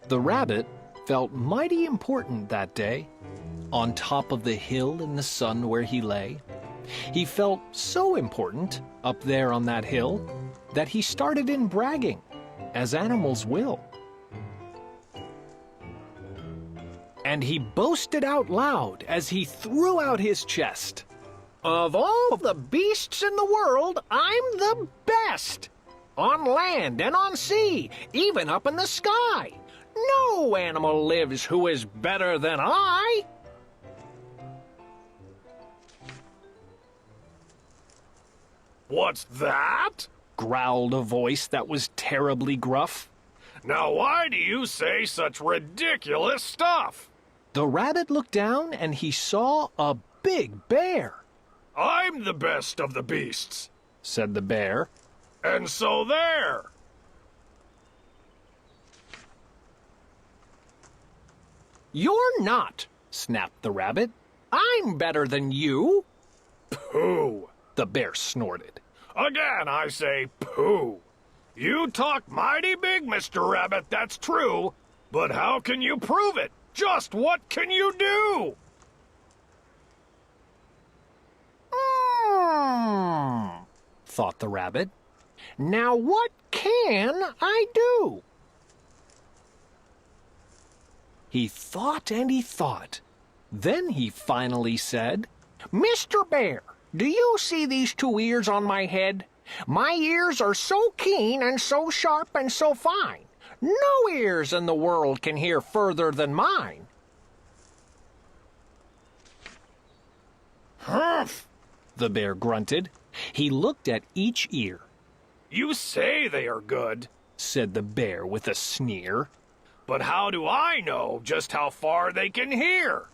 The rabbit felt mighty important that day. On top of the hill in the sun where he lay, he felt so important up there on that hill that he started in bragging, as animals will. And he boasted out loud as he threw out his chest. "Of all the beasts in the world, I'm the best! On land and on sea, even up in the sky. No animal lives who is better than I!" "What's that?" growled a voice that was terribly gruff. "Now why do you say such ridiculous stuff?" The rabbit looked down and he saw a big bear. "I'm the best of the beasts," said the bear. "And so there." "You're not," snapped the rabbit. "I'm better than you." "Pooh!" the bear snorted. "Again I say pooh! You talk mighty big, Mr. Rabbit, that's true. But how can you prove it? Just what can you do?" Thought the rabbit. "Now what can I do?" He thought and he thought. Then he finally said, "Mr. Bear, do you see these two ears on my head? My ears are so keen and so sharp and so fine. No ears in the world can hear further than mine." "Humph!" the bear grunted. He looked at each ear. "You say they are good," said the bear with a sneer. "But how do I know just how far they can hear?"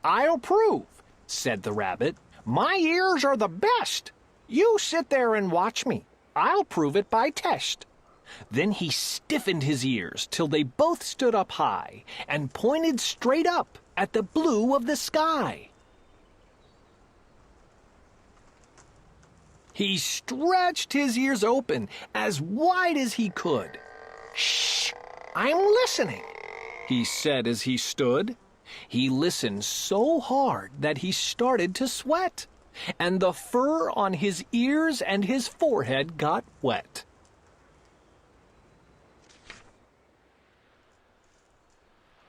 "I'll prove," said the rabbit. "My ears are the best. You sit there and watch me. I'll prove it by test." Then he stiffened his ears till they both stood up high and pointed straight up at the blue of the sky. He stretched his ears open as wide as he could. "Shh! I'm listening," he said as he stood. He listened so hard that he started to sweat, and the fur on his ears and his forehead got wet.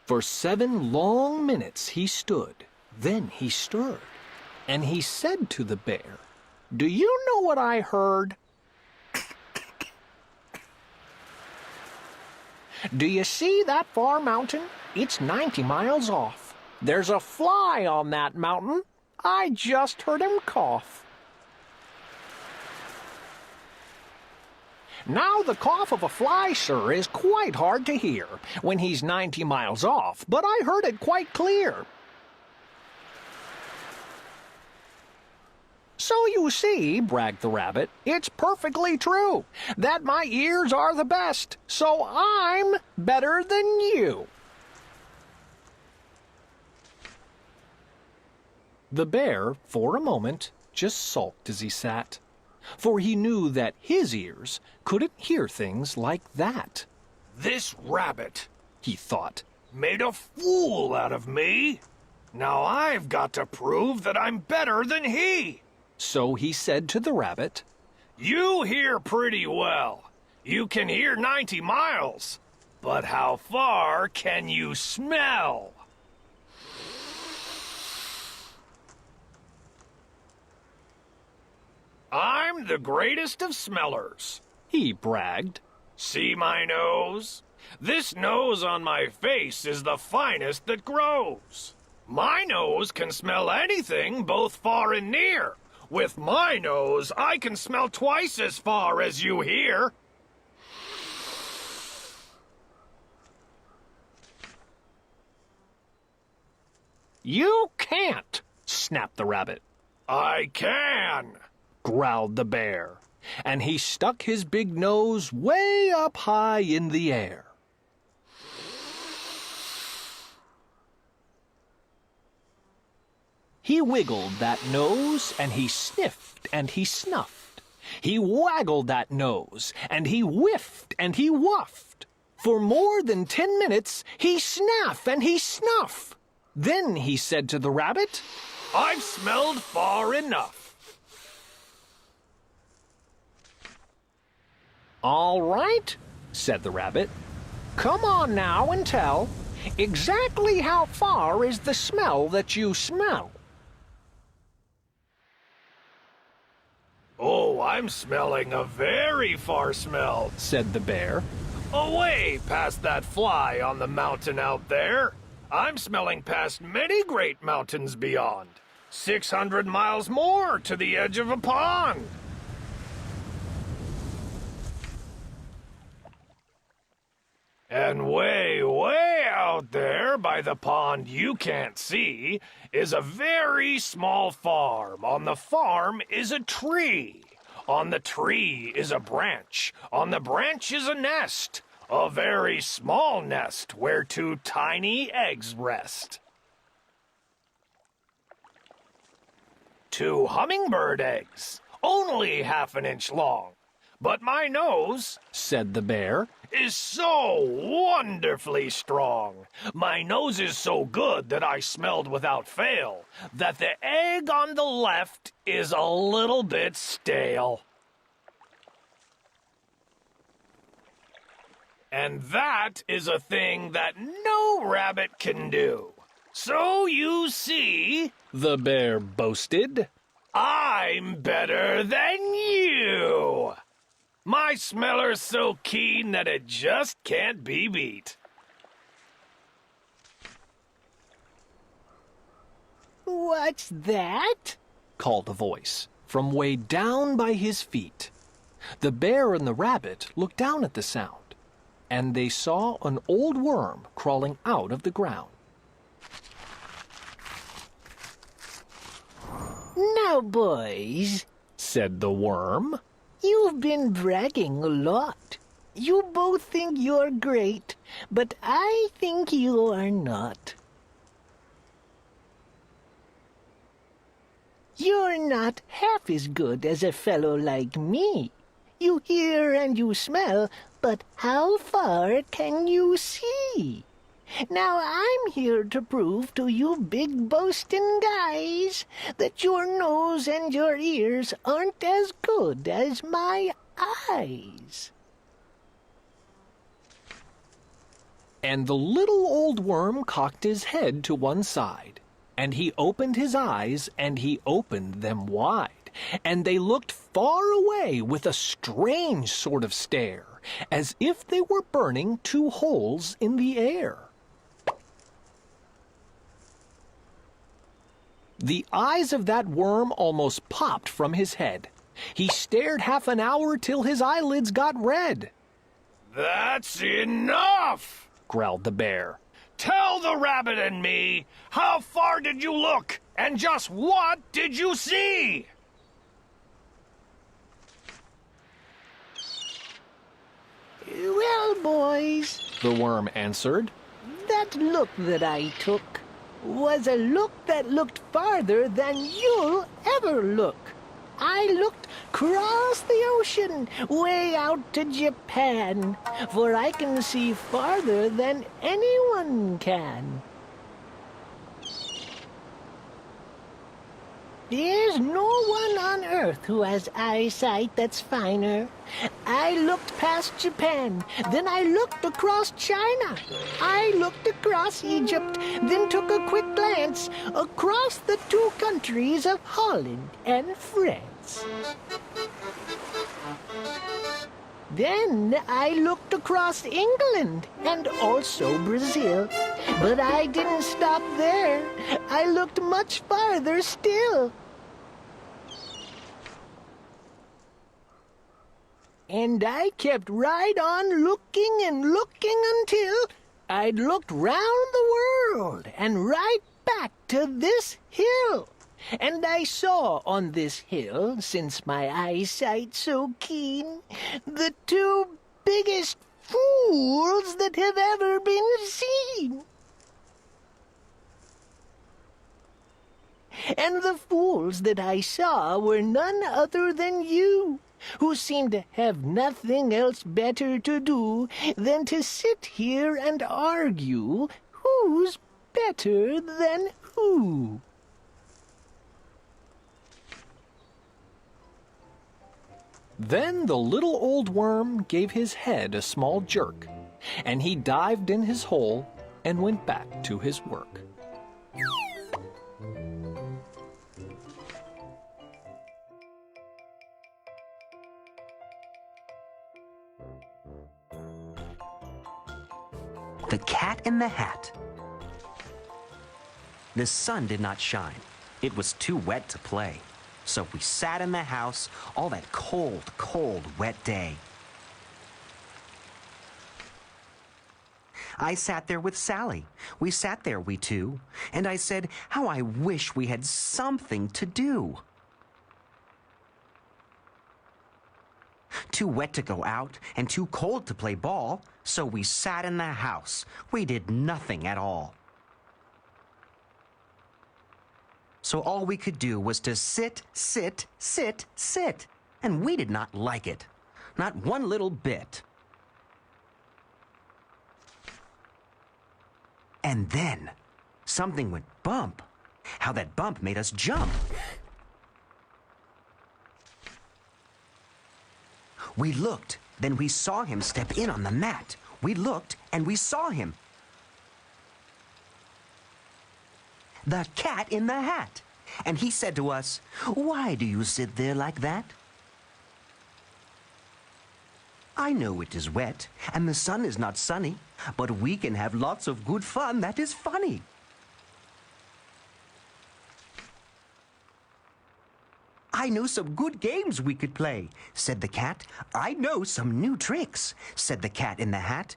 For 7 long minutes he stood. Then he stirred, and he said to the bear, "Do you know what I heard?" "Do you see that far mountain? It's 90 miles off. There's a fly on that mountain. I just heard him cough." "Now the cough of a fly, sir, is quite hard to hear when he's 90 miles off, but I heard it quite clear." "So you see," bragged the rabbit, "it's perfectly true that my ears are the best, so I'm better than you." The bear, for a moment, just sulked as he sat, for he knew that his ears couldn't hear things like that. "This rabbit," he thought, "made a fool out of me. Now I've got to prove that I'm better than he." So he said to the rabbit, "You hear pretty well. You can hear 90 miles. But how far can you smell?" "I'm the greatest of smellers," he bragged. "See my nose? This nose on my face is the finest that grows. My nose can smell anything both far and near. With my nose, I can smell twice as far as you hear." "You can't," snapped the rabbit. "I can," growled the bear, and he stuck his big nose way up high in the air. He wiggled that nose, and he sniffed and he snuffed. He waggled that nose, and he whiffed and he wuffed. For more than 10 minutes, he snaff and he snuff. Then he said to the rabbit, "I've smelled far enough." "All right," said the rabbit. "Come on now and tell, exactly how far is the smell that you smell?" "Oh, I'm smelling a very far smell," said the bear. "Away past that fly on the mountain out there. I'm smelling past many great mountains beyond. 600 miles more to the edge of a pond." And way, way out there by the pond you can't see is a very small farm. On the farm is a tree. On the tree is a branch. On the branch is a nest. A very small nest where 2 tiny eggs rest. 2 hummingbird eggs, only half an inch long. But my nose, said the bear, is so wonderfully strong. My nose is so good that I smelled without fail that the egg on the left is a little bit stale. And that is a thing that no rabbit can do. So you see, the bear boasted, I'm better than you. My smeller's so keen that it just can't be beat. "What's that?" called a voice from way down by his feet. The bear and the rabbit looked down at the sound, and they saw an old worm crawling out of the ground. "Now, boys," said the worm, "you've been bragging a lot. You both think you're great, but I think you are not. You're not half as good as a fellow like me. You hear and you smell, but how far can you see? Now I'm here to prove to you big boasting guys that your nose and your ears aren't as good as my eyes." And the little old worm cocked his head to one side, and he opened his eyes, and he opened them wide, and they looked far away with a strange sort of stare, as if they were burning 2 holes in the air. The eyes of that worm almost popped from his head. He stared half an hour till his eyelids got red. "That's enough!" growled the bear. "Tell the rabbit and me, how far did you look, and just what did you see?" "Well, boys," the worm answered, "that look that I took was a look that looked farther than you'll ever look. I looked across the ocean, way out to Japan, for I can see farther than anyone can. There's no one on earth who has eyesight that's finer. I looked past Japan, then I looked across China. I looked across Egypt, then took a quick glance across the 2 countries of Holland and France. Then I looked across England and also Brazil. But I didn't stop there. I looked much farther still. And I kept right on looking and looking until I'd looked round the world and right back to this hill. And I saw on this hill, since my eyesight's so keen, the 2 biggest fools that have ever been seen. And the fools that I saw were none other than you. who seem to have nothing else better to do than to sit here and argue who's better than who. Then the little old worm gave his head a small jerk, and he dived in his hole and went back to his work. The Cat in the Hat. The sun did not shine. It was too wet to play. So we sat in the house all that cold, cold, wet day. I sat there with Sally. We sat there, we two, and I said, how I wish we had something to do. Too wet to go out and too cold to play ball, so we sat in the house. We did nothing at all. So all we could do was to sit, sit, sit, sit, and we did not like it. Not one little bit. And then something went bump. How that bump made us jump. We looked, then we saw him step in on the mat. We looked, and we saw him. The Cat in the Hat. And he said to us, why do you sit there like that? I know it is wet, and the sun is not sunny, but we can have lots of good fun that is funny. I know some good games we could play, said the cat. I know some new tricks, said the Cat in the Hat.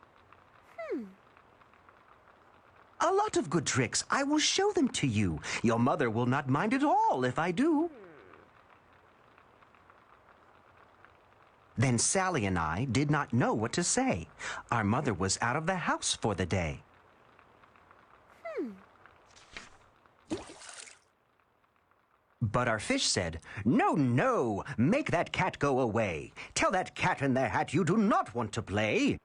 A lot of good tricks. I will show them to you. Your mother will not mind at all if I do. Then Sally and I did not know what to say. Our mother was out of the house for the day. But our fish said, no, no, make that cat go away. Tell that Cat in the Hat you do not want to play.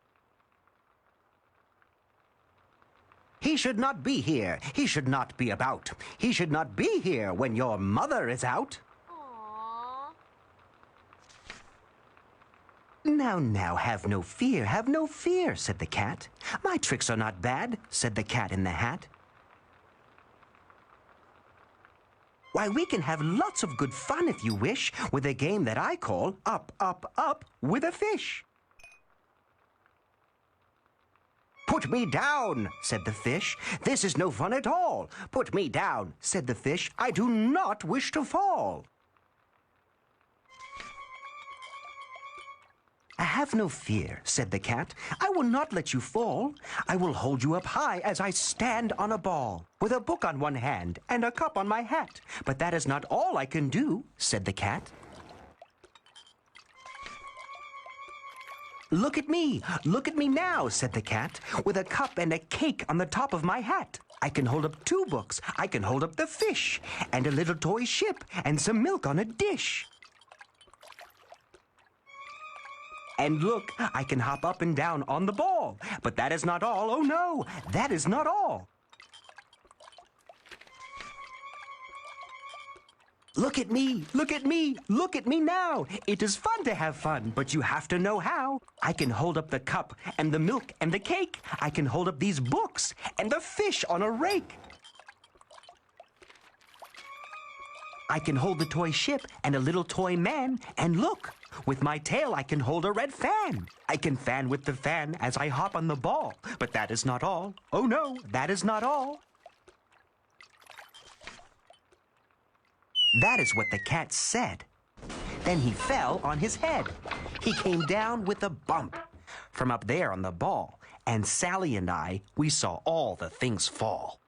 He should not be here. He should not be about. He should not be here when your mother is out. Aww. Now, have no fear, said the cat. My tricks are not bad, said the Cat in the Hat. Why, we can have lots of good fun if you wish, with a game that I call Up, Up, Up with a Fish. Put me down, said the fish. This is no fun at all. Put me down, said the fish. I do not wish to fall. Have no fear, said the cat. I will not let you fall. I will hold you up high as I stand on a ball, with a book on one hand and a cup on my hat. But that is not all I can do, said the cat. Look at me now, said the cat, with a cup and a cake on the top of my hat. I can hold up 2 books, I can hold up the fish, and a little toy ship, and some milk on a dish. And look, I can hop up and down on the ball. But that is not all, oh no, that is not all. Look at me now. It is fun to have fun, but you have to know how. I can hold up the cup and the milk and the cake. I can hold up these books and the fish on a rake. I can hold the toy ship and a little toy man. And look, with my tail I can hold a red fan. I can fan with the fan as I hop on the ball. But that is not all. Oh no, that is not all. That is what the cat said. Then he fell on his head. He came down with a bump from up there on the ball. And Sally and I, we saw all the things fall.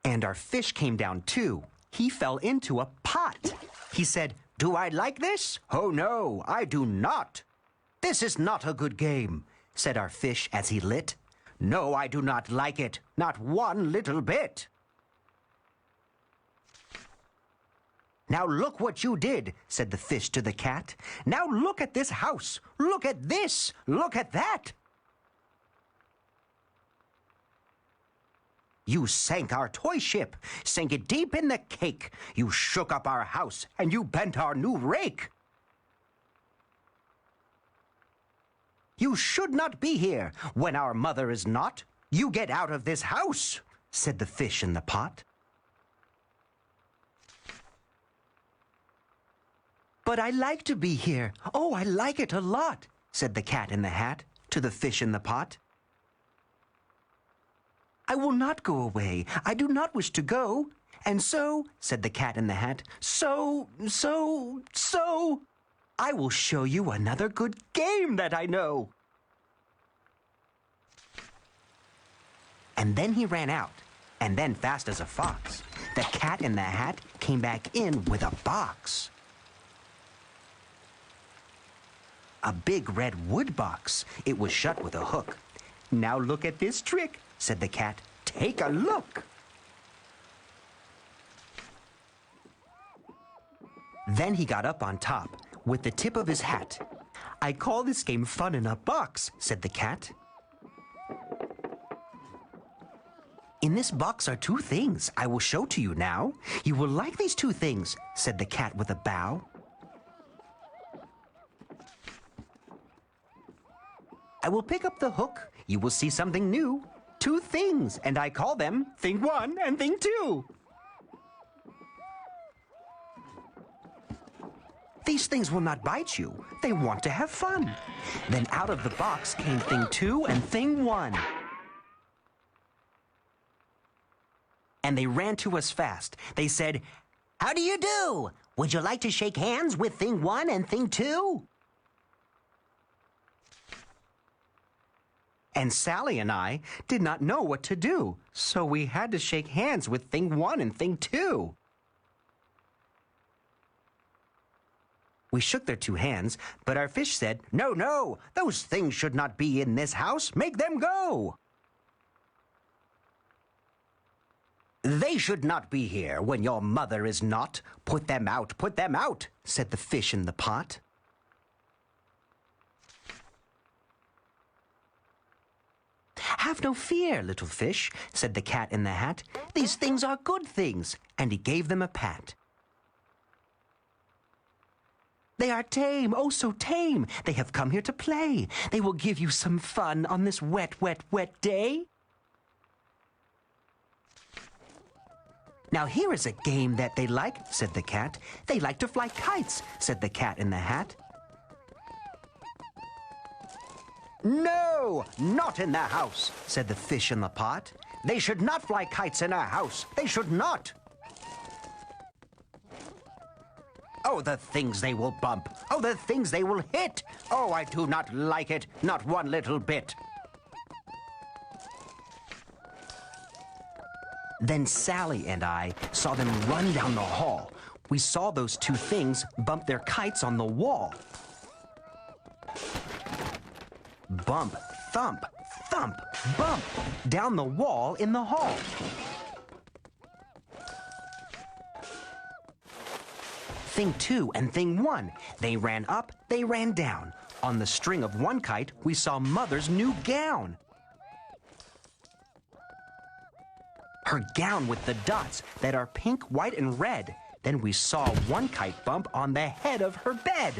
And our fish came down too. He fell into a pot. He said, "Do I like this? Oh no, I do not. This is not a good game," said our fish as he lit. "No, I do not like it, not one little bit." Now look what you did, said the fish to the cat. Now look at this house. Look at this. Look at that. You sank our toy ship, sank it deep in the cake. You shook up our house, and you bent our new rake. You should not be here when our mother is not. You get out of this house, said the fish in the pot. But I like to be here. Oh, I like it a lot, said the cat in the hat to the fish in the pot. I will not go away. I do not wish to go. And so, said the cat in the hat, so, I will show you another good game that I know. And then he ran out, and then fast as a fox, the cat in the hat came back in with a box. A big red wood box. It was shut with a hook. Now look at this trick, said the cat. Take a look. Then he got up on top with the tip of his hat. I call this game fun in a box, said the cat. In this box are two things I will show to you now. You will like these two things, said the cat with a bow. I will pick up the hook. You will see something new. Two things, and I call them Thing 1 and Thing 2. These things will not bite you. They want to have fun. Then out of the box came Thing 2 and Thing 1. And they ran to us fast. They said, "How do you do? Would you like to shake hands with Thing 1 and Thing 2? And Sally and I did not know what to do, so we had to shake hands with Thing 1 and Thing 2. We shook their two hands, but our fish said, "No, no, those things should not be in this house. Make them go. They should not be here when your mother is not. Put them out, said the fish in the pot. Have no fear, little fish, said the cat in the hat. These things are good things, and he gave them a pat. They are tame, oh so tame. They have come here to play. They will give you some fun on this wet, wet, wet day. Now here is a game that they like, said the cat. They like to fly kites, said the cat in the hat. No, not in the house, said the fish in the pot. They should not fly kites in our house. They should not. Oh, the things they will bump. Oh, the things they will hit. Oh, I do not like it, not one little bit. Then Sally and I saw them run down the hall. We saw those two things bump their kites on the wall. Bump, thump, thump, bump, down the wall in the hall. Thing 2 and Thing 1, they ran up, they ran down. On the string of one kite, we saw Mother's new gown. Her gown with the dots that are pink, white, and red. Then we saw one kite bump on the head of her bed.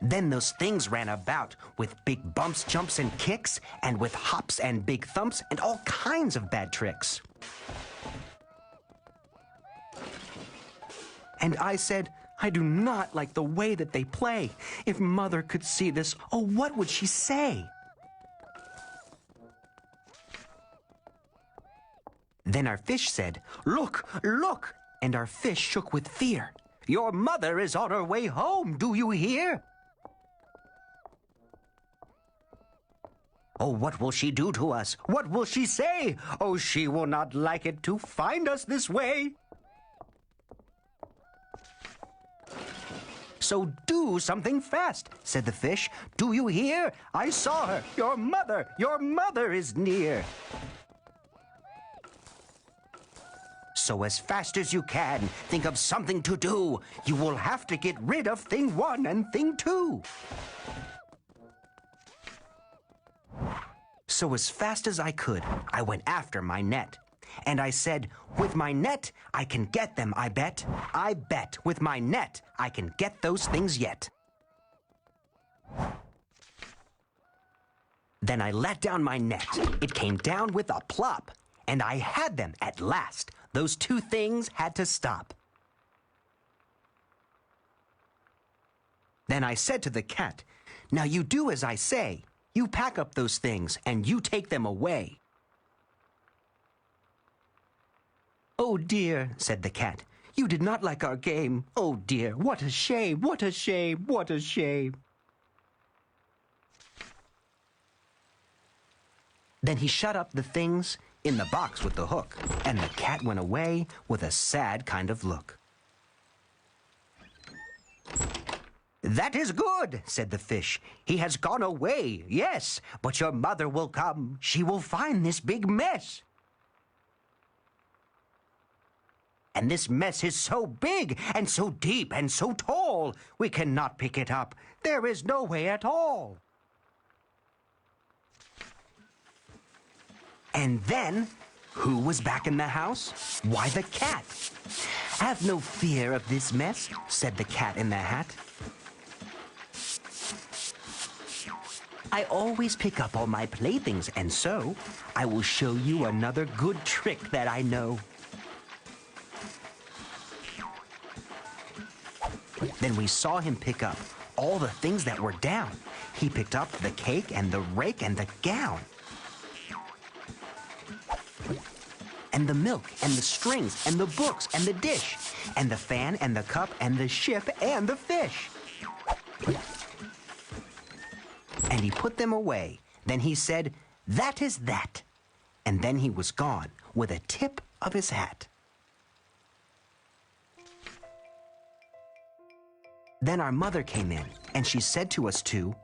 Then those things ran about with big bumps, jumps, and kicks, and with hops and big thumps and all kinds of bad tricks. And I said, I do not like the way that they play. If Mother could see this, oh, what would she say? Then our fish said, Look, look! And our fish shook with fear. Your mother is on her way home, do you hear? Oh, what will she do to us? What will she say? Oh, she will not like it to find us this way. So do something fast, said the fish. Do you hear? I saw her. Your mother is near. So as fast as you can, think of something to do. You will have to get rid of thing 1 and thing 2. So as fast as I could, I went after my net. And I said, with my net, I can get them, I bet. I bet with my net, I can get those things yet. Then I let down my net. It came down with a plop. And I had them at last. Those 2 things had to stop. Then I said to the cat, now you do as I say. You pack up those things and you take them away. Oh dear, said the cat, you did not like our game. Oh dear, what a shame, what a shame, what a shame. Then he shut up the things in the box with the hook, and the cat went away with a sad kind of look. That is good, said the fish. He has gone away, yes, but your mother will come. She will find this big mess. And this mess is so big and so deep and so tall, we cannot pick it up. There is no way at all. And then, who was back in the house? Why, the cat. Have no fear of this mess, said the cat in the hat. I always pick up all my playthings, and so I will show you another good trick that I know. Then we saw him pick up all the things that were down. He picked up the cake and the rake and the gown. And the milk and the strings and the books and the dish and the fan and the cup and the ship and the fish. And he put them away. Then he said, that is that. And then he was gone with a tip of his hat. Then our mother came in, and she said to us two,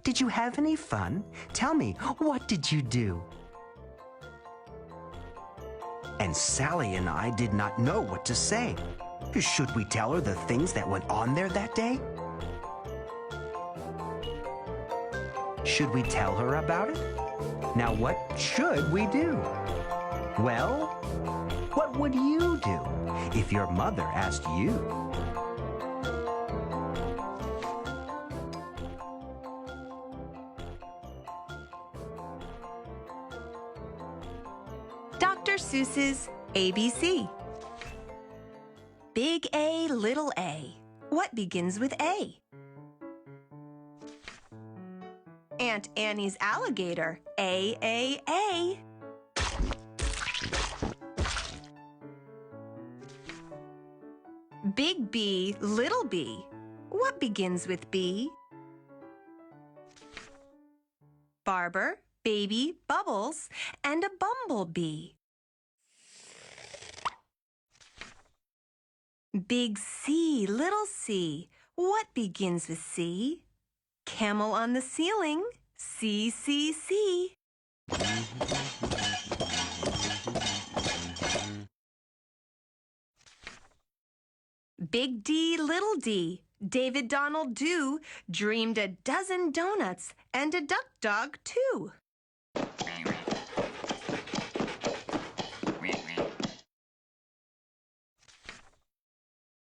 did you have any fun? Tell me, what did you do? And Sally and I did not know what to say. Should we tell her the things that went on there that day? Should we tell her about it? Now what should we do? Well, what would you do if your mother asked you? Dr. Seuss's ABC. Big A, little a. What begins with A? Aunt Annie's alligator. A. Big B, little b. What begins with B? Barber, baby, bubbles, and a bumblebee. Big C, little c. What begins with C? Camel on the ceiling. C. Big D, little d. David Donald Do dreamed a dozen donuts and a duck dog too.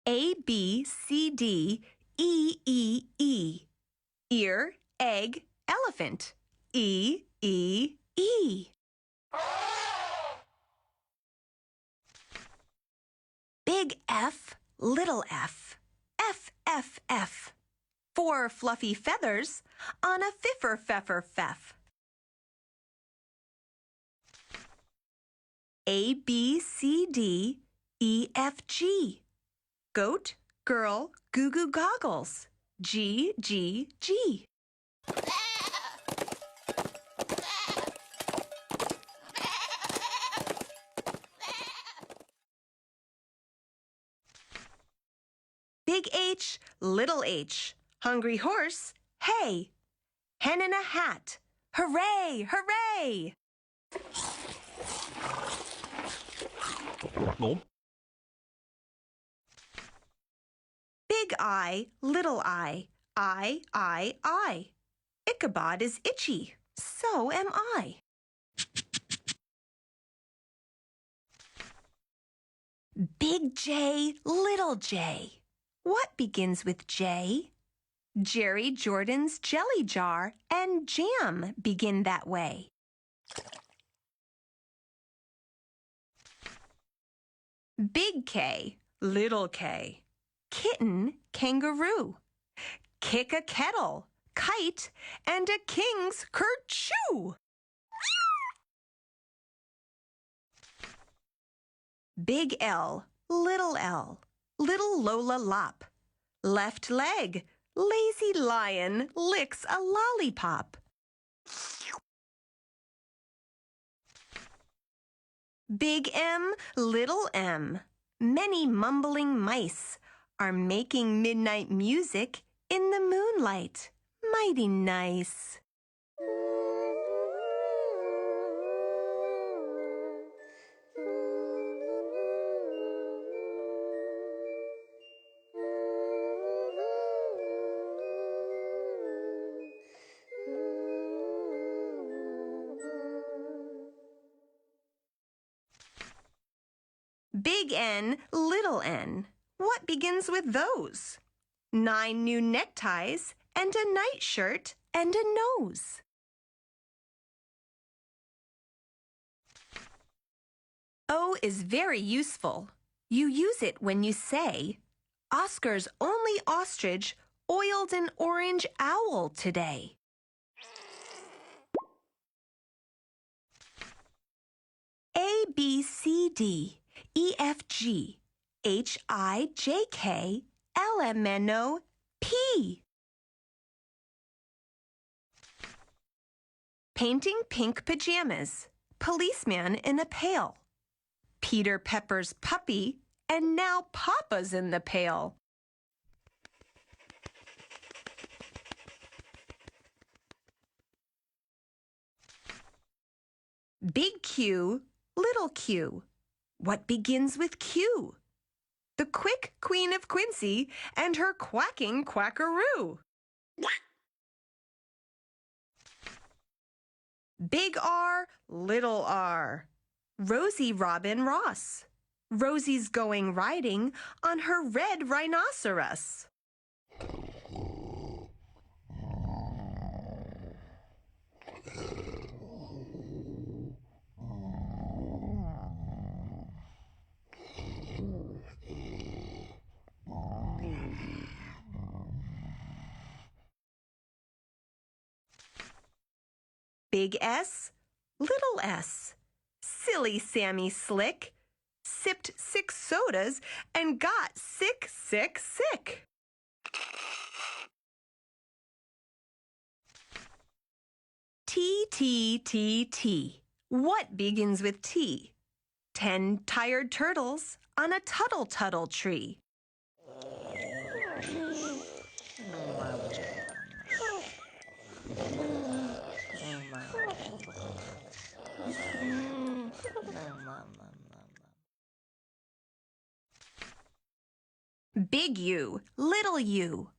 A, B, C, D, E. Ear, egg, elephant. E. Big F, little f. F. 4 fluffy feathers on a feff. A, B, C, D, E, F, G. Goat, girl, goo goggles. G. Big H, little h. Hungry horse, hey. Hen in a hat, hooray. Big I, little I, I. Ichabod is itchy, so am I. Big J, little J. What begins with J? Jerry Jordan's jelly jar and jam begin that way. Big K, little K. Kitten, kangaroo. Kick a kettle, kite, and a king's kerchoo. Big L, little Lola Lop. Left leg, lazy lion licks a lollipop. Big M, little m. Many mumbling mice are making midnight music in the moonlight. Mighty nice. Big N, little n. What begins with those? 9 new neckties and a nightshirt and a nose. O is very useful. You use it when you say, Oscar's only ostrich oiled an orange owl today. A, B, C, D. E, F, G, H, I, J, K, L, M, N, O, P. Painting pink pajamas. Policeman in a pail. Peter Pepper's puppy, and now Papa's in the pail. Big Q, little q. What begins with Q? The quick Queen of Quincy and her quacking quackaroo. Big R, little r. Rosie Robin Ross. Rosie's going riding on her red rhinoceros. Big S, little s. Silly Sammy Slick sipped 6 sodas and got sick. T. What begins with T? 10 tired turtles on a tuttle tree. Big U, little u.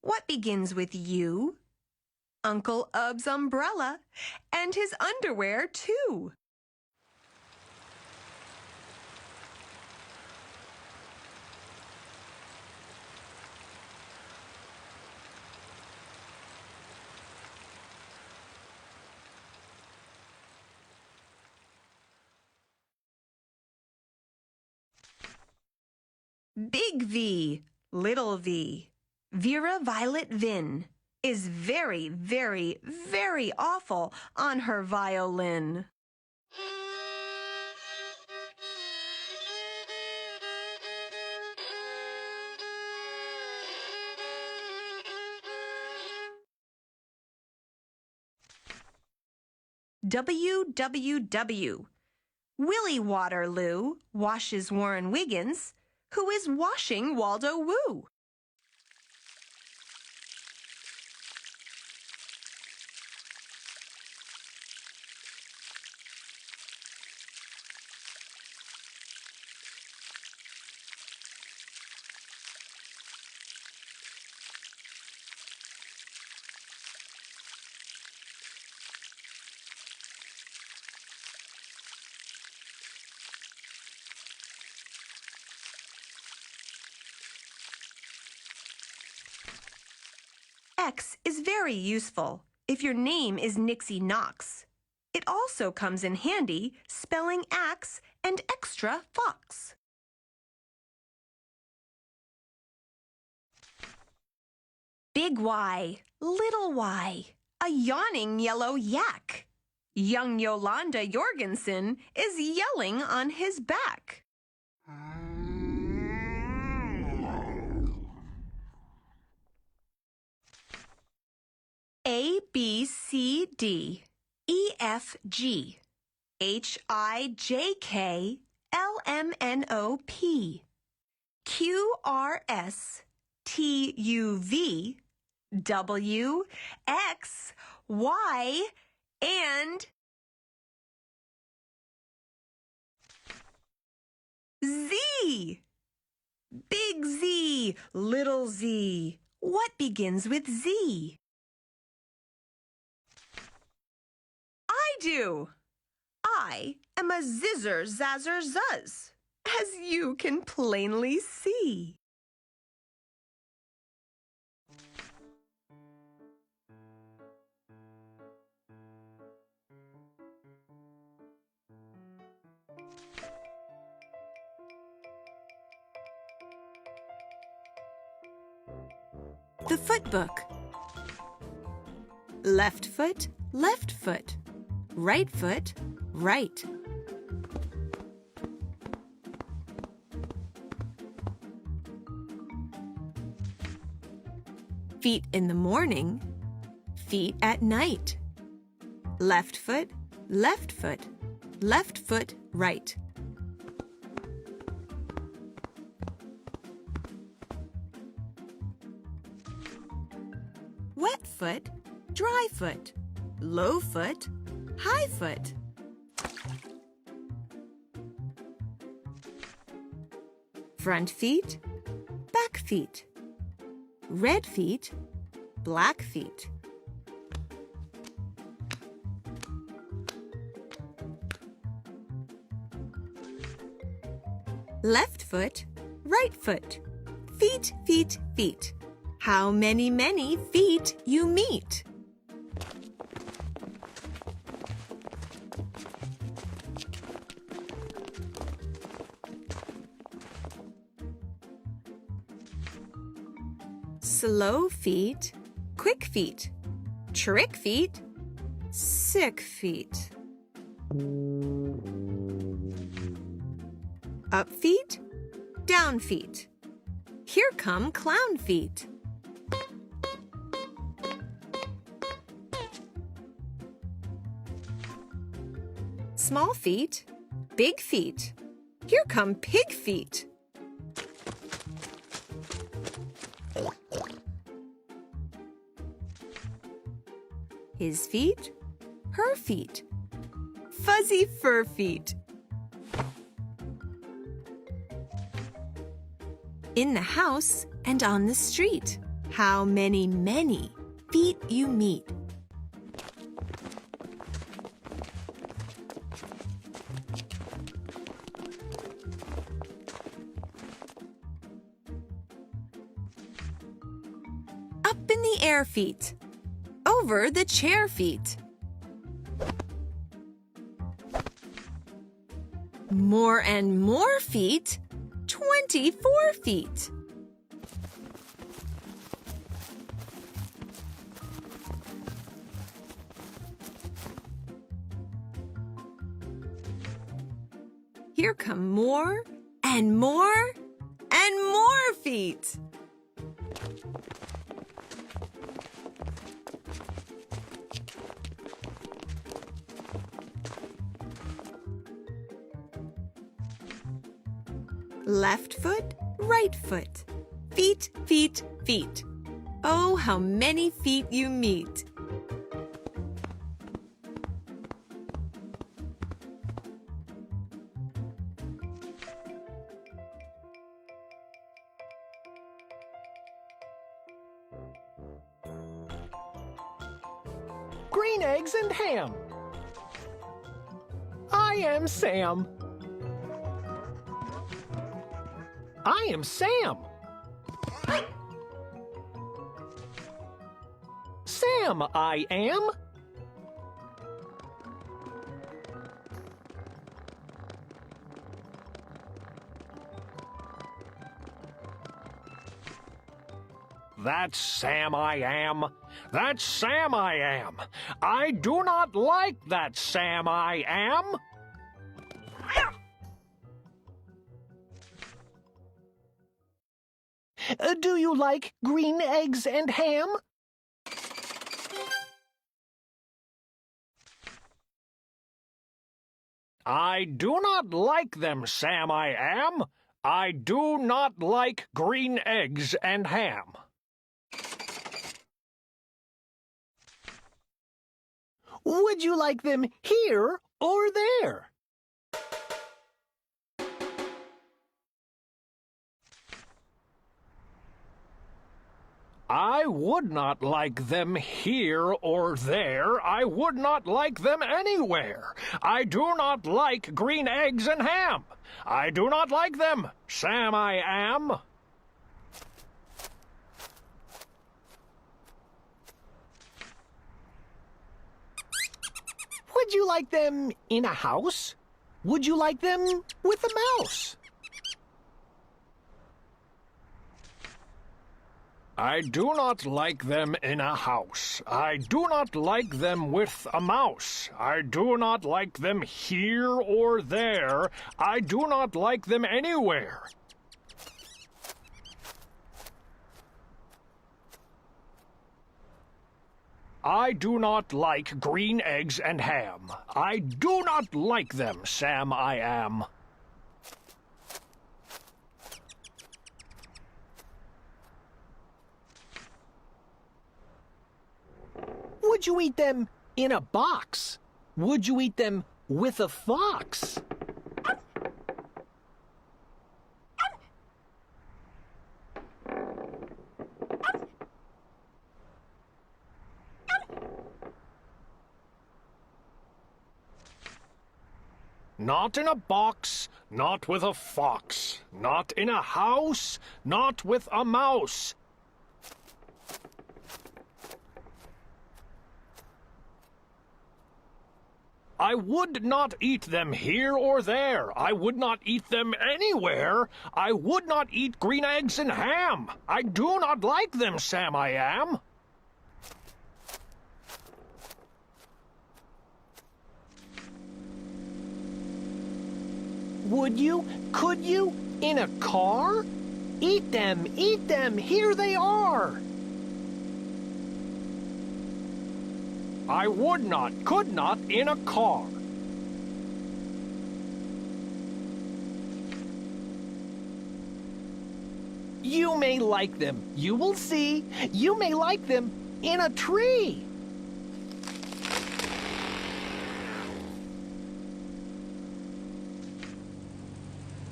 What begins with U? Uncle Ub's umbrella and his underwear, too. Big V, little v. Vera Violet Vin is very, very, very awful on her violin. WWW. Willie Waterloo washes Warren Wiggins, who is washing Waldo Woo. X is very useful if your name is Nixie Knox. It also comes in handy spelling axe and extra fox. Big Y, little y, a yawning yellow yak. Young Yolanda Jorgensen is yelling on his back. A, B, C, D, E, F, G, H, I, J, K, L, M, N, O, P, Q, R, S, T, U, V, W, X, Y, and Z. Big Z, little z. What begins with Z? I do. I am a zizzer zazzer zuzz, as you can plainly see. The foot book. Left foot, left foot. Right foot, right. Feet in the morning, feet at night. Left foot, left foot, left foot, right. Wet foot, dry foot, low foot, high foot. Front feet, back feet. Red feet, black feet. Left foot, right foot. Feet, feet, feet. How many feet you meet? Slow feet, quick feet, trick feet, sick feet. Up feet, down feet. Here come clown feet. Small feet, big feet. Here come pig feet. His feet, her feet. Fuzzy fur feet. In the house and on the street. How many feet you meet? Up in the air feet. Over the chair feet. More and more feet. 24 feet. Here come more and more and more feet. Left foot, right foot. Feet, feet, feet. Oh, how many feet you meet. Green eggs and ham. I am Sam. I am Sam. Sam, I am. That's Sam I am. That's Sam I am. I do not like that Sam I am. Do you like green eggs and ham? I do not like them, Sam I am. I do not like green eggs and ham. Would you like them here or there? I would not like them here or there. I would not like them anywhere. I do not like green eggs and ham. I do not like them, Sam I am. Would you like them in a house? Would you like them with a mouse? I do not like them in a house. I do not like them with a mouse. I do not like them here or there. I do not like them anywhere. I do not like green eggs and ham. I do not like them, Sam I am. Would you eat them in a box? Would you eat them with a fox? Not in a box, not with a fox. Not in a house, not with a mouse. I would not eat them here or there. I would not eat them anywhere. I would not eat green eggs and ham. I do not like them, Sam I am. Would you? Could you? In a car? Eat them, here they are. I would not, could not in a car. You may like them. You will see. You may like them in a tree.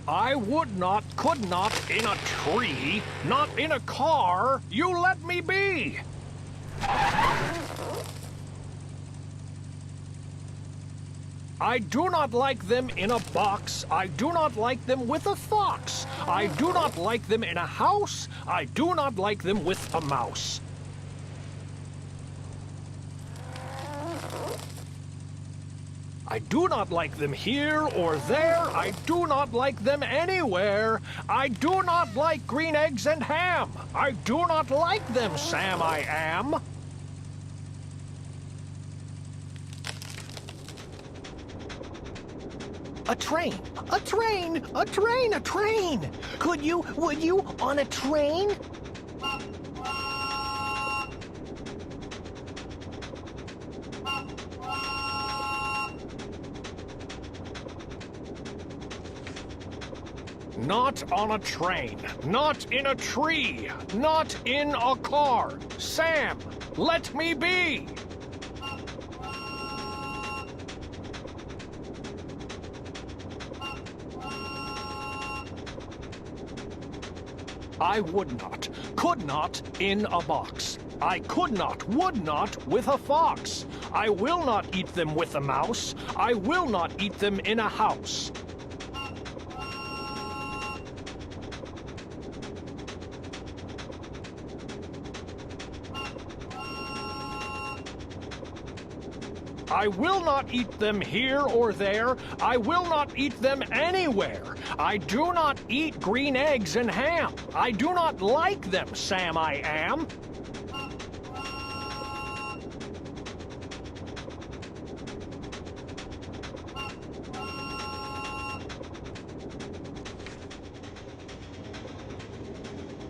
I would not, could not in a tree, not in a car. You let me be. I do not like them in a box. I do not like them with a fox. I do not like them in a house. I do not like them with a mouse. I do not like them here or there. I do not like them anywhere. I do not like green eggs and ham. I do not like them, Sam I am. A train, a train, a train, a train. Could you, would you, on a train? Not on a train, not in a tree, not in a car. Sam, let me be. I would not, could not in a box. I could not, would not with a fox. I will not eat them with a mouse. I will not eat them in a house. I will not eat them here or there. I will not eat them anywhere. I do not eat green eggs and ham. I do not like them, Sam I am.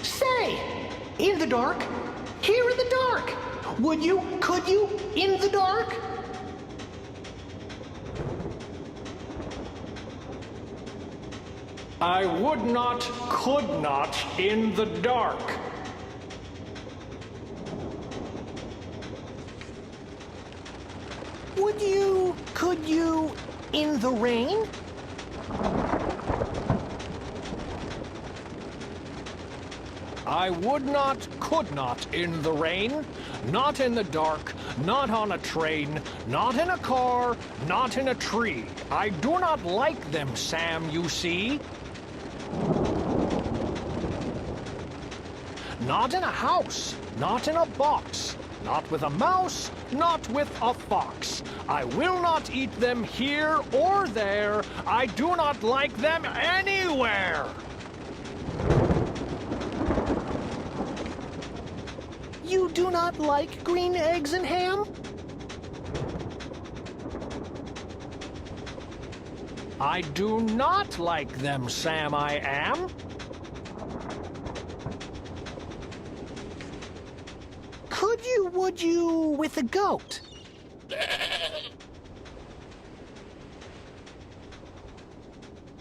Say, in the dark, here in the dark. Would you, could you, in the dark? I would not, could not, in the dark. Would you, could you, in the rain? I would not, could not in the rain, not in the dark, not on a train, not in a car, not in a tree. I do not like them, Sam, you see. Not in a house, not in a box, not with a mouse, not with a fox. I will not eat them here or there. I do not like them anywhere. You do not like green eggs and ham? I do not like them, Sam I am. Could you, would you, with a goat?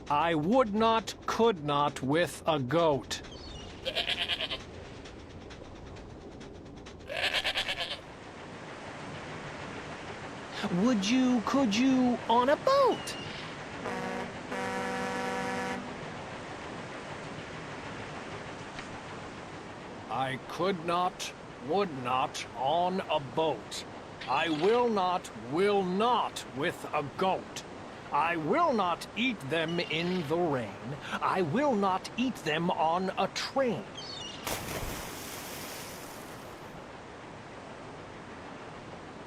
I would not, could not with a goat. Would you, could you, on a boat? I could not, would not on a boat. I will not with a goat. I will not eat them in the rain. I will not eat them on a train.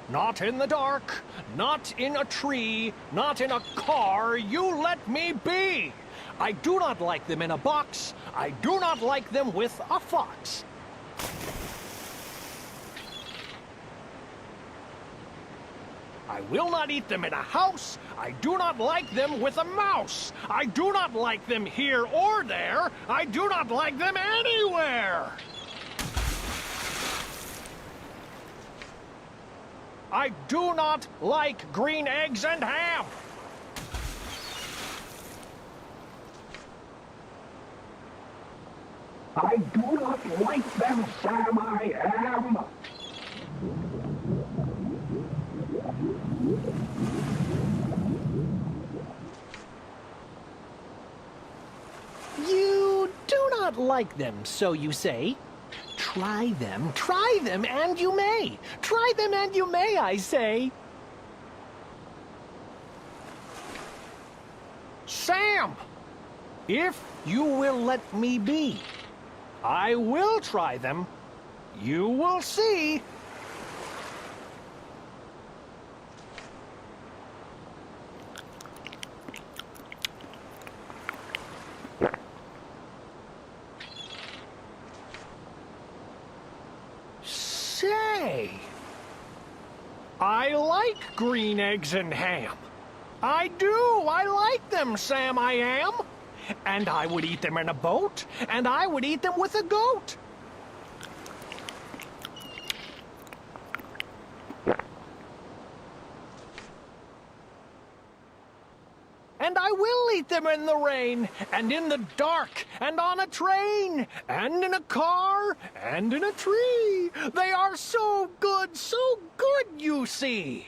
Not in the dark, not in a tree, not in a car, you let me be! I do not like them in a box. I do not like them with a fox. I will not eat them in a house. I do not like them with a mouse. I do not like them here or there. I do not like them anywhere. I do not like green eggs and ham. I do not like them, Sam I am. You do not like them, so you say. Try them, and you may. Try them, and you may, I say. Sam, if you will let me be, I will try them. You will see. Say, I like green eggs and ham. I do. I like them, Sam I am. And I would eat them in a boat, and I would eat them with a goat. And I will eat them in the rain, and in the dark, and on a train, and in a car, and in a tree. They are so good, you see.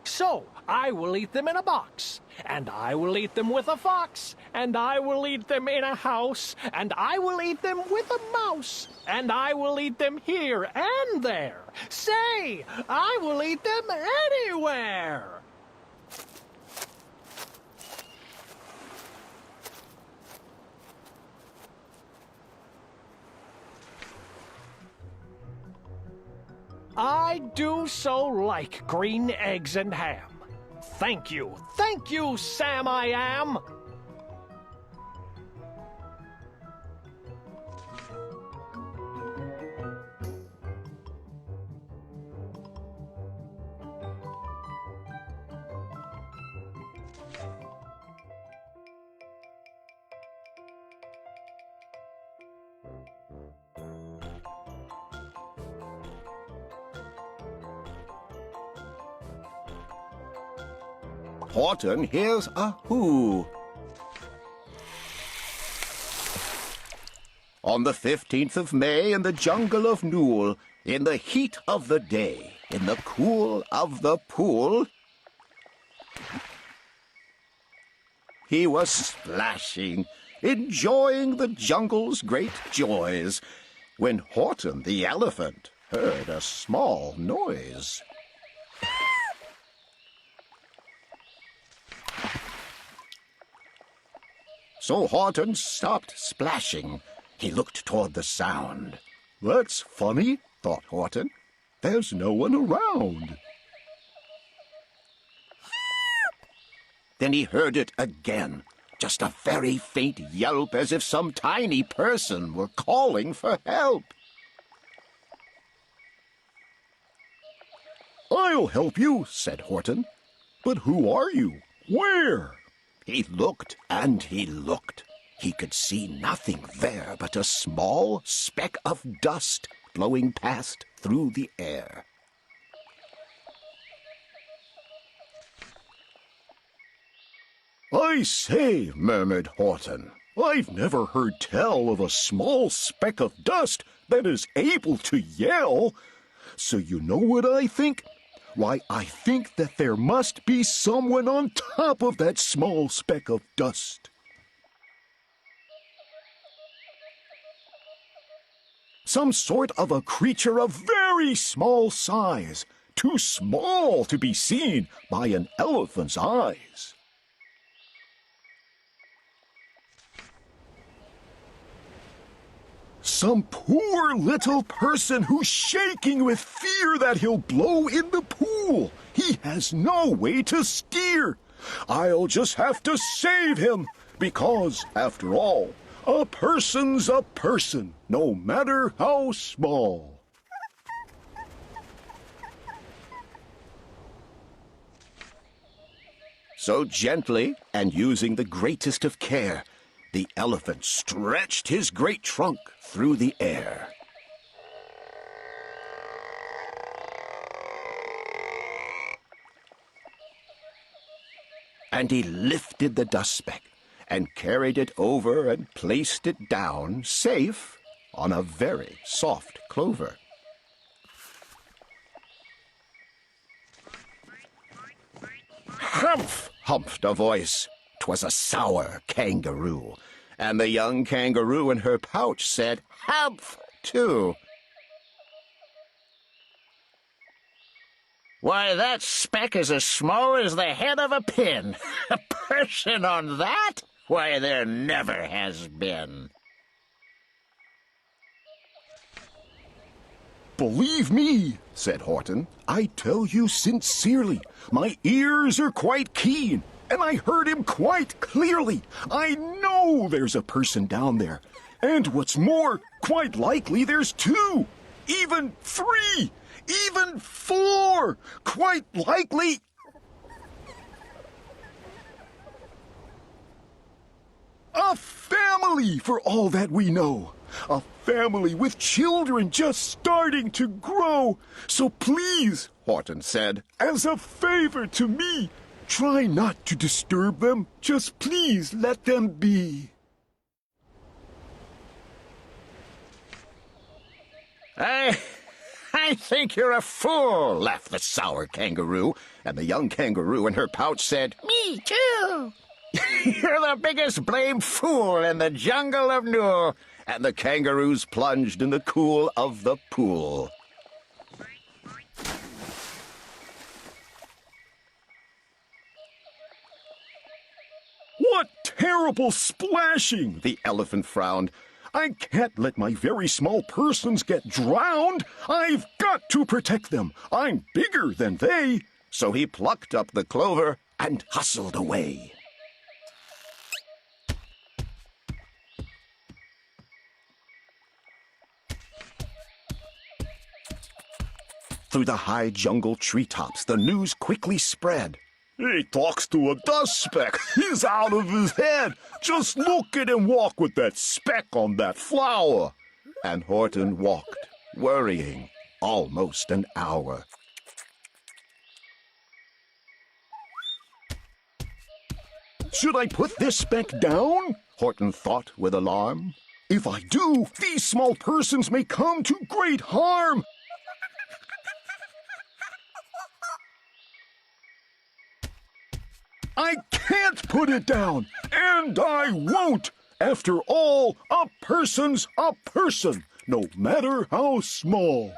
So, I will eat them in a box, and I will eat them with a fox, and I will eat them in a house, and I will eat them with a mouse, and I will eat them here and there. Say, I will eat them anywhere. I do so like green eggs and ham. Thank you, Sam I Am. Horton Hears A Who. On the 15th of May in the jungle of Nool, in the heat of the day, in the cool of the pool, he was splashing, enjoying the jungle's great joys, when Horton the elephant heard a small noise. So Horton stopped splashing. He looked toward the sound. "That's funny," thought Horton. "There's no one around." Then he heard it again, just a very faint yelp, as if some tiny person were calling for help. "I'll help you," said Horton. "But who are you? Where?" He looked and he looked. He could see nothing there but a small speck of dust blowing past through the air. "I say," murmured Horton, "I've never heard tell of a small speck of dust that is able to yell. So you know what I think? Why, I think that there must be someone on top of that small speck of dust." Some sort of a creature of very small size, too small to be seen by an elephant's eyes. Some poor little person who's shaking with fear that he'll blow in the pool. He has no way to steer. I'll just have to save him, because, after all, a person's a person, no matter how small. So gently, and using the greatest of care, the elephant stretched his great trunk through the air. And he lifted the dust speck and carried it over and placed it down, safe, on a very soft clover. "Humph!" humphed a voice. 'Twas a sour kangaroo, and the young kangaroo in her pouch said, "Humph!" too. "Why, that speck is as small as the head of a pin. A person on that? Why, there never has been." "Believe me," said Horton, "I tell you sincerely, my ears are quite keen, and I heard him quite clearly. I know there's a person down there. And what's more, quite likely there's two, even three, even four, quite likely..." "A family, for all that we know. A family with children just starting to grow. So please," Horton said, "as a favor to me, try not to disturb them. Just please let them be." I think you're a fool," laughed the sour kangaroo, and the young kangaroo in her pouch said, "Me too." "You're the biggest blamed fool in the jungle of Nool." And the kangaroos plunged in the cool of the pool. "What terrible splashing!" the elephant frowned. I can't let my very small persons get drowned. I've got to protect them. I'm bigger than they. So he plucked up the clover and hustled away. Through the high jungle treetops, the news quickly spread. He talks to a dust speck. He's out of his head. Just look at him walk with that speck on that flower. And Horton walked, worrying, almost an hour. Should I put this speck down? Horton thought with alarm. If I do, these small persons may come to great harm. I can't put it down, and I won't. After all, a person's a person, no matter how small.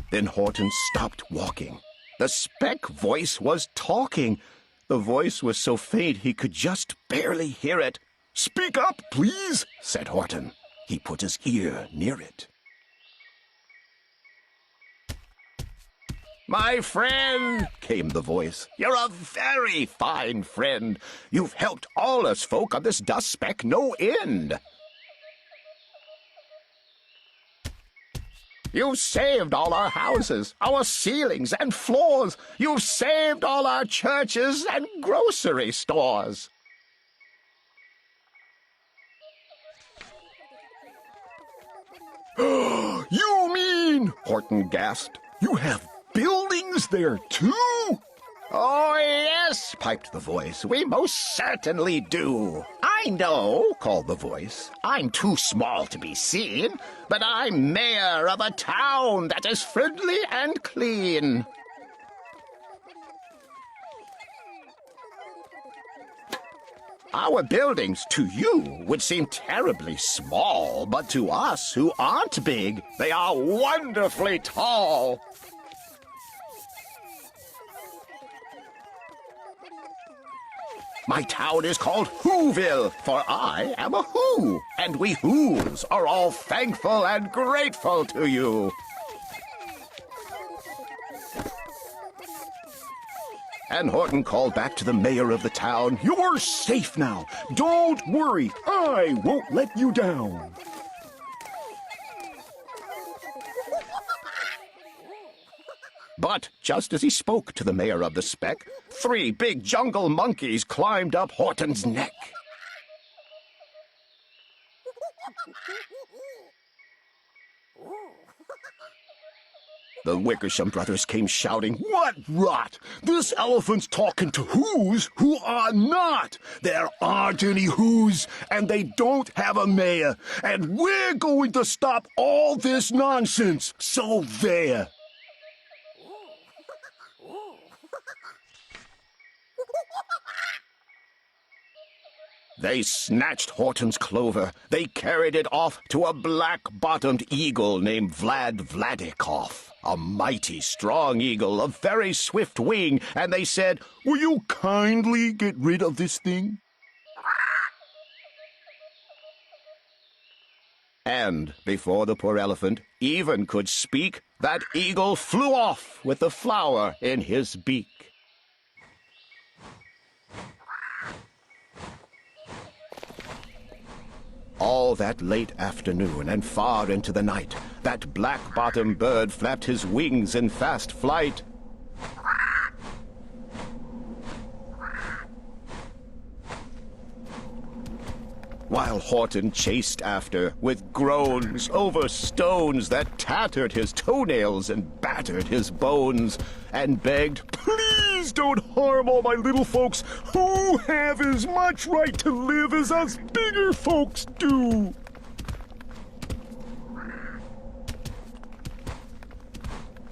Then Horton stopped walking. The speck voice was talking. The voice was so faint he could just barely hear it. "Speak up, please," said Horton. He put his ear near it. "My friend," came the voice, "you're a very fine friend. You've helped all us folk on this dust speck no end. You've saved all our houses, our ceilings and floors. You've saved all our churches and grocery stores." "You mean," Horton gasped, "you have buildings there too?" "Oh, yes," piped the voice, "we most certainly do." "I know," called the voice, "I'm too small to be seen, but I'm mayor of a town that is friendly and clean." Our buildings to you would seem terribly small, but to us who aren't big, they are wonderfully tall. My town is called Whoville, for I am a Who, and we Whos are all thankful and grateful to you. And Horton called back to the mayor of the town, "You're safe now. Don't worry. I won't let you down." But just as he spoke to the mayor of the speck, 3 big jungle monkeys climbed up Horton's neck. The Wickersham brothers came shouting, "What rot! This elephant's talking to Whos who are not! There aren't any Whos, and they don't have a mayor, and we're going to stop all this nonsense, so there!" They snatched Horton's clover. They carried it off to a black-bottomed eagle named Vlad Vladikoff, a mighty strong eagle of very swift wing, and they said, "Will you kindly get rid of this thing?" And before the poor elephant even could speak, that eagle flew off with the flower in his beak. All that late afternoon and far into the night, that black-bottomed bird flapped his wings in fast flight. While Horton chased after, with groans over stones that tattered his toenails and battered his bones, and begged, "Please don't harm all my little folks who have as much right to live as us bigger folks do."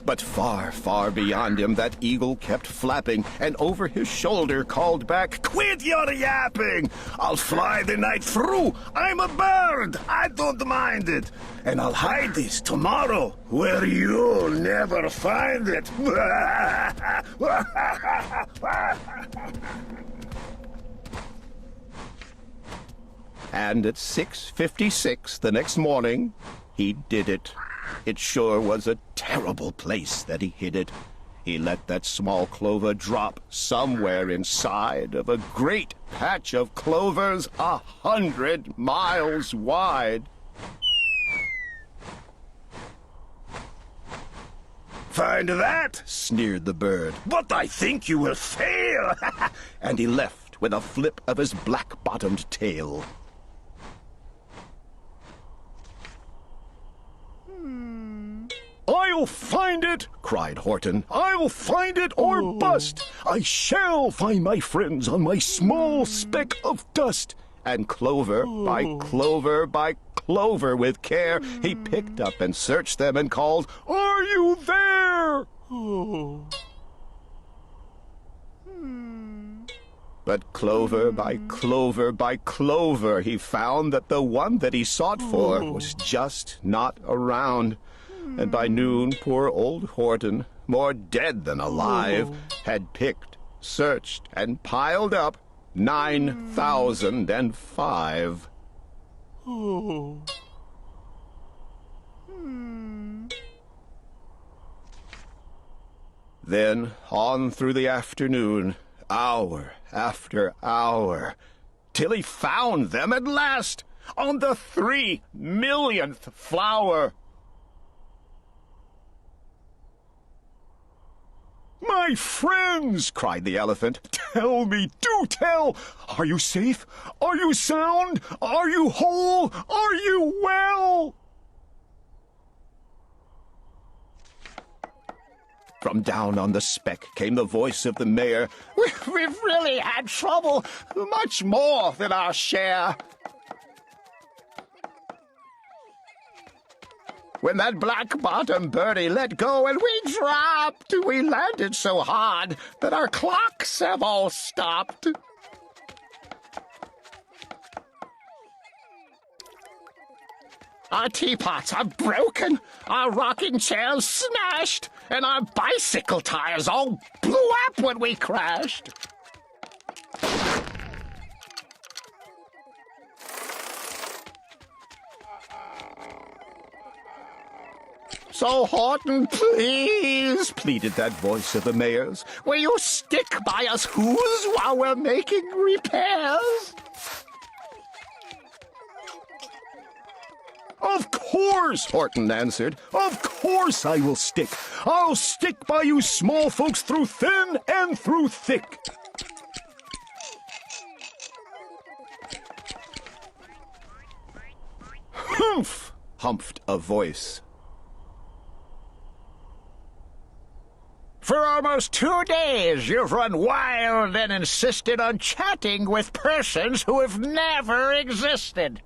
But far, far beyond him that eagle kept flapping, and over his shoulder called back, "Quit your yapping! I'll fly the night through! I'm a bird! I don't mind it! And I'll hide this tomorrow where you'll never find it!" And at 6:56 the next morning, he did it. It sure was a terrible place that he hid it. He let that small clover drop somewhere inside of a great patch of clovers 100 miles wide. "Find that?" sneered the bird. "But I think you will fail." And he left with a flip of his black-bottomed tail. "I'll find it!" cried Horton. "I'll find it or bust! I shall find my friends on my small speck of dust!" And clover by clover by clover with care, he picked up and searched them and called, "Are you there?" But clover by clover by clover, he found that the one that he sought for was just not around. And by noon, poor old Horton, more dead than alive, had picked, searched, and piled up 9,005. Then on through the afternoon, hour after hour, till he found them at last on the 3,000,000th flower. "My friends," cried the elephant, "tell me, do tell! Are you safe? Are you sound? Are you whole? Are you well?" From down on the speck came the voice of the mayor. "We've really had trouble, much more than our share. When that black-bottom birdie let go and we dropped, we landed so hard that our clocks have all stopped." "Our teapots are broken, our rocking chairs smashed, and our bicycle tires all blew up when we crashed." "So, Horton, please," pleaded that voice of the mayor's, "will you stick by us Who's while we're making repairs?" "Of course," Horton answered. "Of course I will stick. I'll stick by you small folks through thin and through thick." "Humph!" humphed a voice. "For almost 2 days you've run wild and insisted on chatting with persons who have never existed.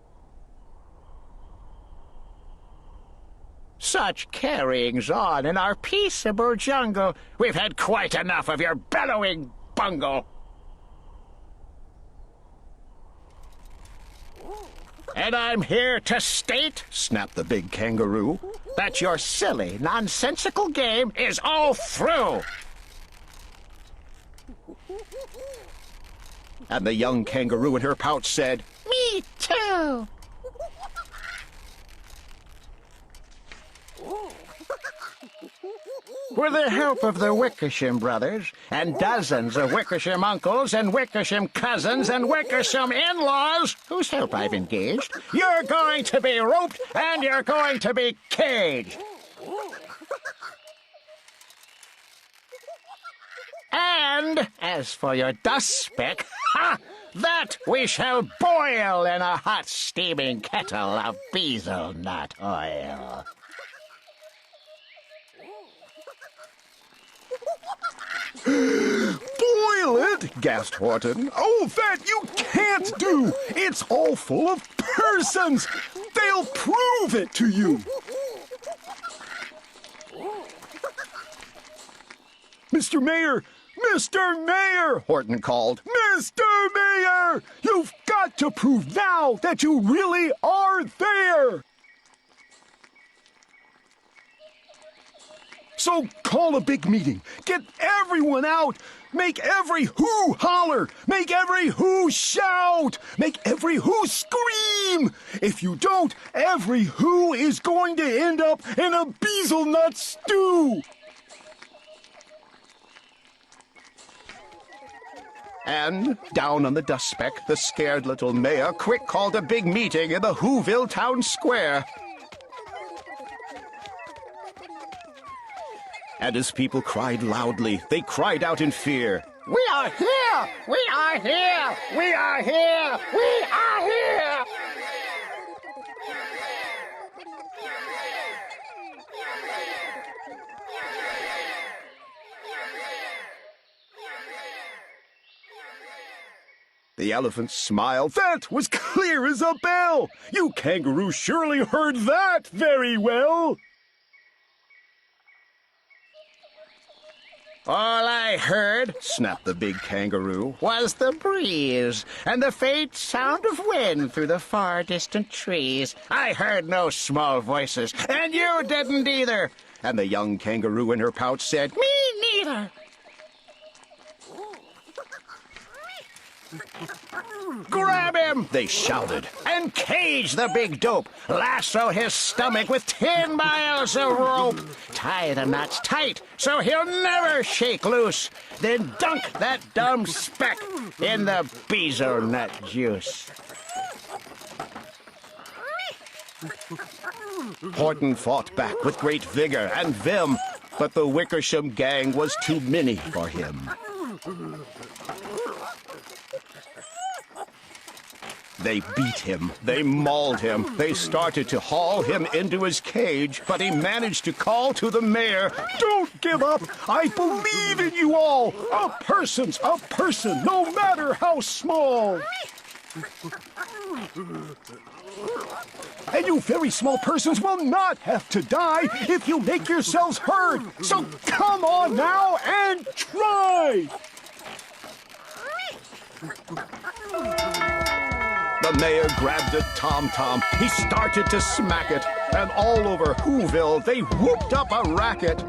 Such carryings on in our peaceable jungle. We've had quite enough of your bellowing bungle. And I'm here to state," snapped the big kangaroo, "that your silly, nonsensical game is all through." And the young kangaroo in her pouch said, "Me too." With the help of the Wickersham brothers, and dozens of Wickersham uncles and Wickersham cousins and Wickersham in-laws, whose help I've engaged, you're going to be roped and you're going to be caged. And as for your dust speck, that we shall boil in a hot steaming kettle of bezel nut oil. "Boil it?" gasped Horton. "Oh, that you can't do! It's all full of persons! They'll prove it to you!" "Mr. Mayor! Mr. Mayor!" Horton called. "Mr. Mayor! You've got to prove now that you really are there!" So call a big meeting. Get everyone out. Make every who holler. Make every who shout. Make every who scream. If you don't, every who is going to end up in a beezelnut stew. And down on the dust speck, the scared little mayor quick called a big meeting in the Whoville town square. And as people cried loudly, they cried out in fear. We are here! We are here! We are here! We are here! The elephant smiled. That was clear as a bell! You kangaroo surely heard that very well! All I heard, snapped the big kangaroo, was the breeze and the faint sound of wind through the far distant trees. I heard no small voices, and you didn't either. And the young kangaroo in her pouch said, Me neither. Grab him! They shouted. And cage the big dope. Lasso his stomach with 10 miles of rope. Tie the knots tight so he'll never shake loose. Then dunk that dumb speck in the beezelnut juice. Horton fought back with great vigor and vim, but the Wickersham gang was too many for him. They beat him, they mauled him, they started to haul him into his cage, but he managed to call to the mayor, "Don't give up! I believe in you all! A person's a person, no matter how small!" And you very small persons will not have to die if you make yourselves heard! So come on now and try! The mayor grabbed a tom-tom. He started to smack it, and all over Whoville they whooped up a racket.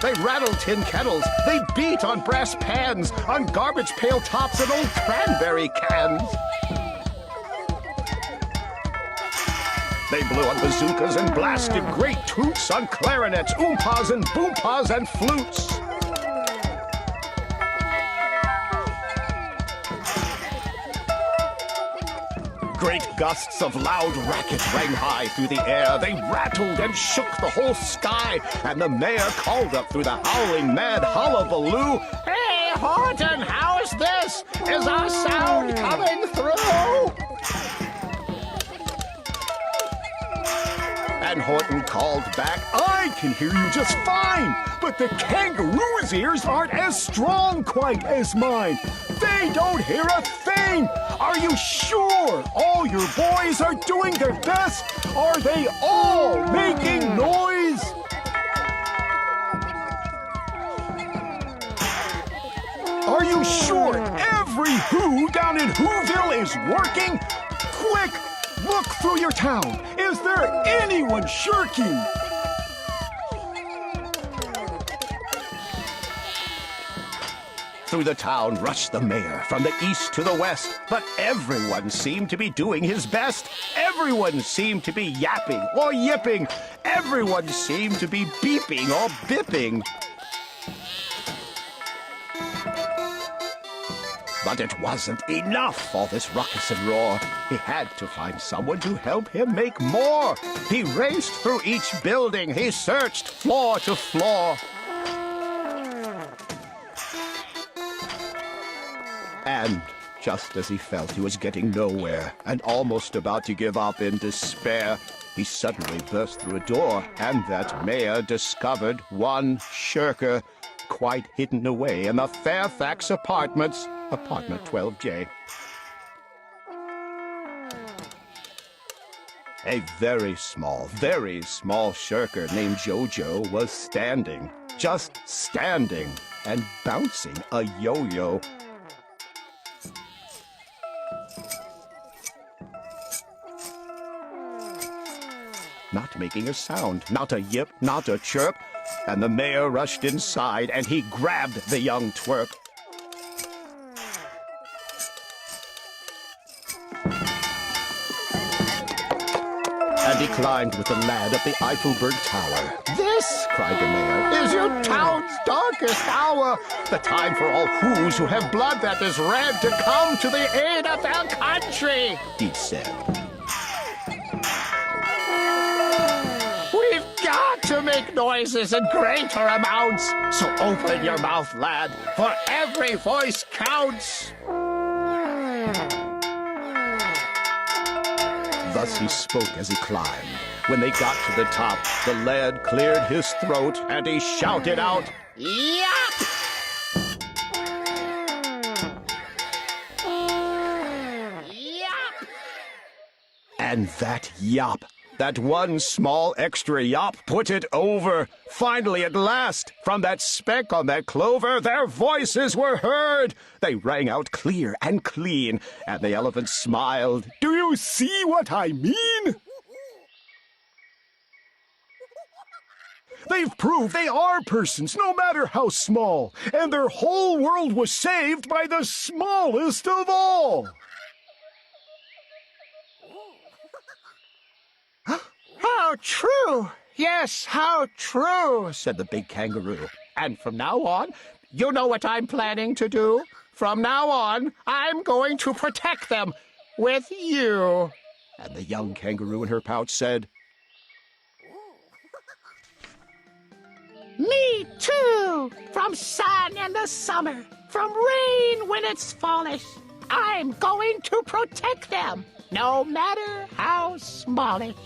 They rattled tin kettles. They beat on brass pans, on garbage pail tops and old cranberry cans. They blew on bazookas and blasted great toots on clarinets, oompas and boompas and flutes. Great gusts of loud racket rang high through the air. They rattled and shook the whole sky, and the mayor called up through the howling mad hullabaloo, Hey, Horton, how's this? Is our sound coming through? And Horton called back, "I can hear you just fine, but the kangaroo's ears aren't as strong quite as mine. They don't hear a thing. Are you sure all your boys are doing their best? Are they all making noise?" Are you sure every who down in Whoville is working? Quick, look through your town. Is there anyone shirking? Through the town rushed the mayor, from the east to the west, but everyone seemed to be doing his best. Everyone seemed to be yapping or yipping. Everyone seemed to be beeping or bipping. But it wasn't enough, all this ruckus and roar. He had to find someone to help him make more. He raced through each building. He searched floor to floor. And just as he felt he was getting nowhere and almost about to give up in despair, he suddenly burst through a door, and that mayor discovered one shirker quite hidden away in the Fairfax Apartments, apartment 12J. A very small shirker named Jojo was standing, just standing, and bouncing a yo-yo. not making a sound, not a yip, not a chirp. And the mayor rushed inside, and he grabbed the young twerp. And he climbed with the lad up the Eiffelberg Tower. "This," cried the mayor, "is your town's darkest hour. The time for all Whos who have blood that is red to come to the aid of their country," he said. "We've got to make noises in greater amounts. So open your mouth, lad, for every voice counts." Thus he spoke as he climbed. When they got to the top, the lad cleared his throat, and he shouted out, "Yap!" Yap! And that yap, that one small extra yap, put it over. Finally, at last, from that speck on that clover, their voices were heard. They rang out clear and clean, and the elephant smiled. "Do you see what I mean? They've proved they are persons, no matter how small, and their whole world was saved by the smallest of all." "How true! Yes, how true," said the big kangaroo. "And from now on, you know what I'm planning to do? From now on, I'm going to protect them with you." And the young kangaroo in her pouch said, "Me too! From sun in the summer, from rain when it's fallish, I'm going to protect them, no matter how smallish."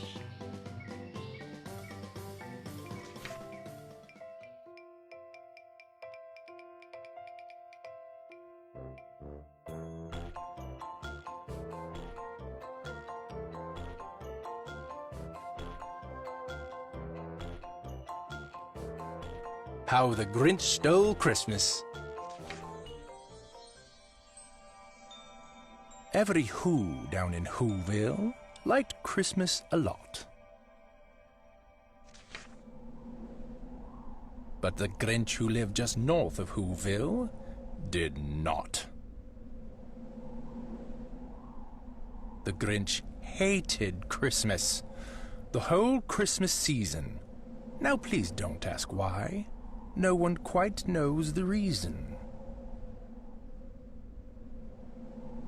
How the Grinch Stole Christmas. Every Who down in Whoville liked Christmas a lot. But the Grinch who lived just north of Whoville did not. The Grinch hated Christmas, the whole Christmas season. Now please don't ask why. No one quite knows the reason.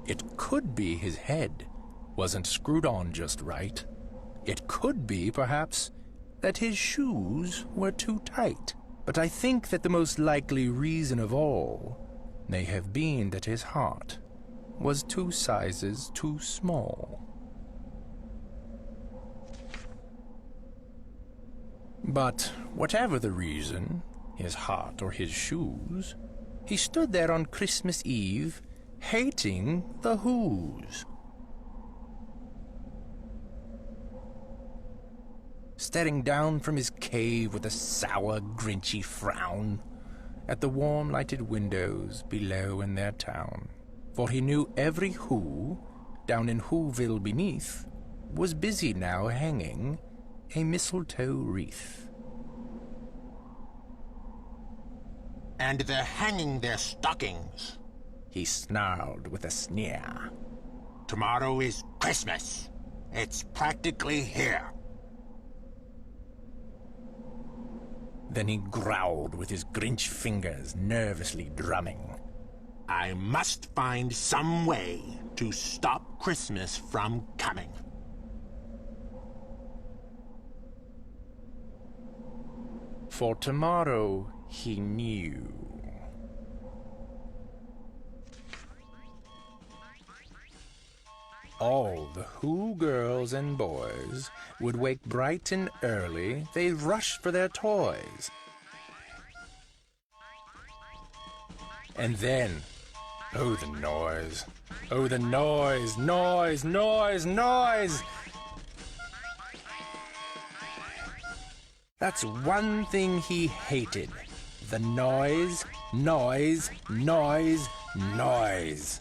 It could be his head wasn't screwed on just right. It could be, perhaps, that his shoes were too tight. But I think that the most likely reason of all may have been that his heart was 2 sizes too small. But whatever the reason, his heart or his shoes, he stood there on Christmas Eve, hating the Whos. Staring down from his cave with a sour, grinchy frown at the warm lighted windows below in their town. For he knew every Who down in Whoville beneath was busy now hanging a mistletoe wreath. "And they're hanging their stockings," he snarled with a sneer. "Tomorrow is Christmas. It's practically here." Then he growled with his Grinch fingers nervously drumming. "I must find some way to stop Christmas from coming." For tomorrow, he knew. All the Who girls and boys would wake bright and early. They'd rush for their toys. And then, oh, the noise. Oh, the noise, noise, noise, noise. That's one thing he hated. The noise, noise, noise, noise.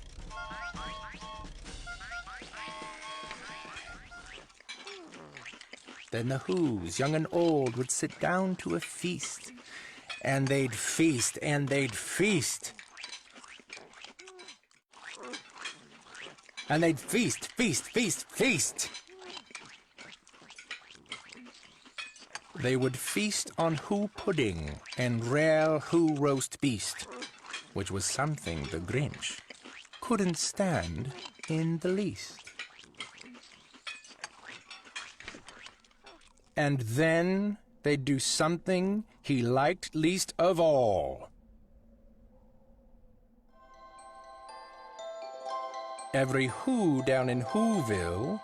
Then the Whos, young and old, would sit down to a feast. And they'd feast, and they'd feast. And they'd feast, feast, feast, feast. They would feast on Who pudding and rare Who roast beast, which was something the Grinch couldn't stand in the least. And then they'd do something he liked least of all. Every Who down in Whoville,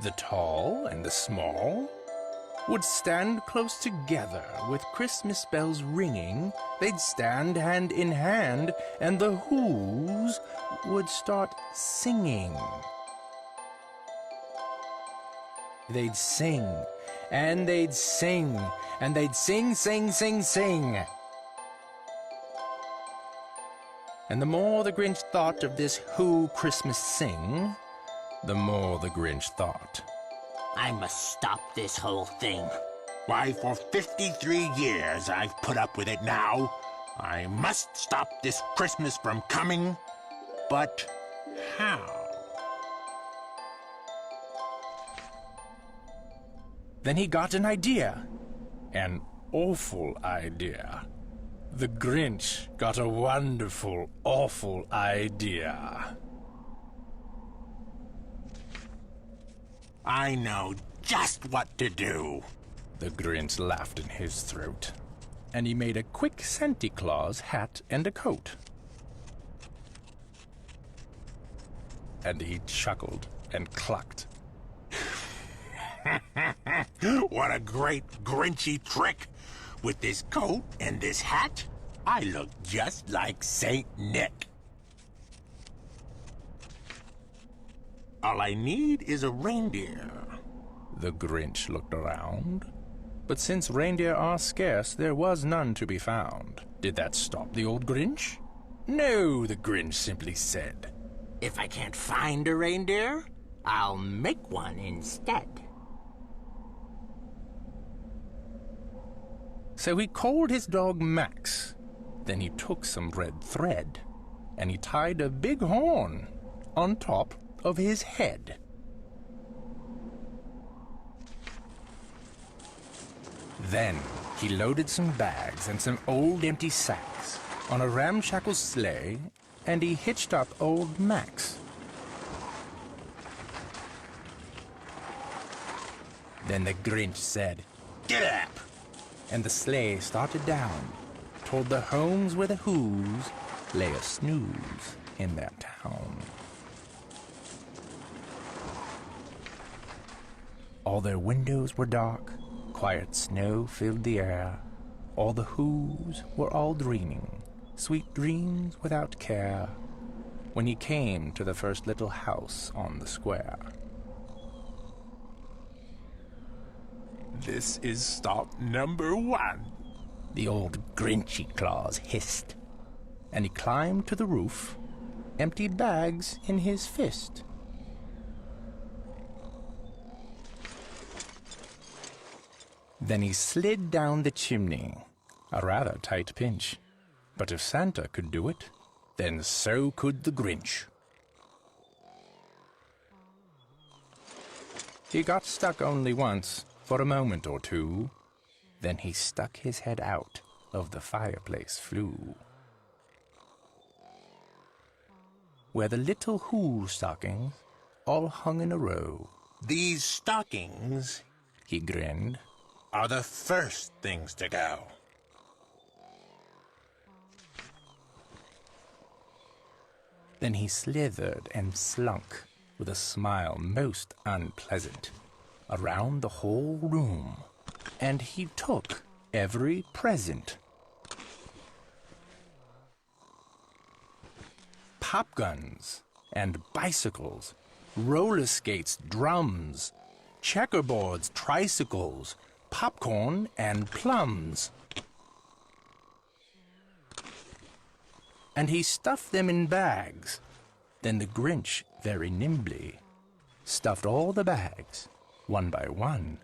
the tall and the small, would stand close together with Christmas bells ringing. They'd stand hand in hand, and the Whos would start singing. They'd sing, and they'd sing, and they'd sing, sing, sing, sing. And the more the Grinch thought of this Who Christmas sing, the more the Grinch thought, I must stop this whole thing. Why, for 53 years I've put up with it now. I must stop this Christmas from coming. But how? Then he got an idea. An awful idea. The Grinch got a wonderful, awful idea. I know just what to do. The Grinch laughed in his throat, and he made a quick Santa Claus hat and a coat. And he chuckled and clucked. What a great Grinchy trick! With this coat and this hat, I look just like Saint Nick. All I need is a reindeer. The Grinch looked around, but since reindeer are scarce, there was none to be found. Did that stop the old Grinch? No, the Grinch simply said, If I can't find a reindeer, I'll make one instead. So he called his dog Max. Then he took some red thread, and he tied a big horn on top of his head. Then he loaded some bags and some old empty sacks on a ramshackle sleigh, and he hitched up old Max. Then the Grinch said, Get up! And the sleigh started down toward the homes where the Whos lay a snooze in their town. All their windows were dark, quiet snow filled the air. All the Whos were all dreaming, sweet dreams without care, when he came to the first little house on the square. This is stop number 1. The old Grinchy Claus hissed, and he climbed to the roof, empty bags in his fist. Then he slid down the chimney, a rather tight pinch. But if Santa could do it, then so could the Grinch. He got stuck only once, for a moment or two. Then he stuck his head out of the fireplace flue, where the little Who stockings all hung in a row. These stockings, He grinned. are the first things to go. Then he slithered and slunk, with a smile most unpleasant, around the whole room, and he took every present. Pop guns and bicycles, roller skates, drums, checkerboards, tricycles, popcorn and plums. And he stuffed them in bags. Then the Grinch, very nimbly, stuffed all the bags, one by one,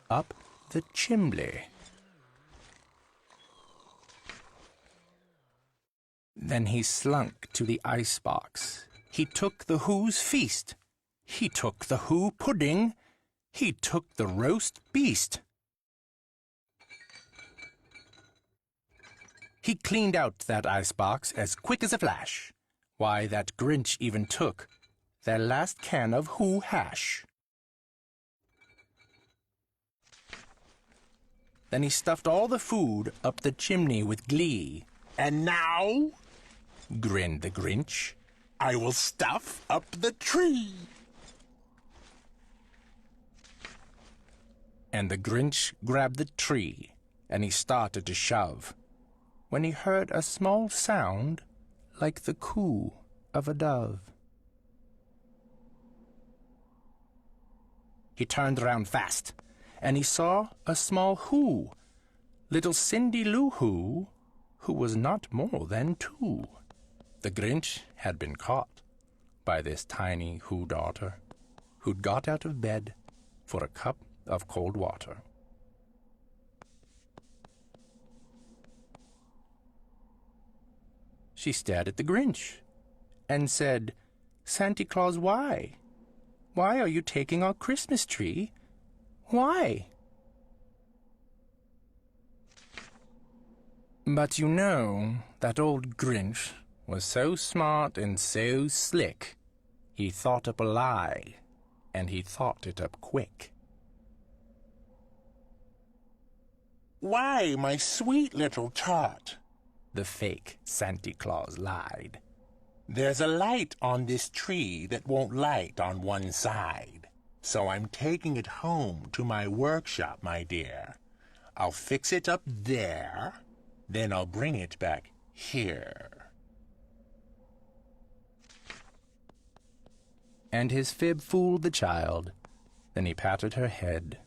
up the chimney. Then he slunk to the icebox. He took the Who's feast. He took the Who pudding. He took the roast beast. He cleaned out that icebox as quick as a flash. Why, that Grinch even took their last can of Who hash. Then he stuffed all the food up the chimney with glee. And now, Grinned the Grinch. I will stuff up the tree. And the Grinch grabbed the tree, and he started to shove, when he heard a small sound like the coo of a dove. He turned around fast, and he saw a small Who, little Cindy Lou Who was not more than 2. The Grinch had been caught by this tiny Who daughter, who'd got out of bed for a cup of cold water. She stared at the Grinch and said, "Santa Claus, why? Why are you taking our Christmas tree? Why?" But you know, that old Grinch was so smart and so slick, he thought up a lie, and he thought it up quick. Why, my sweet little tot, The fake Santa Claus lied. there's a light on this tree that won't light on one side. So I'm taking it home to my workshop, my dear. I'll fix it up there, then I'll bring it back here. And his fib fooled the child. Then he patted her head,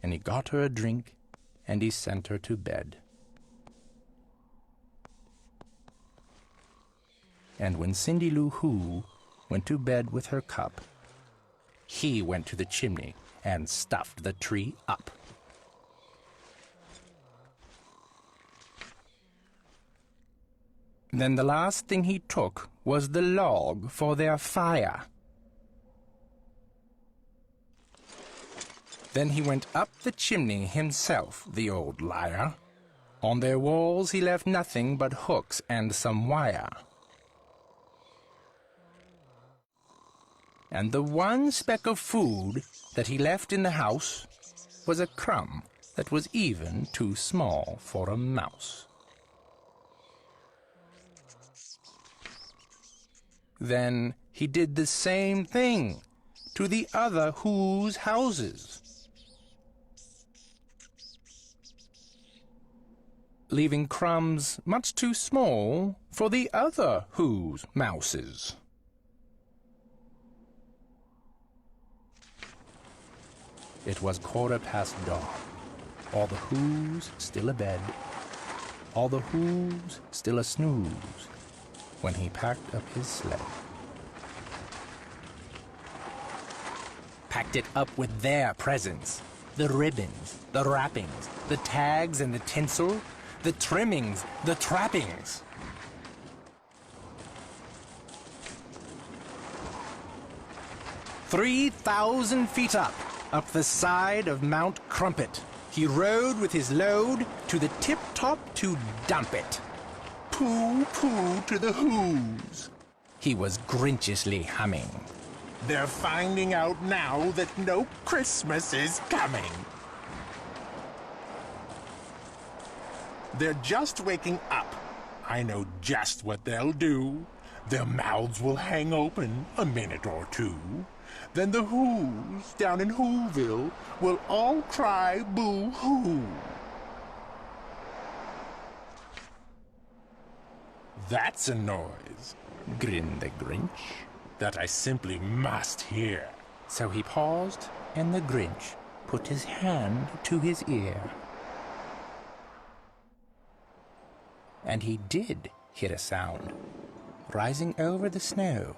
and he got her a drink, and he sent her to bed. And when Cindy Lou Who went to bed with her cup, he went to the chimney and stuffed the tree up. Then the last thing he took was the log for their fire. Then he went up the chimney himself, the old liar. On their walls he left nothing but hooks and some wire. And the one speck of food that he left in the house was a crumb that was even too small for a mouse. Then he did the same thing to the other Who's houses, leaving crumbs much too small for the other Who's mouses. It was 1:15 dawn, all the Who's still abed, all the Who's still a snooze, when he packed up his sled. Packed it up with their presents, the ribbons, the wrappings, the tags and the tinsel, the trimmings, the trappings. "3,000 feet up the side of Mount Crumpet, he rode with his load to the tip-top to dump it. Pooh, pooh to the Who's, he was Grinchiously humming. They're finding out now that no Christmas is coming. They're just waking up. I know just what they'll do. Their mouths will hang open a minute or two. Then the Who's down in Whoville will all cry boo-hoo. That's a noise," Grinned the Grinch. "that I simply must hear." So he paused, and the Grinch put his hand to his ear. And he did hear a sound, rising over the snow.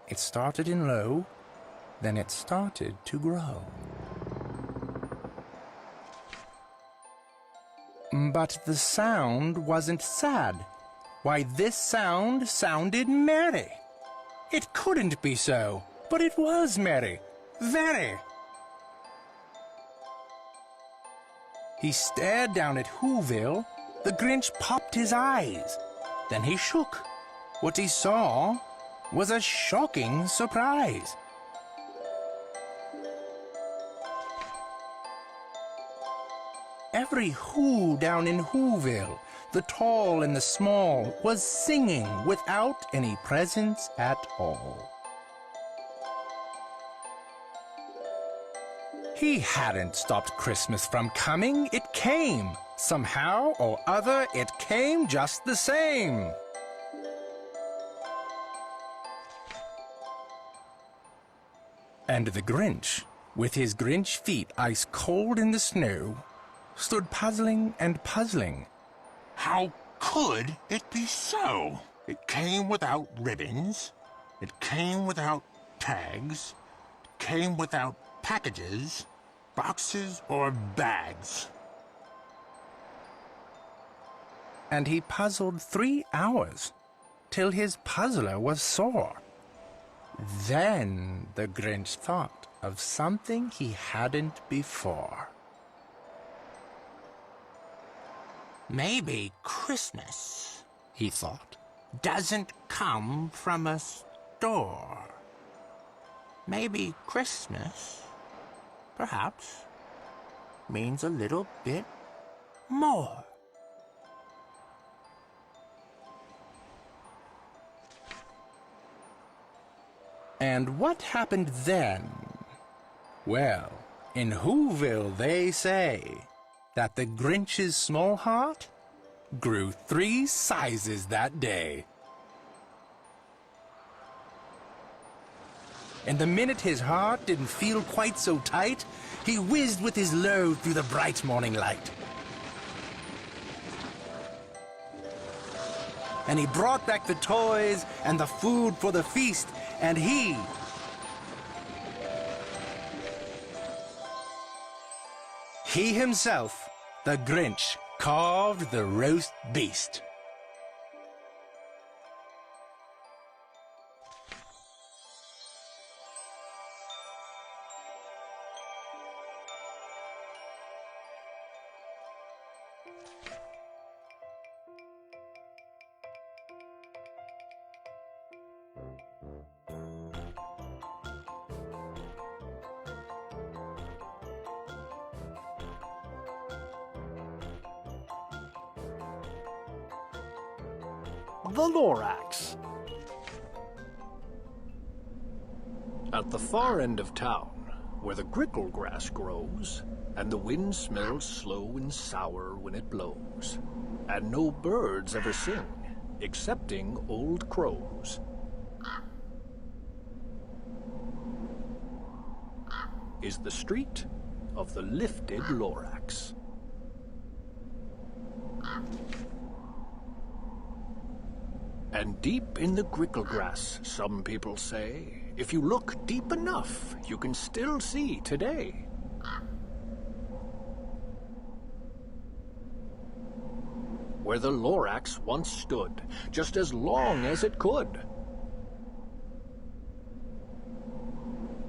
It started in low, then it started to grow. But the sound wasn't sad. Why, this sound sounded merry. It couldn't be so, but it was merry. Very. He stared down at Whoville. The Grinch popped his eyes. Then he shook. What he saw was a shocking surprise. Every Who down in Whoville, the tall and the small, was singing without any presents at all. He hadn't stopped Christmas from coming. It came. Somehow or other, it came just the same. And the Grinch, with his Grinch feet ice cold in the snow, stood puzzling and puzzling. How could it be so? It came without ribbons. It came without tags. It came without packages, boxes, or bags. And he puzzled 3 hours, till his puzzler was sore. Then the Grinch thought of something he hadn't before. Maybe Christmas, He thought. doesn't come from a store. Maybe Christmas, perhaps, means a little bit more. And what happened then? Well, in Whoville they say that the Grinch's small heart grew 3 sizes that day. And the minute his heart didn't feel quite so tight, he whizzed with his load through the bright morning light. And he brought back the toys and the food for the feast, and he himself, the Grinch, carved the roast beast. The Lorax. At the far end of town, where the grickle grass grows, and the wind smells slow and sour when it blows, and no birds ever sing, excepting old crows, is the street of the lifted Lorax. And deep in the grickle grass, some people say, if you look deep enough, you can still see today. Where the Lorax once stood, just as long as it could,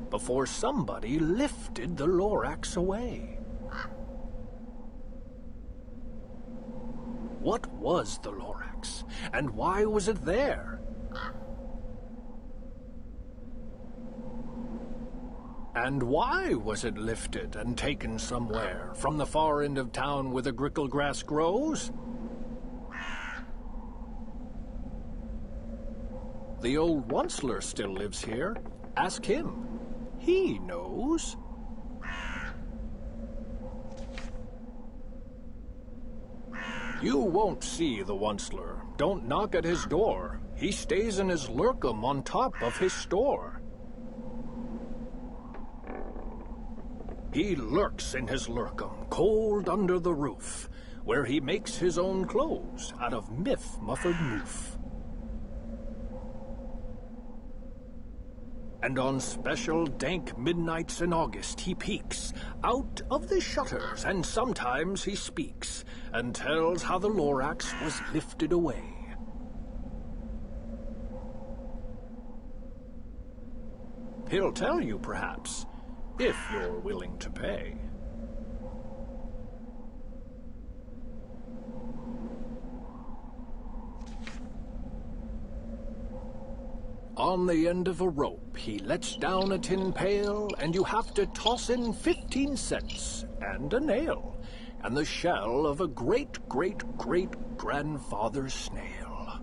before somebody lifted the Lorax away. What was the Lorax, and why was it there? And why was it lifted and taken somewhere from the far end of town where the grickle grass grows? The old Onceler still lives here. Ask him. He knows. You won't see the Onceler. Don't knock at his door. He stays in his lurkum on top of his store. He lurks in his lurkum, cold under the roof, where he makes his own clothes out of muffered moof. And on special dank midnights in August he peeks out of the shutters, and sometimes he speaks, and tells how the Lorax was lifted away. He'll tell you, perhaps, if you're willing to pay. On the end of a rope, he lets down a tin pail, and you have to toss in 15 cents and a nail and the shell of a great-great-great-grandfather snail.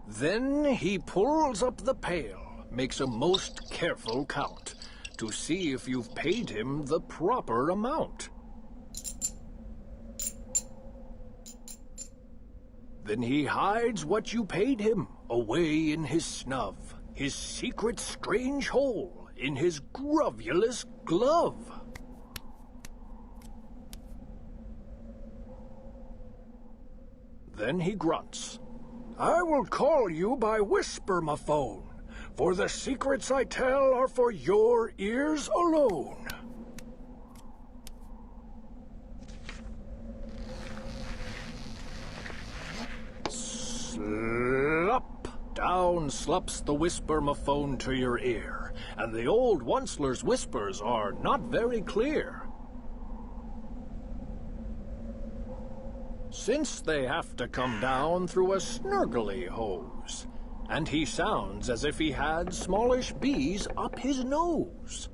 Then he pulls up the pail, makes a most careful count to see if you've paid him the proper amount. Then he hides what you paid him away in his snub, his secret strange hole in his grovulous glove. Then he grunts, "I will call you by whisper-ma-phone, for the secrets I tell are for your ears alone." Slop! Down slops the whisper-ma-phone to your ear, and the old Onceler's whispers are not very clear. Since they have to come down through a snurgly hose, and he sounds as if he had smallish bees up his nose.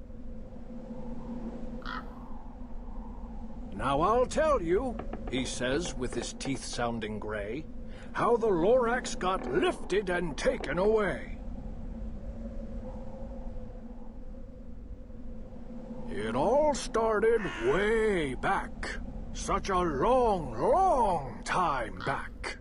"Now I'll tell you," he says with his teeth sounding gray, "how the Lorax got lifted and taken away. It all started way back, such a long, long time back.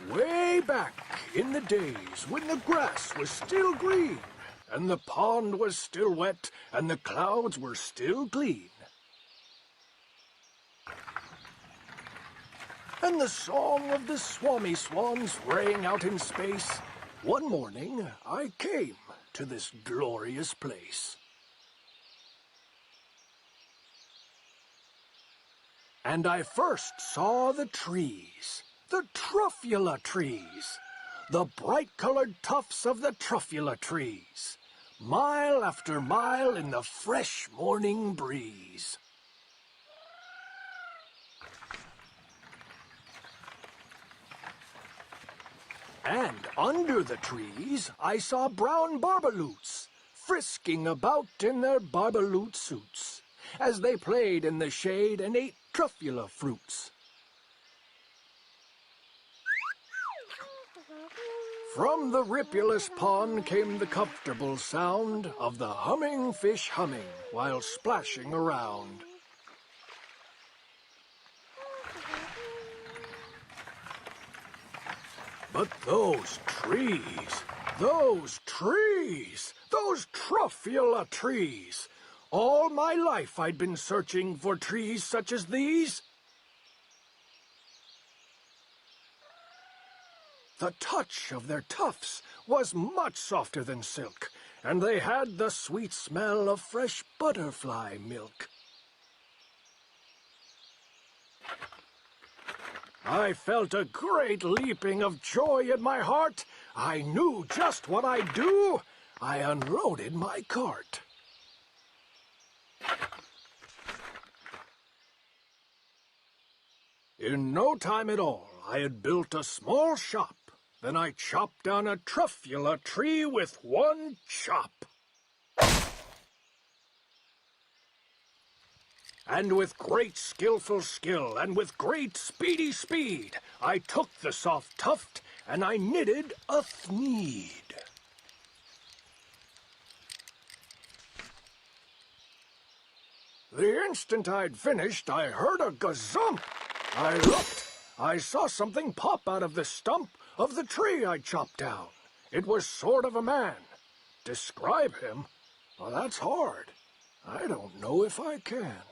Way back in the days when the grass was still green, and the pond was still wet, and the clouds were still clean. And the song of the swammy swans rang out in space. One morning I came to this glorious place. And I first saw the trees, the truffula trees, the bright-colored tufts of the truffula trees, mile after mile in the fresh morning breeze. And under the trees I saw brown barbaloots, frisking about in their barbaloot suits, as they played in the shade and ate truffula fruits. From the ripulous pond came the comfortable sound of the humming fish humming while splashing around. But those trees, those truffula trees! All my life I'd been searching for trees such as these. The touch of their tufts was much softer than silk, and they had the sweet smell of fresh butterfly milk. I felt a great leaping of joy in my heart. I knew just what I'd do. I unloaded my cart. In no time at all, I had built a small shop. Then I chopped down a truffula tree with one chop. And with great skillful skill, and with great speedy speed, I took the soft tuft, and I knitted a thneed. The instant I'd finished, I heard a gazump. I looked. I saw something pop out of the stump of the tree I chopped down. It was sort of a man. Describe him? Well, that's hard. I don't know if I can.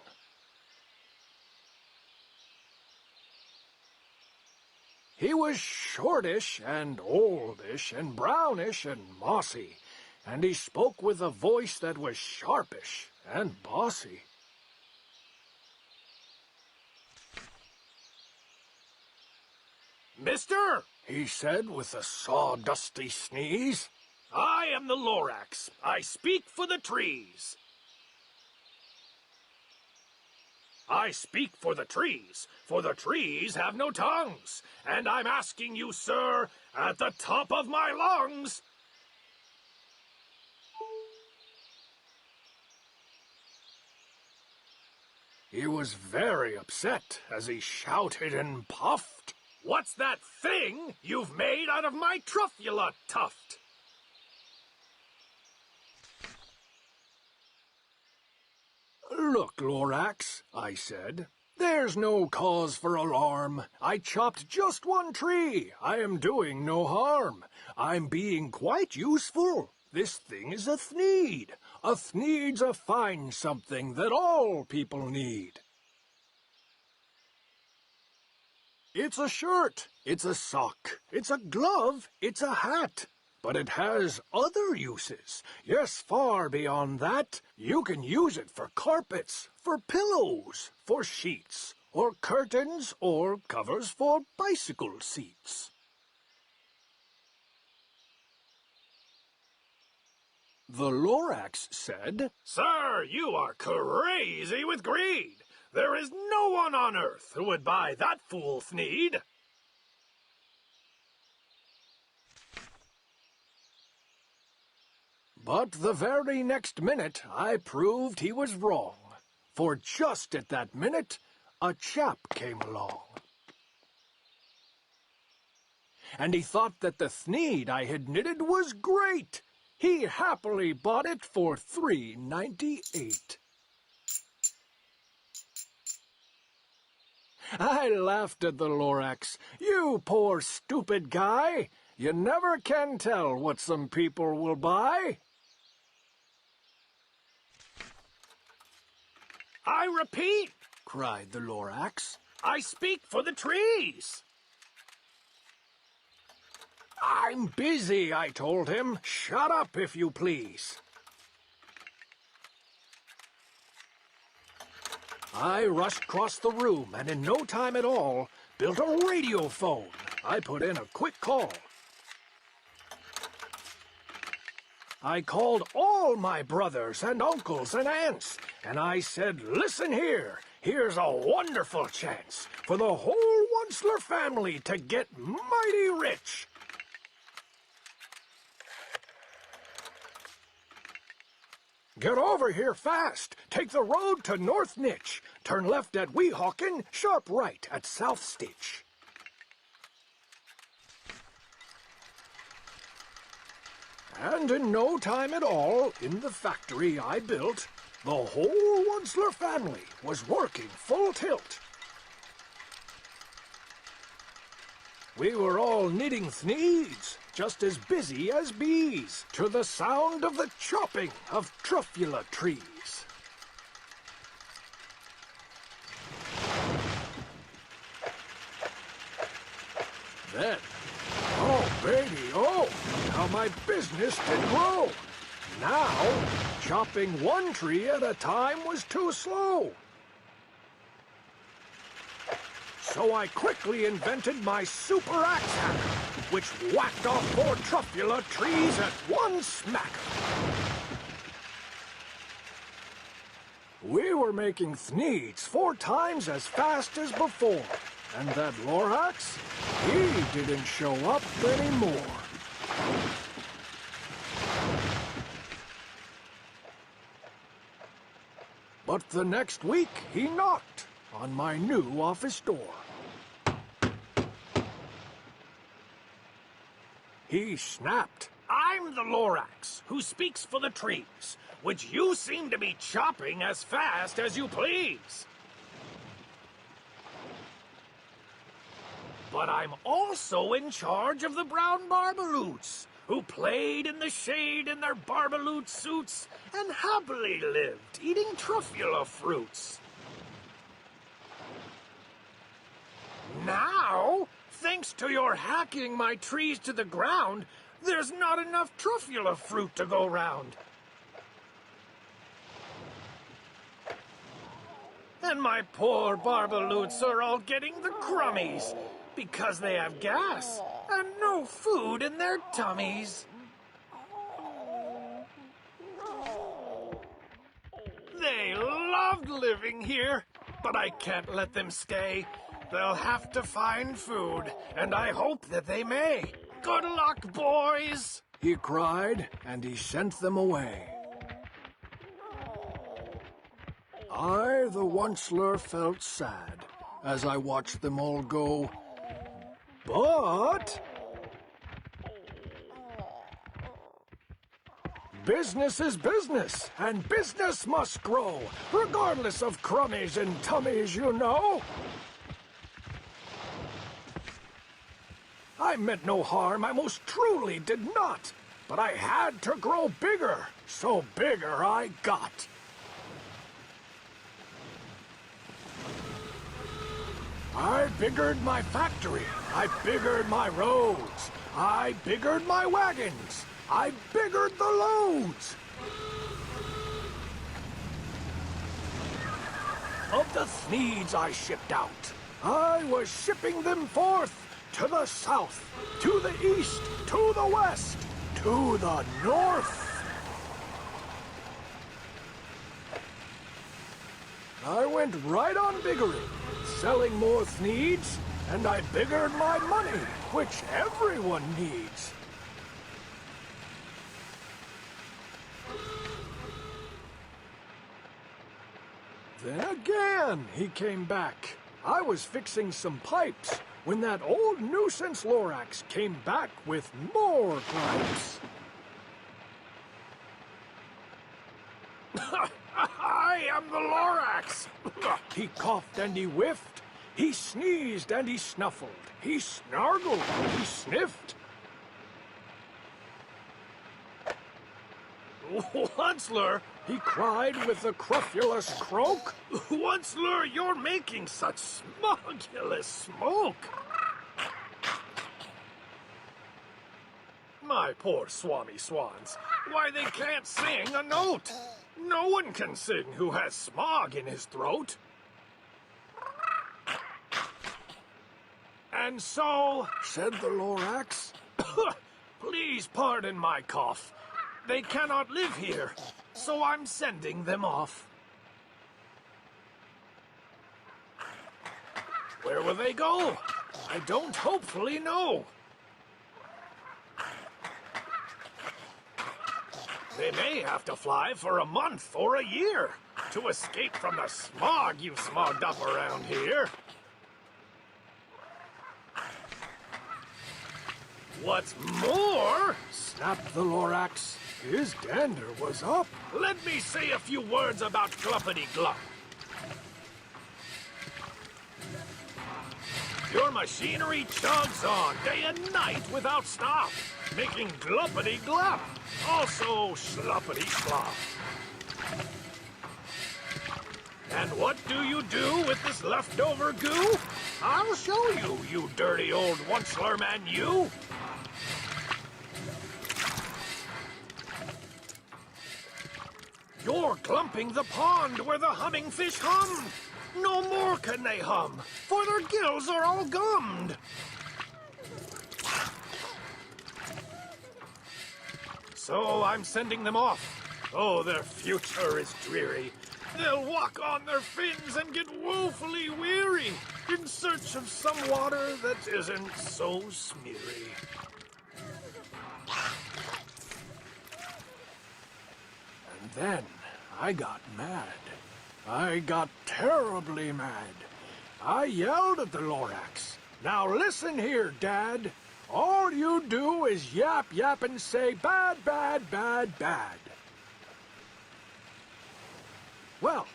He was shortish and oldish and brownish and mossy, and he spoke with a voice that was sharpish and bossy. Mister, He said with a sawdusty sneeze. I am the Lorax. I speak for the trees. I speak for the trees have no tongues, and I'm asking you, sir, at the top of my lungs. He was very upset as he shouted and puffed. What's that thing you've made out of my truffula tuft? Look, Lorax, I said, there's no cause for alarm. I chopped just one tree. I am doing no harm. I'm being quite useful. This thing is a thneed. A thneed's a fine something that all people need. It's a shirt, it's a sock, it's a glove, it's a hat. But it has other uses. Yes, far beyond that. You can use it for carpets, for pillows, for sheets, or curtains, or covers for bicycle seats. The Lorax said, Sir, you are crazy with greed. There is no one on earth who would buy that fool thneed. But the very next minute I proved he was wrong, for just at that minute a chap came along. And he thought that the thneed I had knitted was great. He happily bought it for $3.98. I laughed at the Lorax. You poor stupid guy! You never can tell what some people will buy. I repeat, cried the Lorax. I speak for the trees. I'm busy, I told him. Shut up, if you please. I rushed across the room and in no time at all built a radio phone. I put in a quick call. I called all my brothers and uncles and aunts, and I said, listen here, here's a wonderful chance for the whole Onceler family to get mighty rich. Get over here fast. Take the road to North Nitch. Turn left at Weehawken, sharp right at South Stitch. And in no time at all, in the factory I built, the whole Onceler family was working full tilt. We were all knitting thneeds, just as busy as bees, to the sound of the chopping of truffula trees. Then, oh baby, oh, how my business did grow. Now, chopping one tree at a time was too slow. So I quickly invented my super axe hacker, which whacked off 4 truffula trees at one smack. We were making thneeds 4 times as fast as before, and that Lorax, he didn't show up anymore. But the next week he knocked on my new office door. He snapped. I'm the Lorax, who speaks for the trees, which you seem to be chopping as fast as you please. But I'm also in charge of the brown barbaloots, who played in the shade in their barbaloot suits and happily lived eating truffula fruits. Now, Thanks to your hacking my trees to the ground, there's not enough truffula fruit to go round. And my poor barbaloots are all getting the crummies because they have gas and no food in their tummies. They loved living here, but I can't let them stay. They'll have to find food, and I hope that they may. Good luck, boys! He cried, and he sent them away. I, the onceler, felt sad as I watched them all go. But business is business, and business must grow, regardless of crummies and tummies, you know. I meant no harm, I most truly did not. But I had to grow bigger, so bigger I got. I biggered my factory, I biggered my roads, I biggered my wagons, I biggered the loads. Of the Sneetches I shipped out, I was shipping them forth to the south, to the east, to the west, to the north. I went right on biggering, selling more Sneetches, and I biggered my money, which everyone needs. Then again, he came back. I was fixing some pipes when that old nuisance Lorax came back with more pipes. I am the Lorax! He coughed and he whiffed. He sneezed and he snuffled. He snargled. He sniffed. Onceler, He cried with a crofulous croak. Onceler, you're making such smogulous smoke. My poor swami swans. Why, they can't sing a note. No one can sing who has smog in his throat. And so, Said the Lorax. please pardon my cough. They cannot live here, so I'm sending them off. Where will they go? I don't hopefully know. They may have to fly for a month or a year to escape from the smog you've smogged up around here. What's more, Snapped the Lorax. His dander was up. let me say a few words about Gluppity-Glup. Your machinery chugs on day and night without stop, making Gluppity-Glup, also Schluppity-Slop. And what do you do with this leftover goo? I'll show you, you dirty old onceler man, you! You're clumping the pond where the humming fish hum. No more can they hum, for their gills are all gummed. So I'm sending them off. Oh, their future is dreary. They'll walk on their fins and get woefully weary in search of some water that isn't so smeary. And then I got mad. I got terribly mad. I yelled at the Lorax. Now listen here, Dad. All you do is yap, yap, and say bad, bad, bad, bad. Well,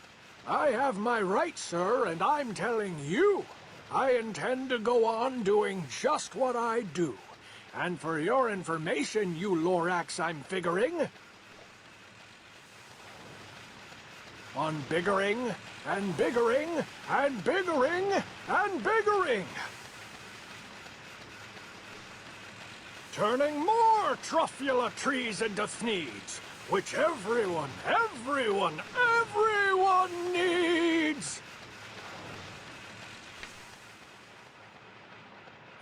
I have my right, sir, and I'm telling you, I intend to go on doing just what I do. And for your information, you Lorax, I'm figuring, on biggering, and biggering, and biggering, and biggering. turning more truffula trees into Sneetches, which everyone needs.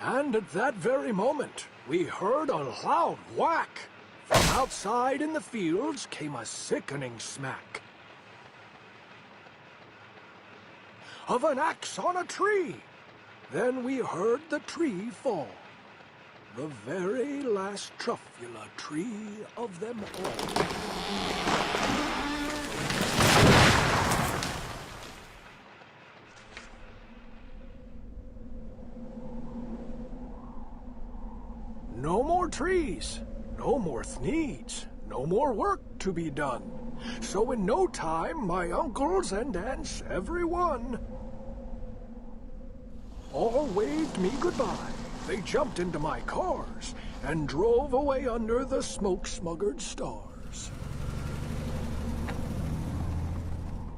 And at that very moment, we heard a loud whack. From outside in the fields came a sickening smack of an axe on a tree. Then we heard the tree fall, the very last truffula tree of them all. No more trees, no more Sneetches, no more work to be done. So in no time, my uncles and aunts, everyone, all waved me goodbye. They jumped into my cars and drove away under the smoke-smuggered stars.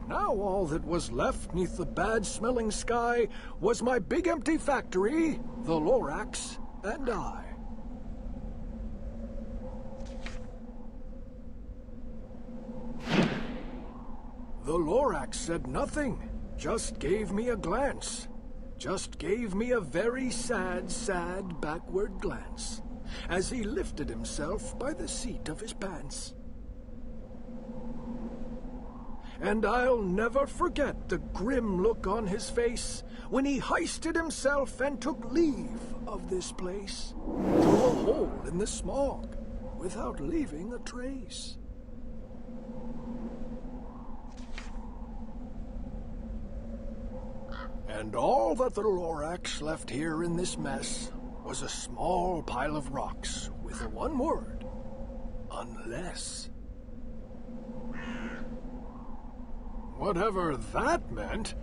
Now all that was left neath the bad-smelling sky was my big empty factory, the Lorax, and I. The Lorax said nothing, just gave me a glance. Just gave me a very sad, sad backward glance as he lifted himself by the seat of his pants. And I'll never forget the grim look on his face when he hoisted himself and took leave of this place through a hole in the smog without leaving a trace. And all that the Lorax left here in this mess was a small pile of rocks with the one word, unless. Whatever that meant,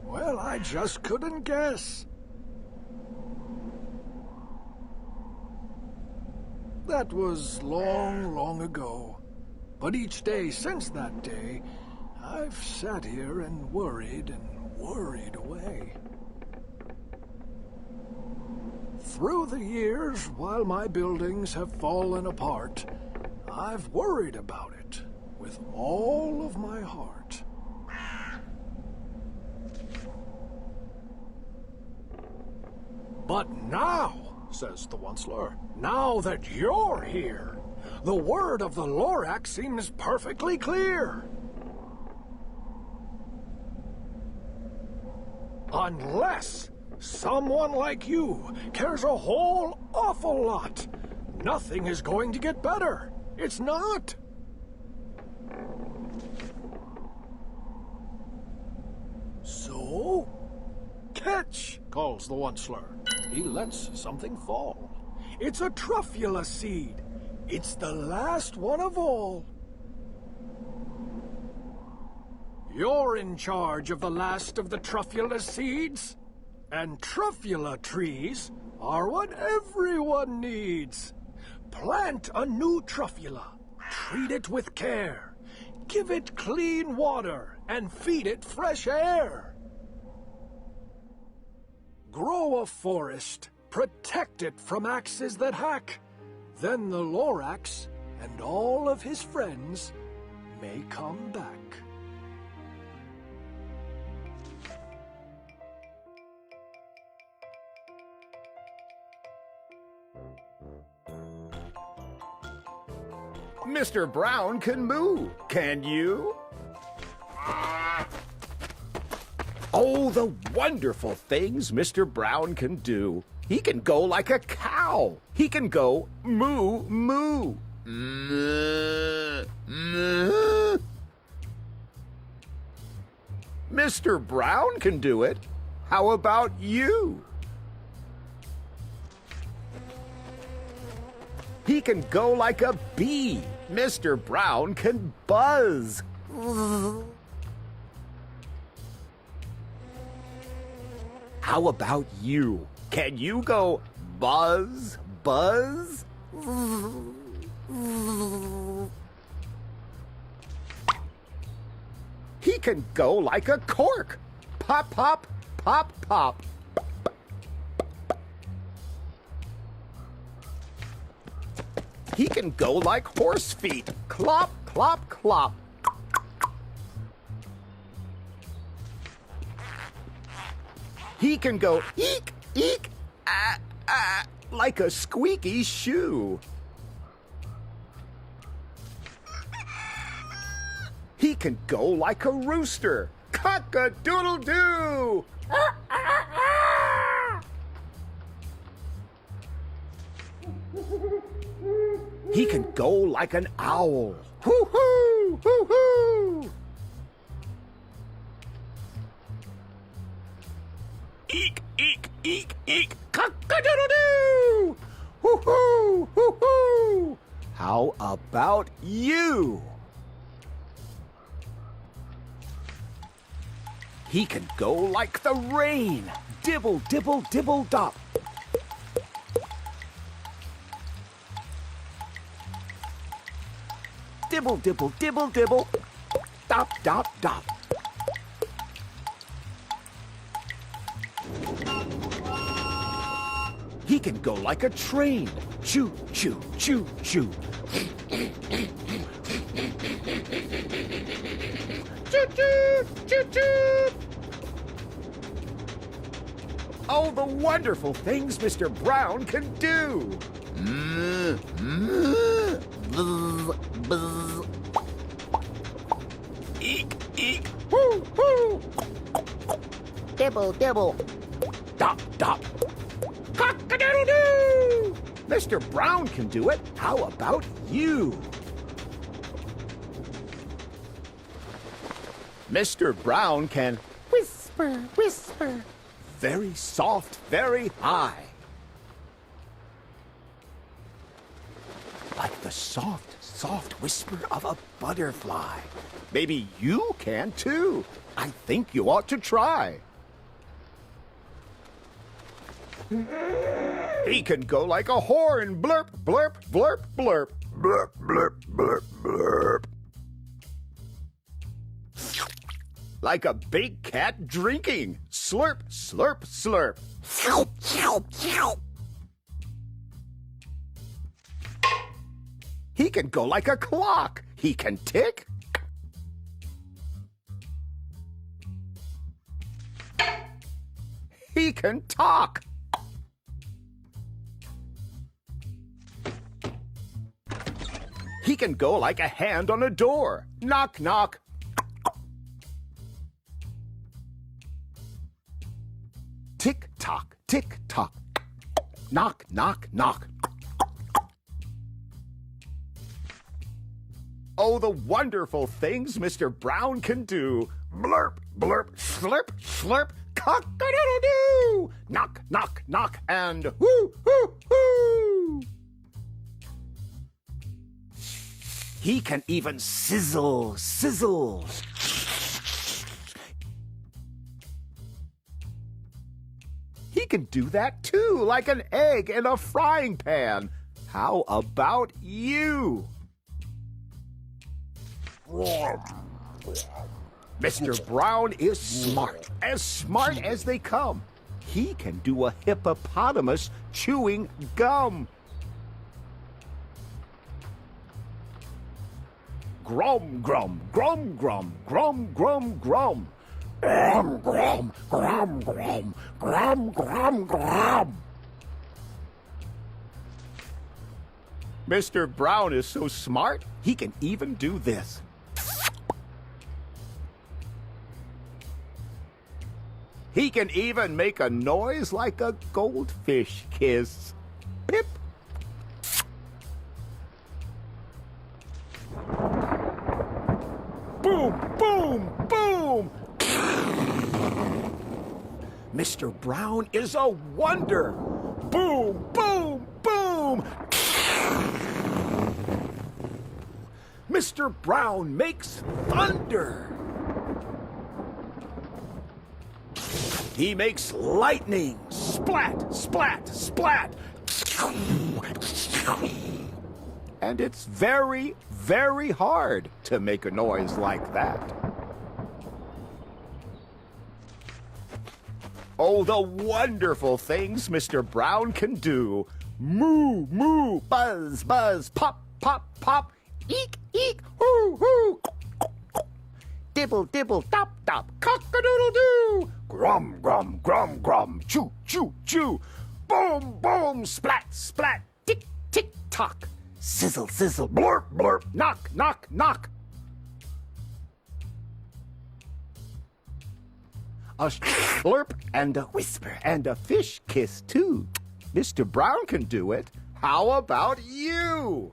well, I just couldn't guess. That was long, long ago. But each day since that day, I've sat here and worried away. Through the years, while my buildings have fallen apart, I've worried about it with all of my heart. But now, says the Onceler, now that you're here, the word of the Lorax seems perfectly clear. Unless someone like you cares a whole awful lot, nothing is going to get better. It's not. So, catch, calls the Onceler. He lets something fall. It's a truffula seed. It's the last one of all. You're in charge of the last of the truffula seeds. And truffula trees are what everyone needs. Plant a new truffula. Treat it with care. Give it clean water and feed it fresh air. Grow a forest. Protect it from axes that hack. Then the Lorax and all of his friends may come back. Mr. Brown can moo. Can you? Oh, the wonderful things Mr. Brown can do. He can go like a cow. He can go moo, moo. Moo, moo. Mr. Brown can do it. How about you? He can go like a bee. Mr. Brown can buzz. How about you? Can you go buzz, buzz? He can go like a cork. Pop, pop, pop, pop. He can go like horse feet. Clop, clop, clop. He can go eek, eek, ah, ah, like a squeaky shoe. He can go like a rooster. Cock-a-doodle-doo! He can go like an owl. Hoo-hoo! Hoo-hoo! Eek, eek, eek, eek. Cock-a-doodle-doo! Hoo-hoo! Hoo-hoo! How about you? He can go like the rain. Dibble, dibble, dibble, dop. Dibble, dibble, dibble, dibble. Dop, dop, dop. He can go like a train. Choo, choo, choo, choo. Choo, choo, choo, choo. Oh, the wonderful things Mr. Brown can do. Eek, eek, whoo, whoo. Dibble, dibble. Dop, dop. Cock-a-doodle-doo! Mr. Brown can do it. How about you? Mr. Brown can whisper, whisper. Very soft, very high. Like the soft, soft whisper of a butterfly. Maybe you can too. I think you ought to try. He can go like a horn. Blurp, blurp, blurp, blurp. Blurp, blurp, blurp, blurp. Like a big cat drinking. Slurp, slurp, slurp. He can go like a clock. He can tick. He can talk. He can go like a hand on a door. Knock, knock. Tick tock, tick tock. Knock, knock, knock. Oh, the wonderful things Mr. Brown can do. Blurp, blurp, slurp, slurp, cock-a-doodle-doo. Knock, knock, knock, and whoo, whoo, whoo. He can even sizzle, sizzle. He can do that too, like an egg in a frying pan. How about you? Mr. Brown is smart as they come. He can do a hippopotamus chewing gum. Grum, grum, grum, grum, grum, grum, grum. Grum, grum, grum, grum, grum, grum, grum. Mr. Brown is so smart, he can even do this. He can even make a noise like a goldfish kiss. Pip. Boom, boom, boom. Mr. Brown is a wonder. Boom, boom, boom. Mr. Brown makes thunder. He makes lightning. Splat, splat, splat. And it's very, very hard to make a noise like that. Oh, the wonderful things Mr. Brown can do. Moo, moo, buzz, buzz, pop, pop, pop. Eek, eek, hoo, hoo. Dibble, dibble, dop, dop, cock-a-doodle-doo. Grum, grum, grum, grum, choo, choo, choo. Boom, boom, splat, splat, tick, tick, tock. Sizzle, sizzle, blurp, blurp, knock, knock, knock. A slurp and a whisper and a fish kiss, too. Mr. Brown can do it. How about you?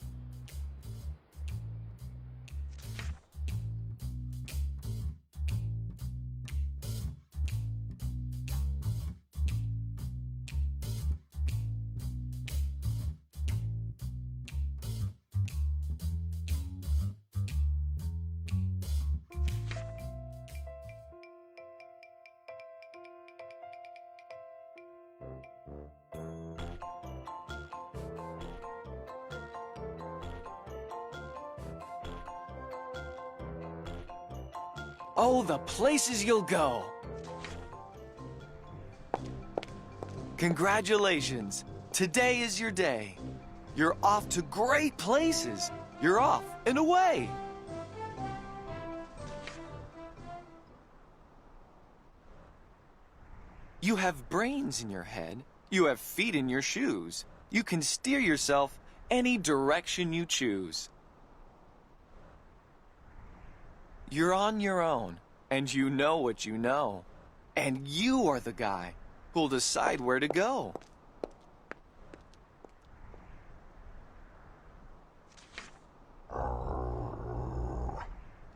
Oh, the places you'll go! Congratulations! Today is your day. You're off to great places. You're off and away. You have brains in your head. You have feet in your shoes. You can steer yourself any direction you choose. You're on your own, and you know what you know. And you are the guy who'll decide where to go.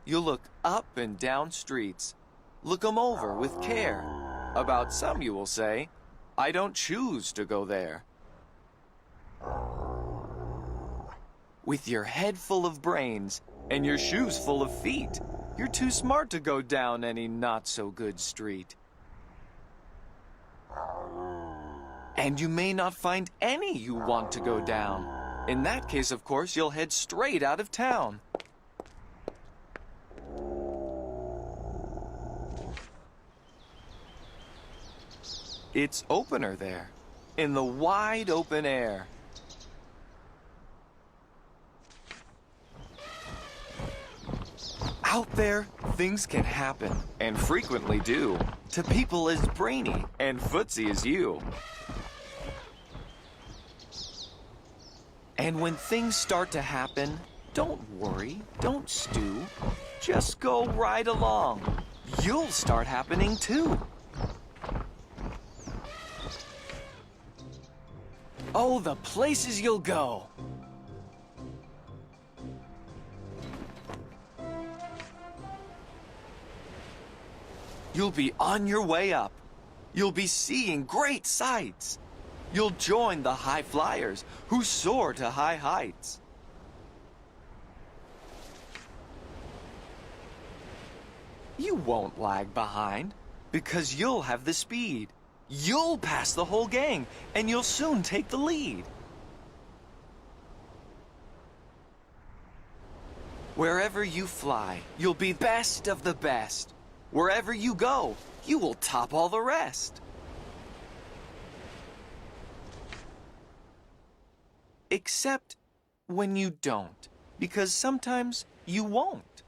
You'll look up and down streets. Look 'em over with care. About some you will say, I don't choose to go there. With your head full of brains and your shoes full of feet, you're too smart to go down any not-so-good street. And you may not find any you want to go down. In that case, of course, you'll head straight out of town. It's opener there, in the wide open air. Out there, things can happen, and frequently do, to people as brainy and footsy as you. And when things start to happen, don't worry, don't stew. Just go right along. You'll start happening too. Oh, the places you'll go. You'll be on your way up. You'll be seeing great sights. You'll join the high flyers who soar to high heights. You won't lag behind because you'll have the speed. You'll pass the whole gang and you'll soon take the lead. Wherever you fly, you'll be best of the best. Wherever you go, you will top all the rest. Except when you don't, because sometimes you won't.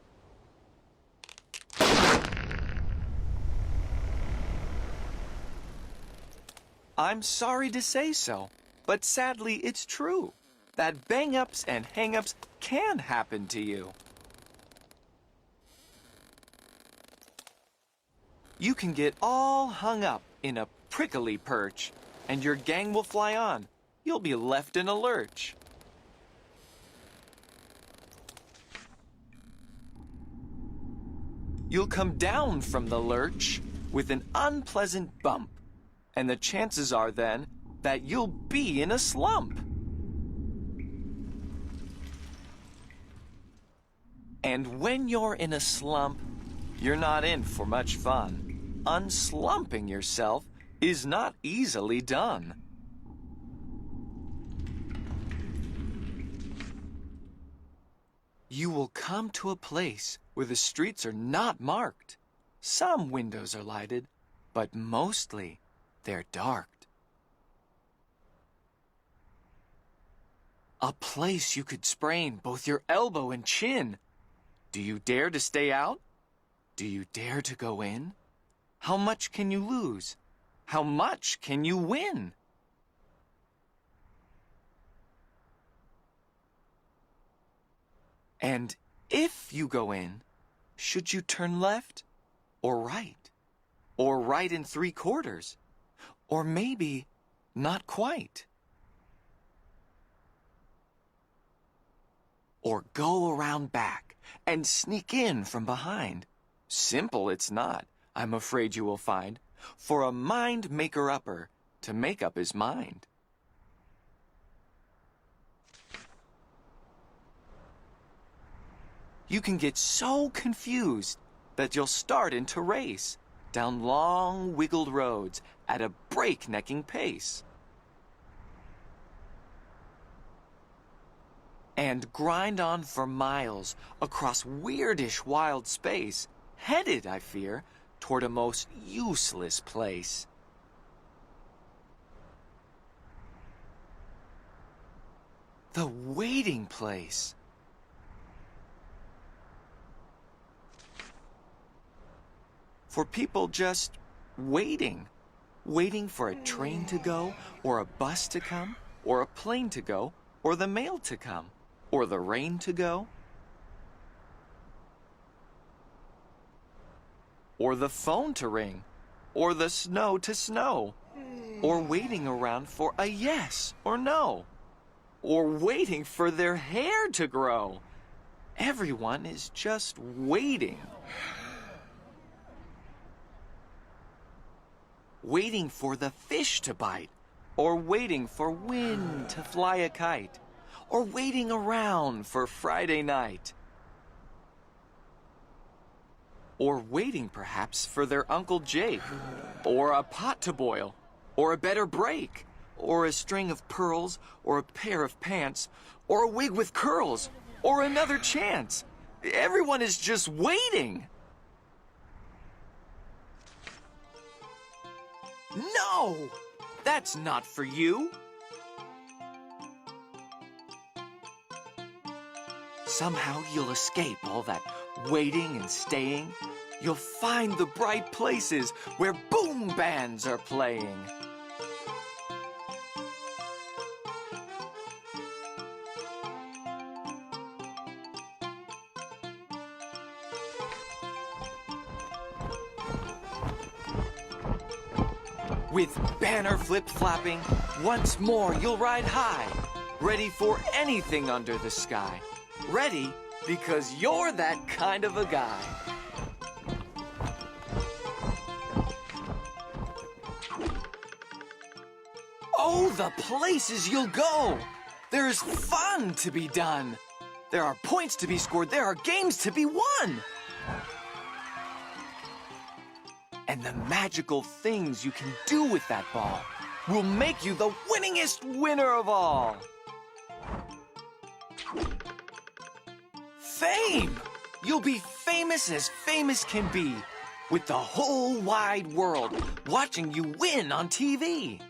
I'm sorry to say so, but sadly it's true that bang-ups and hang-ups can happen to you. You can get all hung up in a prickly perch, and your gang will fly on. You'll be left in a lurch. You'll come down from the lurch with an unpleasant bump, and the chances are then that you'll be in a slump. And when you're in a slump, you're not in for much fun. Unslumping yourself is not easily done. You will come to a place where the streets are not marked. Some windows are lighted, but mostly there dark. A place you could sprain both your elbow and chin. Do you dare to stay out? Do you dare to go in? How much can you lose? How much can you win? And if you go in, should you turn left or right? Or right and 3/4? Or maybe not quite? Or go around back and sneak in from behind? Simple it's not, I'm afraid you will find, for a mind maker-upper to make up his mind. You can get so confused that you'll start into race down long wiggled roads at a breaknecking pace. And grind on for miles across weirdish wild space, headed, I fear, toward a most useless place. The waiting place. For people just waiting. Waiting for a train to go, or a bus to come, or a plane to go, or the mail to come, or the rain to go, or the phone to ring, or the snow to snow, or waiting around for a yes or no, or waiting for their hair to grow. Everyone is just waiting. Waiting for the fish to bite, or waiting for wind to fly a kite, or waiting around for Friday night. Or waiting perhaps for their Uncle Jake, or a pot to boil, or a better break, or a string of pearls, or a pair of pants, or a wig with curls, or another chance. Everyone is just waiting. No! That's not for you. Somehow you'll escape all that waiting and staying. You'll find the bright places where boom bands are playing. With banner flip-flapping, once more you'll ride high, ready for anything under the sky. Ready because you're that kind of a guy. Oh, the places you'll go! There's fun to be done. There are points to be scored. There are games to be won. And the magical things you can do with that ball will make you the winningest winner of all. Fame! You'll be famous as famous can be, with the whole wide world watching you win on TV.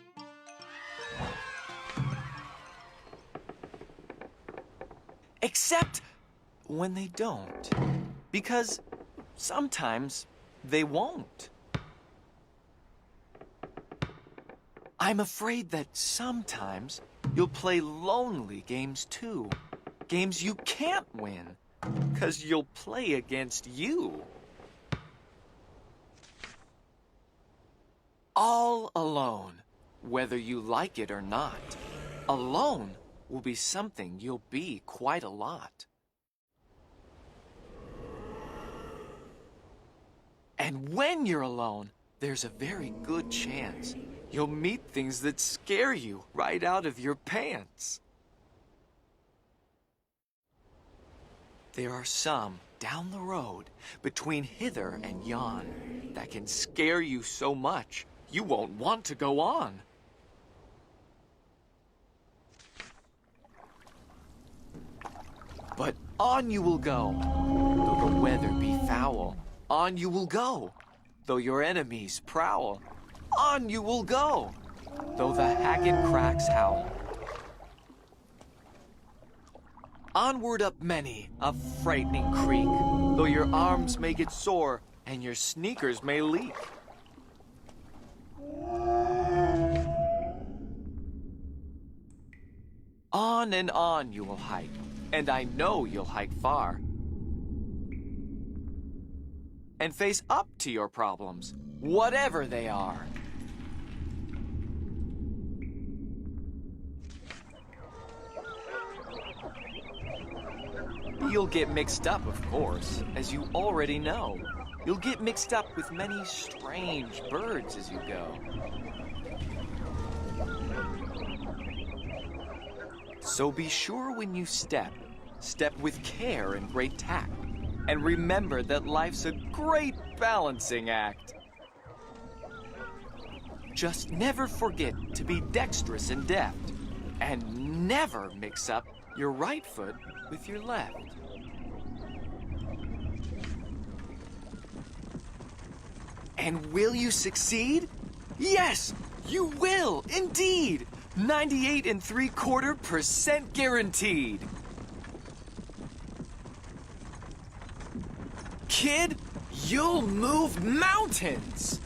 Except when they don't, because sometimes they won't. I'm afraid that sometimes you'll play lonely games too. Games you can't win, 'cause you'll play against you. All alone, whether you like it or not. Alone will be something you'll be quite a lot. And when you're alone, there's a very good chance you'll meet things that scare you right out of your pants. There are some down the road between hither and yon that can scare you so much you won't want to go on. But on you will go, though the weather be foul. On you will go, though your enemies prowl. on you will go, though the haggard cracks howl. Onward up many a frightening creek, though your arms may get sore and your sneakers may leak. On and on you will hike, and I know you'll hike far. And face up to your problems, whatever they are. You'll get mixed up, of course, as you already know. You'll get mixed up with many strange birds as you go. So be sure when you step with care and great tact. And remember that life's a great balancing act. Just never forget to be dexterous and deft. And never mix up your right foot with your left. And will you succeed? Yes, you will, indeed. 98.75% guaranteed. Kid, you'll move mountains.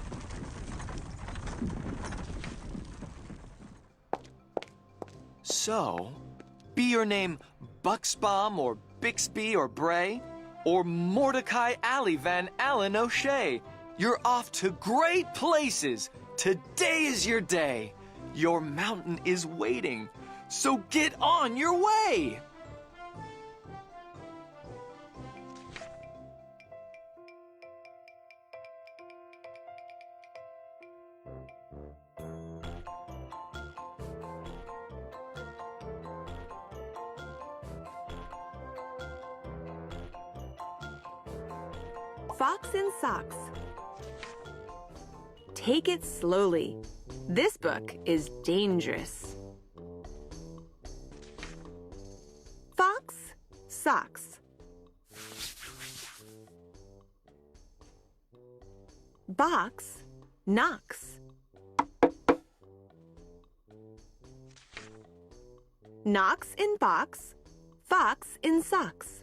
So, be your name Buxbaum or Bixby or Bray or Mordecai Alley Van Allen O'Shea, you're off to great places. Today is your day. Your mountain is waiting, so get on your way. Fox in Socks. Take it slowly. This book is dangerous. Fox, socks. Box, knocks. Knocks in box, fox in socks.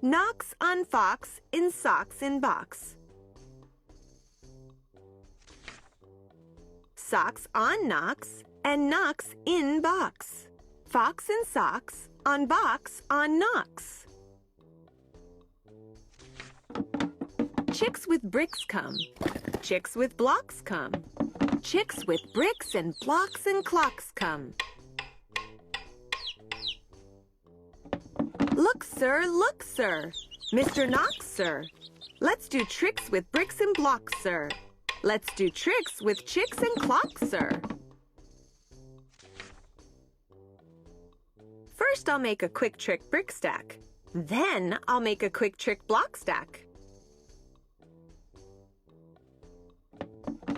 Knocks on fox in socks in box. Socks on knocks and knocks in box. Fox in socks on box on knocks. Chicks with bricks come. Chicks with blocks come. Chicks with bricks and blocks and clocks come. Look, sir, Mr. Knox, sir. Let's do tricks with bricks and blocks, sir. Let's do tricks with chicks and clocks, sir. First, I'll make a quick trick brick stack. Then, I'll make a quick trick block stack.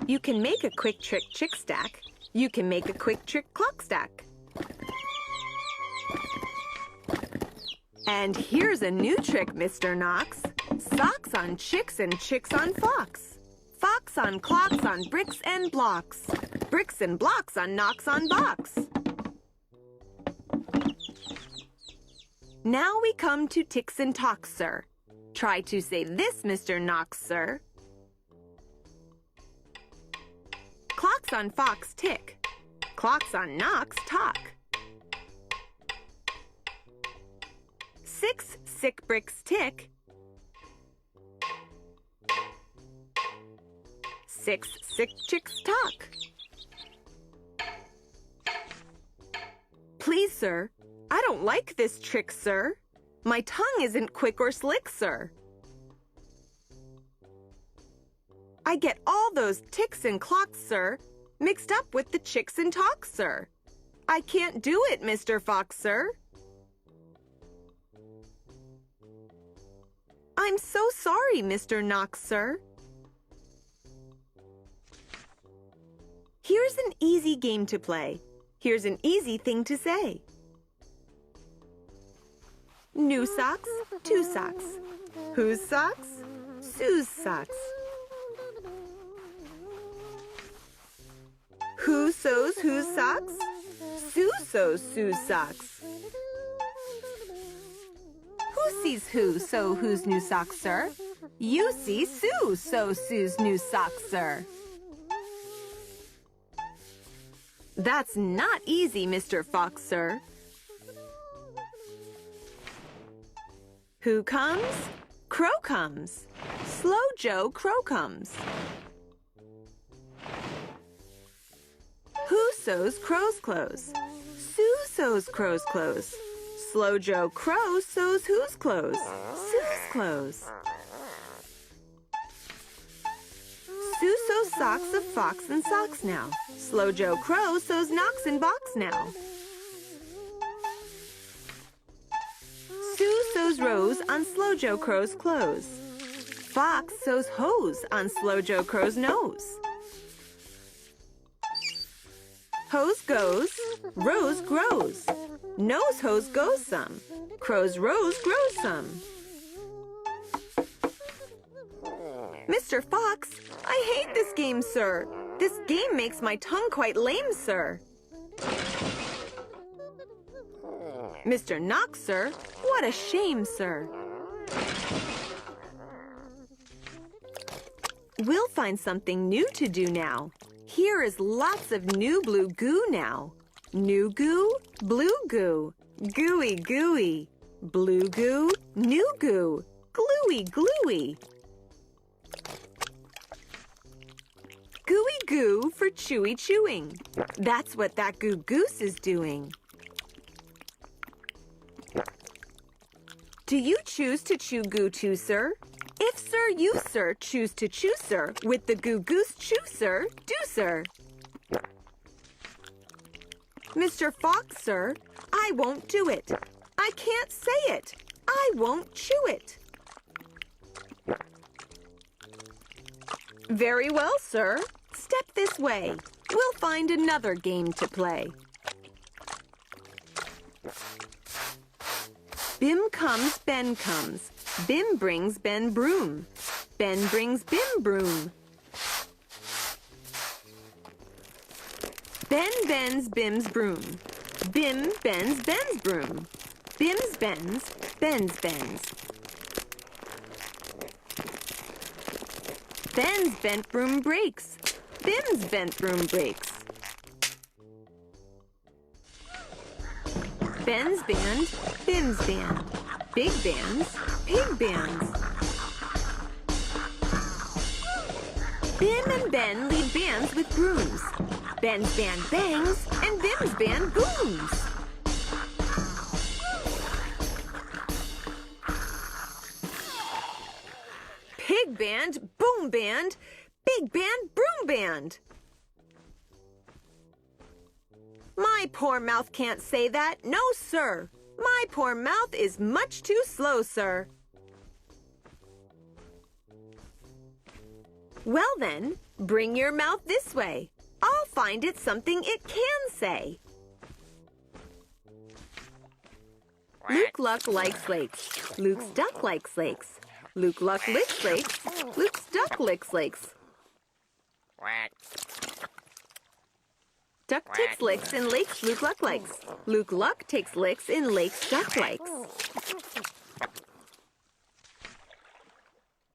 You can make a quick trick chick stack. You can make a quick trick clock stack. And here's a new trick, Mr. Knox. Socks on chicks and chicks on fox. Fox on clocks on bricks and blocks. Bricks and blocks on knocks on box. Now we come to ticks and talks, sir. Try to say this, Mr. Knox, sir. Clocks on fox tick. Clocks on knocks talk. 6 sick bricks tick. 6 sick chicks talk. Please, sir, I don't like this trick, sir. My tongue isn't quick or slick, sir. I get all those ticks and clocks, sir, mixed up with the chicks and talks, sir. I can't do it, Mr. Fox, sir. I'm so sorry, Mr. Knox, sir. Here's an easy game to play. Here's an easy thing to say. New socks, 2 socks. Whose socks? Sue's socks. Who sews whose socks? Sue sews Sue's socks. Who sees who sew whose new socks, sir? You see Sue sew Sue's new socks, sir. That's not easy, Mr. Fox, sir. Who comes? Crow comes. Slow Joe Crow comes. Who sews Crow's clothes? Sue sews Crow's clothes. Slow Joe Crow sews whose clothes? Sue's clothes. Sue sews socks of Fox and socks now. Slow Joe Crow sews knocks and box now. Sue sews rows on Slow Joe Crow's clothes. Fox sews hose on Slow Joe Crow's nose. Hose goes, rose grows. Nose hose goes some. Crow's rose grows some. Mr. Fox, I hate this game, sir. This game makes my tongue quite lame, sir. Mr. Knox, sir, what a shame, sir. We'll find something new to do now. Here is lots of new blue goo now. New goo, blue goo, gooey gooey. Blue goo, new goo, gluey gluey. Gooey goo for chewy chewing. That's what that goo goose is doing. Do you choose to chew goo too, sir? If, sir, you, sir, choose to chew, sir, with the goo goose chew, sir, do, sir. Mr. Fox, sir, I won't do it. I can't say it. I won't chew it. Very well, sir. Step this way. We'll find another game to play. Bim comes, Ben comes. Bim brings Ben broom. Ben brings Bim broom. Ben bends Bim's broom. Bim bends Ben's broom. Bim's bends, Ben's bends. Ben's bent broom breaks. Bim's bent broom breaks. Ben's band, Bim's band. Big bands, pig bands. Bim and Ben lead bands with brooms. Ben's band bangs and Bim's band booms. Pig band, boom band, big band, broom band. My poor mouth can't say that. No, sir. My poor mouth is much too slow, sir. Well then, bring your mouth this way. I'll find it something it can say. Luke Luck likes lakes. Luke's duck likes lakes. Luke Luck licks lakes. Luke's duck licks lakes. Duck takes licks in lakes Luke Luck likes. Luke Luck takes licks in lakes duck likes.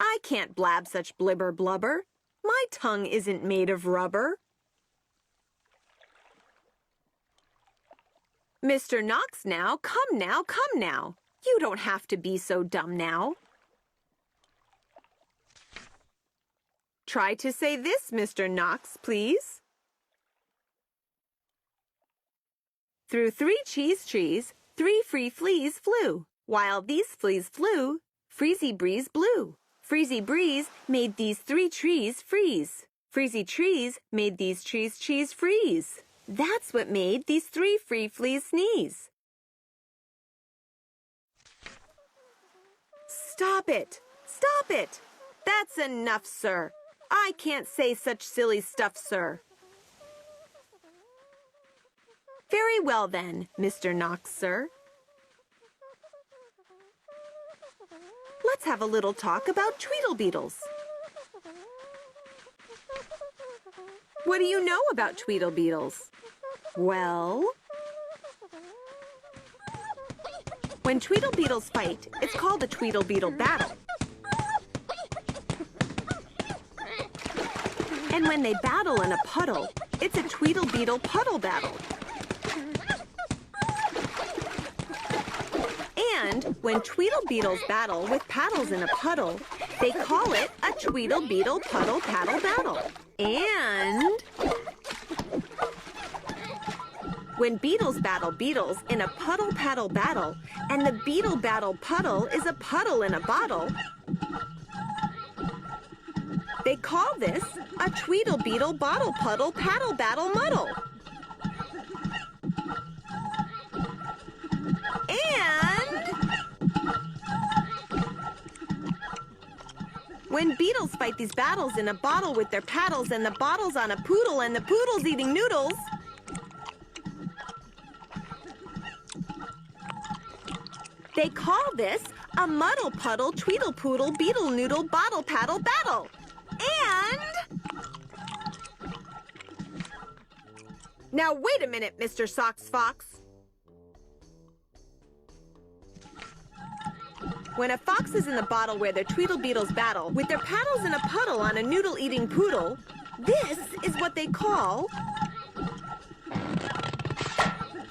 I can't blab such blibber blubber. My tongue isn't made of rubber. Mr. Knox now, come now, come now. You don't have to be so dumb now. Try to say this, Mr. Knox, please. Through 3 cheese trees, 3 free fleas flew. While these fleas flew, Freezy Breeze blew. Freezy Breeze made these 3 trees freeze. Freezy trees made these trees cheese freeze. That's what made these 3 free fleas sneeze. Stop it! Stop it! That's enough, sir. I can't say such silly stuff, sir. Very well, then, Mr. Knox, sir. let's have a little talk about Tweedlebeetles. What do you know about Tweedlebeetles? Well, when Tweedlebeetles fight, it's called a Tweedlebeetle battle. And when they battle in a puddle, it's a Tweedlebeetle puddle battle. And when Tweedlebeetles battle with paddles in a puddle, they call it a Tweedlebeetle puddle paddle battle. And when beetles battle beetles in a puddle paddle battle, and the beetle battle puddle is a puddle in a bottle, they call this a Tweedlebeetle bottle puddle paddle battle muddle. And when beetles fight these battles in a bottle with their paddles, and the bottle's on a poodle, and the poodle's eating noodles, they call this a muddle puddle tweedle poodle beetle noodle bottle paddle battle. And now wait a minute, Mr. Sox Fox. When a fox is in the bottle where their Tweedlebeetles battle with their paddles in a puddle on a noodle-eating poodle, this is what they call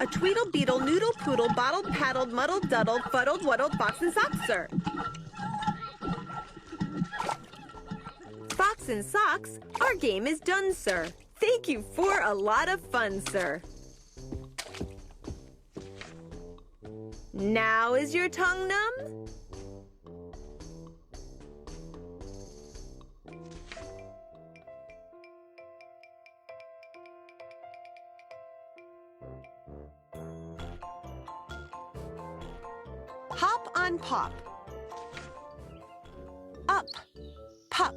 a Tweedlebeetle noodle poodle bottled paddled muddled duddled fuddled wuddled fox and socks, sir. Fox and Socks, our game is done, sir. Thank you for a lot of fun, sir. Now is your tongue numb? Hop on pop. Up, pup.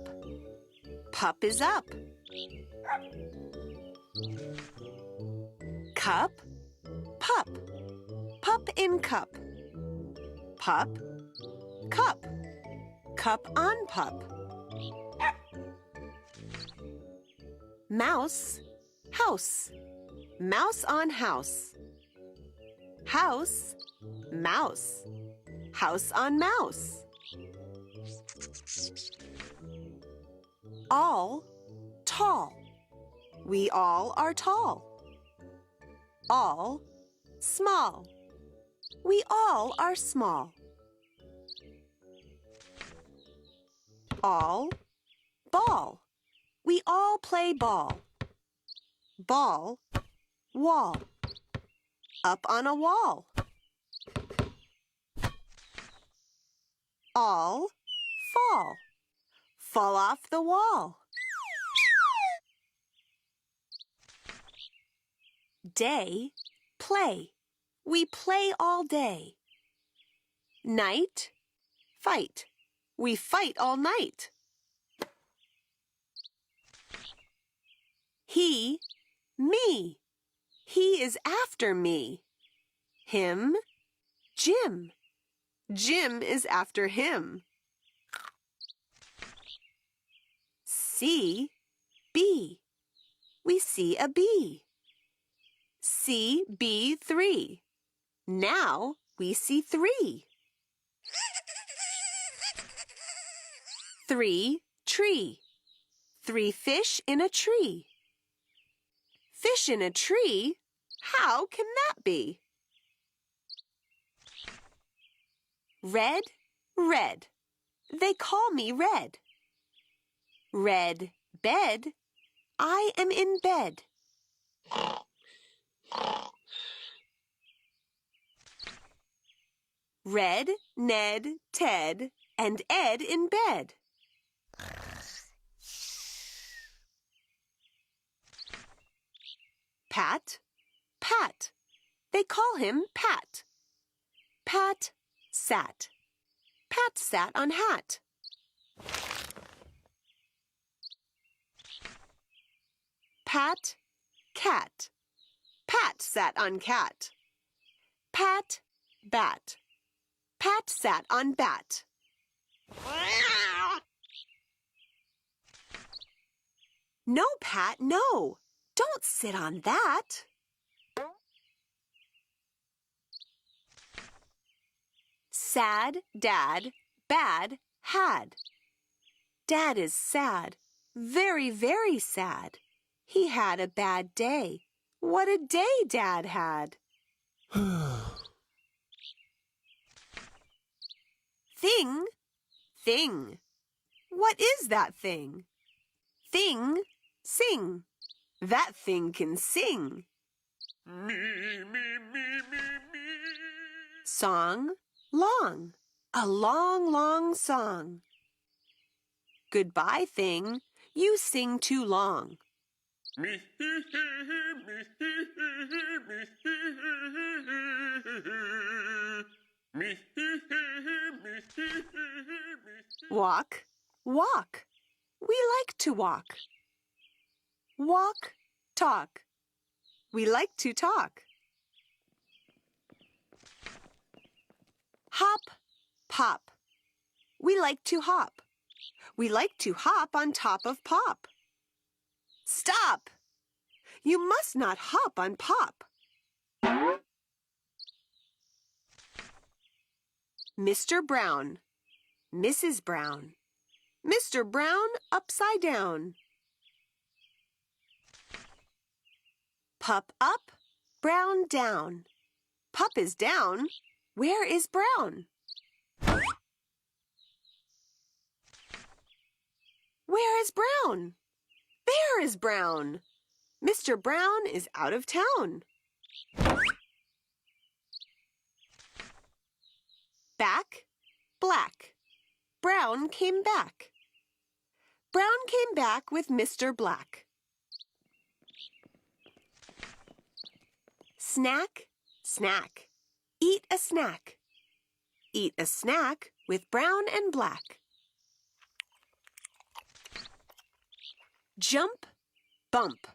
Pup is up. Cup, pup. Pup in cup. Pup, cup. Cup on pup. Mouse, house. Mouse on house. House, mouse. House on mouse. All, tall. We all are tall. All, small. We all are small. All, ball. We all play ball. Ball, wall. Up on a wall. All, fall. Fall off the wall. Day, play. We play all day. Night, fight. We fight all night. He, me. He is after me. Him, Jim. Jim is after him. See, bee. We see a bee. See, bee, 3. Now we see 3. 3, tree. 3 fish in a tree. Fish in a tree? How can that be? Red, red. They call me Red. Red, bed. I am in bed. Red, Ned, Ted, and Ed in bed. Pat, Pat. They call him Pat. Pat sat. Pat sat on hat. Pat, cat. Pat sat on cat. Pat, bat. Pat sat on bat. No, Pat, no. Don't sit on that. Sad, dad, bad, had. Dad is sad, very, very sad. He had a bad day. What a day Dad had. Thing, thing. What is that thing? Thing, sing. That thing can sing. Me, me, me, me, me. Song, long. A long, long song. Goodbye, thing. You sing too long. Me, me, me, me. Walk, walk. We like to walk. Walk, talk. We like to talk. Hop, pop. We like to hop. We like to hop on top of Pop. Stop! You must not hop on Pop. Mr. Brown, Mrs. Brown. Mr. Brown upside down. Pup up, Brown down. Pup is down. Where is Brown? Where is Brown? There is Brown. Mr. Brown is out of town. Back, black. Brown came back. Brown came back with Mr. Black. Snack, snack. Eat a snack. Eat a snack with Brown and Black. Jump, bump.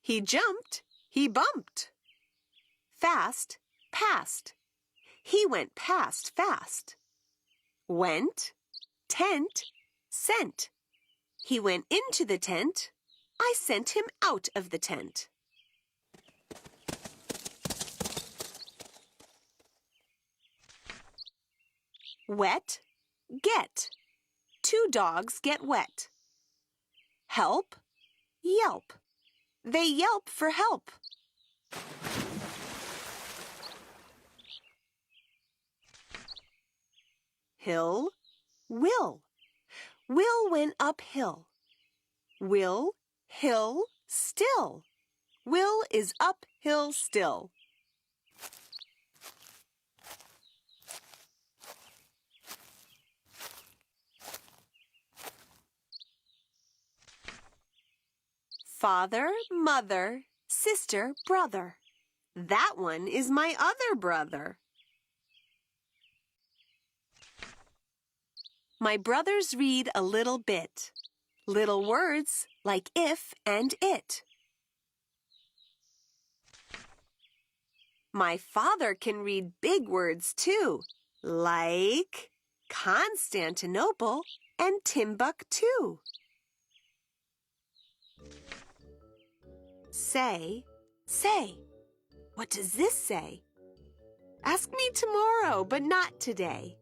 He jumped, he bumped. Fast, past. He went past fast. Went, tent, sent. He went into the tent. I sent him out of the tent. Wet, get. Two dogs get wet. Help, yelp. They yelp for help. Hill, will. Will went uphill. Will, hill, still. Will is uphill still. Father, mother, sister, brother. That one is my other brother. My brothers read a little bit. Little words like if and it. My father can read big words too, like Constantinople and Timbuktu. Say, say. What does this say? Ask me tomorrow, but not today.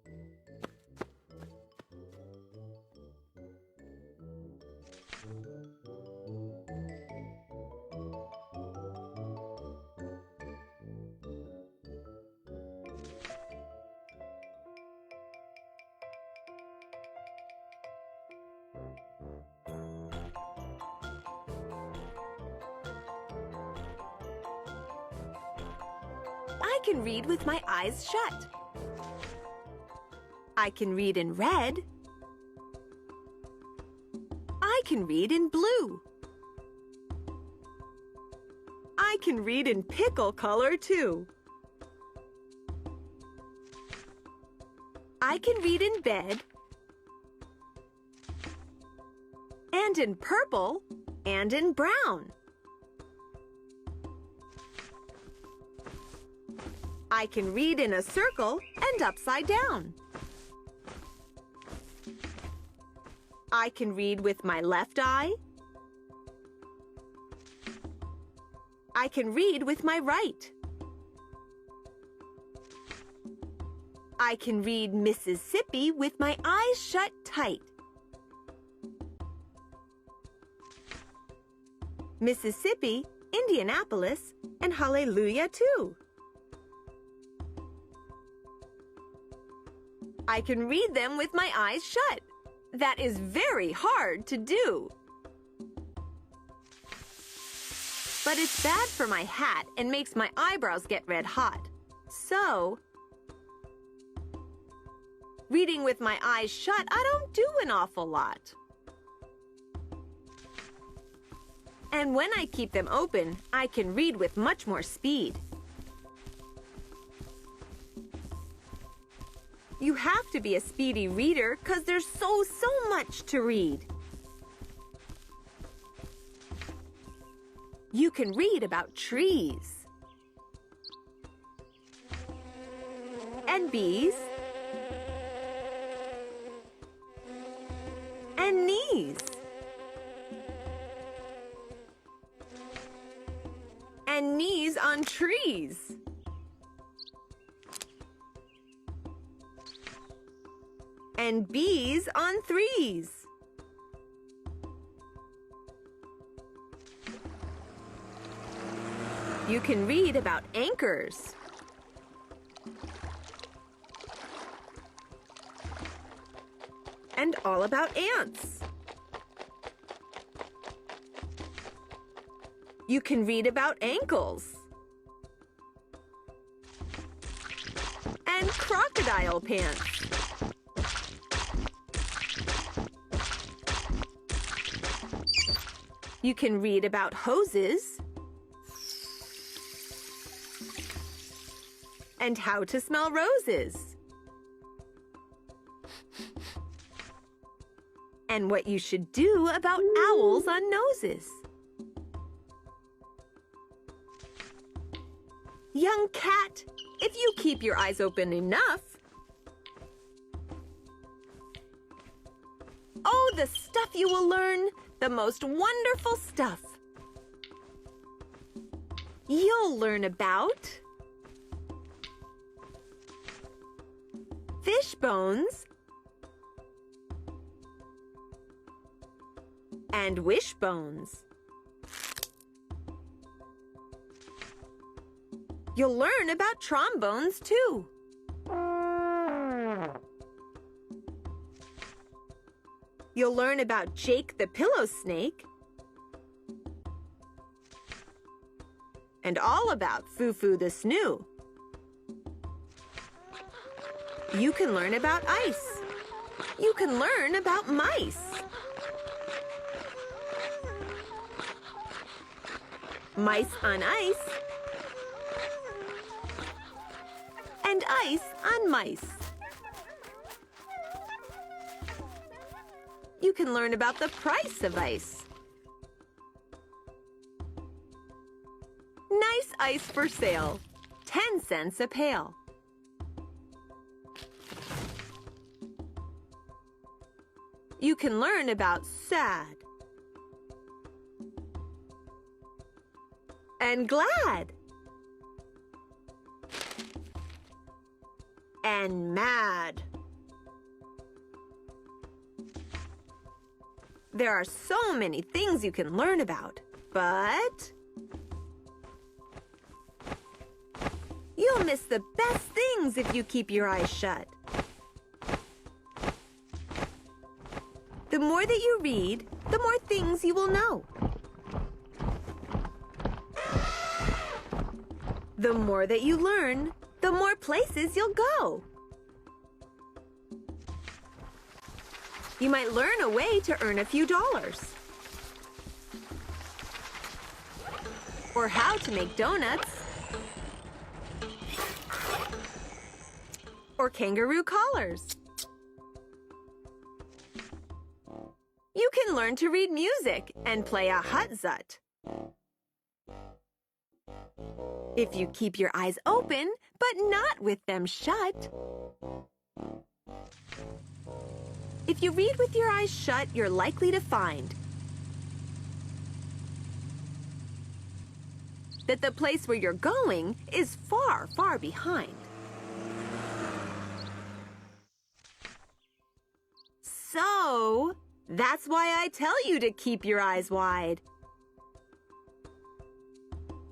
I can read with my eyes shut. I can read in red. I can read in blue. I can read in pickle color too. I can read in bed, and in purple, and in brown. I can read in a circle and upside down. I can read with my left eye. I can read with my right. I can read Mississippi with my eyes shut tight. Mississippi, Indianapolis, and Hallelujah too. I can read them with my eyes shut. That is very hard to do. But it's bad for my hat and makes my eyebrows get red hot. So, reading with my eyes shut, I don't do an awful lot. And when I keep them open, I can read with much more speed. You have to be a speedy reader because there's so much to read. You can read about trees and bees and knees and knees on trees. And bees on threes. You can read about anchors. And all about ants. You can read about ankles. And crocodile pants. You can read about hoses and how to smell roses and what you should do about owls on noses. Young cat, if you keep your eyes open enough, oh, the stuff you will learn! The most wonderful stuff. You'll learn about fish bones and wishbones. You'll learn about trombones too. You'll learn about Jake the pillow snake and all about Foo-Foo the snoo. You can learn about ice. You can learn about mice. Mice on ice and ice on mice. You can learn about the price of ice. Nice ice for sale, 10 cents a pail. You can learn about sad and glad and mad. There are so many things you can learn about, but you'll miss the best things if you keep your eyes shut. The more that you read, the more things you will know. The more that you learn, the more places you'll go. You might learn a way to earn a few dollars. Or how to make donuts. Or kangaroo collars. You can learn to read music and play a hutzut. If you keep your eyes open, but not with them shut. If you read with your eyes shut, you're likely to find that the place where you're going is far, far behind. So, that's why I tell you to keep your eyes wide.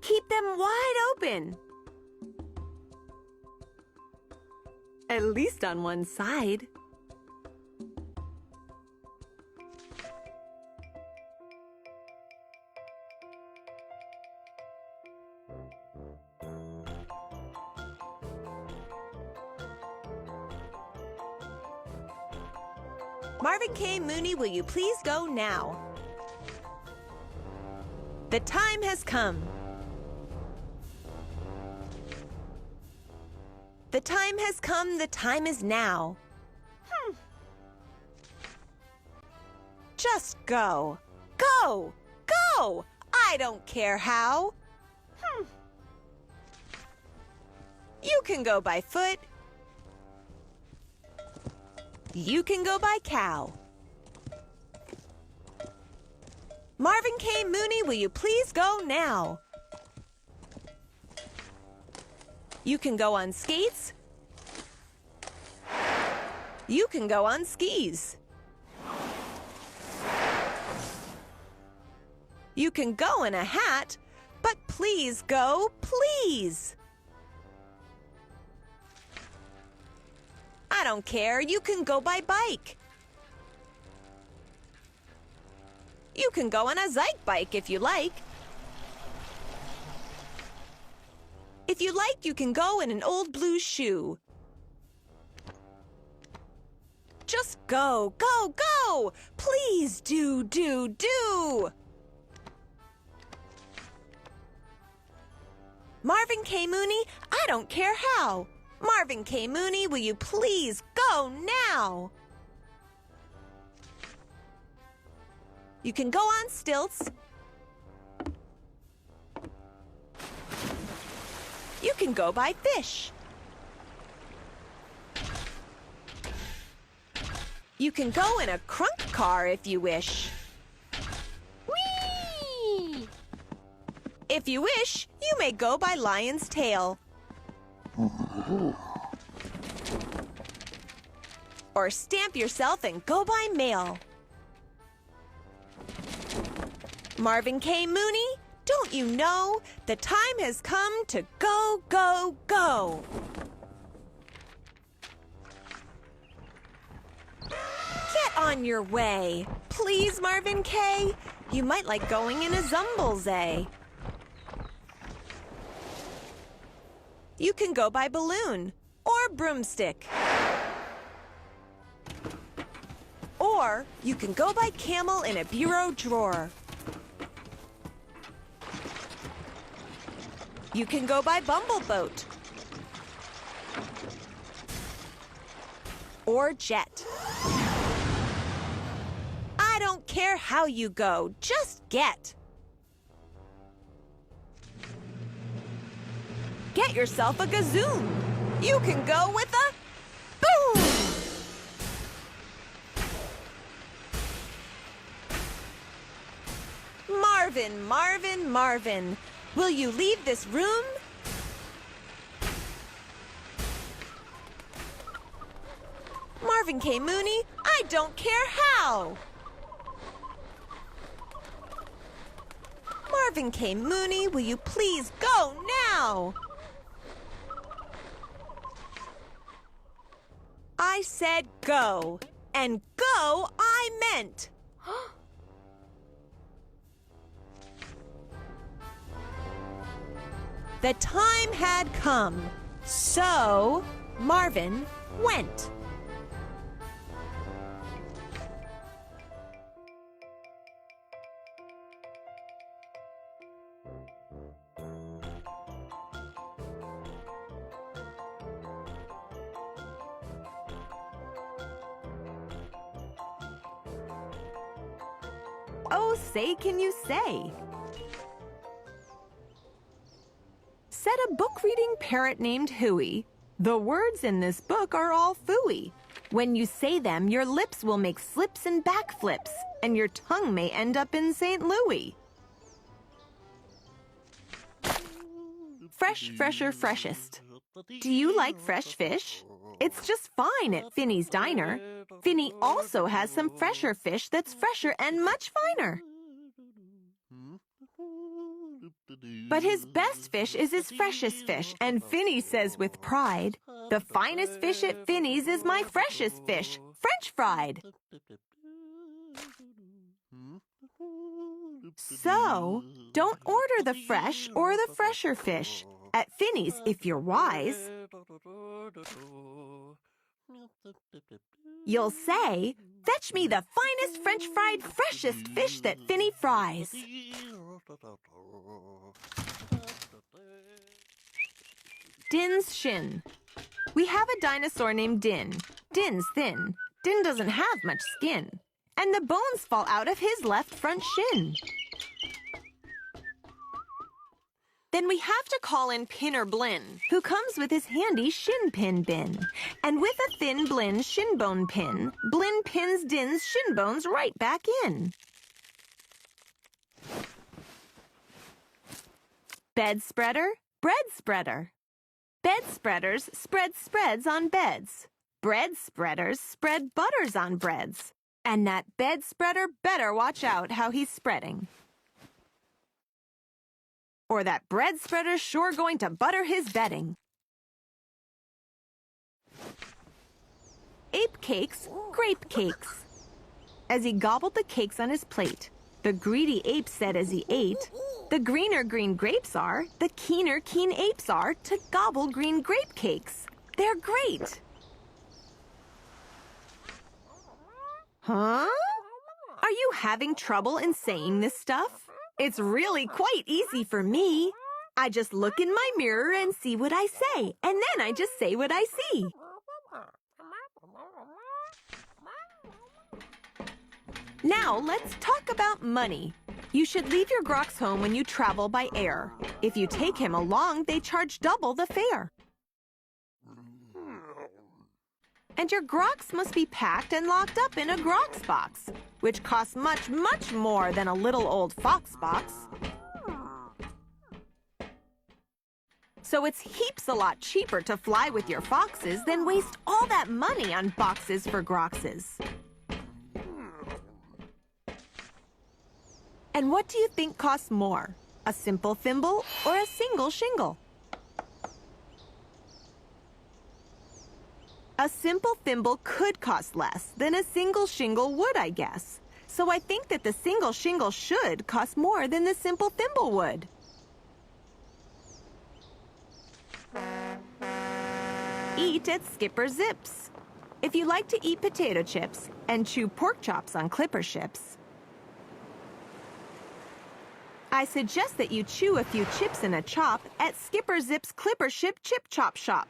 Keep them wide open. At least on one side. Marvin K. Mooney, will you please go now? The time has come. The time has come, the time is now. Just go. Go! Go! I don't care how. You can go by foot. You can go by cow. Marvin K. Mooney, will you please go now? You can go on skates. You can go on skis. You can go in a hat, but please go, please. I don't care, you can go by bike. You can go on a Zyke bike if you like. If you like, you can go in an old blue shoe. Just go, go, go! Please do, do, do! Marvin K. Mooney, I don't care how. Marvin K. Mooney, will you please go now? You can go on stilts. You can go by fish. You can go in a crunk car if you wish. Whee! If you wish, you may go by lion's tail. Or stamp yourself and go by mail. Marvin K. Mooney, don't you know the time has come to go, go, go? Get on your way. Please, Marvin K. You might like going in a Zumblezay. You can go by balloon or broomstick. Or you can go by camel in a bureau drawer. You can go by bumbleboat. Or jet. I don't care how you go, just get. Get yourself a gazoon. You can go with a boom! Marvin, Marvin, Marvin, will you leave this room? Marvin K. Mooney, I don't care how. Marvin K. Mooney, will you please go now? I said go, and go I meant. The time had come, so Marvin went. Oh, say can you say? Said a book-reading parrot named Hooey. The words in this book are all phooey. When you say them, your lips will make slips and backflips, and your tongue may end up in St. Louis. Fresh, fresher, freshest. Do you like fresh fish? It's just fine at Finny's Diner. Finny also has some fresher fish that's fresher and much finer. But his best fish is his freshest fish, and Finny says with pride, "The finest fish at Finny's is my freshest fish, French fried." So, don't order the fresh or the fresher fish at Finny's if you're wise. You'll say, "Fetch me the finest French fried freshest fish that Finny fries." Din's shin. We have a dinosaur named Din. Din's thin. Din doesn't have much skin. And the bones fall out of his left front shin. Then we have to call in Pinner Blinn, who comes with his handy shin pin bin. And with a thin Blinn shin bone pin, Blinn pins Din's shin bones right back in. Bed spreader, bread spreader. Bed spreaders spread spreads on beds. Bread spreaders spread butters on breads. And that bed spreader better watch out how he's spreading. Or that bread spreader's sure going to butter his bedding. Ape cakes, grape cakes. As he gobbled the cakes on his plate, the greedy ape said as he ate, "The greener green grapes are, the keener keen apes are to gobble green grape cakes. They're great." Huh? Are you having trouble in saying this stuff? It's really quite easy for me. I just look in my mirror and see what I say, and then I just say what I see. Now let's talk about money. You should leave your grox home when you travel by air. If you take him along, they charge double the fare. And your grox must be packed and locked up in a grox box, which costs much, much more than a little old fox box. So it's heaps a lot cheaper to fly with your foxes than waste all that money on boxes for groxes. And what do you think costs more, a simple thimble or a single shingle? A simple thimble could cost less than a single shingle would, I guess. So I think that the single shingle should cost more than the simple thimble would. Eat at Skipper Zips. If you like to eat potato chips and chew pork chops on clipper ships, I suggest that you chew a few chips in a chop at Skipper Zip's Clipper Ship Chip Chop Shop.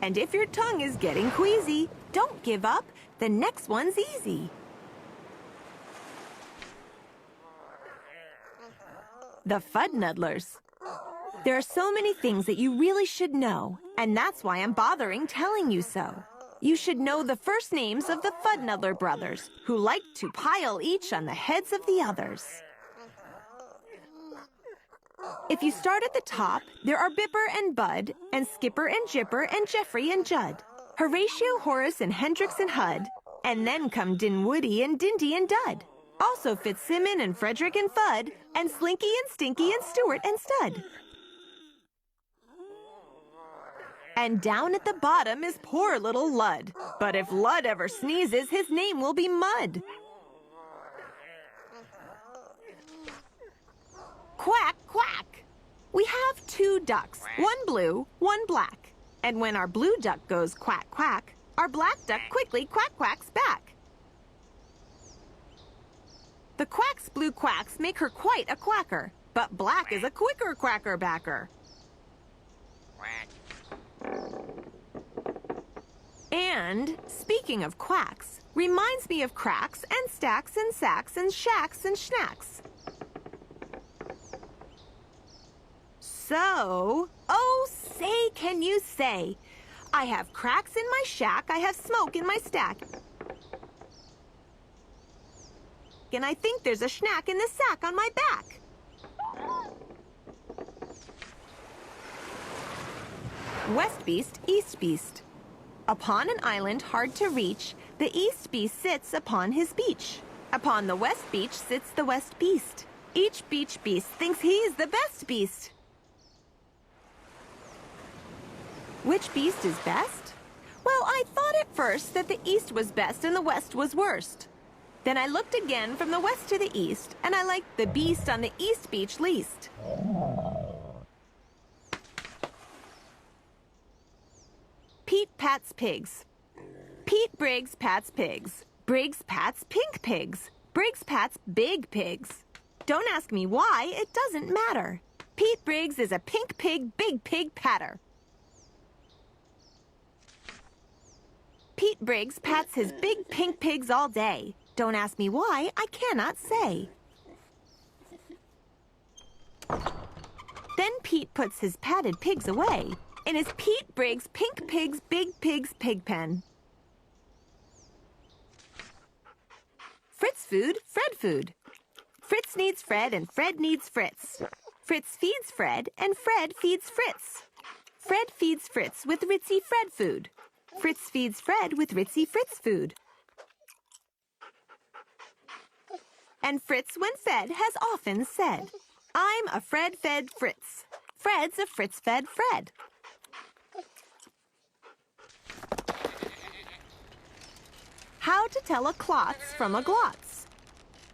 And if your tongue is getting queasy, don't give up. The next one's easy. The Fudnuddlers. There are so many things that you really should know, and that's why I'm bothering telling you so. You should know the first names of the Fudnuddler brothers, who like to pile each on the heads of the others. If you start at the top, there are Bipper and Bud, and Skipper and Jipper, and Jeffrey and Judd, Horatio, Horace, and Hendrix and Hud, and then come Dinwoody and Dinty and Dud. Also Fitzsimmon and Frederick and Fudd, and Slinky and Stinky and Stuart and Stud. And down at the bottom is poor little Lud. But if Lud ever sneezes, his name will be Mud. Quack, quack. We have two ducks, one blue, one black. And when our blue duck goes quack, quack, our black duck quickly quack, quacks back. The quack's blue quacks make her quite a quacker, but black is a quicker quacker backer. And, speaking of quacks, reminds me of cracks and stacks and sacks and shacks and schnacks. So, oh say, can you say? I have cracks in my shack, I have smoke in my stack. And I think there's a schnack in the sack on my back. West Beast, East Beast. Upon an island hard to reach, the East Beast sits upon his beach. Upon the West Beach sits the West Beast. Each beach beast thinks he's the best beast. Which beast is best? Well, I thought at first that the East was best and the West was worst. Then I looked again from the West to the East, and I liked the beast on the East Beach least. Pete pats pigs. Pete Briggs pats pigs. Briggs pats pink pigs. Briggs pats big pigs. Don't ask me why, it doesn't matter. Pete Briggs is a pink pig, big pig patter. Pete Briggs pats his big pink pigs all day. Don't ask me why, I cannot say. Then Pete puts his patted pigs away in his Pete Briggs Pink Pigs Big Pigs pig pen. Fritz food, Fred food. Fritz needs Fred and Fred needs Fritz. Fritz feeds Fred and Fred feeds Fritz. Fred feeds Fritz with Ritzy Fred food. Fritz feeds Fred with Ritzy Fritz food. And Fritz, when fed, has often said, I'm a Fred-fed Fritz. Fred's a Fritz-fed Fred. How to tell a klotz from a glotz?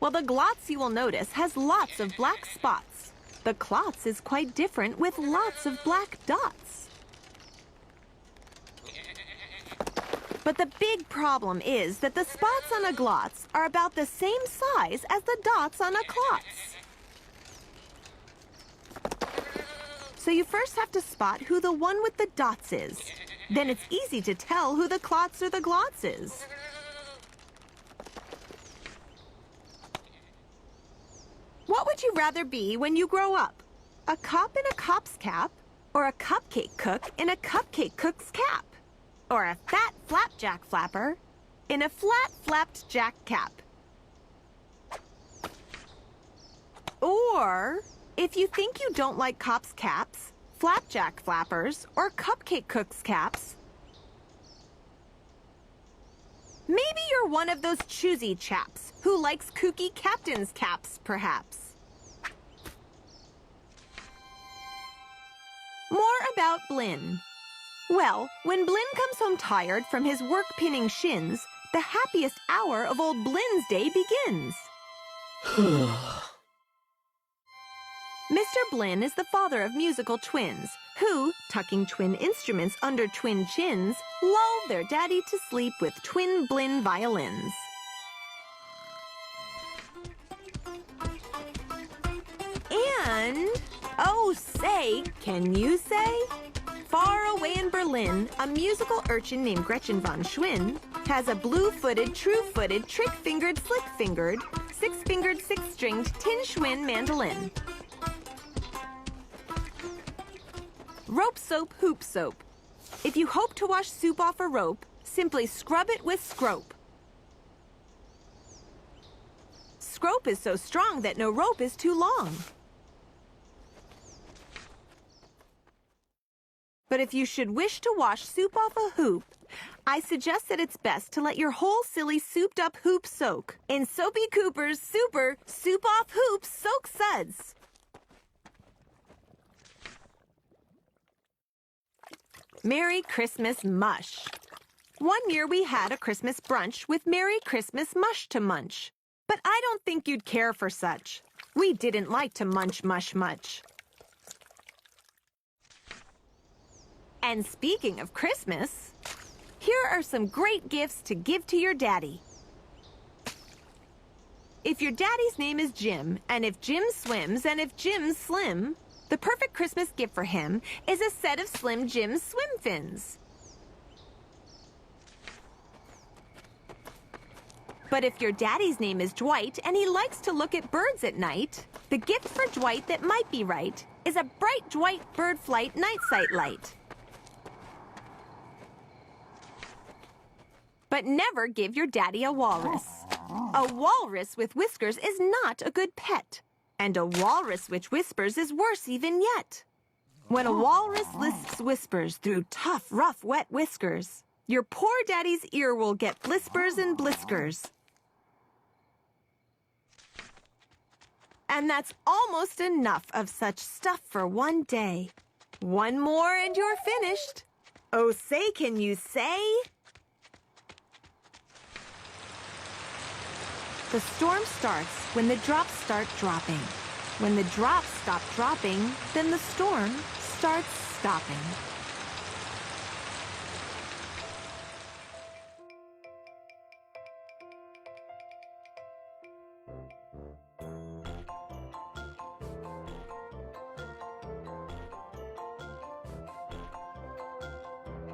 Well, the glotz, you will notice, has lots of black spots. The klotz is quite different with lots of black dots. But the big problem is that the spots on a glotz are about the same size as the dots on a klotz. So you first have to spot who the one with the dots is. Then it's easy to tell who the klotz or the glotz is. What would you rather be when you grow up? A cop in a cop's cap? Or a cupcake cook in a cupcake cook's cap? Or a fat flapjack flapper in a flat flapped jack cap? Or, if you think you don't like cops' caps, flapjack flappers, or cupcake cooks' caps, maybe you're one of those choosy chaps who likes kooky captain's caps, perhaps. More about Blinn. Well, when Blinn comes home tired from his work-pinning shins, the happiest hour of old Blinn's day begins. Mr. Blinn is the father of musical twins, who, tucking twin instruments under twin chins, lull their daddy to sleep with twin Blinn violins. And, oh say, can you say? Far away in Berlin, a musical urchin named Gretchen von Schwinn has a blue-footed, true-footed, trick-fingered, slick-fingered, six-fingered, six-stringed tin Schwinn mandolin. Rope soap, hoop soap. If you hope to wash soup off a rope, simply scrub it with scrope. Scrope is so strong that no rope is too long. But if you should wish to wash soup off a hoop, I suggest that it's best to let your whole silly souped-up hoop soak in Soapy Cooper's super soup-off hoop soak suds. Merry Christmas Mush. One year we had a Christmas brunch with Merry Christmas mush to munch. But I don't think you'd care for such. We didn't like to munch mush much. And speaking of Christmas, here are some great gifts to give to your daddy. If your daddy's name is Jim, and if Jim swims, and if Jim's slim, the perfect Christmas gift for him is a set of Slim Jim's swim fins. But if your daddy's name is Dwight, and he likes to look at birds at night, the gift for Dwight that might be right is a bright Dwight bird flight night sight light. But never give your daddy a walrus. A walrus with whiskers is not a good pet. And a walrus which whispers is worse even yet. When a walrus lisps whispers through tough, rough, wet whiskers, your poor daddy's ear will get blispers and bliskers. And that's almost enough of such stuff for one day. One more and you're finished. Oh, say, can you say? The storm starts when the drops start dropping. When the drops stop dropping, then the storm starts stopping.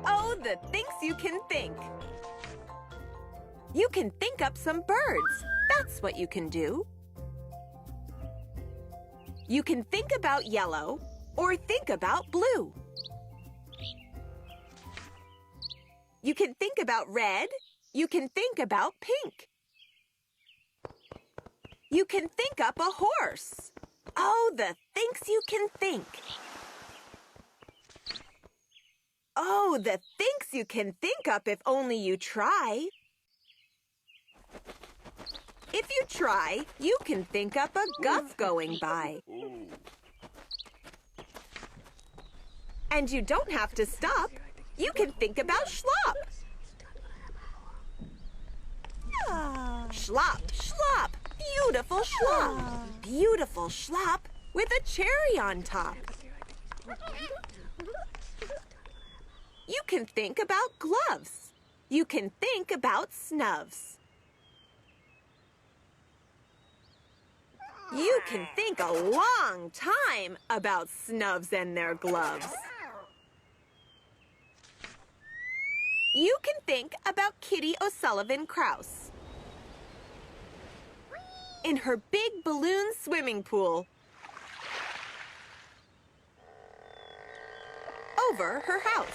Oh, the things you can think. You can think up some birds. That's what you can do. You can think about yellow or think about blue. You can think about red. You can think about pink. You can think up a horse. Oh, the things you can think. Oh, the things you can think up if only you try. If you try, you can think up a guff going by. And you don't have to stop. You can think about schlop. Schlop, schlop, beautiful schlop. Beautiful schlop with a cherry on top. You can think about gloves. You can think about snubs. You can think a long time about snubs and their gloves. You can think about Kitty O'Sullivan Krause in her big balloon swimming pool over her house.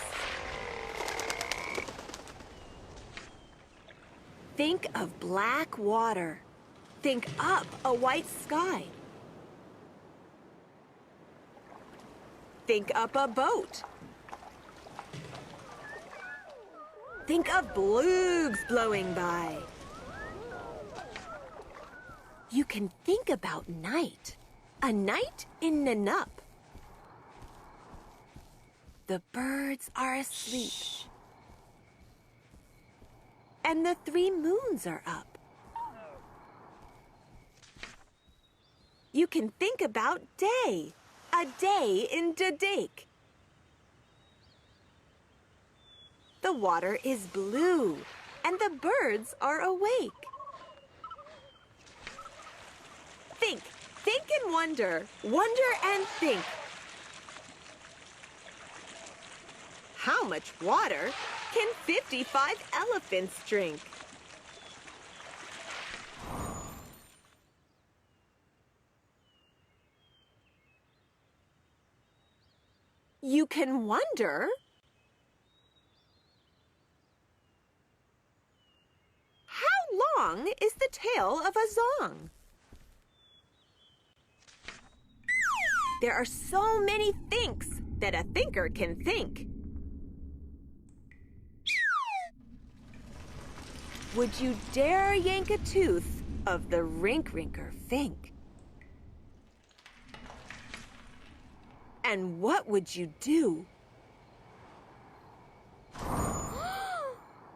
Think of black water. Think up a white sky. Think up a boat. Think of blues blowing by. You can think about night. A night in Nanup. The birds are asleep. And the 3 moons are up. You can think about day. A day in Dodake. The water is blue, and the birds are awake. Think and wonder. Wonder and think. How much water can 55 elephants drink? You can wonder. How long is the tail of a zong? There are so many thinks that a thinker can think. Would you dare yank a tooth of the rink-rinker Fink? And what would you do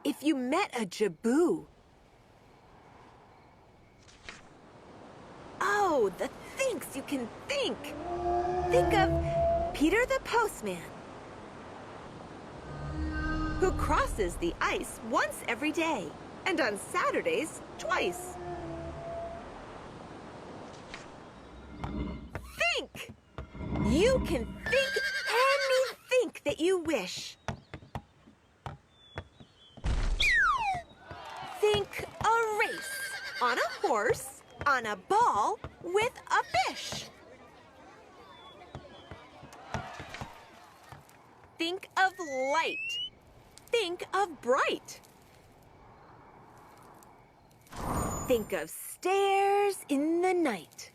if you met a jaboo? Oh, the thinks you can think. Think of Peter the Postman, who crosses the ice once every day, and on Saturdays, twice. Think! You can think any think that you wish. Think a race on a horse, on a ball, with a fish. Think of light. Think of bright. Think of stairs in the night.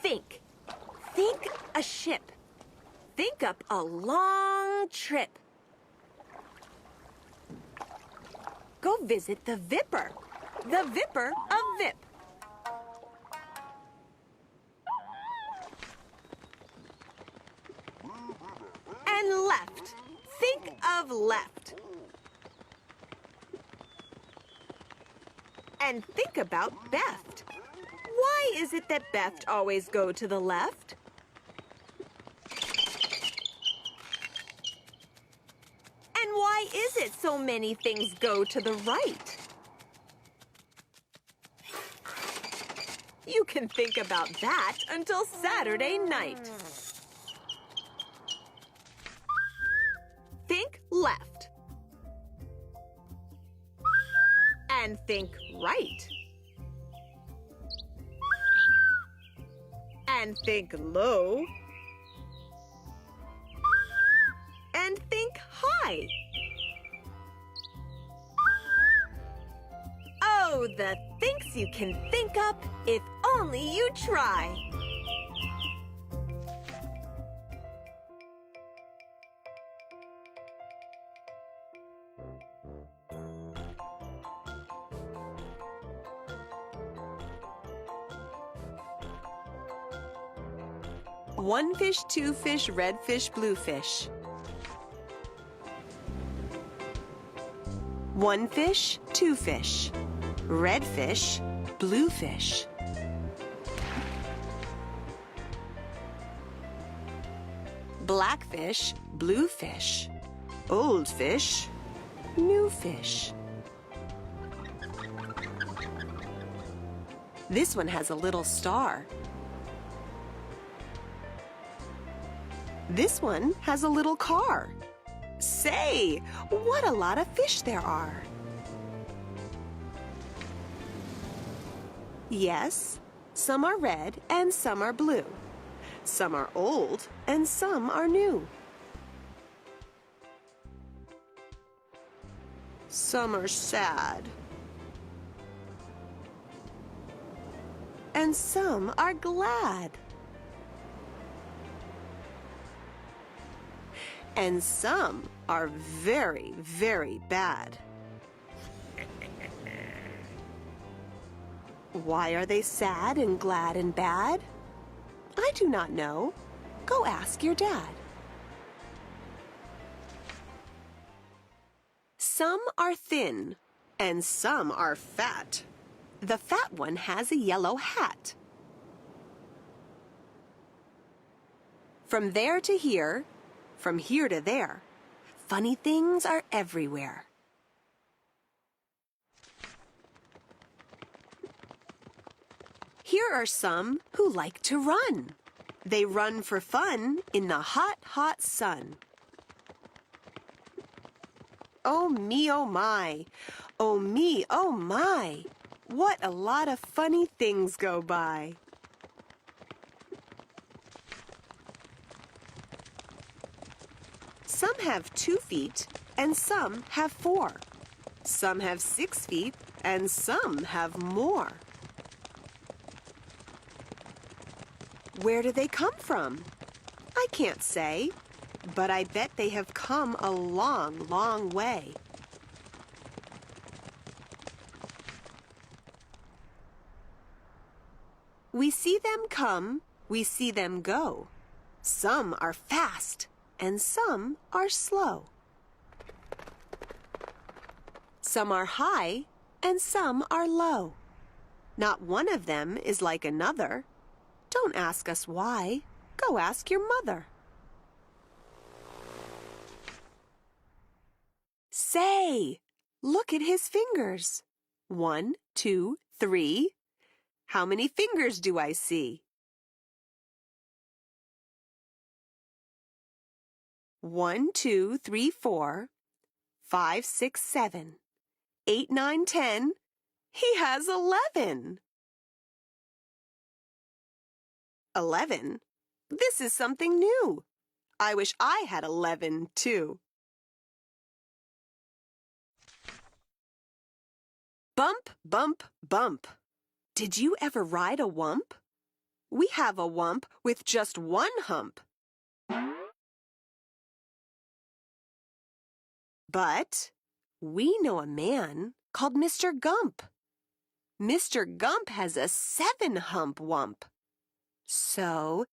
Think a ship. Think up a long trip. Go visit the Vipper of Vip. And left. Think of left. And think about Beft. Why is it that Beft always go to the left? And why is it so many things go to the right? You can think about that until Saturday night. Think left. And think right. And think low. And think high. Oh, the things you can think up if only you try. One fish, two fish, red fish, blue fish. One fish, two fish. Red fish, blue fish. Black fish, blue fish. Old fish, new fish. This one has a little star. This one has a little car. Say, what a lot of fish there are. Yes, some are red and some are blue. Some are old and some are new. Some are sad. And some are glad. And some are very, very bad. Why are they sad and glad and bad? I do not know. Go ask your dad. Some are thin and some are fat. The fat one has a yellow hat. From there to here, from here to there, funny things are everywhere. Here are some who like to run. They run for fun in the hot, hot sun. Oh me, oh my. Oh me, oh my. What a lot of funny things go by. Some have 2 feet and some have 4. Some have 6 feet and some have more. Where do they come from? I can't say, but I bet they have come a long, long way. We see them come, we see them go. Some are fast and some are slow. Some are high and some are low. Not one of them is like another. Don't ask us why. Go ask your mother. Say, look at his fingers. 1, 2, 3. How many fingers do I see? 1, 2, 3, 4, 5, 6, 7, 8, 9, 10. He has 11. 11? This is something new. I wish I had 11, too. Bump, bump, bump. Did you ever ride a wump? We have a wump with just one hump. But we know a man called Mr. Gump. Mr. Gump has a 7-hump wump. So,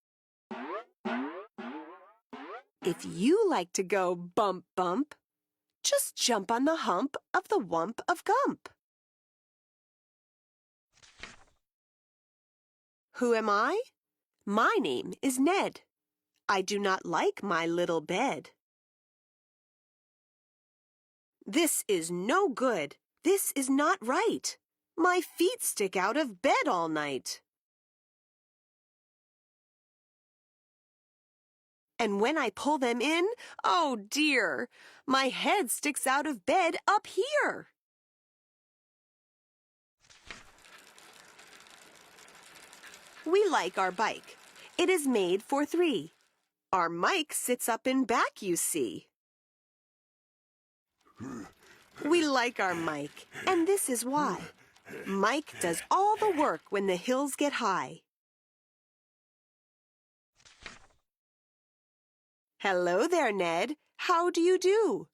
if you like to go bump, bump, just jump on the hump of the wump of Gump. Who am I? My name is Ned. I do not like my little bed. This is no good. This is not right. My feet stick out of bed all night. And when I pull them in, oh dear, my head sticks out of bed up here. We like our bike. It is made for 3. Our Mike sits up in back, you see. We like our Mike, and this is why. Mike does all the work when the hills get high. Hello there, Ned. How do you do?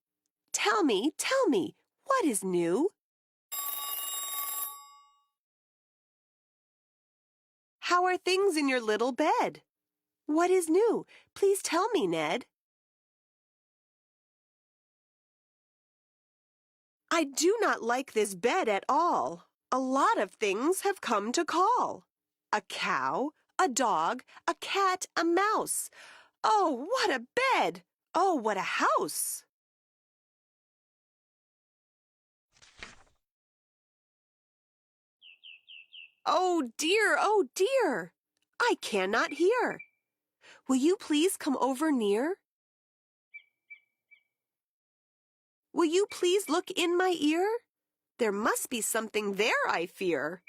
Tell me, what is new? How are things in your little bed? What is new? Please tell me, Ned. I do not like this bed at all. A lot of things have come to call. A cow, a dog, a cat, a mouse. Oh, what a bed! Oh, what a house! Oh dear, I cannot hear. Will you please come over near? Will you please look in my ear? There must be something there, I fear.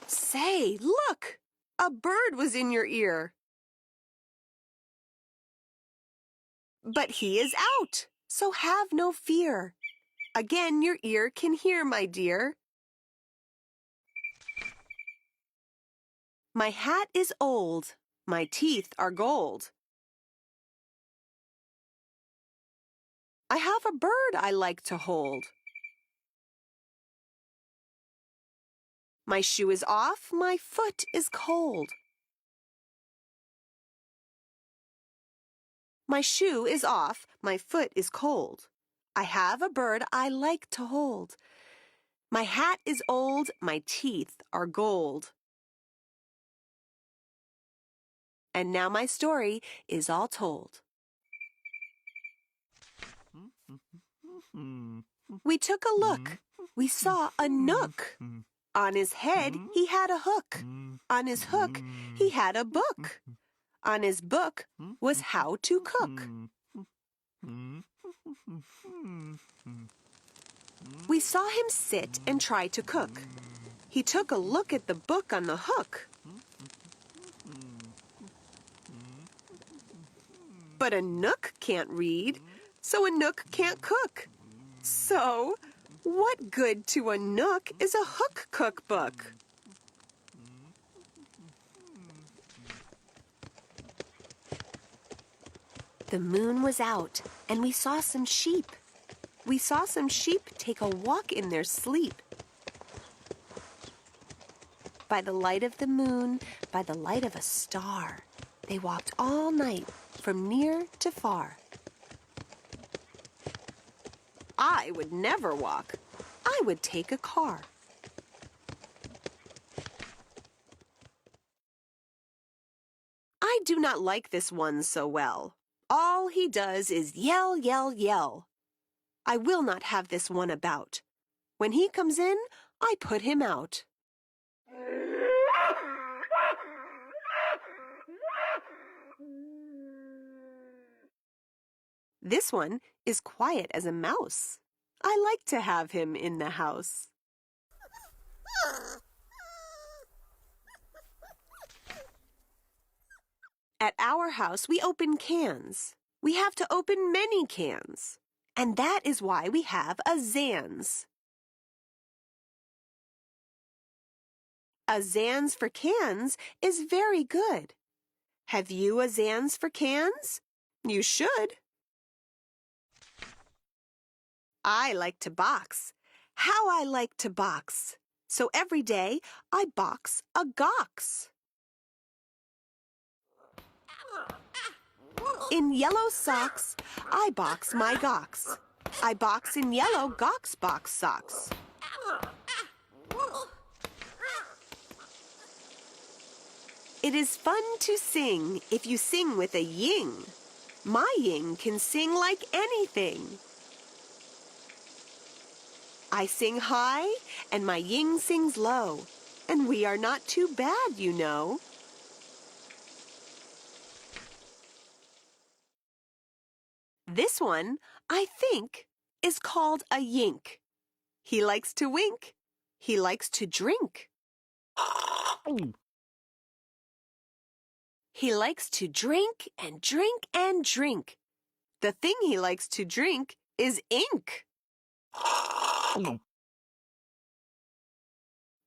Say, look! A bird was in your ear. But he is out, so have no fear. Again your ear can hear, my dear. My hat is old, my teeth are gold. I have a bird I like to hold. My shoe is off, my foot is cold. My shoe is off, my foot is cold. I have a bird I like to hold. My hat is old, my teeth are gold. And now my story is all told. We took a look. We saw a nook. On his head, he had a hook. On his hook, he had a book. On his book was how to cook. We saw him sit and try to cook. He took a look at the book on the hook. But a nook can't read, so a nook can't cook. So, what good to a nook is a hook cookbook? The moon was out, and we saw some sheep. We saw some sheep take a walk in their sleep. By the light of the moon, by the light of a star, they walked all night from near to far. I would never walk. I would take a car. I do not like this one so well. All he does is yell, yell, yell. I will not have this one about. When he comes in, I put him out. This one is quiet as a mouse. I like to have him in the house. At our house, we open cans. We have to open many cans. And that is why we have a Zans. A Zans for cans is very good. Have you a Zans for cans? You should. I like to box. How I like to box. So every day I box a gox. In yellow socks, I box my gox. I box in yellow gox box socks. It is fun to sing if you sing with a ying. My ying can sing like anything. I sing high, and my ying sings low, and we are not too bad, you know. This one, I think, is called a yink. He likes to wink. He likes to drink. He likes to drink and drink and drink. The thing he likes to drink is ink.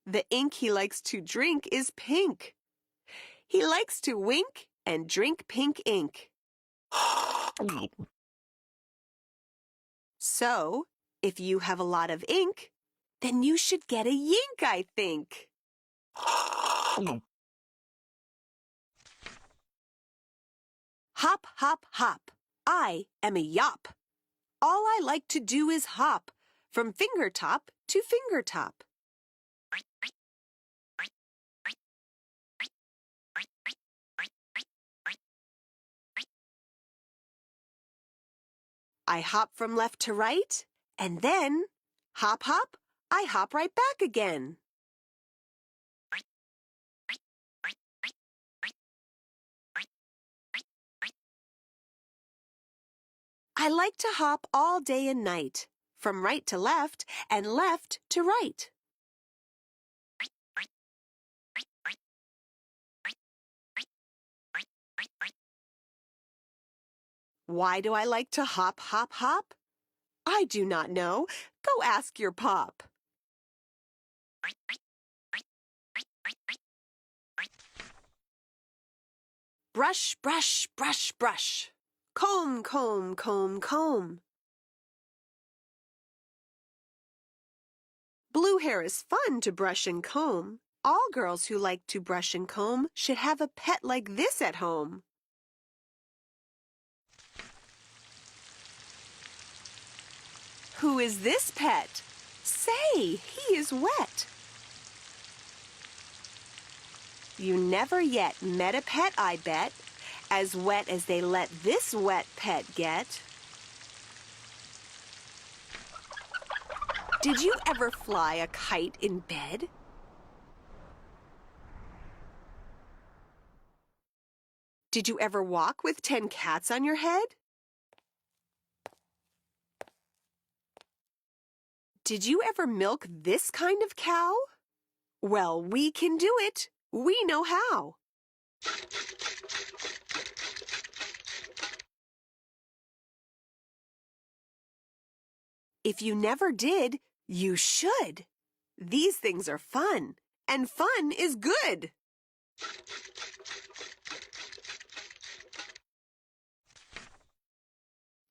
The ink he likes to drink is pink. He likes to wink and drink pink ink. So, if you have a lot of ink, then you should get a yink, I think. Hop, hop, hop. I am a yop. All I like to do is hop from finger top to finger top. I hop from left to right, and then, hop, hop, I hop right back again. I like to hop all day and night, from right to left and left to right. Why do I like to hop, hop, hop? I do not know. Go ask your pop. Brush, brush, brush, brush. Comb, comb, comb, comb. Blue hair is fun to brush and comb. All girls who like to brush and comb should have a pet like this at home. Who is this pet? Say, he is wet. You never yet met a pet, I bet, as wet as they let this wet pet get. Did you ever fly a kite in bed? Did you ever walk with 10 cats on your head? Did you ever milk this kind of cow? Well, we can do it. We know how. If you never did, you should. These things are fun, and fun is good.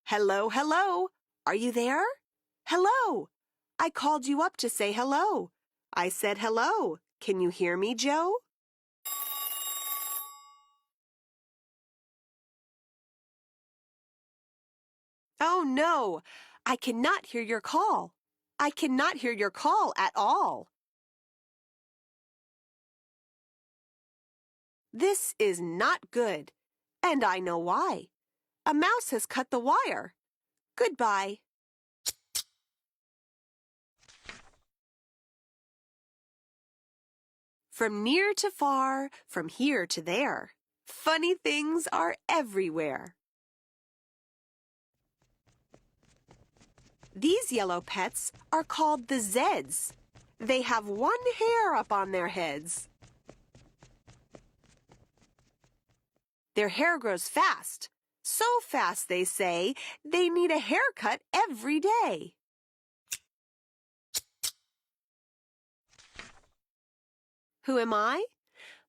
Hello, hello. Are you there? Hello. I called you up to say hello. I said hello. Can you hear me, Joe? Oh, no. I cannot hear your call. I cannot hear your call at all. This is not good, and I know why. A mouse has cut the wire. Goodbye. From near to far, from here to there, funny things are everywhere. These yellow pets are called the Zeds. They have one hair up on their heads. Their hair grows fast, So fast, they say, they need a haircut every day. Who am I?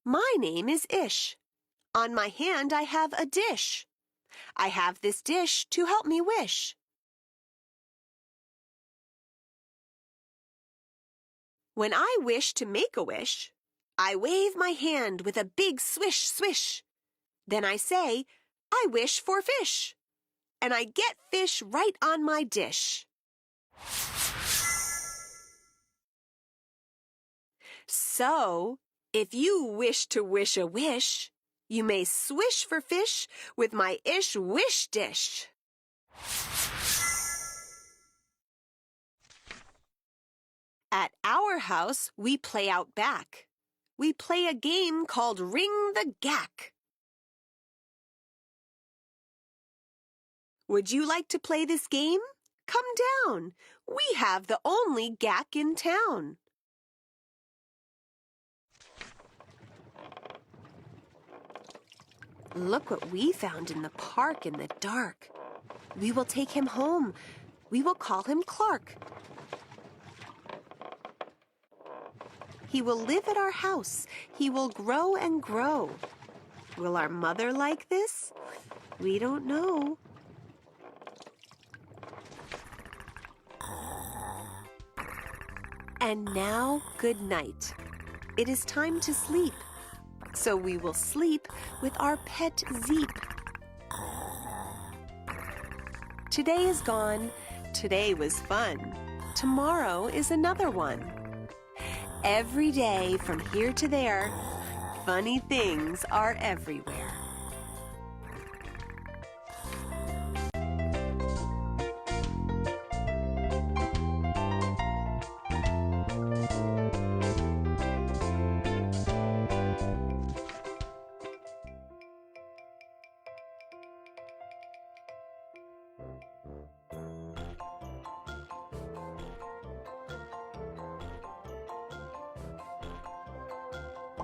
My name is Ish. On my hand I have a dish. I have this dish to help me wish. When I wish to make a wish, I wave my hand with a big swish, swish. Then I say, I wish for fish. And I get fish right on my dish. So, if you wish to wish a wish, you may swish for fish with my Ish wish dish. At our house, we play out back. We play a game called Ring the Gack. Would you like to play this game? Come down. We have the only gack in town. Look what we found in the park in the dark. We will take him home. We will call him Clark. He will live at our house. He will grow and grow. Will our mother like this? We don't know. And now, good night. It is time to sleep. So we will sleep with our pet Zeep. Today is gone. Today was fun. Tomorrow is another one. Every day from here to there, funny things are everywhere.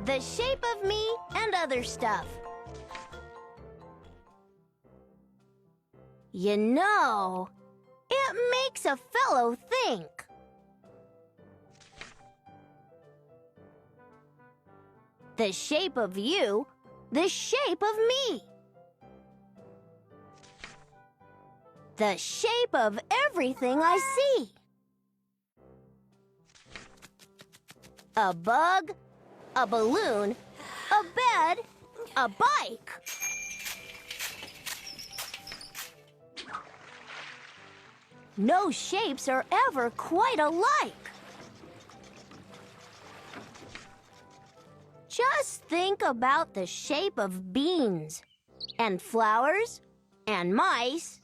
The Shape of Me and Other Stuff. You know, it makes a fellow think. The shape of you, the shape of me. The shape of everything I see. A bug, a balloon, a bed, a bike. No shapes are ever quite alike. Just think about the shape of beans, and flowers, and mice,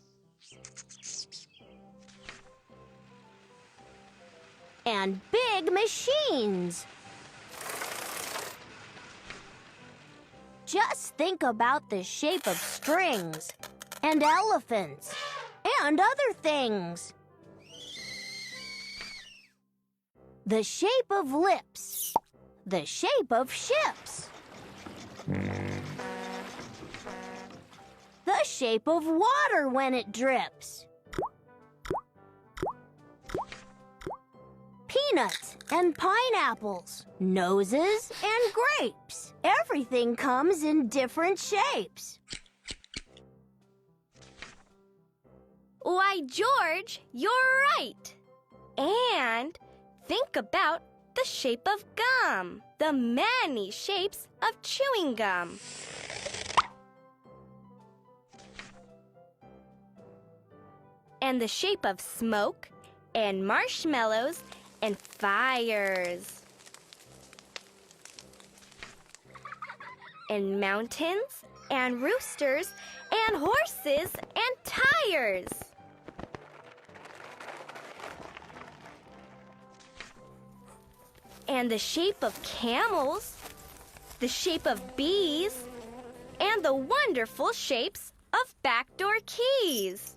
and big machines. Just think about the shape of strings, and elephants, and other things. The shape of lips, the shape of ships. The shape of water when it drips. Peanuts and pineapples, noses and grapes. Everything comes in different shapes. Why, George, you're right. And think about the shape of gum, the many shapes of chewing gum. And the shape of smoke and marshmallows and fires. And mountains and roosters and horses and tires. And the shape of camels, the shape of bees, and the wonderful shapes of backdoor keys.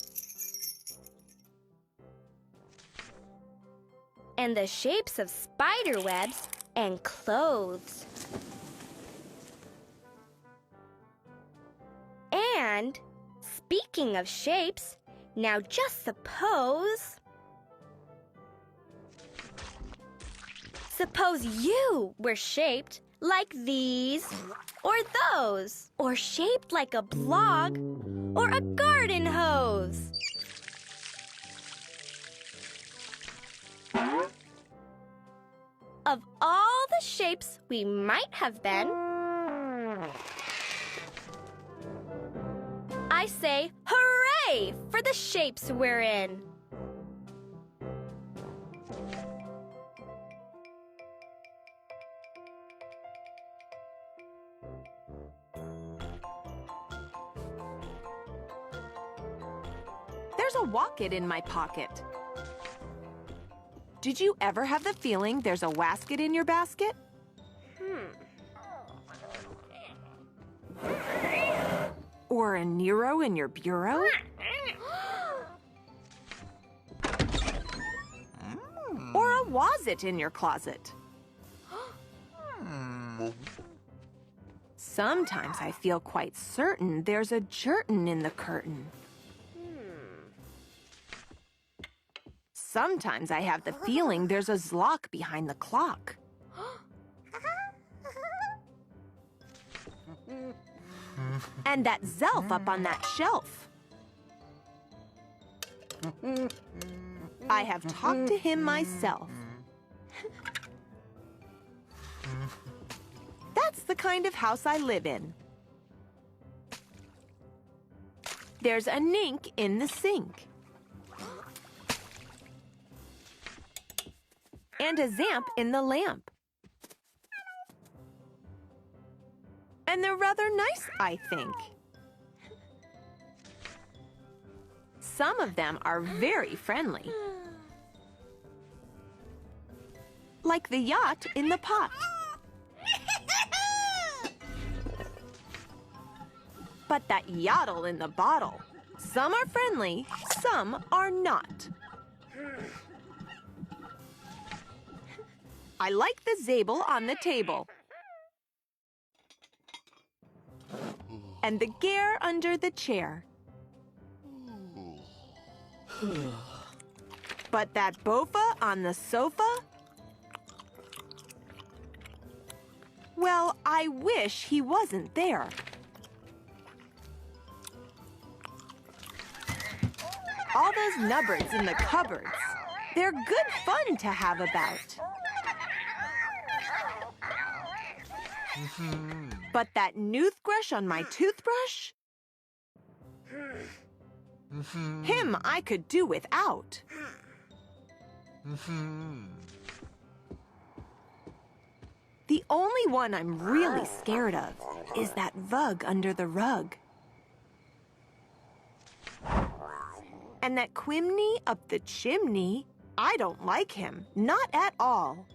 And the shapes of spider webs and clothes. And Speaking of shapes, now just suppose you were shaped like these, or those, or shaped like a blog, or a garden hose. Of all the shapes we might have been, I say hooray for the shapes we're in. There's a Wocket in my pocket. Did you ever have the feeling there's a wasket in your basket? Or a Nero in your bureau? Or a was-it in your closet? Sometimes I feel quite certain there's a jertin in the curtain. Sometimes I have the feeling there's a zlock behind the clock. And that zelf up on that shelf. I have talked to him myself. That's the kind of house I live in. There's a nink in the sink. And a zamp in the lamp. And they're rather nice, I think. Some of them are very friendly. Like the yacht in the pot. But that yottle in the bottle. Some are friendly, some are not. I like the zabel on the table. And the gear under the chair. But that bofa on the sofa? Well, I wish he wasn't there. All those nubbins in the cupboards, they're good fun to have about. But that noothbrush on my toothbrush? Him I could do without. The only one I'm really scared of is that vug under the rug. And that quimney up the chimney, I don't like him, not at all.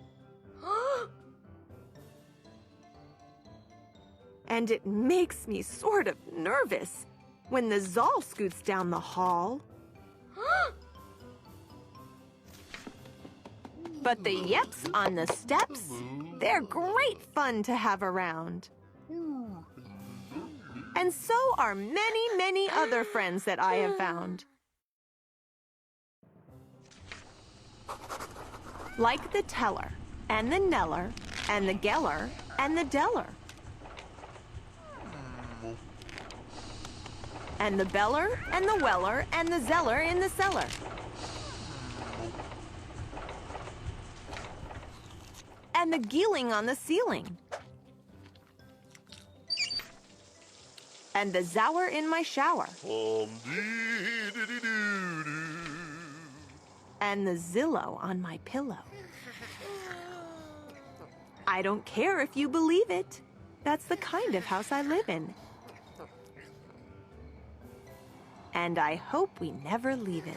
And it makes me sort of nervous when the Zoll scoots down the hall. But the yeps on the steps, they're great fun to have around. And so are many, many other friends that I have found. Like the teller, and the neller, and the geller, and the deller. And the beller, and the weller, and the zeller in the cellar. And the geeling on the ceiling. And the zower in my shower. And the Zillow on my pillow. I don't care if you believe it. That's the kind of house I live in. And I hope we never leave it.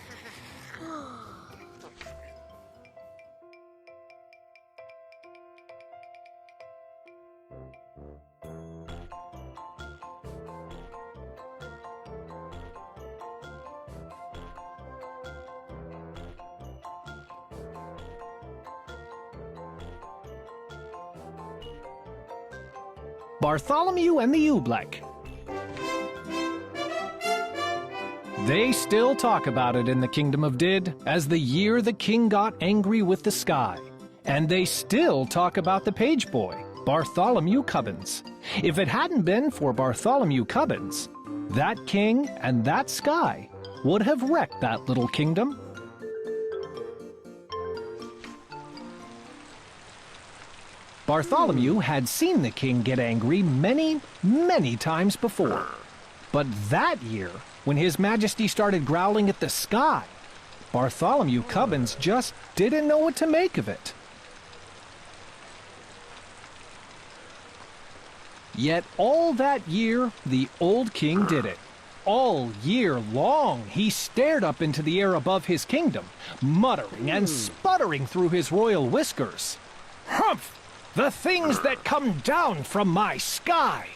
Bartholomew and the Oobleck. They still talk about it in the Kingdom of Did as the year the king got angry with the sky. And they still talk about the page boy, Bartholomew Cubbins. If it hadn't been for Bartholomew Cubbins, that king and that sky would have wrecked that little kingdom. Bartholomew had seen the king get angry many, many times before. But that year, when His Majesty started growling at the sky, Bartholomew Cubbins just didn't know what to make of it. Yet all that year, the old king did it. All year long, he stared up into the air above his kingdom, muttering and sputtering through his royal whiskers. Humph! The things that come down from my sky!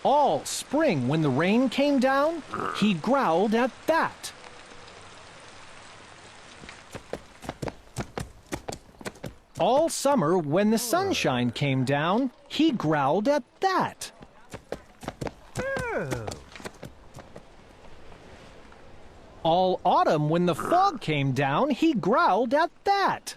All spring, when the rain came down, he growled at that. All summer, when the sunshine came down, he growled at that. All autumn, when the fog came down, he growled at that.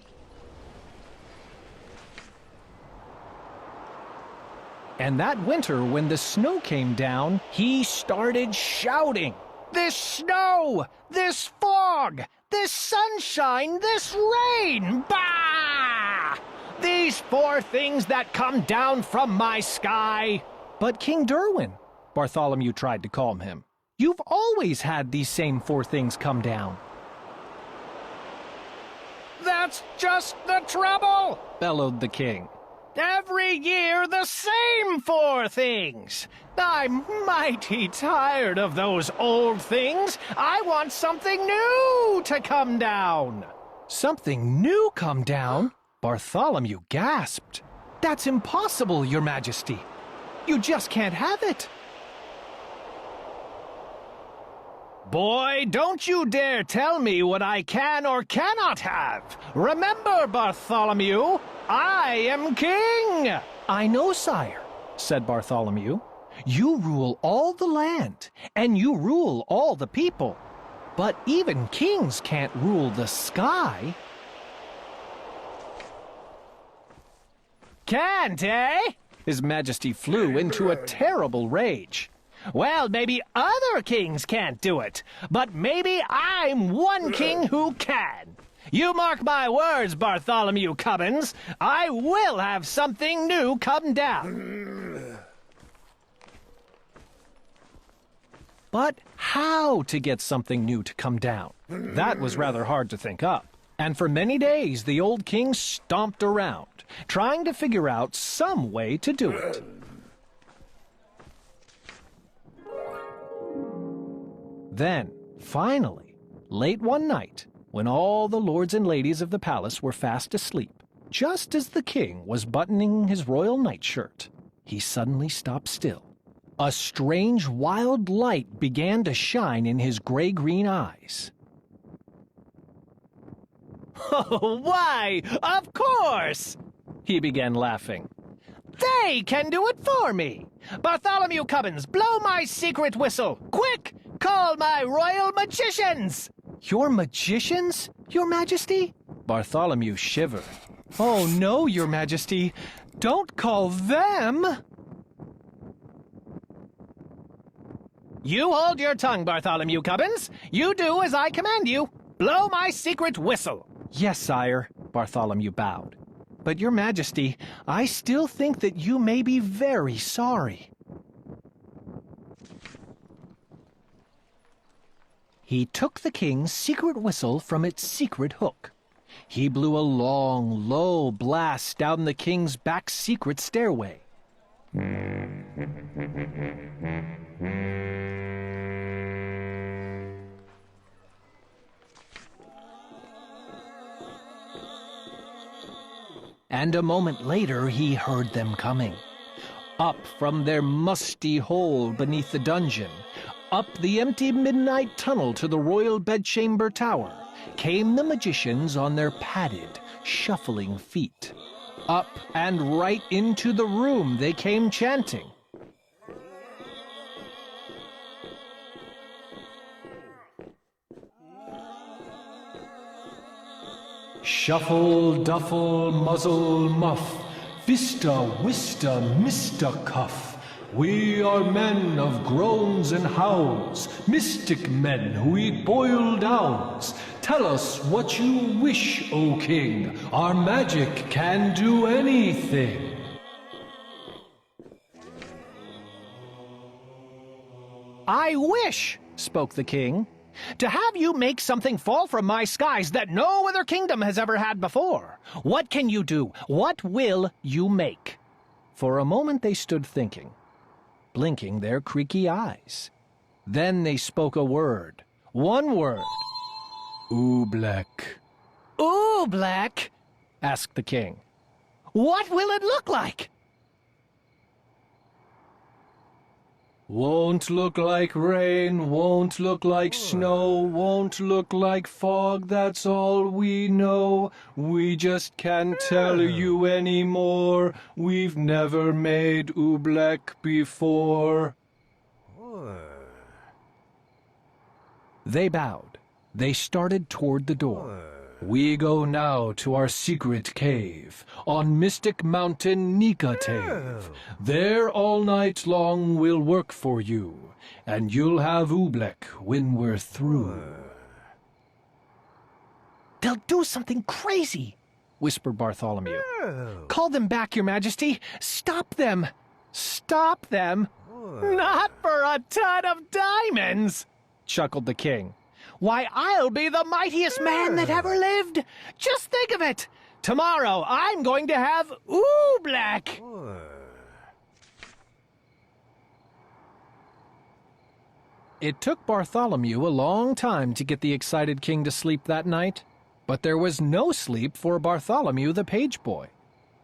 And that winter, when the snow came down, he started shouting, "This snow! This fog! This sunshine! This rain! Bah! These four things that come down from my sky!" But King Derwin, Bartholomew tried to calm him, "you've always had these same four things come down." That's just the trouble, bellowed the king. Every year the same four things. I'm mighty tired of those old things. I want something new to come down. Something new come down? Bartholomew gasped. That's impossible, Your Majesty. You just can't have it. Boy, don't you dare tell me what I can or cannot have. Remember, Bartholomew, I am king. I know, sire, said Bartholomew. You rule all the land, and you rule all the people. But even kings can't rule the sky. Can't, eh? His Majesty flew into a terrible rage. Well, maybe other kings can't do it, but maybe I'm one king who can. You mark my words, Bartholomew Cubbins. I will have something new come down. But how to get something new to come down? That was rather hard to think up. And for many days, the old king stomped around, trying to figure out some way to do it. Then, finally, late one night, when all the lords and ladies of the palace were fast asleep, just as the king was buttoning his royal nightshirt, he suddenly stopped still. A strange, wild light began to shine in his gray-green eyes. Oh, why, of course! He began laughing. They can do it for me! Bartholomew Cubbins, blow my secret whistle! Quick! Call my royal magicians! Your magicians, Your Majesty? Bartholomew shivered. Oh, no, Your Majesty. Don't call them! You hold your tongue, Bartholomew Cubbins. You do as I command you. Blow my secret whistle. Yes, sire, Bartholomew bowed. But, Your Majesty, I still think that you may be very sorry. He took the king's secret whistle from its secret hook. He blew a long, low blast down the king's back secret stairway. And a moment later, he heard them coming. Up from their musty hole beneath the dungeon, up the empty midnight tunnel to the royal bedchamber tower, came the magicians on their padded, shuffling feet. Up and right into the room they came chanting. Shuffle, duffle, muzzle, muff, vista, wista, Mr. Cuff. We are men of groans and howls, mystic men who eat boiled owls. Tell us what you wish, O king. Our magic can do anything. I wish, spoke the king, to have you make something fall from my skies that no other kingdom has ever had before. What can you do? What will you make? For a moment they stood thinking, blinking their creaky eyes. Then they spoke a word. One word. Oobleck. Oobleck? Asked the king. What will it look like? Won't look like rain, won't look like snow, won't look like fog, that's all we know. We just can't tell you anymore. We've never made Oobleck before. They bowed. They started toward the door. We go now to our secret cave on Mystic Mountain Nicotave. There all night long we'll work for you, and you'll have Oobleck when we're through. They'll do something crazy, whispered Bartholomew. Call them back, your majesty. Stop them. Stop them. Not for a ton of diamonds, chuckled the king. Why, I'll be the mightiest man that ever lived. Just think of it. Tomorrow, I'm going to have Oobleck. It took Bartholomew a long time to get the excited king to sleep that night, but there was no sleep for Bartholomew the page boy.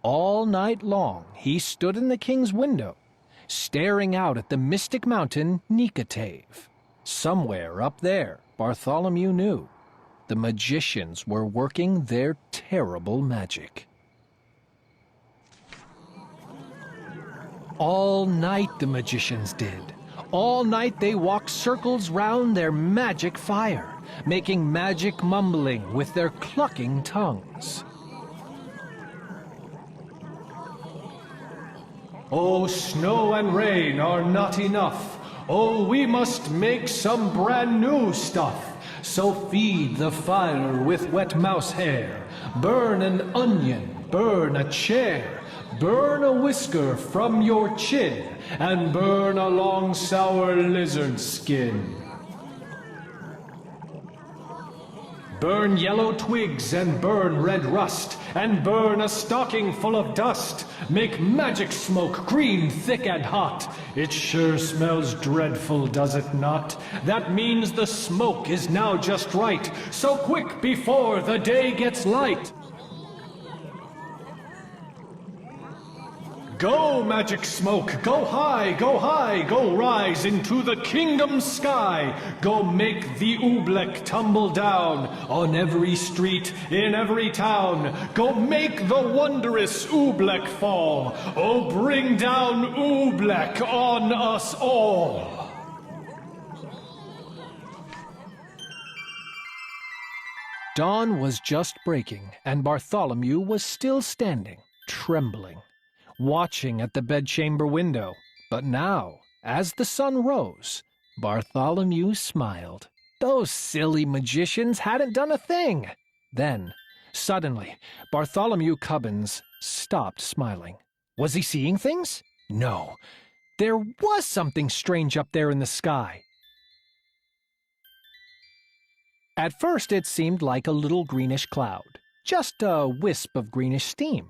All night long, he stood in the king's window, staring out at the mystic mountain Nicotave. Somewhere up there, Bartholomew knew the magicians were working their terrible magic. All night the magicians did. All night they walked circles round their magic fire, making magic mumbling with their clucking tongues. Oh, snow and rain are not enough. Oh, we must make some brand new stuff. So feed the fire with wet mouse hair. Burn an onion, burn a chair. Burn a whisker from your chin. And burn a long sour lizard skin. Burn yellow twigs and burn red rust, and burn a stocking full of dust. Make magic smoke green, thick and hot. It sure smells dreadful, does it not? That means the smoke is now just right. So quick before the day gets light. Go, magic smoke, go high, go rise into the kingdom sky. Go make the Oobleck tumble down on every street, in every town. Go make the wondrous Oobleck fall. Oh, bring down Oobleck on us all. Dawn was just breaking, and Bartholomew was still standing, trembling, watching at the bedchamber window. But now, as the sun rose, Bartholomew smiled. Those silly magicians hadn't done a thing. Then, suddenly, Bartholomew Cubbins stopped smiling. Was he seeing things? No. There was something strange up there in the sky. At first it seemed like a little greenish cloud, just a wisp of greenish steam.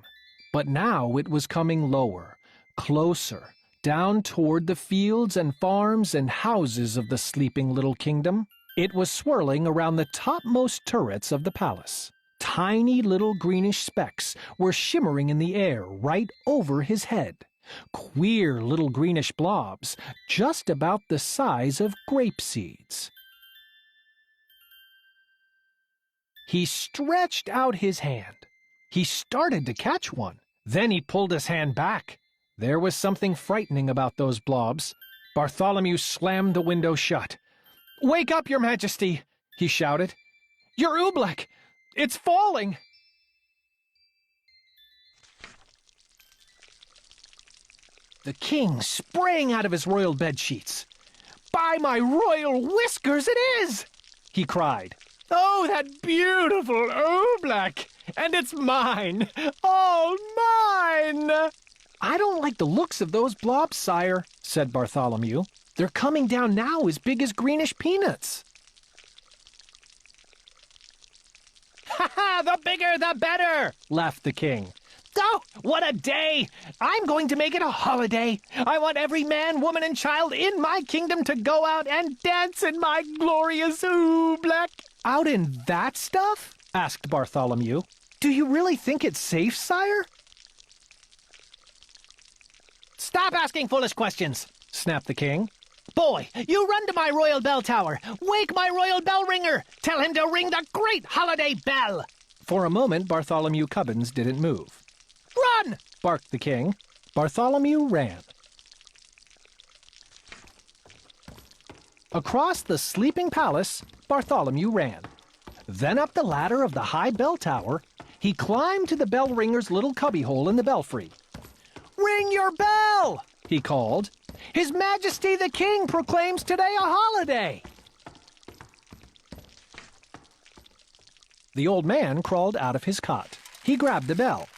But now it was coming lower, closer, down toward the fields and farms and houses of the sleeping little kingdom. It was swirling around the topmost turrets of the palace. Tiny little greenish specks were shimmering in the air right over his head. Queer little greenish blobs, just about the size of grape seeds. He stretched out his hand. He started to catch one. Then he pulled his hand back. There was something frightening about those blobs. Bartholomew slammed the window shut. "Wake up, your majesty!" he shouted. "Your Oobleck! It's falling!" The king sprang out of his royal bedsheets. "By my royal whiskers, it is!" he cried. "Oh, that beautiful Oobleck! And it's mine! All mine!" "I don't like the looks of those blobs, sire," said Bartholomew. "They're coming down now as big as greenish peanuts." "Ha ha! The bigger the better!" laughed the king. "Oh, what a day! I'm going to make it a holiday. I want every man, woman, and child in my kingdom to go out and dance in my glorious Oobleck." "Out in that stuff?" asked Bartholomew. "Do you really think it's safe, sire?" "Stop asking foolish questions," snapped the king. "Boy, you run to my royal bell tower. Wake my royal bell ringer. Tell him to ring the great holiday bell." For a moment, Bartholomew Cubbins didn't move. "Run!" barked the king. Bartholomew ran. Across the sleeping palace, Bartholomew ran. Then up the ladder of the high bell tower, he climbed to the bell ringer's little cubbyhole in the belfry. "Ring your bell!" he called. "His Majesty the King proclaims today a holiday." The old man crawled out of his cot. He grabbed the bell.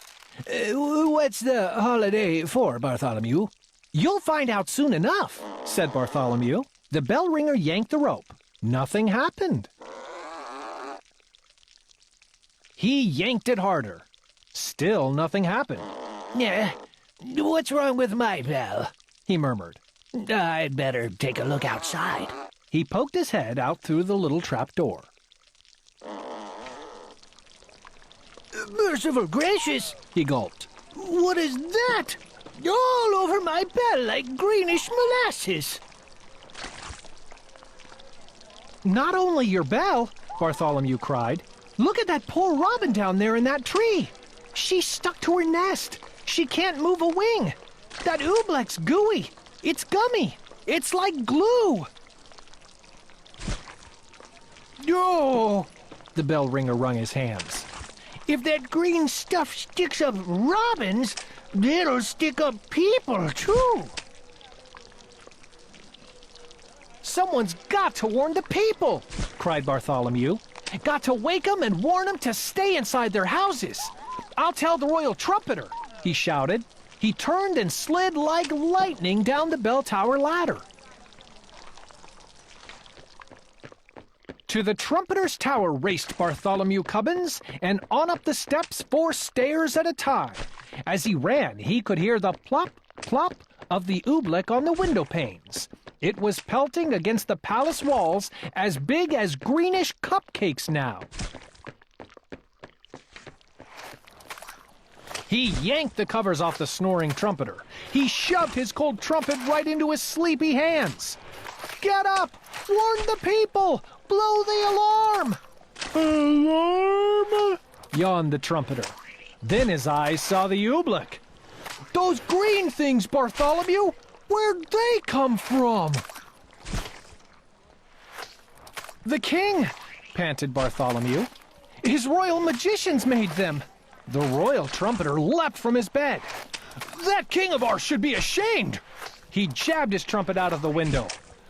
"What's the holiday for, Bartholomew?" "You'll find out soon enough," said Bartholomew. The bell ringer yanked the rope. Nothing happened. He yanked it harder. Still nothing happened. "Yeah, what's wrong with my bell?" he murmured. "I'd better take a look outside." He poked his head out through the little trap door. "Merciful gracious!" he gulped. "What is that? All over my bell like greenish molasses." "Not only your bell," Bartholomew cried. "Look at that poor robin down there in that tree. She's stuck to her nest. She can't move a wing. That Oobleck's gooey. It's gummy. It's like glue." "Oh!" The bell ringer wrung his hands. "If that green stuff sticks up robins, it'll stick up people, too." "Someone's got to warn the people," cried Bartholomew. "Got to wake 'em and warn 'em to stay inside their houses. I'll tell the royal trumpeter," he shouted. He turned and slid like lightning down the bell tower ladder. To the trumpeter's tower raced Bartholomew Cubbins, and on up the steps 4 stairs at a time. As he ran, he could hear the plop, plop of the Oobleck on the window panes. It was pelting against the palace walls as big as greenish cupcakes now. He yanked the covers off the snoring trumpeter. He shoved his cold trumpet right into his sleepy hands. "Get up! Warn the people! Blow the alarm!" "Alarm?" yawned the trumpeter. Then his eyes saw the Oobleck. "Those green things, Bartholomew! Where'd they come from?" "The king," panted Bartholomew. "His royal magicians made them." The royal trumpeter leapt from his bed. "That king of ours should be ashamed!" He jabbed his trumpet out of the window.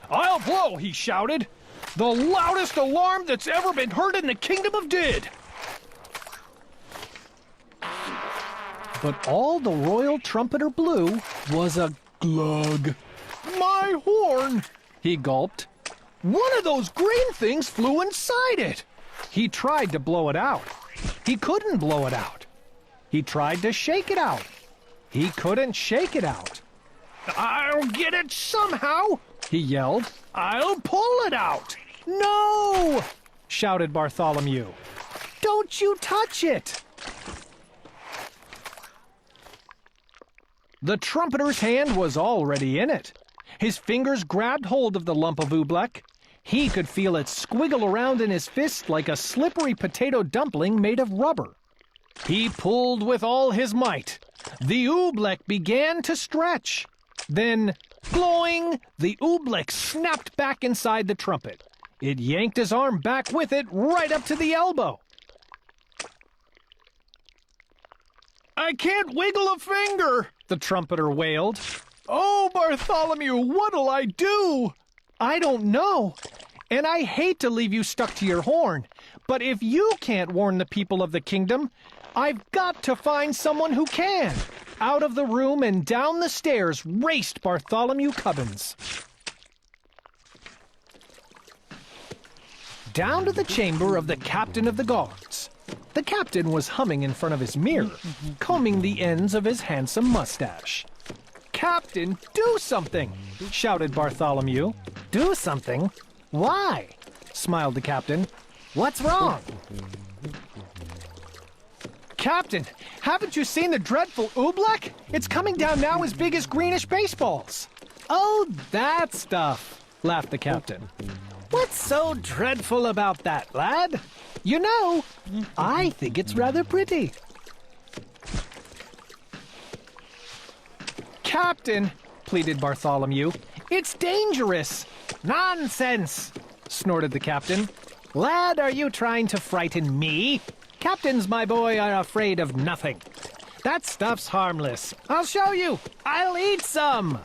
"I'll blow," he shouted. "The loudest alarm that's ever been heard in the kingdom of Did." But all the royal trumpeter blew was a glug. "My horn!" he gulped. "One of those green things flew inside it." He tried to blow it out. He couldn't blow it out. He tried to shake it out. He couldn't shake it out. "I'll get it somehow," he yelled. "I'll pull it out." "No!" shouted Bartholomew. "Don't you touch it!" The trumpeter's hand was already in it. His fingers grabbed hold of the lump of Oobleck. He could feel it squiggle around in his fist like a slippery potato dumpling made of rubber. He pulled with all his might. The Oobleck began to stretch. Then, glowing, the Oobleck snapped back inside the trumpet. It yanked his arm back with it right up to the elbow. "I can't wiggle a finger," the trumpeter wailed. Oh, Bartholomew, what'll I do? I don't know. And I hate to leave you stuck to your horn. But if you can't warn the people of the kingdom, I've got to find someone who can. Out of the room and down the stairs raced Bartholomew Cubbins. Down to the chamber of the captain of the guards. The captain was humming in front of his mirror, combing the ends of his handsome mustache. "Captain, do something!" shouted Bartholomew. "Do something? Why?" smiled the captain. "What's wrong?" "Captain, haven't you seen the dreadful Oobleck? It's coming down now as big as greenish baseballs." "Oh, that stuff," laughed the captain. "What's so dreadful about that, lad? You know, I think it's rather pretty." "Captain," pleaded Bartholomew, "it's dangerous." "Nonsense!" snorted the captain. "Lad, are you trying to frighten me? Captains, my boy, are afraid of nothing. That stuff's harmless. I'll show you. I'll eat some."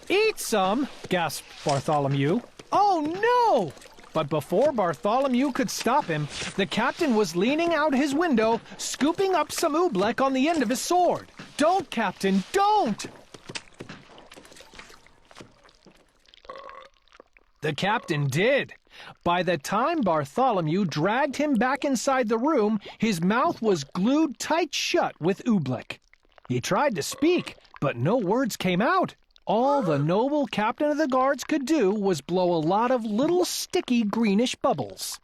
"Eat some?" gasped Bartholomew. "Oh, no!" But before Bartholomew could stop him, the captain was leaning out his window, scooping up some Oobleck on the end of his sword. "Don't, Captain, don't!" The captain did. By the time Bartholomew dragged him back inside the room, his mouth was glued tight shut with Oobleck. He tried to speak, but no words came out. All the noble captain of the guards could do was blow a lot of little sticky greenish bubbles.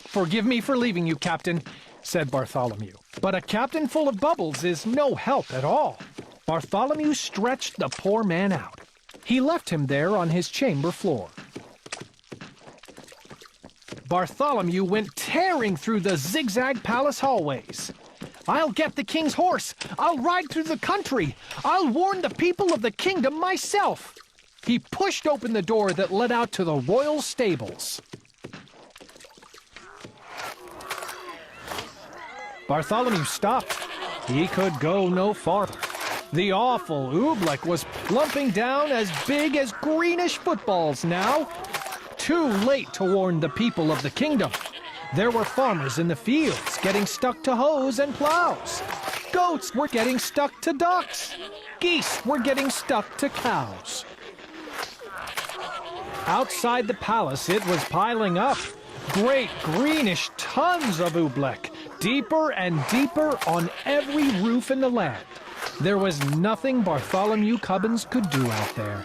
"Forgive me for leaving you, Captain," said Bartholomew. "But a captain full of bubbles is no help at all." Bartholomew stretched the poor man out. He left him there on his chamber floor. Bartholomew went tearing through the zigzag palace hallways. "I'll get the king's horse! I'll ride through the country! I'll warn the people of the kingdom myself!" He pushed open the door that led out to the royal stables. Bartholomew stopped. He could go no farther. The awful Oobleck was plumping down as big as greenish footballs now. Too late to warn the people of the kingdom. There were farmers in the fields getting stuck to hoes and plows. Goats were getting stuck to ducks. Geese were getting stuck to cows. Outside the palace, it was piling up. Great greenish tons of Oobleck, deeper and deeper on every roof in the land. There was nothing Bartholomew Cubbins could do out there.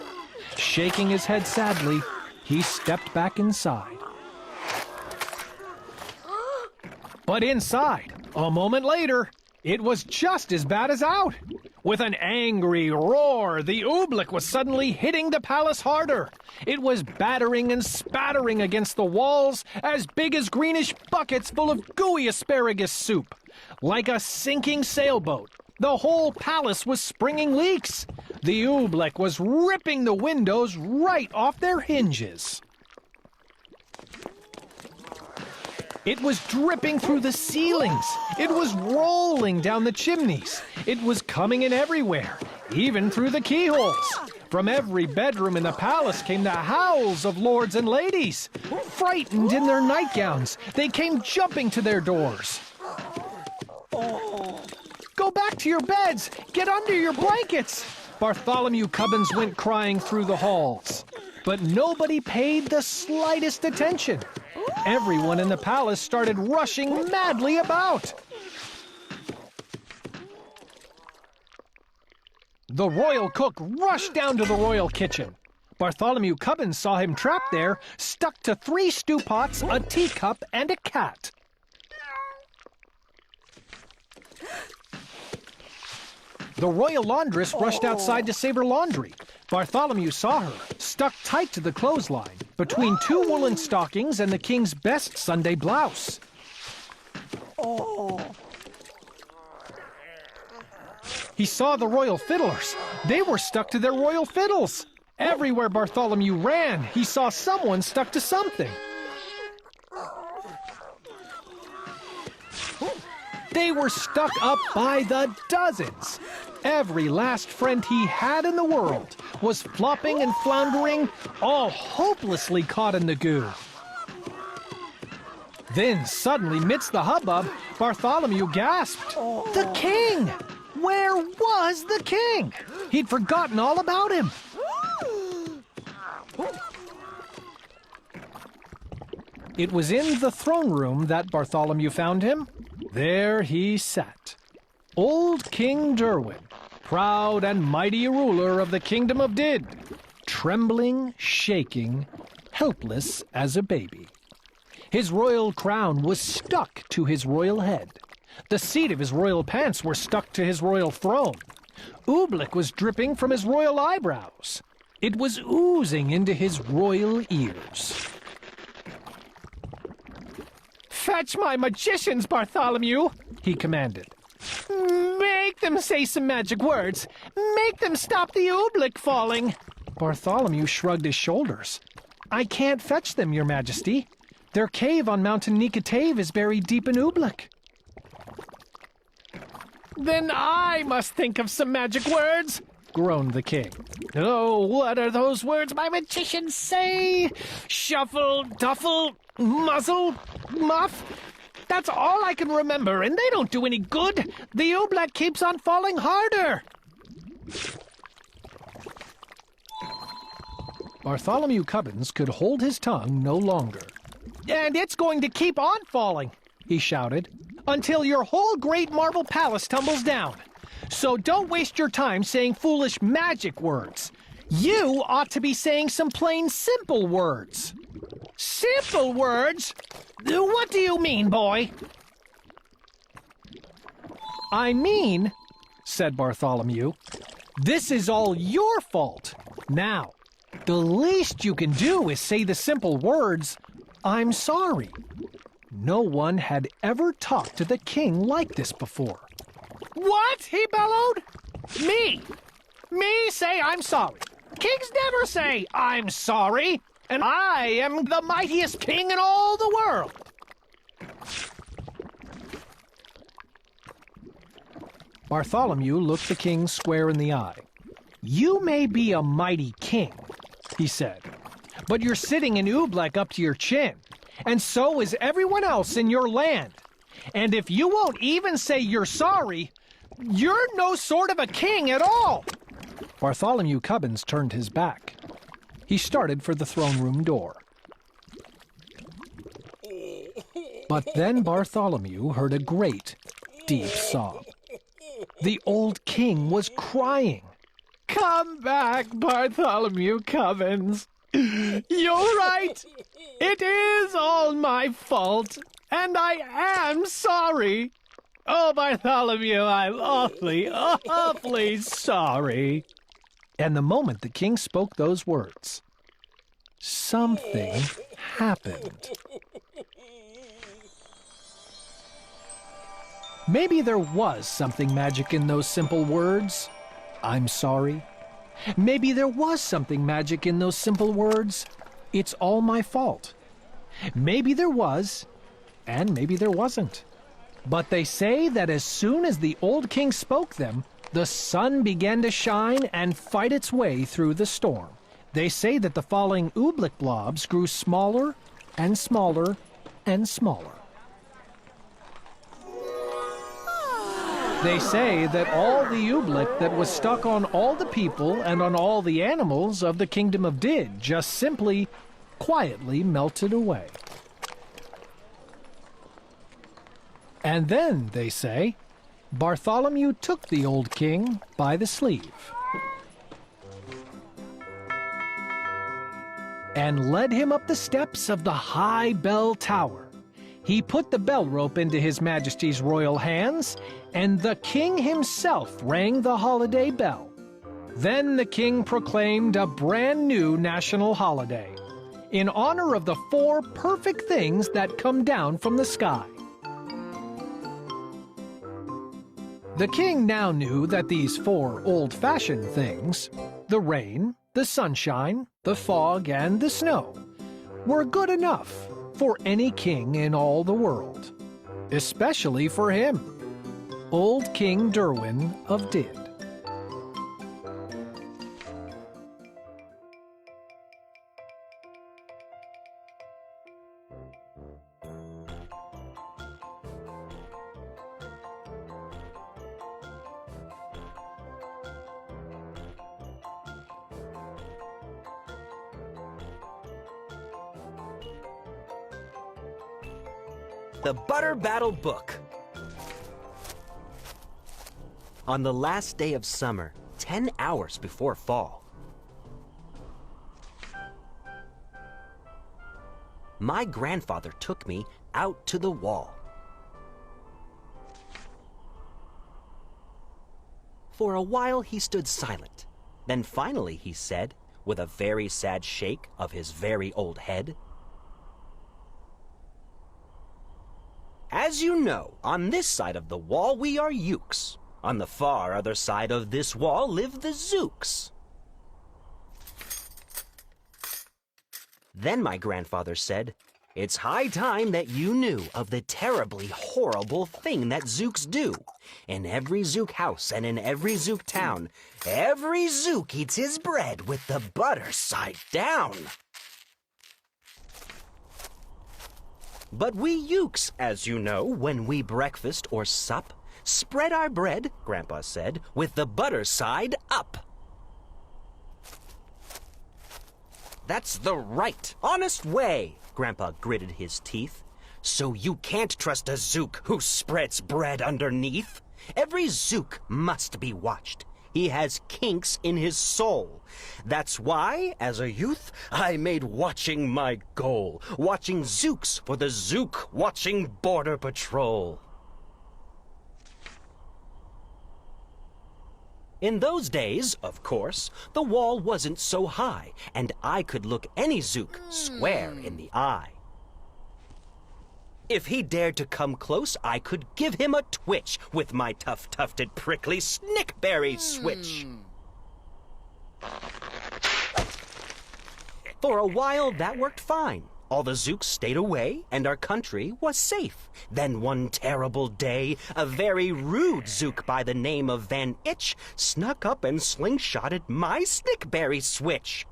Shaking his head sadly, he stepped back inside. But inside, a moment later, it was just as bad as out. With an angry roar, the Oobleck was suddenly hitting the palace harder. It was battering and spattering against the walls as big as greenish buckets full of gooey asparagus soup. Like a sinking sailboat, the whole palace was springing leaks. The Oobleck was ripping the windows right off their hinges. It was dripping through the ceilings. It was rolling down the chimneys. It was coming in everywhere, even through the keyholes. From every bedroom in the palace came the howls of lords and ladies. Frightened in their nightgowns, they came jumping to their doors. "Go back to your beds! Get under your blankets!" Bartholomew Cubbins went crying through the halls. But nobody paid the slightest attention. Everyone in the palace started rushing madly about. The royal cook rushed down to the royal kitchen. Bartholomew Cubbins saw him trapped there, stuck to 3 stew pots, a teacup, and a cat. The royal laundress rushed outside to save her laundry. Bartholomew saw her, stuck tight to the clothesline, between 2 woolen stockings and the king's best Sunday blouse. He saw the royal fiddlers. They were stuck to their royal fiddles. Everywhere Bartholomew ran, he saw someone stuck to something. They were stuck up by the dozens. Every last friend he had in the world was flopping and floundering, all hopelessly caught in the goo. Then suddenly, midst the hubbub, Bartholomew gasped, "The king! Where was the king?" He'd forgotten all about him. It was in the throne room that Bartholomew found him. There he sat, old King Derwin, proud and mighty ruler of the kingdom of Did, trembling, shaking, helpless as a baby. His royal crown was stuck to his royal head. The seat of his royal pants were stuck to his royal throne. Oobleck was dripping from his royal eyebrows. It was oozing into his royal ears. "Fetch my magicians, Bartholomew," he commanded. "Make them say some magic words. Make them stop the Oobleck falling." Bartholomew shrugged his shoulders. "I can't fetch them, your majesty. Their cave on Mountain Nicotave is buried deep in Oobleck." "Then I must think of some magic words," groaned the king. "Oh, what are those words my magicians say? Shuffle, duffle, muzzle, muff? That's all I can remember, and they don't do any good. The Oobleck keeps on falling harder." Bartholomew Cubbins could hold his tongue no longer. "And it's going to keep on falling," he shouted, "until your whole great marble palace tumbles down. So don't waste your time saying foolish magic words. You ought to be saying some plain simple words." "Simple words? What do you mean, boy?" "I mean," said Bartholomew, "this is all your fault. Now, the least you can do is say the simple words, 'I'm sorry.'" No one had ever talked to the king like this before. "What?" he bellowed. "Me say I'm sorry. Kings never say I'm sorry, and I am the mightiest king in all the world." Bartholomew looked the king square in the eye. "You may be a mighty king," he said, "but you're sitting in Oobleck up to your chin, and so is everyone else in your land. And if you won't even say you're sorry, you're no sort of a king at all." Bartholomew Cubbins turned his back. He started for the throne room door. But then Bartholomew heard a great, deep sob. The old king was crying. "Come back, Bartholomew Cubbins. You're right. It is all my fault, and I am sorry. Oh, Bartholomew, I'm awfully, awfully sorry." And the moment the king spoke those words, something happened. Maybe there was something magic in those simple words, "I'm sorry." Maybe there was something magic in those simple words, "It's all my fault." Maybe there was, and maybe there wasn't. But they say that as soon as the old king spoke them, the sun began to shine and fight its way through the storm. They say that the falling Oobleck blobs grew smaller and smaller and smaller. They say that all the Oobleck that was stuck on all the people and on all the animals of the kingdom of Did just simply, quietly melted away. And then, they say, Bartholomew took the old king by the sleeve and led him up the steps of the high bell tower. He put the bell rope into His Majesty's royal hands, and the king himself rang the holiday bell. Then the king proclaimed a brand new national holiday in honor of the 4 perfect things that come down from the sky. The king now knew that these 4 old-fashioned things, the rain, the sunshine, the fog, and the snow, were good enough for any king in all the world, especially for him. Old King Derwin of Did. The Butter Battle Book. On the last day of summer, 10 hours before fall, my grandfather took me out to the wall. For a while he stood silent. Then finally he said, with a very sad shake of his very old head, "As you know, on this side of the wall we are Ukes. On the far other side of this wall live the Zooks." Then my grandfather said, "It's high time that you knew of the terribly horrible thing that Zooks do. In every Zook house and in every Zook town, every Zook eats his bread with the butter side down. But we Ukes, as you know, when we breakfast or sup, spread our bread," Grandpa said, "with the butter side up." "That's the right, honest way," Grandpa gritted his teeth. "So you can't trust a Zook who spreads bread underneath. Every Zook must be watched. He has kinks in his soul. That's why, as a youth, I made watching my goal. Watching Zooks for the Zook Watching Border Patrol." In those days, of course, the wall wasn't so high, and I could look any Zook square in the eye. If he dared to come close, I could give him a twitch with my tough-tufted prickly snickberry switch. For a while, that worked fine. All the Zooks stayed away, and our country was safe. Then one terrible day, a very rude Zook by the name of Van Itch snuck up and slingshotted my snickberry switch.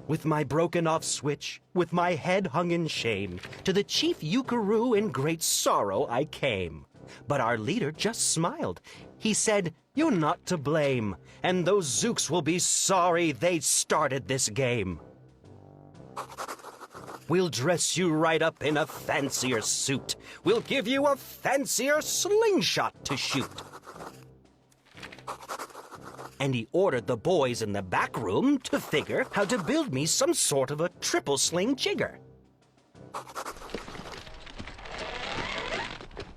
With my broken-off switch, with my head hung in shame, to the chief Ukaroo in great sorrow I came. But our leader just smiled. He said, "You're not to blame, and those Zooks will be sorry they started this game. We'll dress you right up in a fancier suit. We'll give you a fancier slingshot to shoot." And he ordered the boys in the back room to figure how to build me some sort of a triple sling jigger.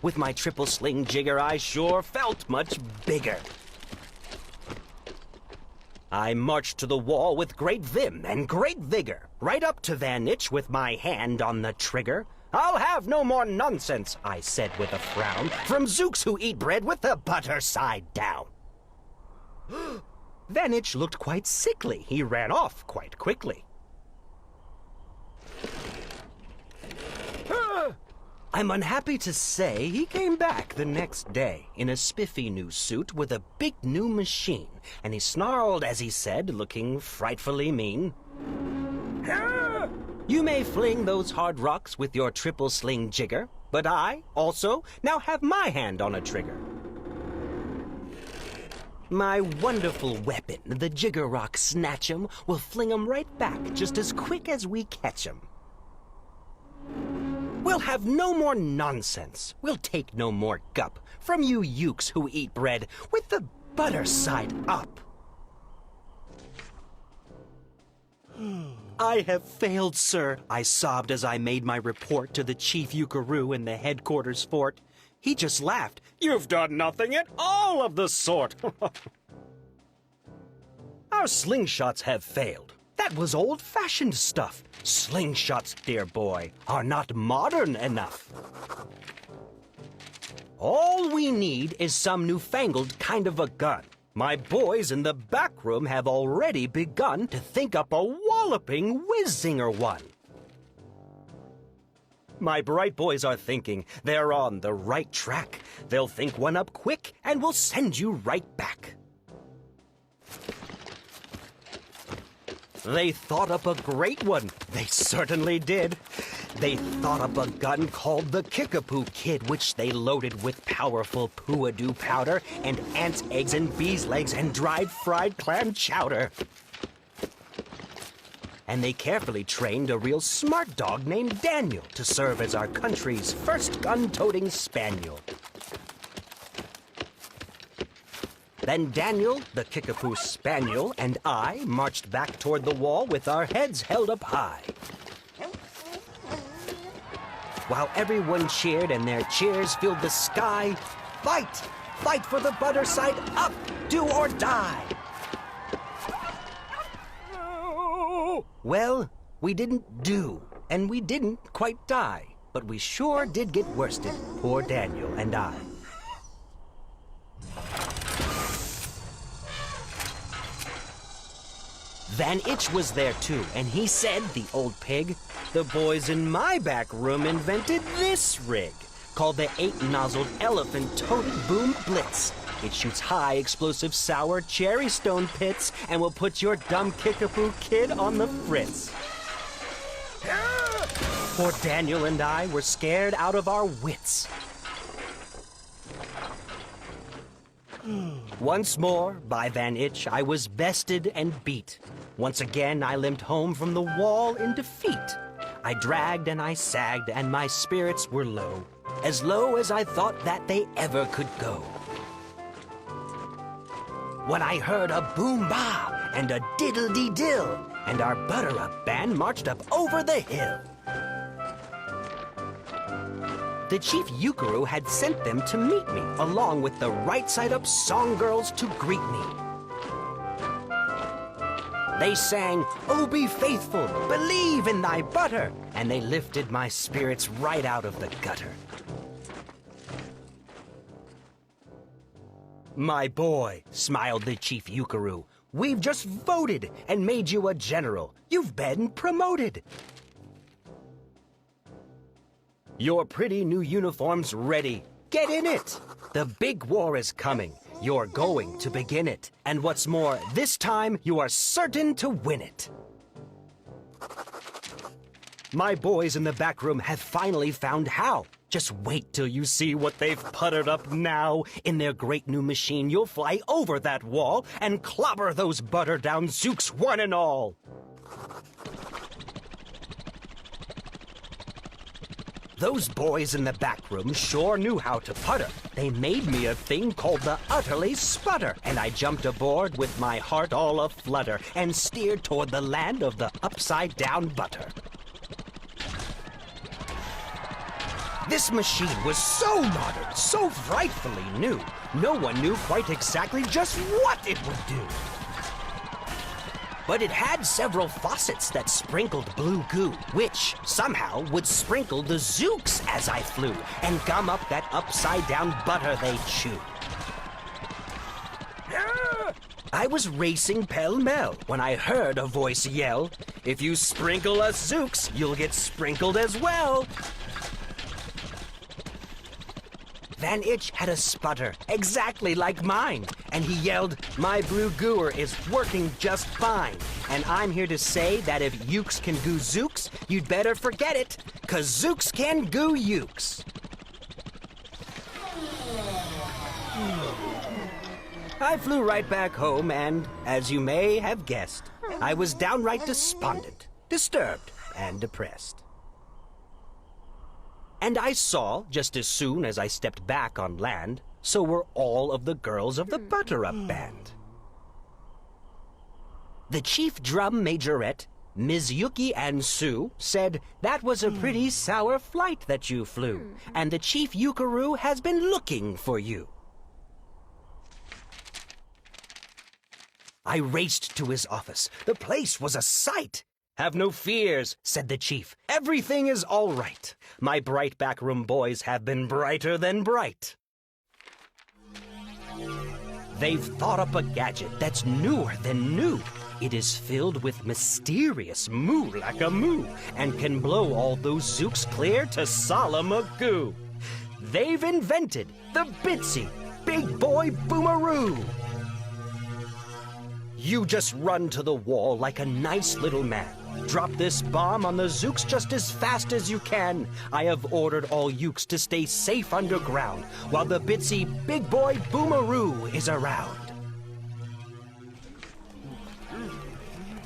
With my triple sling jigger, I sure felt much bigger. I marched to the wall with great vim and great vigor, right up to Van Itch with my hand on the trigger. "I'll have no more nonsense," I said with a frown, "from Zooks who eat bread with the butter side down." Van Itch looked quite sickly. He ran off quite quickly. I'm unhappy to say he came back the next day in a spiffy new suit with a big new machine, and he snarled as he said, looking frightfully mean, "You may fling those hard rocks with your triple sling jigger, but I, also, now have my hand on a trigger. My wonderful weapon, the jigger rock Snatch'em, will fling 'em right back just as quick as we catch 'em. We'll have no more nonsense. We'll take no more gup from you Ukes who eat bread with the butter side up." "I have failed, sir," I sobbed as I made my report to the chief Ukaroo in the headquarters fort. He just laughed. "You've done nothing at all of the sort." "Our slingshots have failed. That was old-fashioned stuff. Slingshots, dear boy, are not modern enough. All we need is some newfangled kind of a gun. My boys in the back room have already begun to think up a walloping whiz-zinger one." My bright boys are thinking they're on the right track. They'll think one up quick and we'll send you right back. They thought up a great one. They certainly did. They thought up a gun called the Kickapoo Kid, which they loaded with powerful poo-a-doo powder and ants' eggs and bees' legs and dried fried clam chowder. And they carefully trained a real smart dog named Daniel to serve as our country's first gun-toting spaniel. Then Daniel, the Kickapoo Spaniel, and I marched back toward the wall with our heads held up high. While everyone cheered and their cheers filled the sky, fight! Fight for the butter side up! Do or die! Well, we didn't do, and we didn't quite die, but we sure did get worsted, poor Daniel and I. Van Itch was there too, and he said, the old pig, the boys in my back room invented this rig, called the 8-nozzled elephant toted boom blitz. It shoots high explosive sour cherry stone pits and will put your dumb Kickapoo kid on the fritz. Poor Daniel and I were scared out of our wits. Once more, by Van Itch, I was bested and beat. Once again, I limped home from the wall in defeat. I dragged and I sagged, and my spirits were low as I thought that they ever could go. When I heard a boom-ba and a diddle-dee-dill, and our butter-up band marched up over the hill. The Chief Euchre had sent them to meet me, along with the right-side-up song girls to greet me. They sang, "Oh, be faithful, believe in thy butter," and they lifted my spirits right out of the gutter. "My boy," smiled the Chief Euchre, "we've just voted and made you a general. You've been promoted. Your pretty new uniform's ready. Get in it. The big war is coming. You're going to begin it. And what's more, this time you are certain to win it." My boys in the back room have finally found how. Just wait till you see what they've puttered up now. In their great new machine, you'll fly over that wall and clobber those butter down Zooks one and all. Those boys in the back room sure knew how to putter. They made me a thing called the Utterly Sputter, and I jumped aboard with my heart all aflutter and steered toward the land of the upside-down butter. This machine was so modern, so frightfully new, no one knew quite exactly just what it would do. But it had several faucets that sprinkled blue goo, which somehow would sprinkle the Zooks as I flew and gum up that upside-down butter they chew. I was racing pell-mell when I heard a voice yell, "If you sprinkle us Zooks, you'll get sprinkled as well." Van Itch had a sputter, exactly like mine, and he yelled, "My blue gooer is working just fine, and I'm here to say that if Ukes can goo Zooks, you'd better forget it, 'cause Zooks can goo Ukes." I flew right back home, and, as you may have guessed, I was downright despondent, disturbed, and depressed. And I saw, just as soon as I stepped back on land, so were all of the girls of the Butter-Up Band. The chief drum majorette, Ms. Yuki and Sue, said that was a pretty sour flight that you flew, and the Chief Euchre has been looking for you. I raced to his office. The place was a sight. "Have no fears," said the chief. "Everything is all right. My bright backroom boys have been brighter than bright. They've thought up a gadget that's newer than new. It is filled with mysterious moo-like-a-moo and can blow all those zooks clear to Solla Magoo. They've invented the Bitsy Big Boy Boomeroo. You just run to the wall like a nice little man. Drop this bomb on the zooks just as fast as you can. I have ordered all ukes to stay safe underground while the Bitsy Big Boy Boomeroo is around.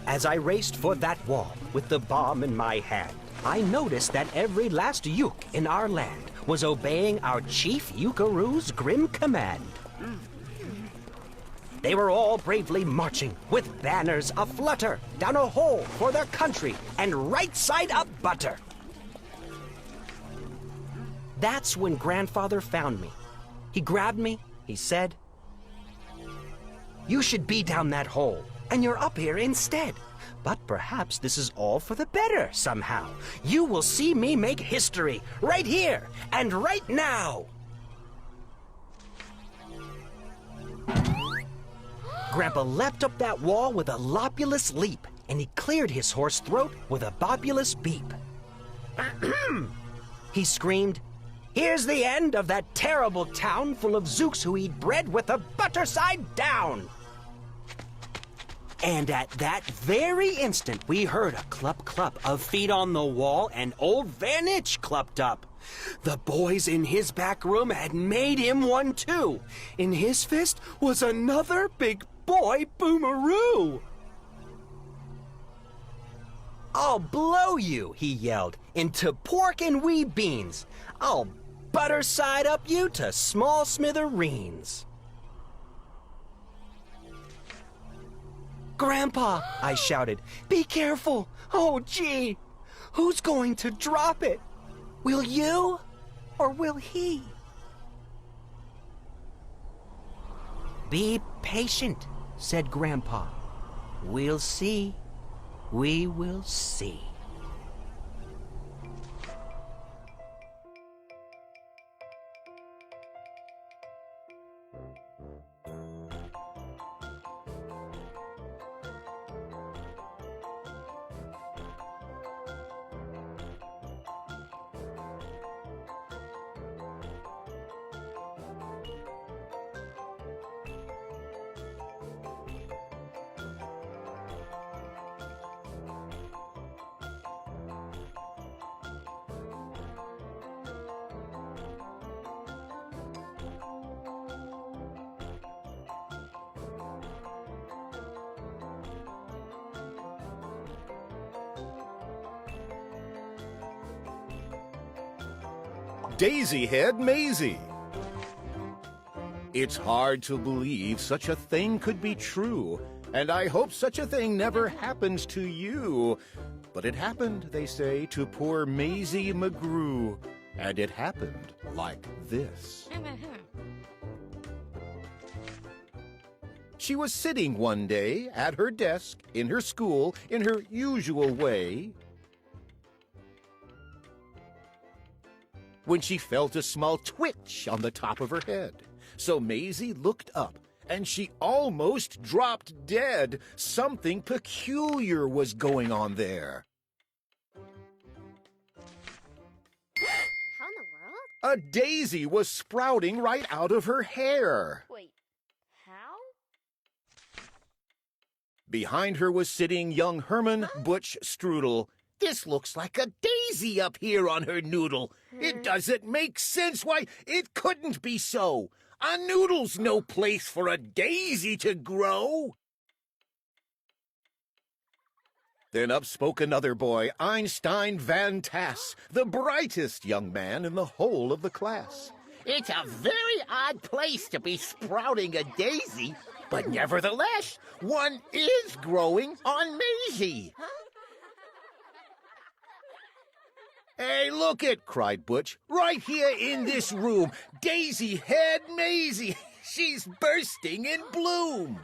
As I raced for that wall with the bomb in my hand, I noticed that every last uke in our land was obeying our Chief Ukaroo's grim command. They were all bravely marching with banners aflutter down a hole for their country and right side up butter. That's when Grandfather found me. He grabbed me, he said, "You should be down that hole, and you're up here instead. But perhaps this is all for the better somehow. You will see me make history right here and right now." Grandpa leapt up that wall with a lopulous leap, and he cleared his hoarse throat with a bobulous beep. He screamed, "Here's the end of that terrible town full of zooks who eat bread with the butter side down." And at that very instant, we heard a clup-clup of feet on the wall, and old Van Itch clupped up. The boys in his back room had made him one too. In his fist was another big boy boomeroo. "I'll blow you," he yelled, "into pork and wee beans. I'll butter side up you to small smithereens." "Grandpa," I shouted, "be careful. Oh, gee, who's going to drop it? Will you or will he?" "Be patient," said Grandpa. "We'll see. We will see." Daisy Head Mayzie. It's hard to believe such a thing could be true, and I hope such a thing never happens to you. But it happened, they say, to poor Mayzie McGrew, and it happened like this. She was sitting one day at her desk in her school in her usual way, when she felt a small twitch on the top of her head. So Mayzie looked up, and she almost dropped dead. Something peculiar was going on there. How in the world? A daisy was sprouting right out of her hair. Wait, how? Behind her was sitting young Herman Butch Strudel. "This looks like a daisy up here on her noodle. It doesn't make sense. Why, it couldn't be so. A noodle's no place for a daisy to grow." Then up spoke another boy, Einstein Van Tass, the brightest young man in the whole of the class. "It's a very odd place to be sprouting a daisy, but nevertheless, one is growing on Mayzie." "Hey, look it!" cried Butch. "Right here in this room, Daisy Head Mayzie. She's bursting in bloom."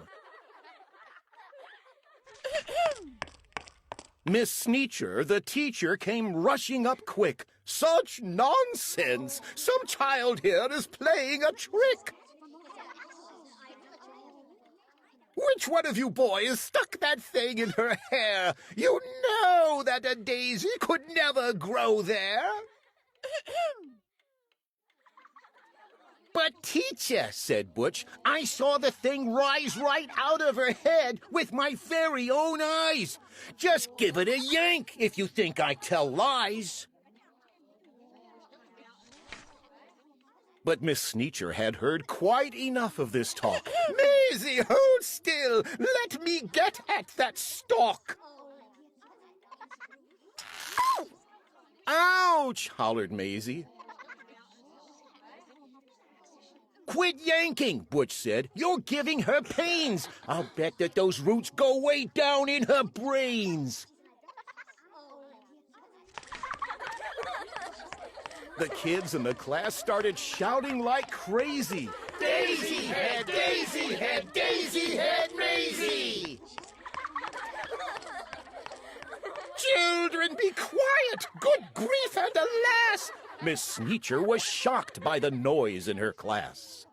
Miss Sneetcher, the teacher, came rushing up quick. "Such nonsense! Some child here is playing a trick." Which one of you boys stuck that thing in her hair? You know that a daisy could never grow there. But, teacher, said Butch, I saw the thing rise right out of her head with my very own eyes. Just give it a yank if you think I tell lies. But Miss Sneetcher had heard quite enough of this talk. Mayzie, hold still! Let me get at that stalk! Ouch! Hollered Mayzie. Quit yanking, Butch said. You're giving her pains. I'll bet that those roots go way down in her brains. The kids in the class started shouting like crazy. Daisy head, Daisy head, Daisy head, Mayzie! Children, be quiet! Good grief and alas! Miss Sneetcher was shocked by the noise in her class.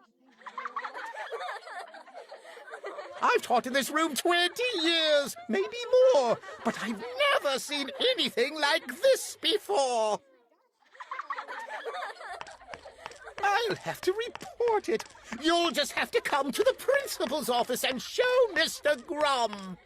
I've taught in this room 20 years, maybe more, but I've never seen anything like this before. I'll have to report it. You'll just have to come to the principal's office and show Mr. Grum.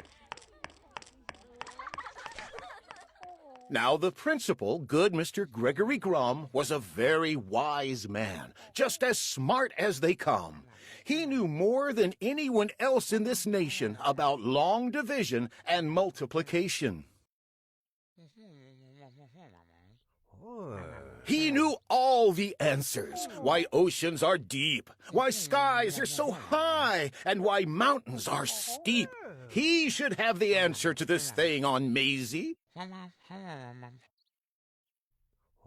Now, the principal, good Mr. Gregory Grum, was a very wise man, just as smart as they come. He knew more than anyone else in this nation about long division and multiplication. He knew all the answers, why oceans are deep, why skies are so high, and why mountains are steep. He should have the answer to this thing on Mayzie.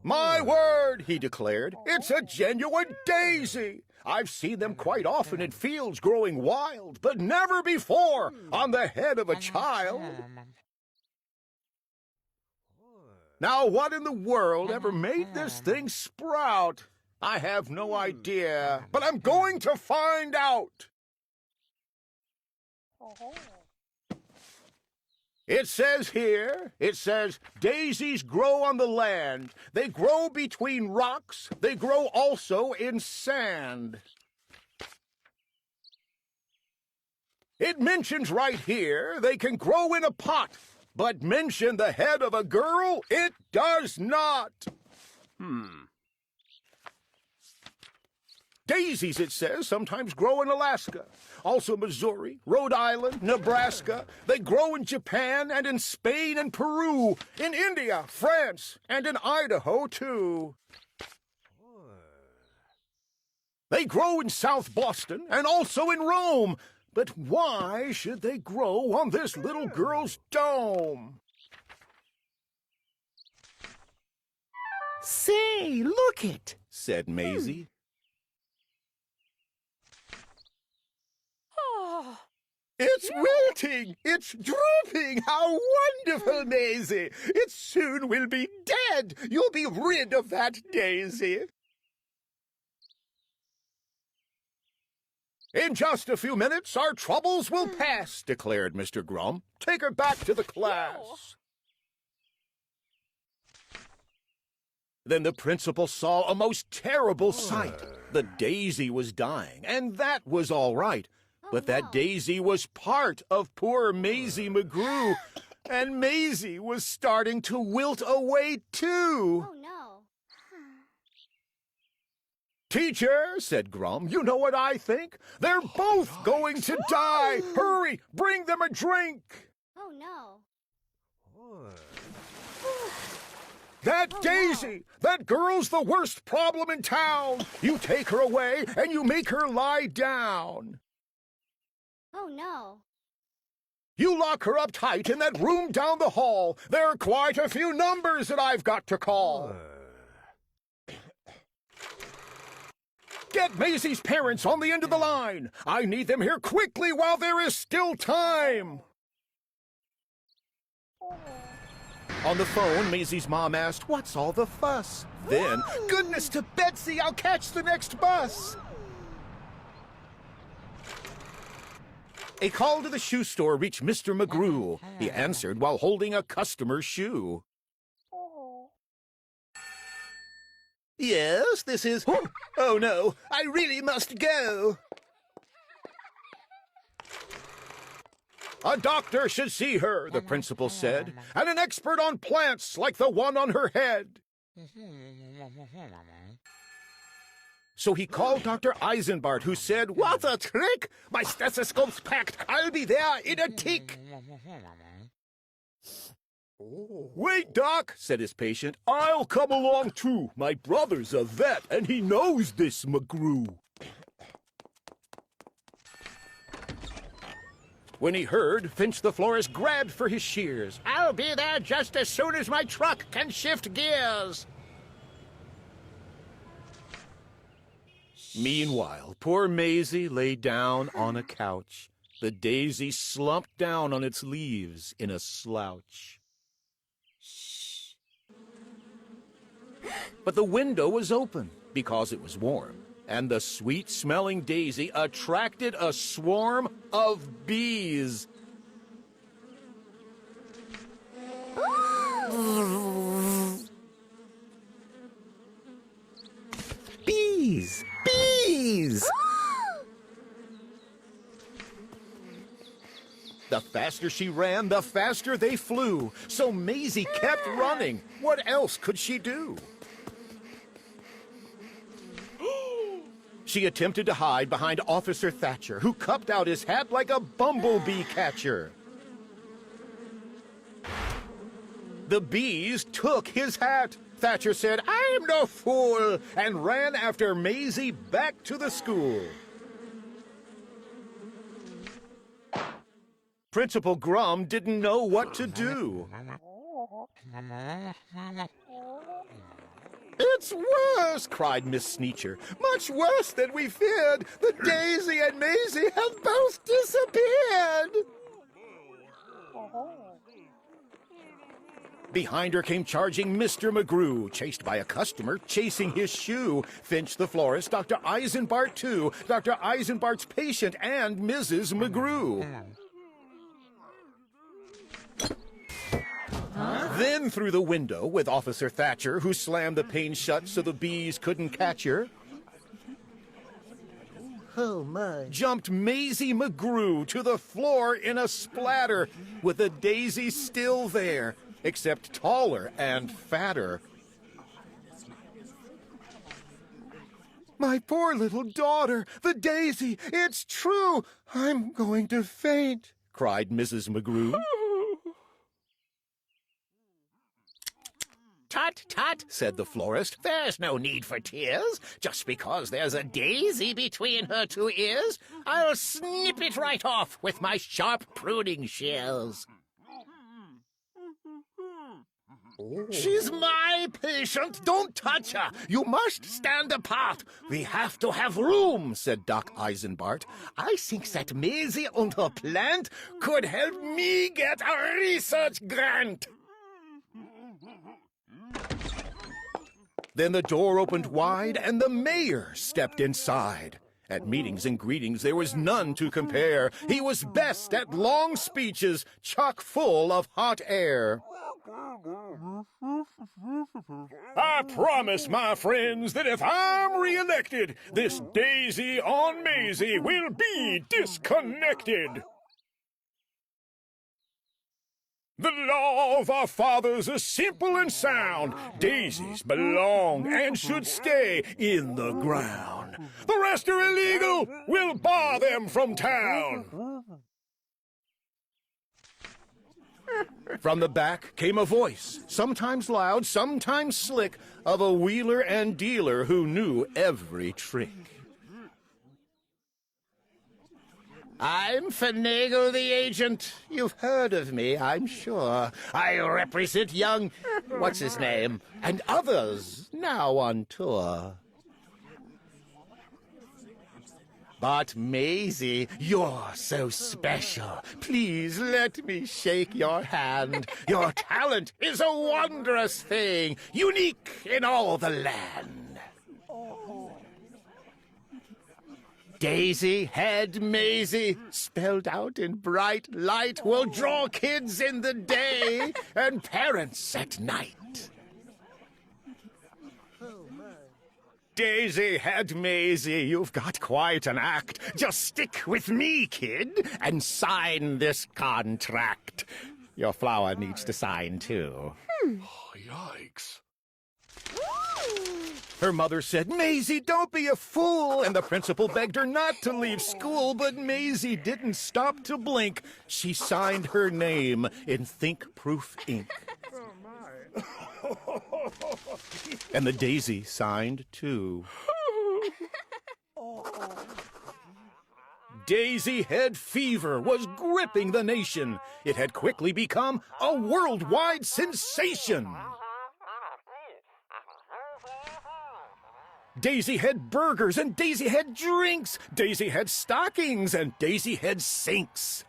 My word, he declared, it's a genuine daisy. I've seen them quite often in fields growing wild, but never before on the head of a child. Now, what in the world ever made this thing sprout? I have no idea, but I'm going to find out. It says here, daisies grow on the land. They grow between rocks. They grow also in sand. It mentions right here they can grow in a pot, but mention the head of a girl, it does not. Daisies, it says, sometimes grow in Alaska. Also Missouri, Rhode Island, Nebraska. They grow in Japan and in Spain and Peru, in India, France, and in Idaho, too. They grow in South Boston and also in Rome. But why should they grow on this little girl's dome? Say, look it, said Mayzie. It's wilting! It's drooping! How wonderful, Mayzie! It soon will be dead! You'll be rid of that daisy! In just a few minutes, our troubles will pass, declared Mr. Grum. Take her back to the class. Then the principal saw a most terrible sight. The daisy was dying, and that was all right. But that daisy was part of poor Mayzie McGrew, and Mayzie was starting to wilt away, too. Oh, no. Teacher, said Grum, you know what I think? They're both going to die. Hurry, bring them a drink. Oh, no. That daisy, that girl's the worst problem in town. You take her away and you make her lie down. Oh, no. You lock her up tight in that room down the hall. There are quite a few numbers that I've got to call. Get Maisie's parents on the end of the line. I need them here quickly while there is still time. On the phone, Maisie's mom asked, "What's all the fuss?" Then, "Goodness to Betsy, I'll catch the next bus." A call to the shoe store reached Mr. McGrew. He answered while holding a customer's shoe. Yes, this is... Oh, no, I really must go. A doctor should see her, the principal said, and an expert on plants like the one on her head. So he called Dr. Eisenbart, who said, "What a trick! My stethoscope's packed. I'll be there in a tick." "Wait, Doc," said his patient. "I'll come along, too. My brother's a vet, and he knows this McGrew." When he heard, Finch the florist grabbed for his shears. I'll be there just as soon as my truck can shift gears. Meanwhile, poor Mayzie lay down on a couch. The daisy slumped down on its leaves in a slouch. But the window was open because it was warm, and the sweet-smelling daisy attracted a swarm of bees. Bees! Bees! The faster she ran, the faster they flew. So Mayzie kept running. What else could she do? She attempted to hide behind Officer Thatcher, who cupped out his hat like a bumblebee catcher. The bees took his hat. Thatcher said, "I'm no fool," and ran after Mayzie back to the school. Principal Grum didn't know what to do. "It's worse," cried Miss Sneetcher. "Much worse than we feared. The Daisy and Mayzie have both disappeared." Behind her came charging Mr. McGrew, chased by a customer chasing his shoe. Finch the florist, Dr. Eisenbart too, Dr. Eisenbart's patient, and Mrs. McGrew. Then through the window with Officer Thatcher, who slammed the pane shut so the bees couldn't catch her. Oh, my. Jumped Mayzie McGrew to the floor in a splatter, with the daisy still there, except taller and fatter. "My poor little daughter, the daisy, it's true! I'm going to faint," cried Mrs. McGrew. "Tut, tut," said the florist. "There's no need for tears. Just because there's a daisy between her two ears, I'll snip it right off with my sharp pruning shears." "She's my patient. Don't touch her. You must stand apart. We have to have room," said Doc Eisenbart. "I think that Mayzie and her plant could help me get a research grant." Then the door opened wide, and the mayor stepped inside. At meetings and greetings there was none to compare. He was best at long speeches, chock full of hot air. "I promise, my friends, that if I'm re-elected, this daisy on Mayzie will be disconnected. The law of our fathers is simple and sound. Daisies belong and should stay in the ground. The rest are illegal. We'll bar them from town." From the back came a voice, sometimes loud, sometimes slick, of a wheeler and dealer who knew every trick. "I'm Finagle the agent. You've heard of me, I'm sure. I represent young... what's-his-name? And others now on tour. But Mayzie, you're so special. Please let me shake your hand. Your talent is a wondrous thing, unique in all the land." Daisy Head Mayzie, spelled out in bright light, will draw kids in the day and parents at night. Daisy Head Mayzie, you've got quite an act. Just stick with me, kid, and sign this contract. Your flower needs to sign, too. Oh, yikes. Her mother said, Mayzie, don't be a fool. And the principal begged her not to leave school, but Mayzie didn't stop to blink. She signed her name in think-proof ink. And the daisy signed, too. Daisy head fever was gripping the nation. It had quickly become a worldwide sensation. Daisy had burgers and Daisy had drinks. Daisy had stockings and Daisy had sinks.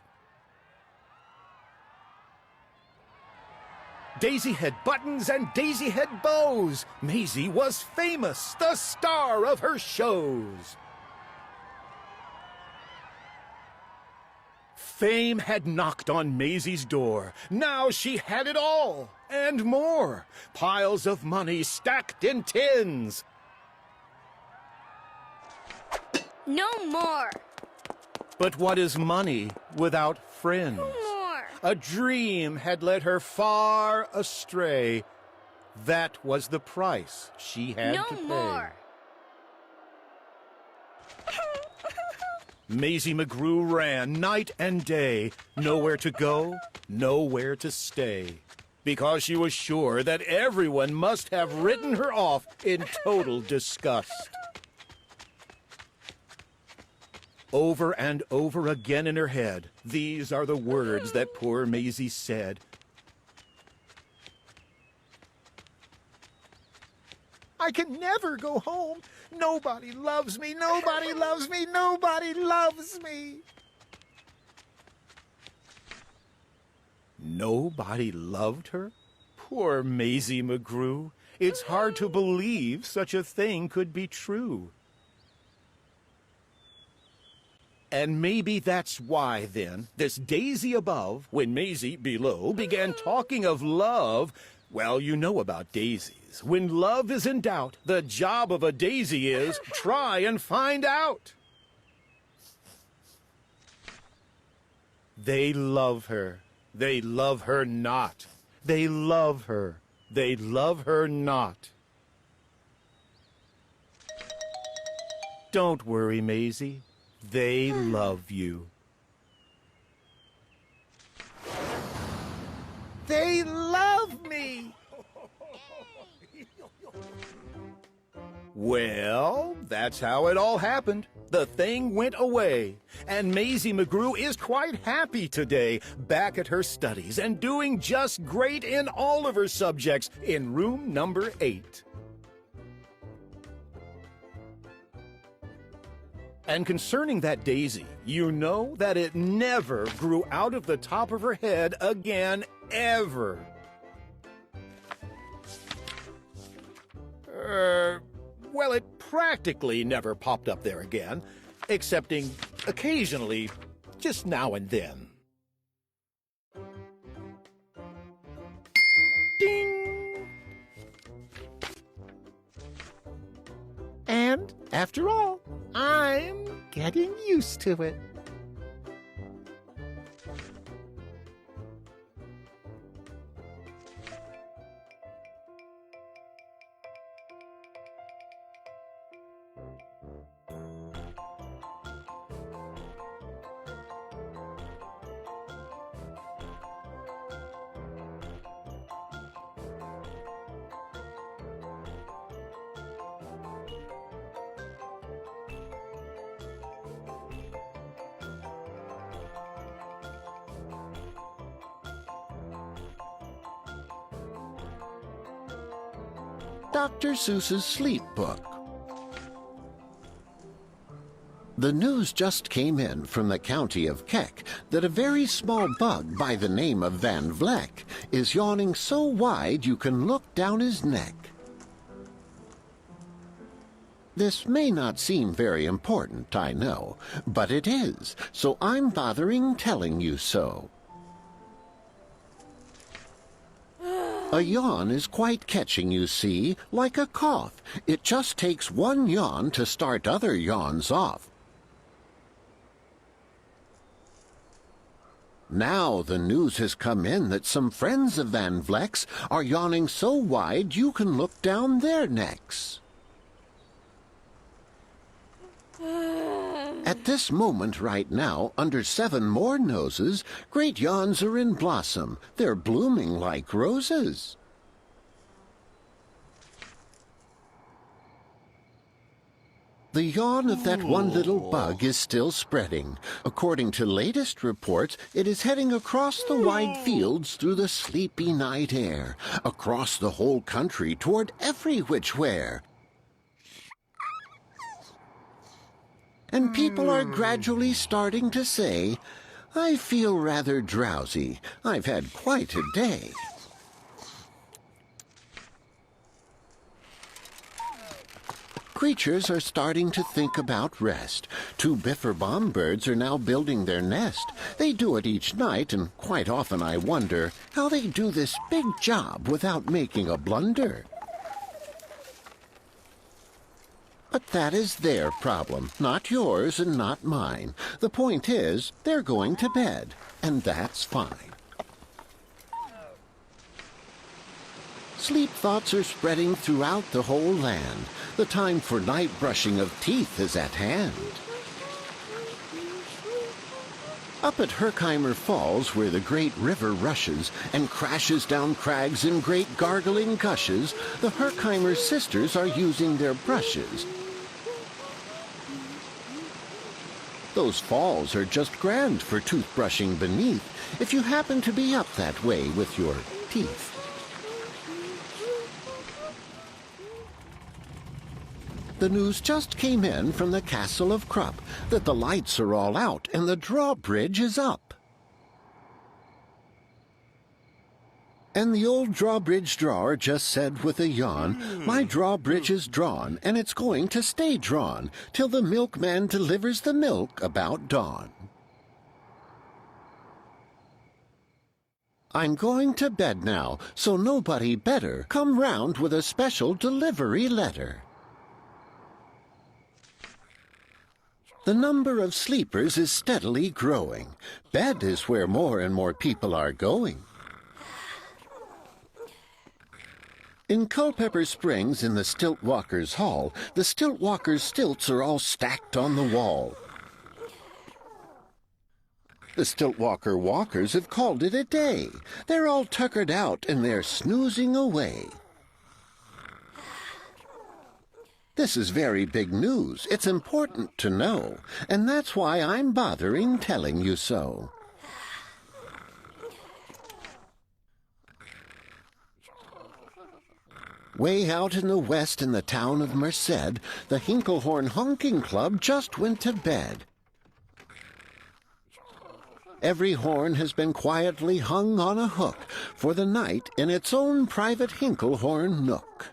Daisy had buttons and Daisy had bows. Mayzie was famous, the star of her shows. Fame had knocked on Mayzie's door. Now she had it all, and more. Piles of money stacked in tins. No more. But what is money without friends? No more. A dream had led her far astray. That was the price she had to pay. No more. Mayzie McGrew ran night and day, nowhere to go, nowhere to stay, because she was sure that everyone must have written her off in total disgust. Over and over again in her head, these are the words that poor Mayzie said. I can never go home. Nobody loves me. Nobody loves me. Nobody loves me. Nobody loved her? Poor Mayzie McGrew. It's hard to believe such a thing could be true. And maybe that's why, then, this daisy above, when Mayzie below began talking of love, well, you know about daisies. When love is in doubt, the job of a daisy is try and find out. They love her. They love her not. They love her. They love her not. Don't worry, Mayzie. They love you. They love me! Well, that's how it all happened. The thing went away, and Mayzie McGrew is quite happy today, back at her studies and doing just great in all of her subjects in room number 8. And concerning that daisy, you know that it never grew out of the top of her head again, ever. Well, it practically never popped up there again, excepting occasionally, just now and then. Ding! And, after all, I'm getting used to it. Dr. Seuss's Sleep Book. The news just came in from the county of Keck that a very small bug by the name of Van Vleck is yawning so wide you can look down his neck. This may not seem very important, I know, but it is, so I'm bothering telling you so. A yawn is quite catching, you see, like a cough. It just takes one yawn to start other yawns off. Now the news has come in that some friends of Van Vleck's are yawning so wide you can look down their necks. At this moment right now, under 7 more noses, great yawns are in blossom. They're blooming like roses. The yawn of that one little bug is still spreading. According to latest reports, it is heading across the wide fields through the sleepy night air, across the whole country toward every which where. And people are gradually starting to say, I feel rather drowsy. I've had quite a day. Creatures are starting to think about rest. 2 biffer-bomb birds are now building their nest. They do it each night, and quite often I wonder how they do this big job without making a blunder. But that is their problem, not yours and not mine. The point is, they're going to bed, and that's fine. Sleep thoughts are spreading throughout the whole land. The time for night brushing of teeth is at hand. Up at Herkimer Falls, where the great river rushes and crashes down crags in great gargling gushes, the Herkimer sisters are using their brushes. Those falls are just grand for toothbrushing beneath, if you happen to be up that way with your teeth. The news just came in from the Castle of Krupp that the lights are all out and the drawbridge is up. And the old drawbridge drawer just said with a yawn, my drawbridge is drawn, and it's going to stay drawn till the milkman delivers the milk about dawn. I'm going to bed now, so nobody better come round with a special delivery letter. The number of sleepers is steadily growing. Bed is where more and more people are going. In Culpeper Springs, in the Stilt Walkers' Hall, the Stilt Walkers' stilts are all stacked on the wall. The Stilt Walker walkers have called it a day. They're all tuckered out and they're snoozing away. This is very big news. It's important to know, and that's why I'm bothering telling you so. Way out in the west in the town of Merced, the Hinklehorn Honking Club just went to bed. Every horn has been quietly hung on a hook for the night in its own private Hinklehorn nook.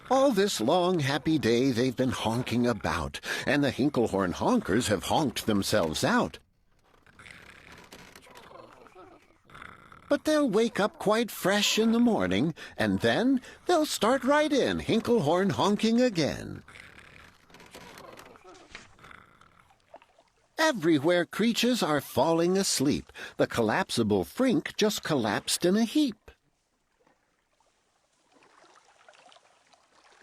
All this long, happy day they've been honking about, and the Hinklehorn honkers have honked themselves out. But they'll wake up quite fresh in the morning, and then they'll start right in Hinklehorn honking again. Everywhere creatures are falling asleep. The collapsible Frink just collapsed in a heap.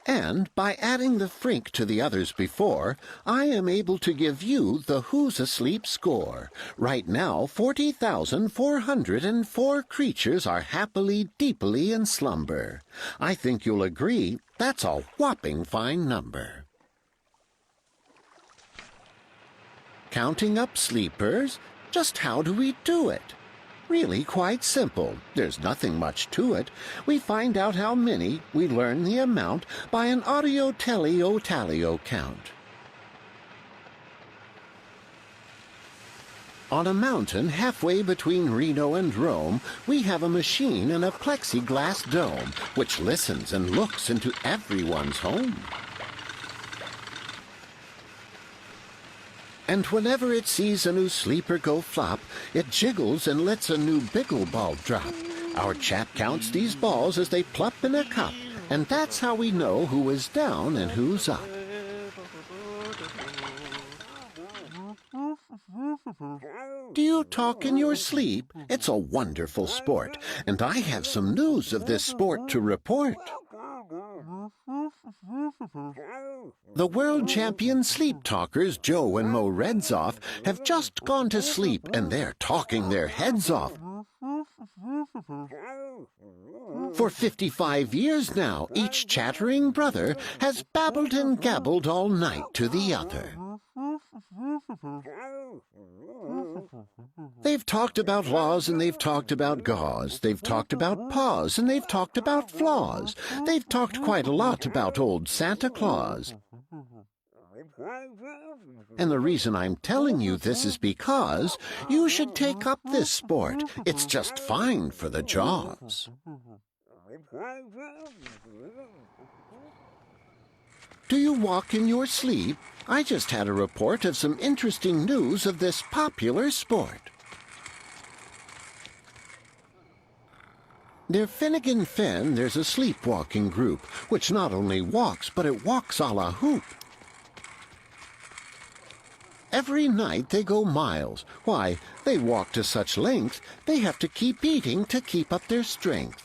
And by adding the Frink to the others before, I am able to give you the Who's Asleep score. Right now, 40,404 creatures are happily, deeply in slumber. I think you'll agree that's a whopping fine number. Counting up sleepers? Just how do we do it? Really quite simple. There's nothing much to it. We find out how many, we learn the amount by an audio-telly-o-tally-o count. On a mountain halfway between Reno and Rome, we have a machine in a plexiglass dome, which listens and looks into everyone's home. And whenever it sees a new sleeper go flop, it jiggles and lets a new biggle ball drop. Our chat counts these balls as they plop in a cup, and that's how we know who is down and who's up. Do you talk in your sleep? It's a wonderful sport, and I have some news of this sport to report. The world champion sleep talkers Joe and Mo Redsoff have just gone to sleep, and they're talking their heads off. For 55 years now, each chattering brother has babbled and gabbled all night to the other. They've talked about laws and they've talked about gauze. They've talked about paws and they've talked about flaws. They've talked quite a lot about old Santa Claus. And the reason I'm telling you this is because you should take up this sport. It's just fine for the jaws. Do you walk in your sleep? I just had a report of some interesting news of this popular sport. Near Finnegan Fen, there's a sleepwalking group, which not only walks, but it walks a la hoop. Every night they go miles. Why, they walk to such length, they have to keep eating to keep up their strength.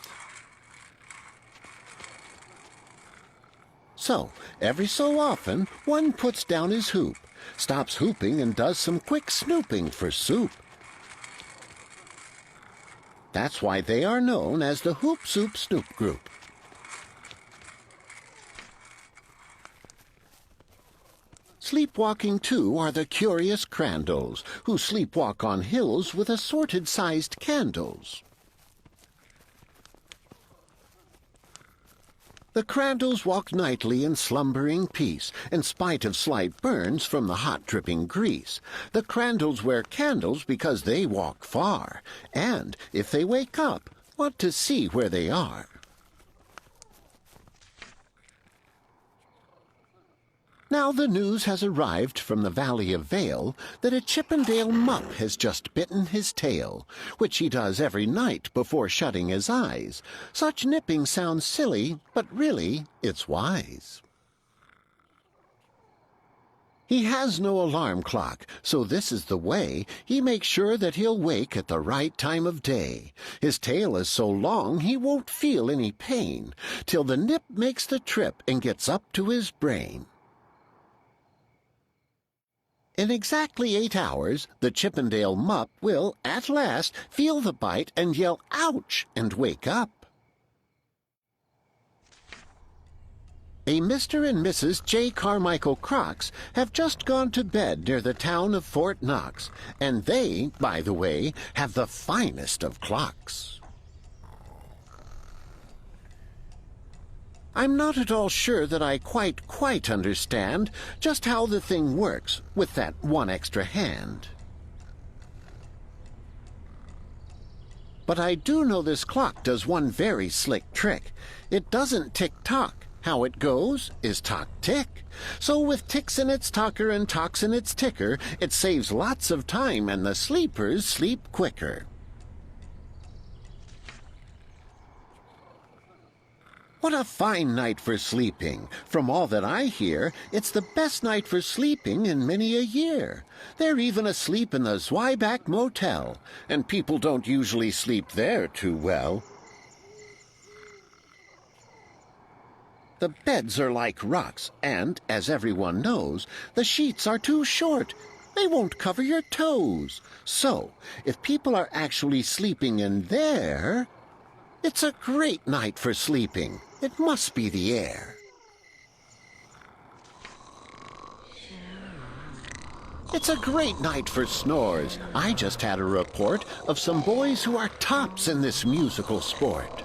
So, every so often, one puts down his hoop, stops hooping and does some quick snooping for soup. That's why they are known as the Hoop Soup Snoop Group. Sleepwalking, too, are the curious Crandalls, who sleepwalk on hills with assorted-sized candles. The Crandalls walk nightly in slumbering peace, in spite of slight burns from the hot dripping grease. The Crandalls wear candles because they walk far, and, if they wake up, want to see where they are. Now the news has arrived from the Valley of Vale that a Chippendale mupp has just bitten his tail, which he does every night before shutting his eyes. Such nipping sounds silly, but really it's wise. He has no alarm clock, so this is the way he makes sure that he'll wake at the right time of day. His tail is so long he won't feel any pain, till the nip makes the trip and gets up to his brain. In exactly 8 hours, the Chippendale mupp will, at last, feel the bite and yell, "Ouch!" and wake up. A Mr. and Mrs. J. Carmichael Crocs have just gone to bed near the town of Fort Knox, and they, by the way, have the finest of clocks. I'm not at all sure that I quite understand just how the thing works with that one extra hand. But I do know this clock does one very slick trick. It doesn't tick-tock. How it goes is tock-tick. So with ticks in its tocker and tocks in its ticker, it saves lots of time and the sleepers sleep quicker. What a fine night for sleeping. From all that I hear, it's the best night for sleeping in many a year. They're even asleep in the Zweiback Motel, and people don't usually sleep there too well. The beds are like rocks, and, as everyone knows, the sheets are too short. They won't cover your toes. So, if people are actually sleeping in there, it's a great night for sleeping. It must be the air. It's a great night for snores. I just had a report of some boys who are tops in this musical sport.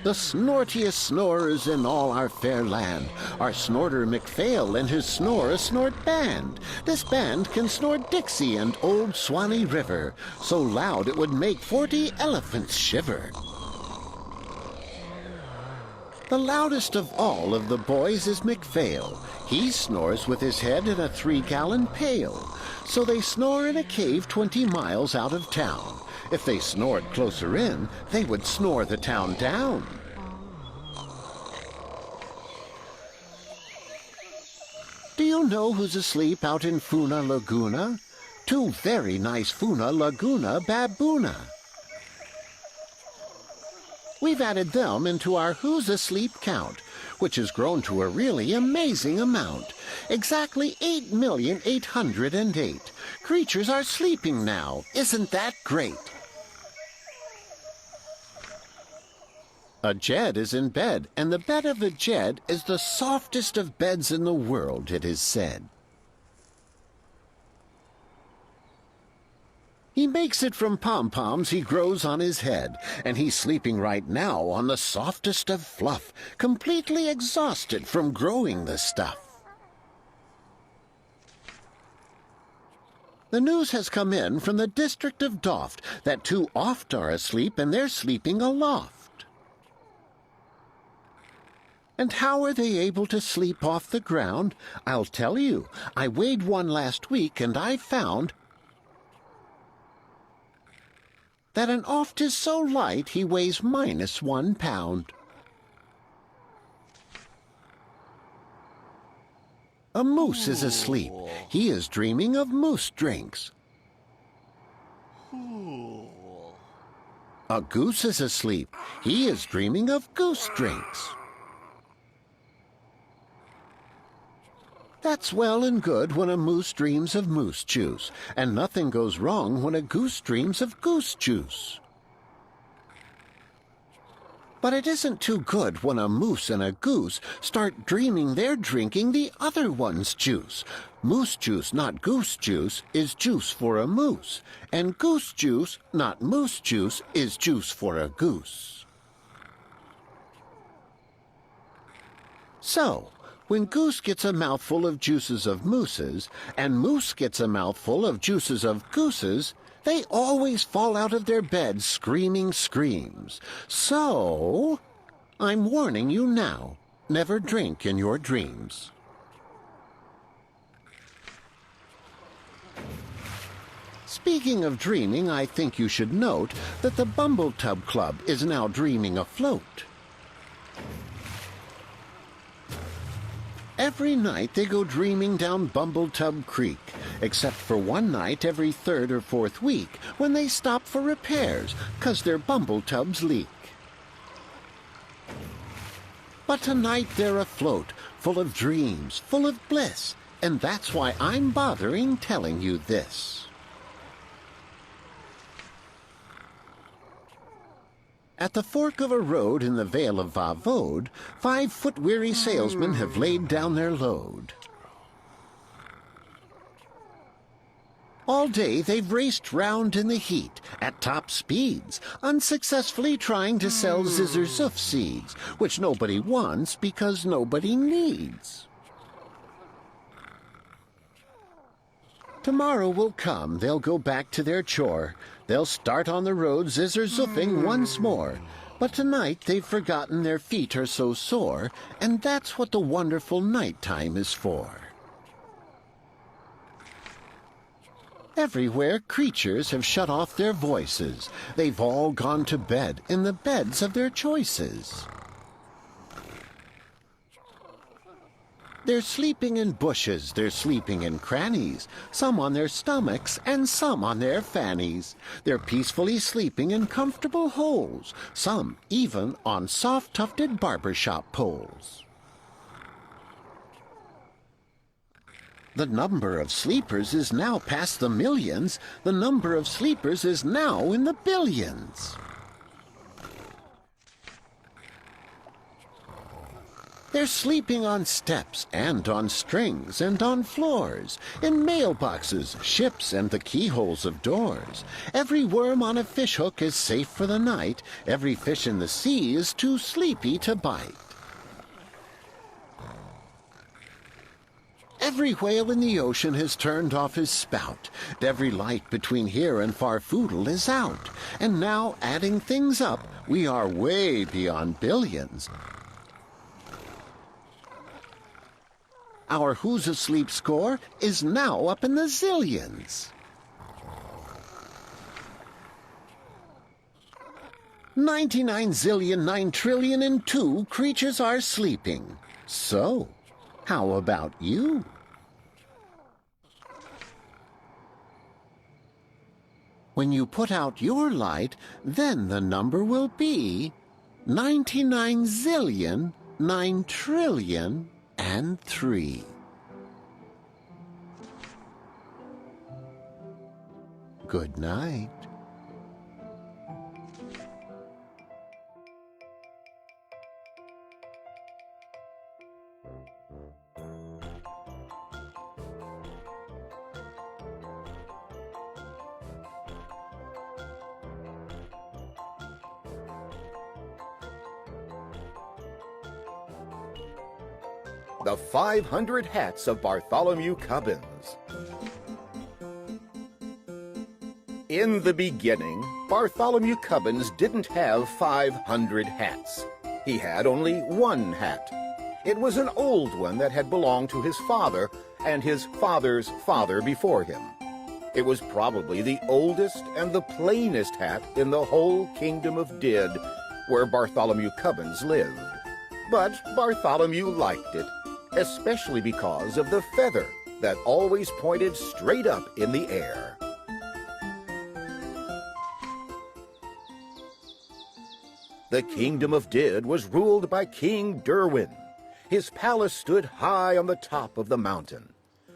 The snortiest snorers in all our fair land are Snorter McPhail and his Snore a Snort Band. This band can snort Dixie and Old Swanee River, so loud it would make 40 elephants shiver. The loudest of all of the boys is McPhail. He snores with his head in a 3-gallon pail. So they snore in a cave 20 miles out of town. If they snored closer in, they would snore the town down. Do you know who's asleep out in Funa Laguna? 2 very nice Funa Laguna baboona. We've added them into our Who's Asleep count, which has grown to a really amazing amount. Exactly 8,808,000 creatures are sleeping now. Isn't that great? A Jed is in bed, and the bed of a Jed is the softest of beds in the world, it is said. He makes it from pom-poms he grows on his head, and he's sleeping right now on the softest of fluff, completely exhausted from growing the stuff. The news has come in from the district of Doft that 2 oft are asleep and they're sleeping aloft. And how are they able to sleep off the ground? I'll tell you. I weighed one last week and I found that an oft is so light he weighs -1 pound. A moose is asleep. He is dreaming of moose drinks. A goose is asleep. He is dreaming of goose drinks. That's well and good when a moose dreams of moose juice, and nothing goes wrong when a goose dreams of goose juice. But it isn't too good when a moose and a goose start dreaming they're drinking the other one's juice. Moose juice, not goose juice, is juice for a moose, and goose juice, not moose juice, is juice for a goose. So, when goose gets a mouthful of juices of mooses, and moose gets a mouthful of juices of gooses, they always fall out of their beds screaming screams. So, I'm warning you now, never drink in your dreams. Speaking of dreaming, I think you should note that the Bumbletub Club is now dreaming afloat. Every night they go dreaming down Bumbletub Creek, except for one night every 3rd or 4th week when they stop for repairs 'cause their Bumbletubs leak. But tonight they're afloat, full of dreams, full of bliss, and that's why I'm bothering telling you this. At the fork of a road in the Vale of Vavode, 5 foot-weary salesmen have laid down their load. All day they've raced round in the heat, at top speeds, unsuccessfully trying to sell Zizzurzuff seeds, which nobody wants because nobody needs. Tomorrow will come, they'll go back to their chore. They'll start on the road Zizzurzuffing once more. But tonight they've forgotten their feet are so sore, and that's what the wonderful nighttime is for. Everywhere creatures have shut off their voices. They've all gone to bed in the beds of their choices. They're sleeping in bushes, they're sleeping in crannies, some on their stomachs and some on their fannies. They're peacefully sleeping in comfortable holes, some even on soft-tufted barbershop poles. The number of sleepers is now past the millions. The number of sleepers is now in the billions. They're sleeping on steps and on strings and on floors, in mailboxes, ships, and the keyholes of doors. Every worm on a fishhook is safe for the night. Every fish in the sea is too sleepy to bite. Every whale in the ocean has turned off his spout. Every light between here and Farfoodle is out. And now, adding things up, we are way beyond billions. Our Who's Asleep score is now up in the zillions. 99,000,000,9,000,000,002 creatures are sleeping. So, how about you? When you put out your light, then the number will be 99,000,000,9,000,003. Good night. The 500 Hats of Bartholomew Cubbins. In the beginning, Bartholomew Cubbins didn't have 500 hats. He had only one hat. It was an old one that had belonged to his father and his father's father before him. It was probably the oldest and the plainest hat in the whole kingdom of Did, where Bartholomew Cubbins lived. But Bartholomew liked it, especially because of the feather that always pointed straight up in the air. The kingdom of Did was ruled by King Derwin. His palace stood high on the top of the mountain.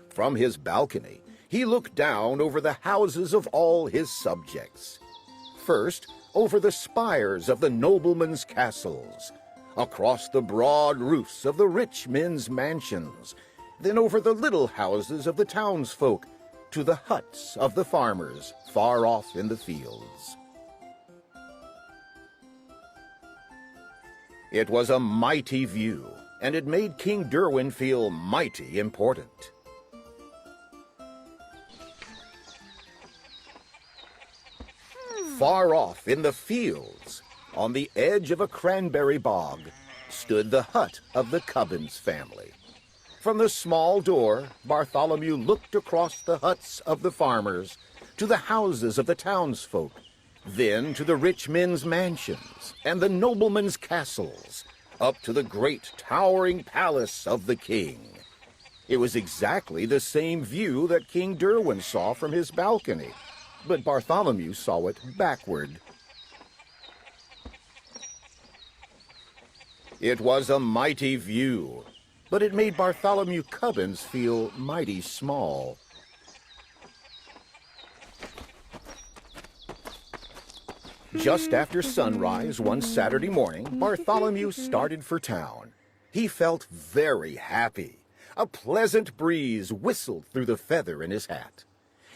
From his balcony, he looked down over the houses of all his subjects. First, over the spires of the noblemen's castles, across the broad roofs of the rich men's mansions, then over the little houses of the townsfolk, to the huts of the farmers far off in the fields. It was a mighty view, and it made King Derwin feel mighty important. Far off in the fields, on the edge of a cranberry bog, stood the hut of the Cubbins family. From the small door, Bartholomew looked across the huts of the farmers, to the houses of the townsfolk, then to the rich men's mansions and the noblemen's castles, up to the great towering palace of the king. It was exactly the same view that King Derwin saw from his balcony, but Bartholomew saw it backward. It was a mighty view, but it made Bartholomew Cubbins feel mighty small. Just after sunrise one Saturday morning, Bartholomew started for town. He felt very happy. A pleasant breeze whistled through the feather in his hat.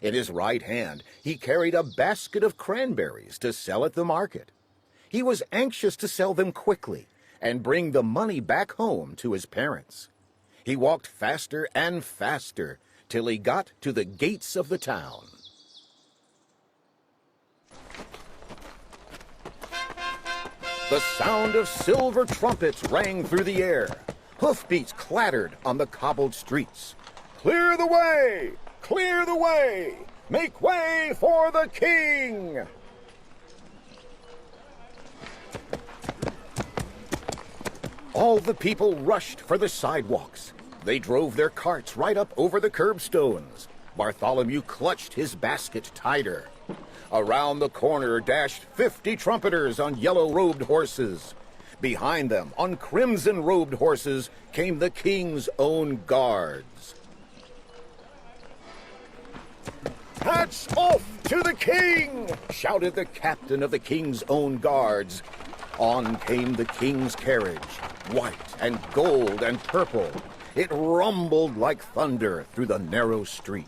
In his right hand, he carried a basket of cranberries to sell at the market. He was anxious to sell them quickly and bring the money back home to his parents. He walked faster and faster till he got to the gates of the town. The sound of silver trumpets rang through the air. Hoofbeats clattered on the cobbled streets. "Clear the way! Clear the way! Make way for the king!" All the people rushed for the sidewalks. They drove their carts right up over the curbstones. Bartholomew clutched his basket tighter. Around the corner dashed 50 trumpeters on yellow-robed horses. Behind them, on crimson-robed horses, came the king's own guards. "Hats off to the king!" shouted the captain of the king's own guards. On came the king's carriage. white and gold and purple. It rumbled like thunder through the narrow street.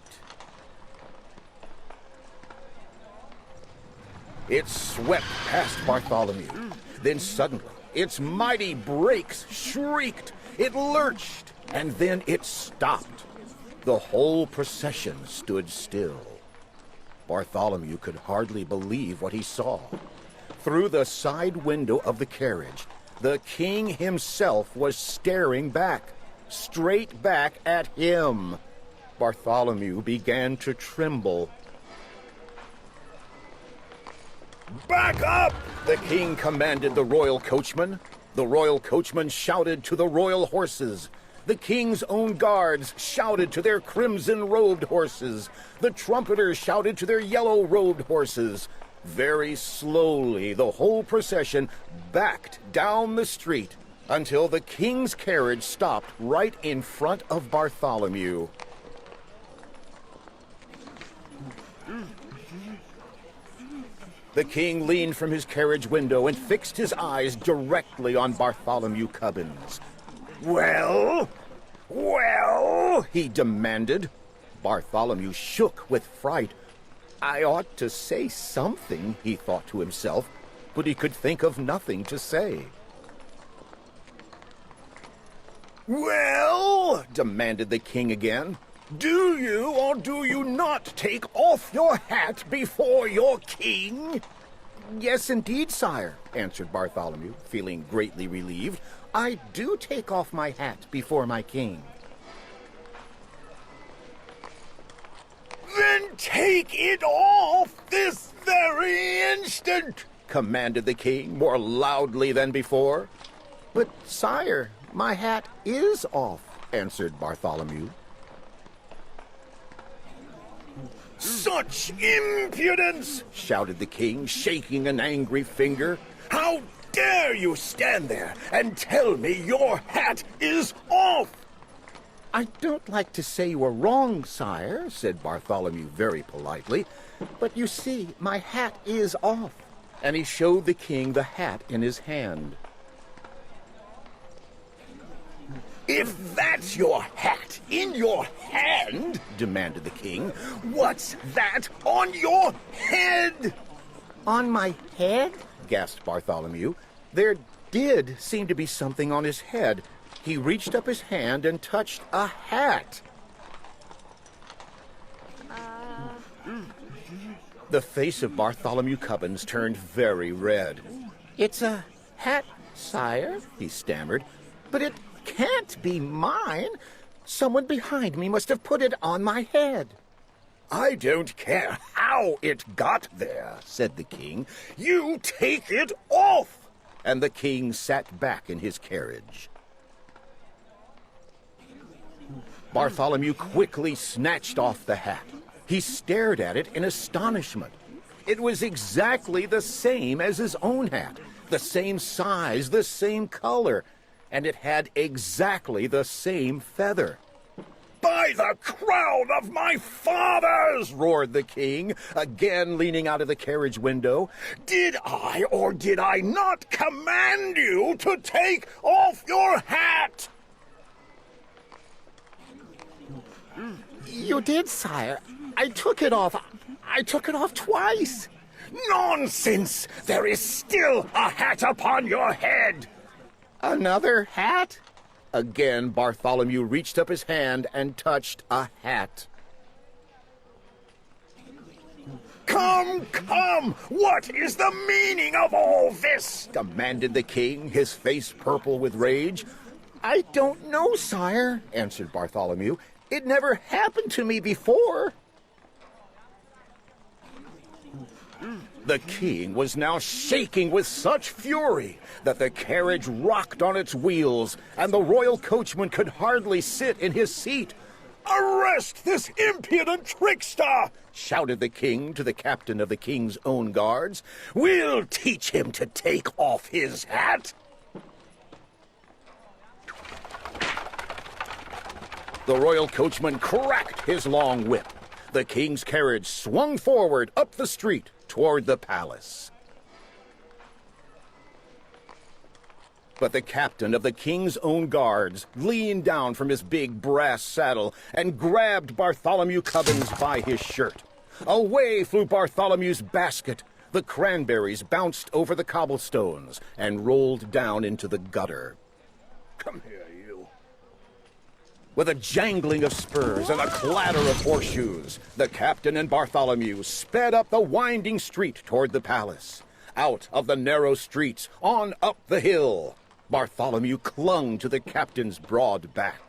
It swept past Bartholomew. Then suddenly, its mighty brakes shrieked. It lurched, and then it stopped. The whole procession stood still. Bartholomew could hardly believe what he saw. Through the side window of the carriage, the king himself was staring back, straight back at him. Bartholomew began to tremble. "Back up!" the king commanded the royal coachman. The royal coachman shouted to the royal horses. The king's own guards shouted to their crimson-robed horses. The trumpeters shouted to their yellow-robed horses. Very slowly, the whole procession backed down the street until the king's carriage stopped right in front of Bartholomew. The king leaned from his carriage window and fixed his eyes directly on Bartholomew Cubbins. "Well? Well?" he demanded. Bartholomew shook with fright. "I ought to say something," he thought to himself, but he could think of nothing to say. "Well?" demanded the king again. "Do you or do you not take off your hat before your king?" "Yes, indeed, sire," answered Bartholomew, feeling greatly relieved. "I do take off my hat before my king." "Then take it off this very instant," commanded the king more loudly than before. "But, sire, my hat is off," answered Bartholomew. "Such impudence!" shouted the king, shaking an angry finger. "How dare you stand there and tell me your hat is off?" "I don't like to say you are wrong, sire," said Bartholomew very politely, "but you see, my hat is off." And he showed the king the hat in his hand. "If that's your hat in your hand," demanded the king, "what's that on your head?" "On my head?" gasped Bartholomew. There did seem to be something on his head. He reached up his hand and touched a hat. The face of Bartholomew Cubbins turned very red. "It's a hat, sire," he stammered, "but it can't be mine. Someone behind me must have put it on my head." "I don't care how it got there," said the king. "You take it off!" And the king sat back in his carriage. Bartholomew quickly snatched off the hat. He stared at it in astonishment. It was exactly the same as his own hat, the same size, the same color, and it had exactly the same feather. "By the crown of my fathers!" roared the king, again leaning out of the carriage window. "Did I or did I not command you to take off your hat?" "You did, sire. I took it off. I took it off twice." "Nonsense! There is still a hat upon your head." "Another hat?" Again, Bartholomew reached up his hand and touched a hat. "Come, come! What is the meaning of all this?" demanded the king, his face purple with rage. "I don't know, sire," answered Bartholomew. "It never happened to me before." The king was now shaking with such fury that the carriage rocked on its wheels, and the royal coachman could hardly sit in his seat. "Arrest this impudent trickster!" shouted the king to the captain of the king's own guards. "We'll teach him to take off his hat." The royal coachman cracked his long whip. The king's carriage swung forward up the street toward the palace. But the captain of the king's own guards leaned down from his big brass saddle and grabbed Bartholomew Cubbins by his shirt. Away flew Bartholomew's basket. The cranberries bounced over the cobblestones and rolled down into the gutter. Come here, you. With a jangling of spurs and a clatter of horseshoes, the captain and Bartholomew sped up the winding street toward the palace. Out of the narrow streets, on up the hill. Bartholomew clung to the captain's broad back.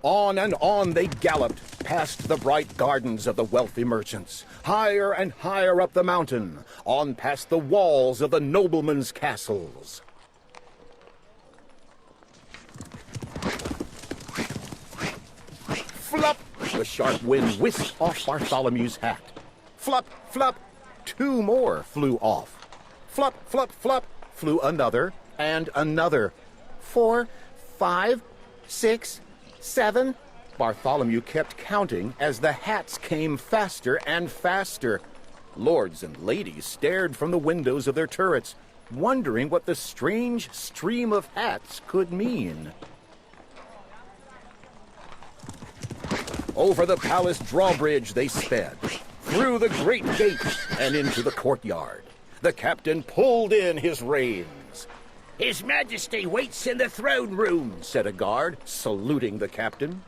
On and on they galloped, past the bright gardens of the wealthy merchants, higher and higher up the mountain, on past the walls of the noblemen's castles. Flop! The sharp wind whisked off Bartholomew's hat. Flop, flop! 2 more flew off. Flop, flop, flop, flew another and another. 4, 5, 6, 7. Bartholomew kept counting as the hats came faster and faster. Lords and ladies stared from the windows of their turrets, wondering what the strange stream of hats could mean. Over the palace drawbridge they sped, through the great gate and into the courtyard. The captain pulled in his reins. His Majesty waits in the throne room, said a guard, saluting the captain.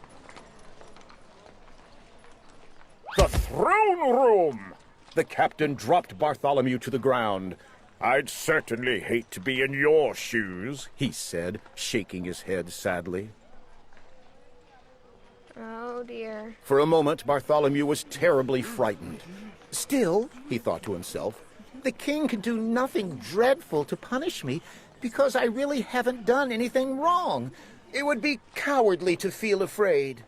The throne room! The captain dropped Bartholomew to the ground. I'd certainly hate to be in your shoes, he said, shaking his head sadly. Oh, dear. For a moment, Bartholomew was terribly frightened. Still, he thought to himself, the king can do nothing dreadful to punish me because I really haven't done anything wrong. It would be cowardly to feel afraid.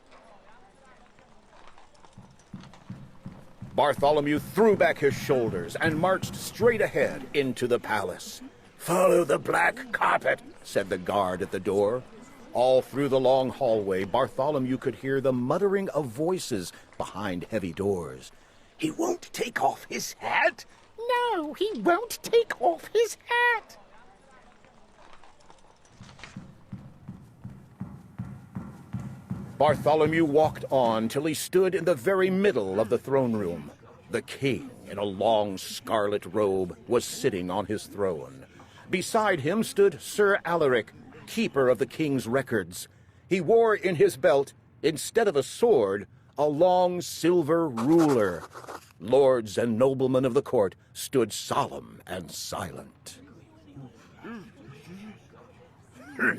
Bartholomew threw back his shoulders and marched straight ahead into the palace. Follow the black carpet, said the guard at the door. All through the long hallway, Bartholomew could hear the muttering of voices behind heavy doors. He won't take off his hat. No, he won't take off his hat. Bartholomew walked on till he stood in the very middle of the throne room. The king, in a long scarlet robe, was sitting on his throne. Beside him stood Sir Alaric, keeper of the king's records. He wore in his belt, instead of a sword, a long silver ruler. Lords and noblemen of the court stood solemn and silent.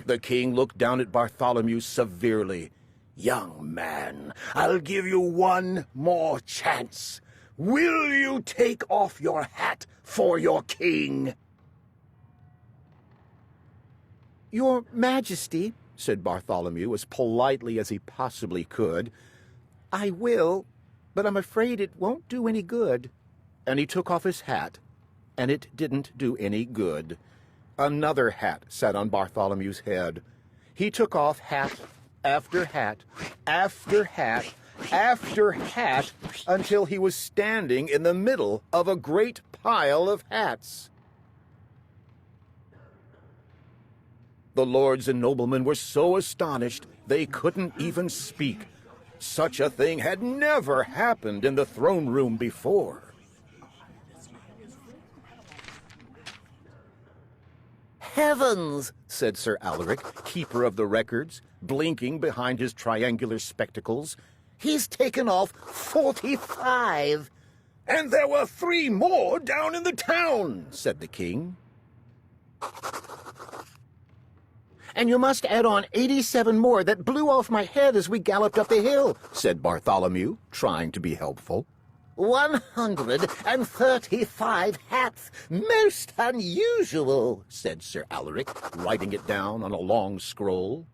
The king looked down at Bartholomew severely. Young man, I'll give you one more chance. Will you take off your hat for your king? Your Majesty, said Bartholomew as politely as he possibly could, I will, but I'm afraid it won't do any good. And he took off his hat, and it didn't do any good. Another hat sat on Bartholomew's head. He took off hat after hat, after hat, after hat, until he was standing in the middle of a great pile of hats. The lords and noblemen were so astonished they couldn't even speak. Such a thing had never happened in the throne room before. Heavens, said Sir Alaric, keeper of the records, blinking behind his triangular spectacles. He's taken off 45. And there were 3 more down in the town, said the king. And you must add on 87 more that blew off my head as we galloped up the hill, said Bartholomew, trying to be helpful. 135 hats. Most unusual, said Sir Alaric, writing it down on a long scroll.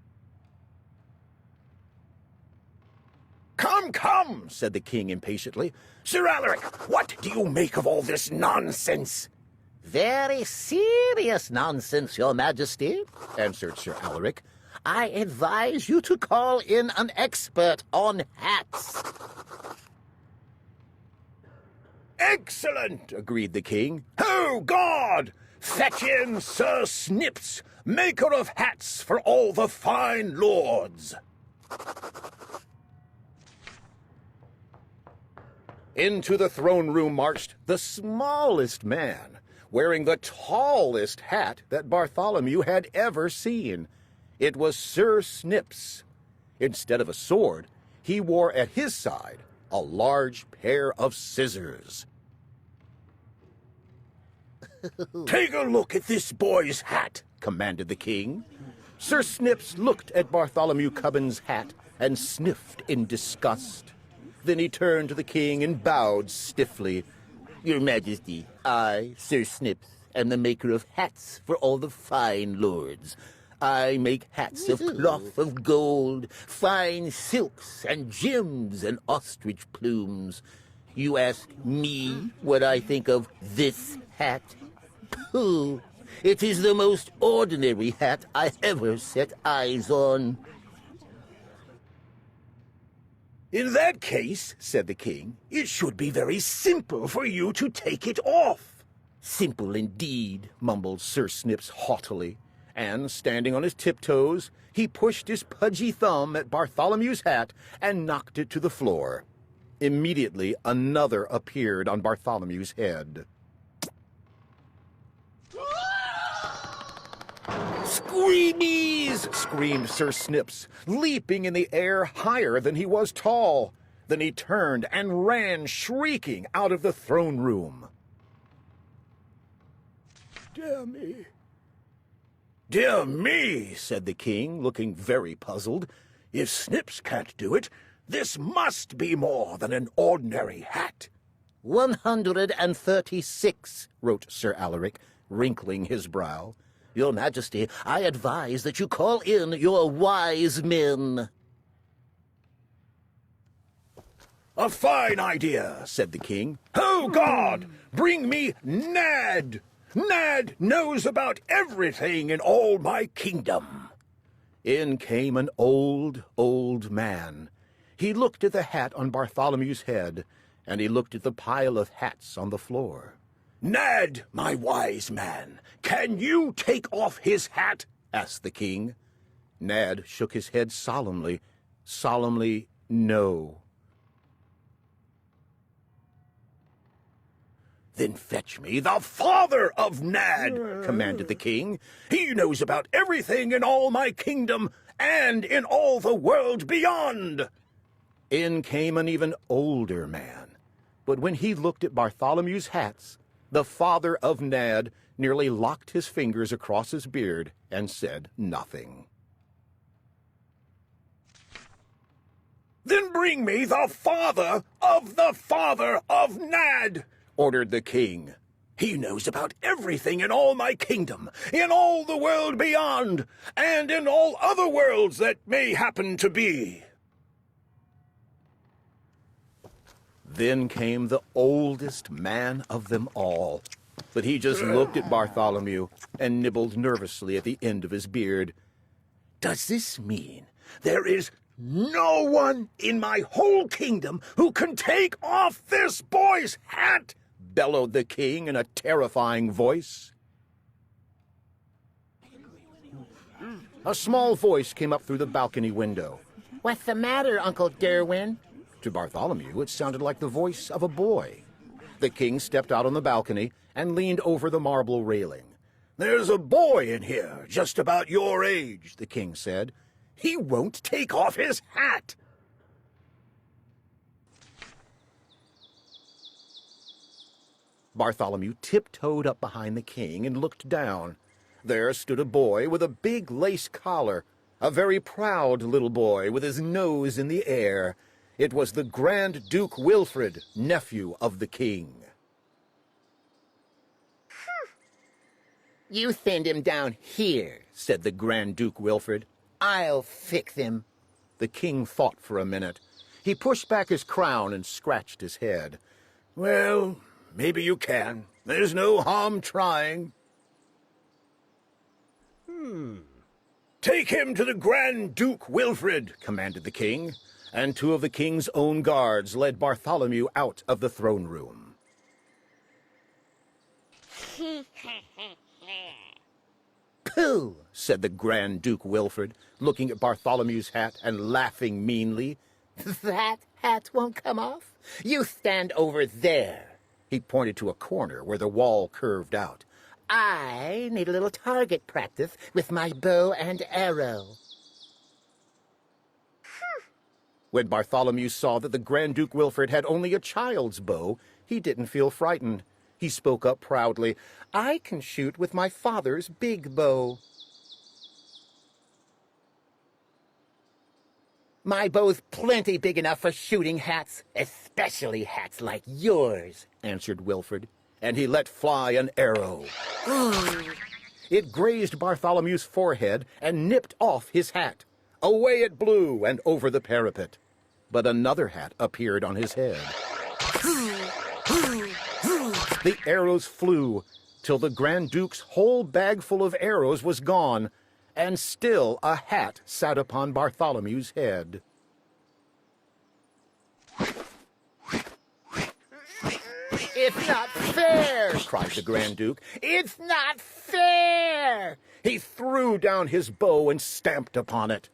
Come, come, said the king impatiently. Sir Alaric, what do you make of all this nonsense? Very serious nonsense, Your Majesty, answered Sir Alaric. I advise you to call in an expert on hats. Excellent, agreed the king. Oh, God! Fetch in Sir Snips, maker of hats for all the fine lords. Into the throne room marched the smallest man, wearing the tallest hat that Bartholomew had ever seen. It was Sir Snips. Instead of a sword, he wore at his side a large pair of scissors. Take a look at this boy's hat, commanded the king. Sir Snips looked at Bartholomew Cubbins' hat and sniffed in disgust. Then he turned to the king and bowed stiffly. Your Majesty, I, Sir Snips, am the maker of hats for all the fine lords. I make hats of cloth of gold, fine silks and gems and ostrich plumes. You ask me what I think of this hat? Pooh! It is the most ordinary hat I ever set eyes on. In that case, said the king, it should be very simple for you to take it off. Simple indeed, mumbled Sir Snips haughtily, and, standing on his tiptoes, he pushed his pudgy thumb at Bartholomew's hat and knocked it to the floor. Immediately, another appeared on Bartholomew's head. Screamies! Screamed Sir Snips, leaping in the air higher than he was tall. Then he turned and ran shrieking out of the throne room. Dear me. Dear me, said the king, looking very puzzled. If Snips can't do it, this must be more than an ordinary hat. 136, wrote Sir Alaric, wrinkling his brow. Your Majesty, I advise that you call in your wise men. A fine idea, said the king. Oh, God! Bring me Ned! Ned knows about everything in all my kingdom. In came an old, old man. He looked at the hat on Bartholomew's head, and he looked at the pile of hats on the floor. Ned, my wise man, can you take off his hat? Asked the king. Ned shook his head solemnly. Solemnly, no. Then fetch me the father of Ned, commanded the king. He knows about everything in all my kingdom and in all the world beyond. In came an even older man. But when he looked at Bartholomew's hats, the father of Ned nearly locked his fingers across his beard and said nothing. Then bring me the father of Ned, ordered the king. He knows about everything in all my kingdom, in all the world beyond, and in all other worlds that may happen to be. Then came the oldest man of them all, but he just looked at Bartholomew and nibbled nervously at the end of his beard. Does this mean there is no one in my whole kingdom who can take off this boy's hat? Bellowed the king in a terrifying voice. A small voice came up through the balcony window. What's the matter, Uncle Derwin? To Bartholomew, it sounded like the voice of a boy. The king stepped out on the balcony and leaned over the marble railing. There's a boy in here, just about your age, the king said. He won't take off his hat. Bartholomew tiptoed up behind the king and looked down. There stood a boy with a big lace collar, a very proud little boy with his nose in the air. It was the Grand Duke Wilfred, nephew of the king. You send him down here, said the Grand Duke Wilfred. I'll fix him. The king thought for a minute. He pushed back his crown and scratched his head. Well, maybe you can. There's no harm trying. Take him to the Grand Duke Wilfred, commanded the king, and two of the king's own guards led Bartholomew out of the throne room. Pooh, said the Grand Duke Wilfred, looking at Bartholomew's hat and laughing meanly. That hat won't come off? You stand over there. He pointed to a corner where the wall curved out. I need a little target practice with my bow and arrow. When Bartholomew saw that the Grand Duke Wilfred had only a child's bow, he didn't feel frightened. He spoke up proudly. I can shoot with my father's big bow. My bow's plenty big enough for shooting hats, especially hats like yours, answered Wilfred, and he let fly an arrow. It grazed Bartholomew's forehead and nipped off his hat. Away it blew and over the parapet. But another hat appeared on his head. The arrows flew till the Grand Duke's whole bag full of arrows was gone, and still a hat sat upon Bartholomew's head. It's not fair, cried the Grand Duke. It's not fair! He threw down his bow and stamped upon it.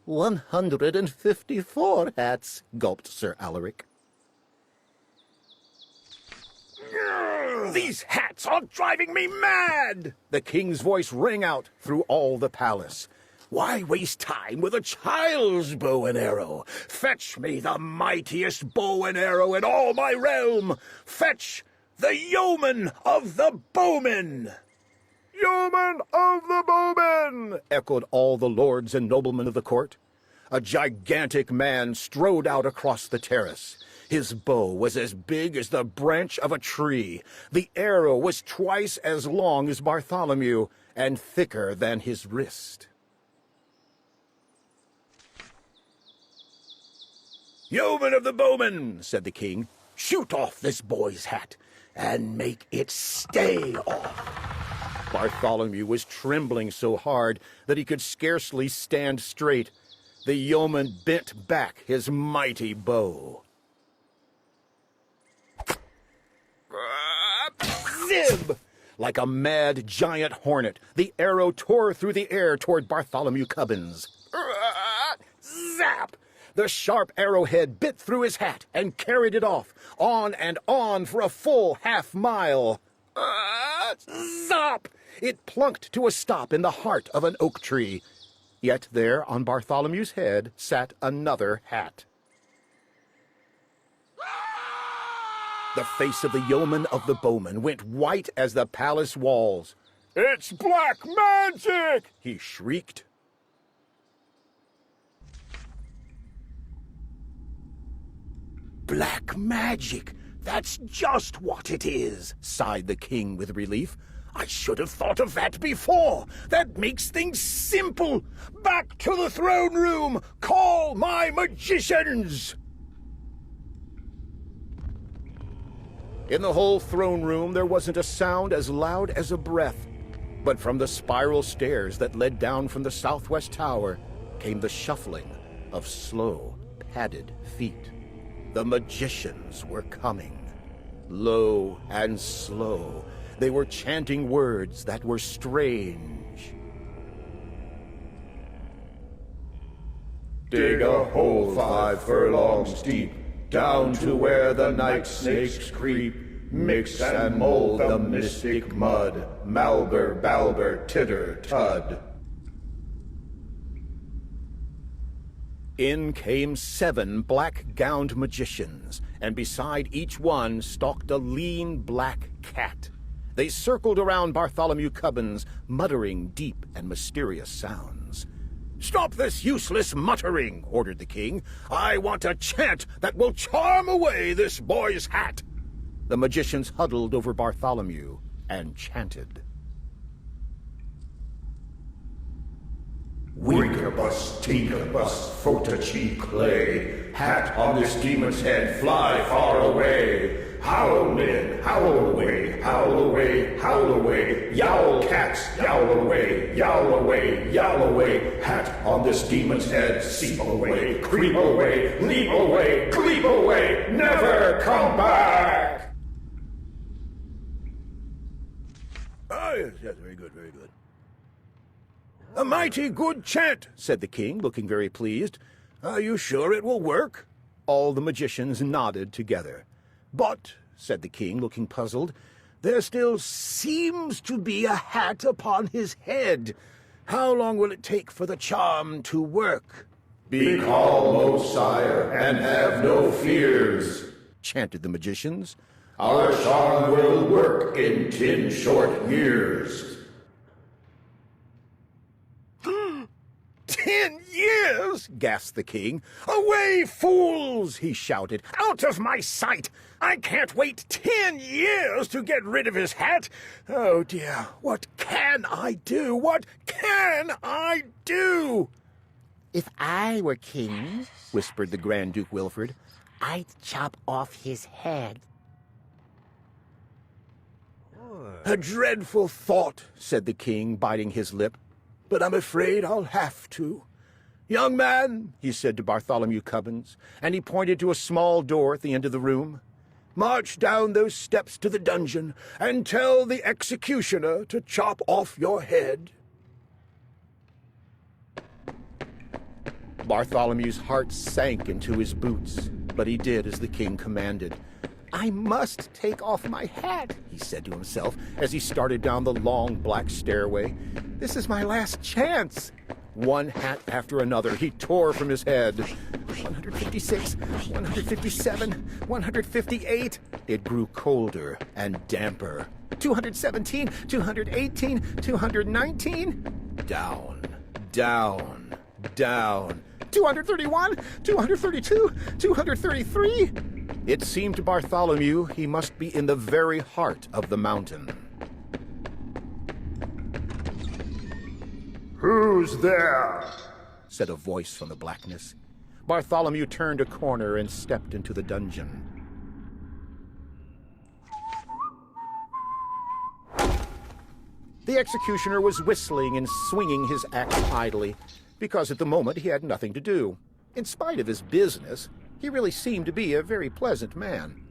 154 hats, gulped Sir Alaric. These hats are driving me mad! The king's voice rang out through all the palace. Why waste time with a child's bow and arrow? Fetch me the mightiest bow and arrow in all my realm! Fetch the yeoman of the bowmen! Yeoman of the bowmen! Echoed all the lords and noblemen of the court. A gigantic man strode out across the terrace. His bow was as big as the branch of a tree. The arrow was twice as long as Bartholomew and thicker than his wrist. Yeoman of the bowmen, said the king, shoot off this boy's hat and make it stay off. Bartholomew was trembling so hard that he could scarcely stand straight. The yeoman bent back his mighty bow. Zib! Like a mad giant hornet, the arrow tore through the air toward Bartholomew Cubbins. Zap! The sharp arrowhead bit through his hat and carried it off, on and on for a full half-mile. Zop! It plunked to a stop in the heart of an oak tree. Yet there on Bartholomew's head sat another hat. The face of the yeoman of the bowmen went white as the palace walls. It's black magic! He shrieked. Black magic! That's just what it is, sighed the king with relief. I should have thought of that before. That makes things simple. Back to the throne room! Call my magicians! In the whole throne room, there wasn't a sound as loud as a breath. But from the spiral stairs that led down from the southwest tower came the shuffling of slow, padded feet. The magicians were coming. Low and slow, they were chanting words that were strange. Dig a hole 5 furlongs deep, down to where the night snakes creep. Mix and mold the mystic mud, Malber, Balber, Titter, Tud. In came 7 black-gowned magicians, and beside each one stalked a lean black cat. They circled around Bartholomew Cubbins, muttering deep and mysterious sounds. Stop this useless muttering, ordered the king. I want a chant that will charm away this boy's hat. The magicians huddled over Bartholomew and chanted. Winkabus, Tinkabus, Fotachi clay, hat on this demon's head, fly far away. Howl in, howl away, howl away, howl away. Yowl cats, yowl away, yowl away, yowl away. Hat on this demon's head, seep away, creep away, leap away, gleep away, never come back. Oh, yes, very good, very good. A mighty good chant, said the king, looking very pleased. Are you sure it will work? All the magicians nodded together. But, said the king, looking puzzled, there still seems to be a hat upon his head. How long will it take for the charm to work? Be calm, O sire, and have no fears, chanted the magicians. Our charm will work in 10 short years. 10 years? Gasped the king. Away, fools! He shouted. Out of my sight! I can't wait 10 years to get rid of his hat. Oh dear, what can I do? What can I do? If I were king, whispered the Grand Duke Wilfred, I'd chop off his head. A dreadful thought, said the king, biting his lip, but I'm afraid I'll have to. Young man, he said to Bartholomew Cubbins, and he pointed to a small door at the end of the room, march down those steps to the dungeon and tell the executioner to chop off your head. Bartholomew's heart sank into his boots, but he did as the king commanded. I must take off my hat, he said to himself as he started down the long black stairway. This is my last chance. One hat after another he tore from his head. 156, 157, 158. It grew colder and damper. 217, 218, 219. Down, down, down. 231, 232, 233. It seemed to Bartholomew he must be in the very heart of the mountain. Who's there? Said a voice from the blackness. Bartholomew turned a corner and stepped into the dungeon. The executioner was whistling and swinging his axe idly, because at the moment he had nothing to do. In spite of his business, he really seemed to be a very pleasant man.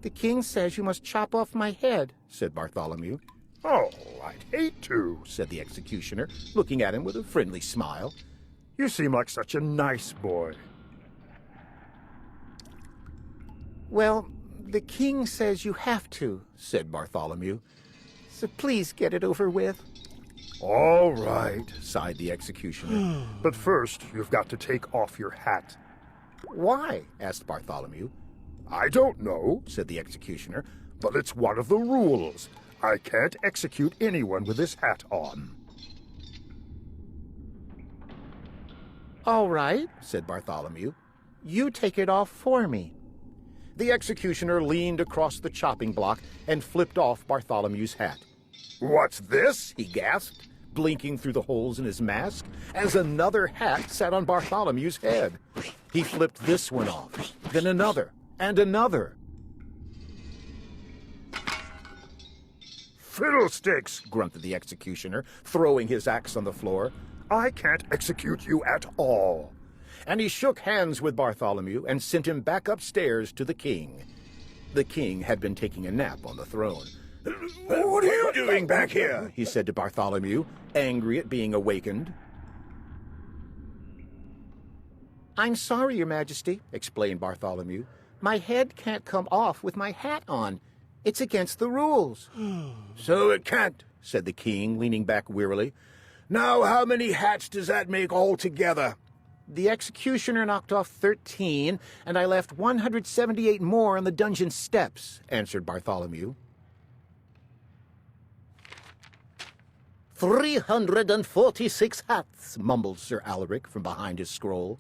The king says you must chop off my head, said Bartholomew. Oh, I'd hate to, said the executioner, looking at him with a friendly smile. You seem like such a nice boy. Well, the king says you have to, said Bartholomew. So please get it over with. All right, sighed the executioner. But first, you've got to take off your hat. Why? Asked Bartholomew. I don't know, said the executioner, but it's one of the rules. I can't execute anyone with this hat on. All right, said Bartholomew. You take it off for me. The executioner leaned across the chopping block and flipped off Bartholomew's hat. What's this? He gasped, blinking through the holes in his mask, as another hat sat on Bartholomew's head. He flipped this one off, then another, and another. Fiddlesticks, grunted the executioner, throwing his axe on the floor. I can't execute you at all. And he shook hands with Bartholomew and sent him back upstairs to the king. The king had been taking a nap on the throne. What are you doing back here? He said to Bartholomew, angry at being awakened. I'm sorry, Your Majesty, explained Bartholomew. My head can't come off with my hat on. It's against the rules. So it can't, said the king, leaning back wearily. Now how many hats does that make altogether? The executioner knocked off 13, and I left 178 more on the dungeon steps, answered Bartholomew. 346 hats, mumbled Sir Alaric from behind his scroll.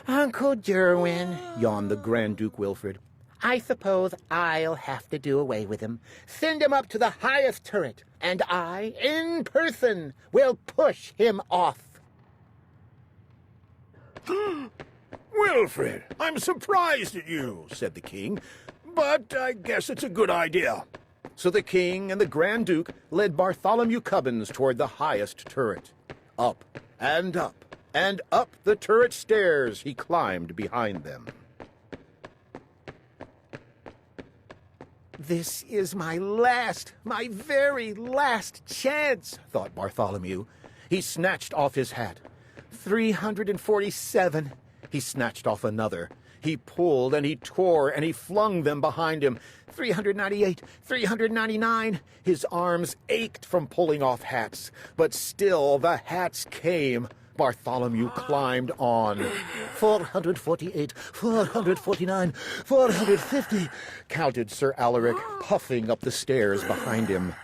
Uncle Derwin, yawned the Grand Duke Wilfred. I suppose I'll have to do away with him. Send him up to the highest turret, and I, in person, will push him off. Wilfred, I'm surprised at you, said the king, but I guess it's a good idea. So the king and the Grand Duke led Bartholomew Cubbins toward the highest turret. Up and up and up the turret stairs he climbed behind them. This is my very last chance, thought Bartholomew. He snatched off his hat. 347. He snatched off another. He pulled and he tore and he flung them behind him. 398, 399. His arms ached from pulling off hats, but still the hats came. Bartholomew climbed on. 448, 449, 450, counted Sir Alaric, puffing up the stairs behind him.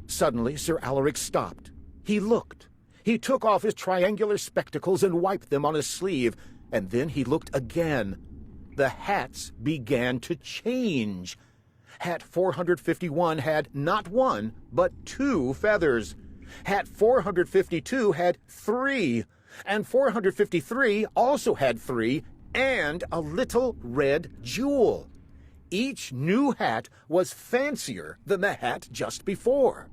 Suddenly, Sir Alaric stopped. He looked. He took off his triangular spectacles and wiped them on his sleeve, and then he looked again. The hats began to change. Hat 451 had not one, but 2 feathers. Hat 452 had 3, and 453 also had 3, and a little red jewel. Each new hat was fancier than the hat just before.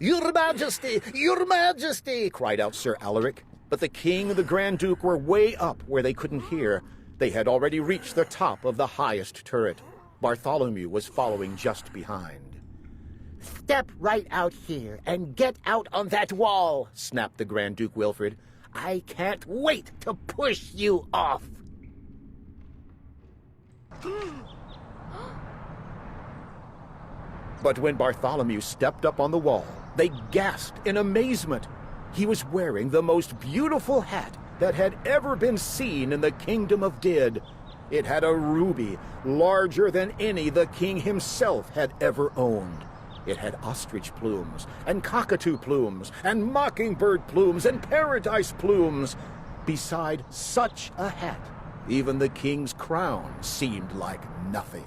"Your Majesty! Your Majesty!" cried out Sir Alaric. But the king and the Grand Duke were way up where they couldn't hear. They had already reached the top of the highest turret. Bartholomew was following just behind. "Step right out here and get out on that wall," snapped the Grand Duke Wilfrid. "I can't wait to push you off." But when Bartholomew stepped up on the wall, they gasped in amazement. He was wearing the most beautiful hat that had ever been seen in the kingdom of Did. It had a ruby larger than any the king himself had ever owned. It had ostrich plumes, and cockatoo plumes, and mockingbird plumes, and paradise plumes. Beside such a hat, even the king's crown seemed like nothing.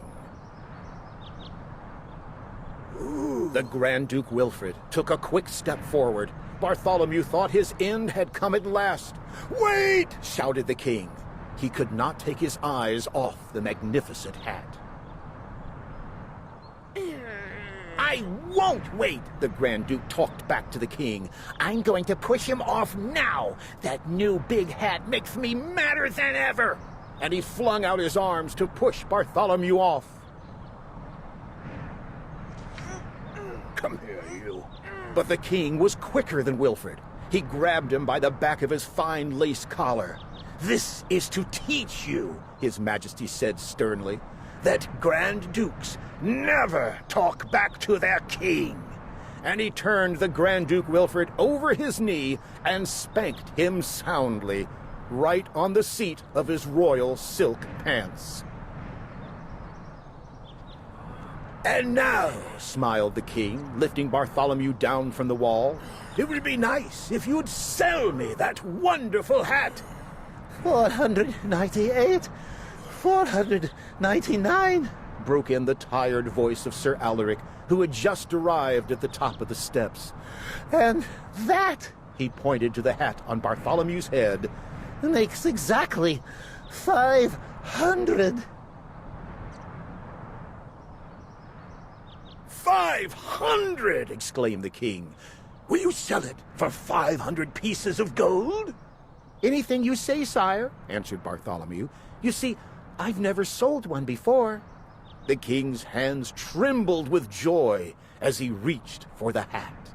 The Grand Duke Wilfrid took a quick step forward. Bartholomew thought his end had come at last. "Wait!" shouted the king. He could not take his eyes off the magnificent hat. "I won't wait," the Grand Duke talked back to the king. "I'm going to push him off now. That new big hat makes me madder than ever." And he flung out his arms to push Bartholomew off. "Come here, you." But the king was quicker than Wilfrid. He grabbed him by the back of his fine lace collar. "This is to teach you," His Majesty said sternly, "that Grand Dukes never talk back to their king." And he turned the Grand Duke Wilfrid over his knee and spanked him soundly, right on the seat of his royal silk pants. "And now," smiled the king, lifting Bartholomew down from the wall, "it would be nice if you'd sell me that wonderful hat." 498, 499, broke in the tired voice of Sir Alaric, who had just arrived at the top of the steps. "And that," he pointed to the hat on Bartholomew's head, "makes exactly 500. 500! exclaimed the king. "Will you sell it for 500 pieces of gold?" "Anything you say, sire," answered Bartholomew. "You see, I've never sold one before." The king's hands trembled with joy as he reached for the hat.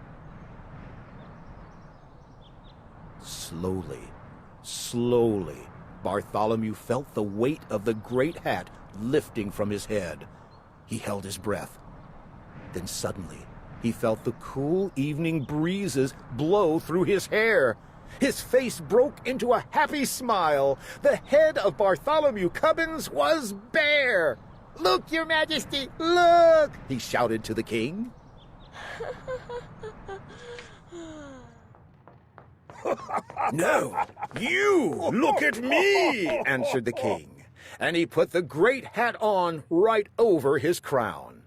Slowly, slowly, Bartholomew felt the weight of the great hat lifting from his head. He held his breath. Then suddenly, he felt the cool evening breezes blow through his hair. His face broke into a happy smile. The head of Bartholomew Cubbins was bare. "Look, Your Majesty, look!" he shouted to the king. "No, you look at me," answered the king, and he put the great hat on right over his crown.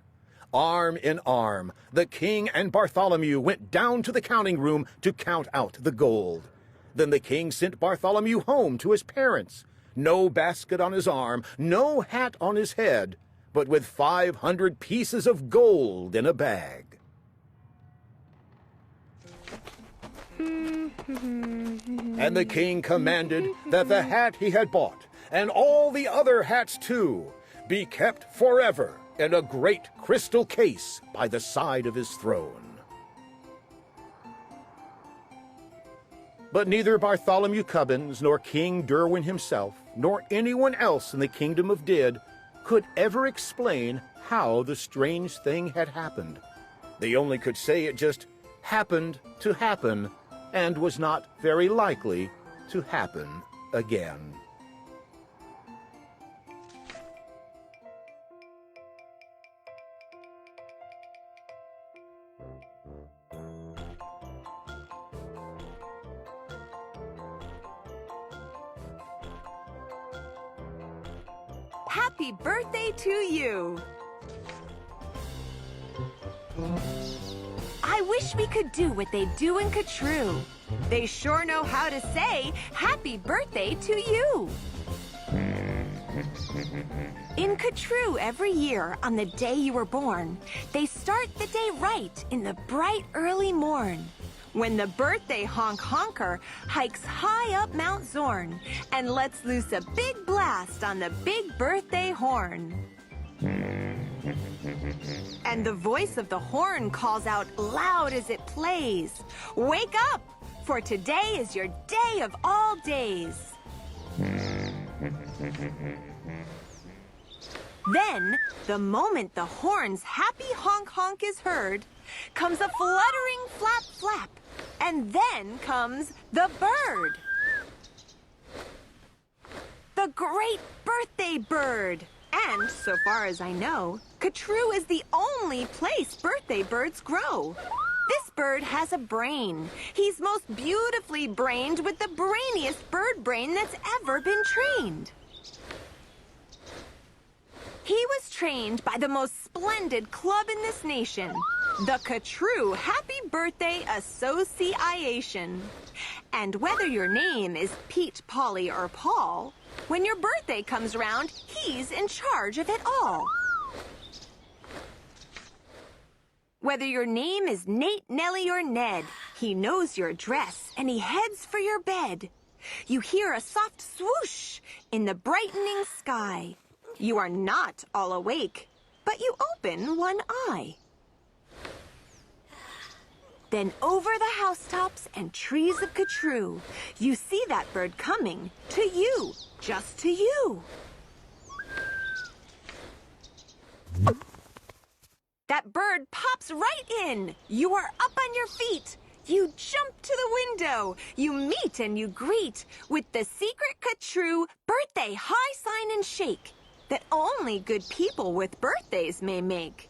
Arm in arm, the king and Bartholomew went down to the counting room to count out the gold. Then the king sent Bartholomew home to his parents. No basket on his arm, no hat on his head, but with 500 pieces of gold in a bag. And the king commanded that the hat he had bought, and all the other hats too, be kept forever in a great crystal case by the side of his throne. But neither Bartholomew Cubbins, nor King Derwin himself, nor anyone else in the Kingdom of Did could ever explain how the strange thing had happened. They only could say it just happened to happen and was not very likely to happen again. Happy birthday to you! I wish we could do what they do in Catrue. They sure know how to say happy birthday to you. In Catrue every year, on the day you were born, they start the day right in the bright early morn, when the birthday honker hikes high up Mount Zorn and lets loose a big blast on the big birthday horn. And the voice of the horn calls out loud as it plays, "Wake up, for today is your day of all days." Then, the moment the horn's happy honk is heard, comes a fluttering flap flap, and then comes the bird. The great birthday bird. And, so far as I know, Catrue is the only place birthday birds grow. This bird has a brain. He's most beautifully brained with the brainiest bird brain that's ever been trained. He was trained by the most splendid club in this nation, the Catrue Happy Birthday Association. And whether your name is Pete, Polly, or Paul, when your birthday comes around, he's in charge of it all. Whether your name is Nate, Nellie, or Ned, he knows your address and he heads for your bed. You hear a soft swoosh in the brightening sky. You are not all awake, but you open one eye. Then over the housetops and trees of Catrue, you see that bird coming to you, just to you. That bird pops right in. You are up on your feet. You jump to the window. You meet and you greet with the secret Catrue birthday high sign and shake that only good people with birthdays may make.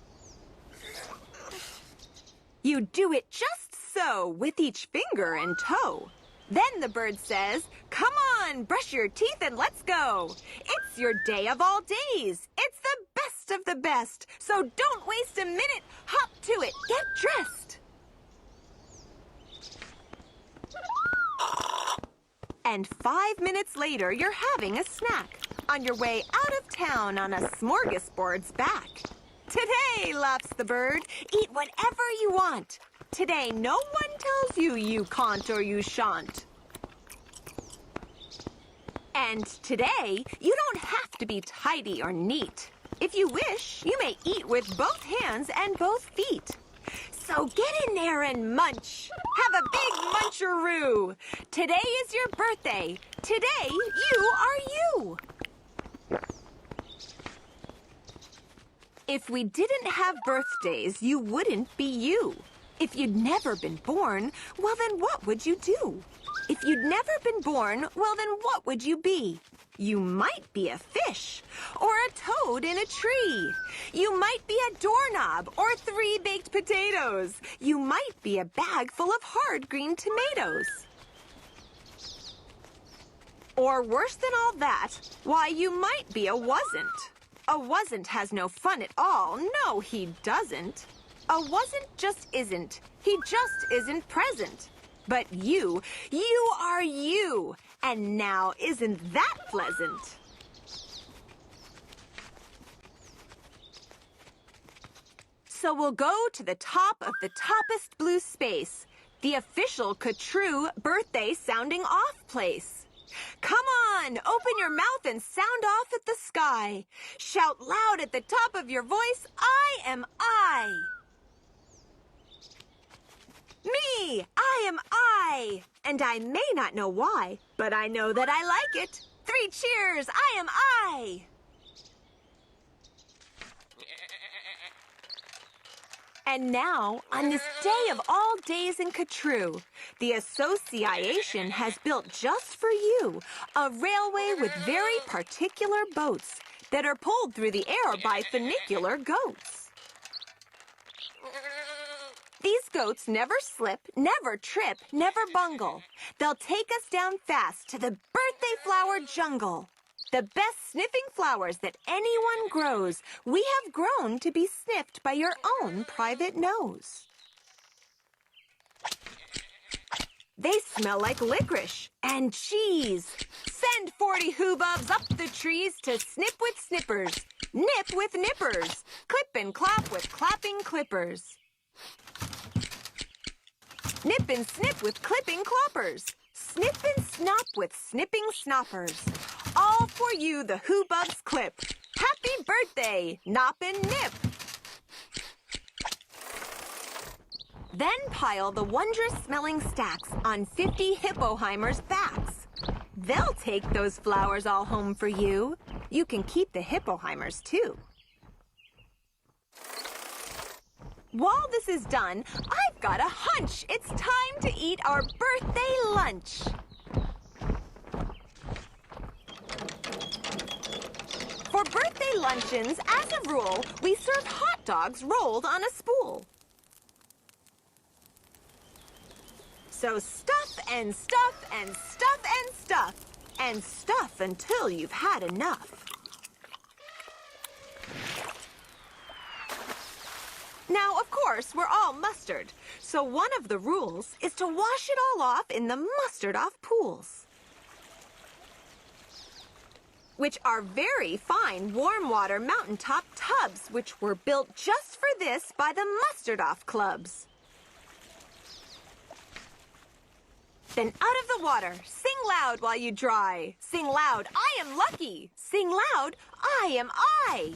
You do it just so with each finger and toe. Then the bird says, "Come on, brush your teeth and let's go. It's your day of all days. It's the best of the best. So don't waste a minute. Hop to it. Get dressed." And 5 minutes later, you're having a snack on your way out of town on a smorgasbord's back. "Today," laughs the bird, "eat whatever you want. Today, no one tells you you can't or you shan't. And today, you don't have to be tidy or neat. If you wish, you may eat with both hands and both feet. So get in there and munch. Have a big muncheroo. Today is your birthday. Today, you are you." If we didn't have birthdays, you wouldn't be you. If you'd never been born, well then what would you do? If you'd never been born, well then what would you be? You might be a fish, or a toad in a tree. You might be a doorknob, or 3 baked potatoes. You might be a bag full of hard green tomatoes. Or worse than all that, why, you might be a wasn't. A wasn't has no fun at all. No, he doesn't. A wasn't just isn't. He just isn't present. But you are you. And now, isn't that pleasant? So we'll go to the top of the toppest blue space, the official Catrue birthday sounding off place. Come on, open your mouth and sound off at the sky. Shout loud at the top of your voice, I am I. Me, I am I. And I may not know why, but I know that I like it. 3 cheers, I am I. And now, on this day of all days in Catrue, the association has built just for you a railway with very particular boats that are pulled through the air by funicular goats. These goats never slip, never trip, never bungle. They'll take us down fast to the birthday flower jungle. The best sniffing flowers that anyone grows, we have grown to be sniffed by your own private nose. They smell like licorice and cheese. Send 40 Who-Bubs up the trees to snip with snippers, nip with nippers, clip and clap with clapping clippers. Nip and snip with clipping cloppers, snip and snop with snipping snoppers. All for you the Who-Bubs clip. Happy birthday, Nop and Nip. Then pile the wondrous-smelling stacks on 50 Hippoheimers' backs. They'll take those flowers all home for you. You can keep the Hippoheimers, too. While this is done, I've got a hunch. It's time to eat our birthday lunch. For birthday luncheons, as a rule, we serve hot dogs rolled on a spool. So stuff and stuff and stuff and stuff, and stuff until you've had enough. Now, of course, we're all mustard, so one of the rules is to wash it all off in the mustard-off pools, which are very fine warm water mountaintop tubs, which were built just for this by the mustard-off clubs. Then out of the water, sing loud while you dry. Sing loud, I am lucky. Sing loud, I am I.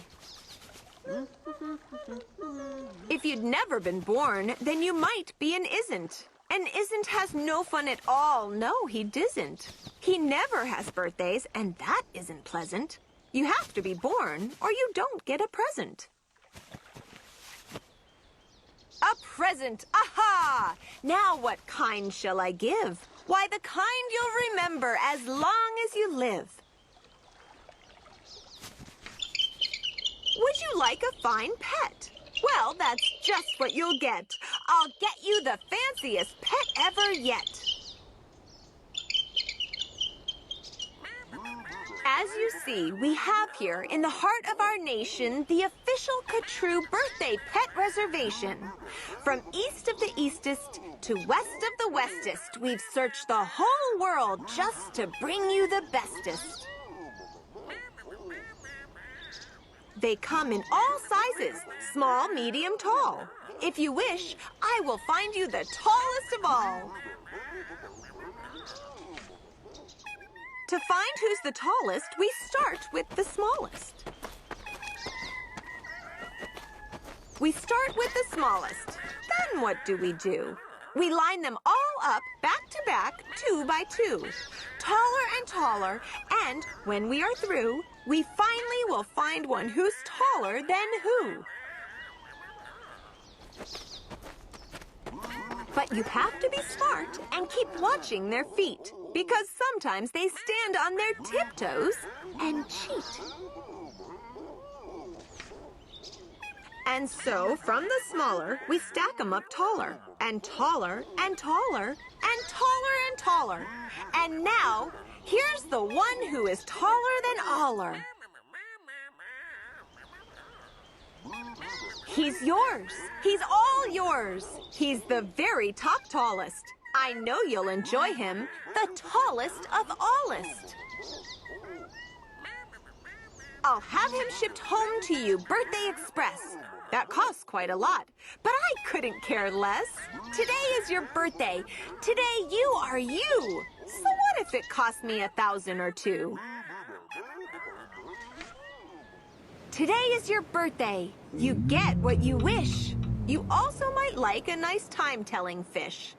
If you'd never been born, then you might be an isn't. An isn't has no fun at all. No, he disn't. He never has birthdays, and that isn't pleasant. You have to be born, or you don't get a present. A present! Aha! Now what kind shall I give? Why, the kind you'll remember as long as you live. Would you like a fine pet? Well, that's just what you'll get. I'll get you the fanciest pet ever yet. As you see, we have here in the heart of our nation the official Catrue birthday pet reservation. From east of the eastest to west of the westest, we've searched the whole world just to bring you the bestest. They come in all sizes, small, medium, tall. If you wish, I will find you the tallest of all. To find who's the tallest, we start with the smallest. We start with the smallest. Then what do? We line them all up, back to back, 2 by 2, taller and taller, and when we are through, we finally will find one who's taller than who. But you have to be smart and keep watching their feet, because sometimes they stand on their tiptoes and cheat. And so, from the smaller, we stack them up taller, and taller, and taller, and taller, and taller. And now, here's the one who is taller than aller. He's yours. He's all yours. He's the very top tallest. I know you'll enjoy him, the tallest of allest. I'll have him shipped home to you, Birthday Express. That costs quite a lot, but I couldn't care less. Today is your birthday. Today you are you. So what if it cost me 1,000 or 2? Today is your birthday. You get what you wish. You also might like a nice time-telling fish.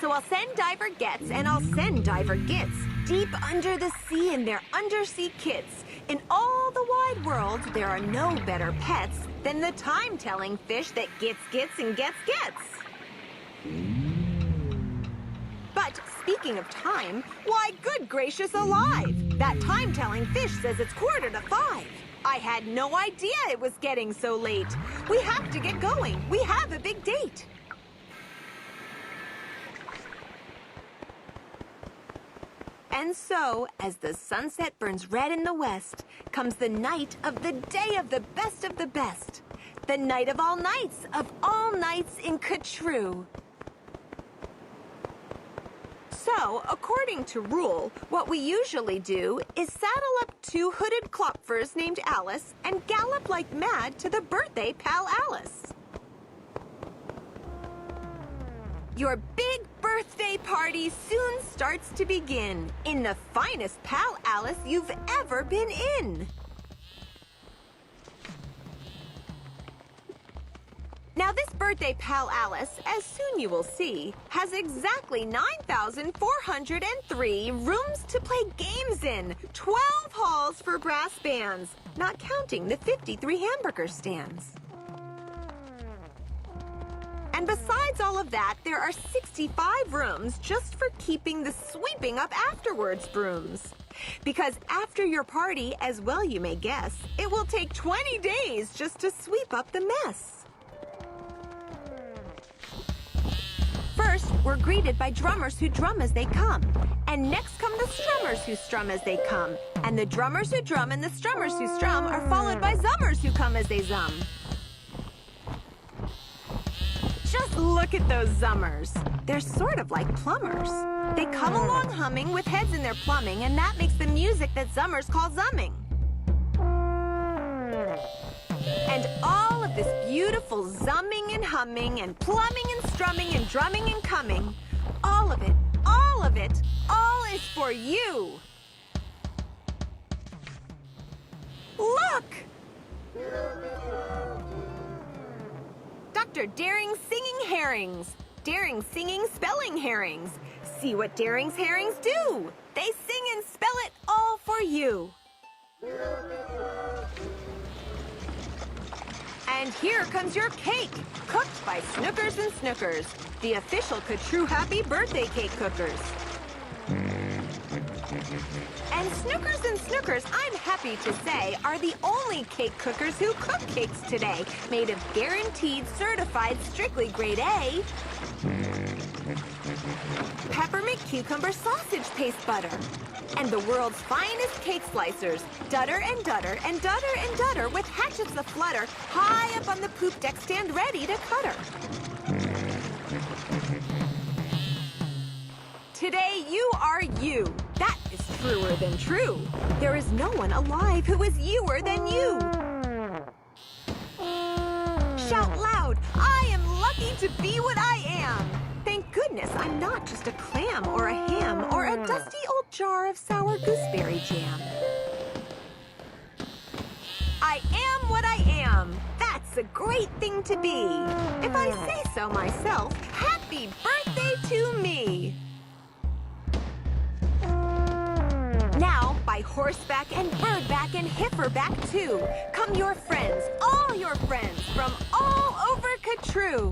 So I'll send Diver Gets and I'll send Diver Gits deep under the sea in their undersea kits. In all the wide world, there are no better pets than the time-telling fish that gets and gets. But speaking of time, why, good gracious alive! That time-telling fish says it's 4:45. I had no idea it was getting so late. We have to get going. We have a big date. And so, as the sunset burns red in the west, comes the night of the day of the best. The night of all nights in Ka-True. So, according to rule, what we usually do is saddle up 2 hooded klopfers named Alice and gallop like mad to the birthday pal Alice. Your big birthday party soon starts to begin in the finest pal Alice you've ever been in. Now this birthday pal Alice, as soon you will see, has exactly 9,403 rooms to play games in, 12 halls for brass bands, not counting the 53 hamburger stands. And besides all of that, there are 65 rooms just for keeping the sweeping up afterwards brooms. Because after your party, as well you may guess, it will take 20 days just to sweep up the mess. First, we're greeted by drummers who drum as they come. And next come the strummers who strum as they come. And the drummers who drum and the strummers who strum are followed by zummers who come as they zum. Just look at those zummers. They're sort of like plumbers. They come along humming with heads in their plumbing, and that makes the music that zummers call zumming. And all of this beautiful zumming and humming and plumbing and strumming and drumming and coming, all of it, all is for you. Look! Dr. Daring's singing herrings. Daring singing spelling herrings. See what Daring's herrings do. They sing and spell it all for you. And here comes your cake, cooked by Snookers and Snookers, the official Ka-True Happy Birthday cake cookers. And Snookers and Snookers, I'm happy to say, are the only cake cookers who cook cakes today, made of guaranteed, certified, strictly grade A peppermint cucumber sausage paste butter. And the world's finest cake slicers, Dutter and Dutter and Dutter and Dutter with hatchets aflutter, high up on the poop deck stand ready to cutter. Today you are you. That is truer than true. There is no one alive who is youer than you. Shout loud, I am lucky to be what I am. Thank goodness I'm not just a clam or a ham or a dusty old jar of sour gooseberry jam. I am what I am. That's a great thing to be. If I say so myself, happy birthday to me. Now, by horseback and birdback and heiferback too, come your friends, all your friends, from all over Ka-True.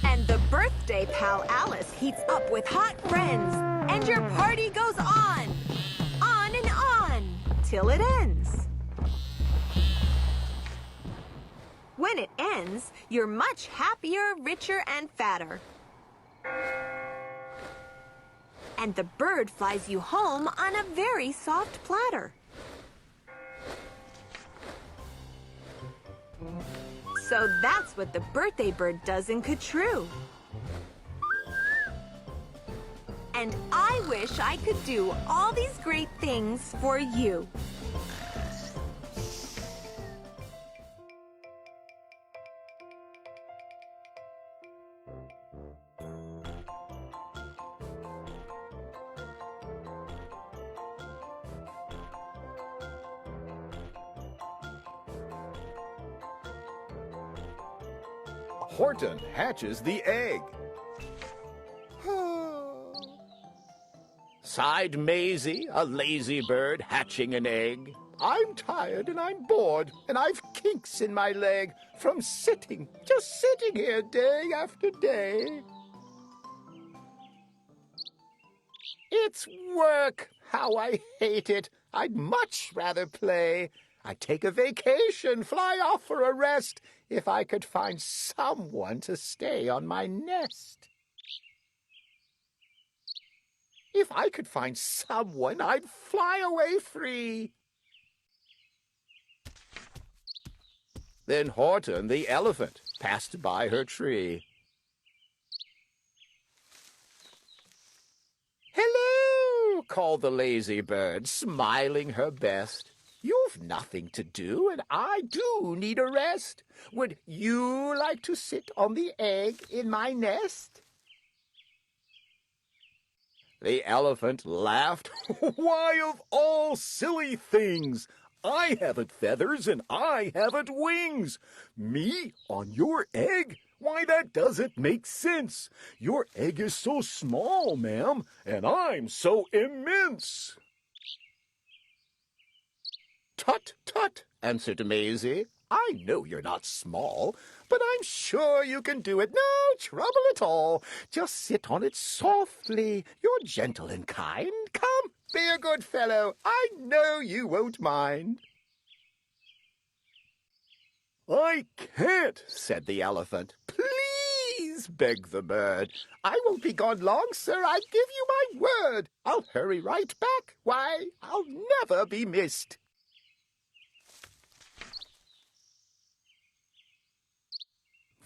And the birthday pal Alice heats up with hot friends, and your party goes on and on, till it ends. When it ends, you're much happier, richer, and fatter. And the bird flies you home on a very soft platter. So that's what the birthday bird does in Ka-True. And I wish I could do all these great things for you. Horton Hatches the Egg. Sighed Mayzie, a lazy bird hatching an egg. I'm tired and I'm bored, and I've kinks in my leg from sitting, just sitting here day after day. It's work! How I hate it! I'd much rather play. I'd take a vacation, fly off for a rest, if I could find someone to stay on my nest. If I could find someone, I'd fly away free. Then Horton the elephant passed by her tree. "Hello!" called the lazy bird, smiling her best. "You've nothing to do, and I do need a rest. Would you like to sit on the egg in my nest?" The elephant laughed. "Why, of all silly things! I haven't feathers and I haven't wings. Me on your egg? Why, that doesn't make sense. Your egg is so small, ma'am, and I'm so immense." "Tut, tut," answered Mayzie. "I know you're not small, but I'm sure you can do it. No trouble at all. Just sit on it softly. You're gentle and kind. Come, be a good fellow. I know you won't mind." "I can't," said the elephant. "Please," begged the bird. "I won't be gone long, sir. I give you my word. I'll hurry right back. Why, I'll never be missed."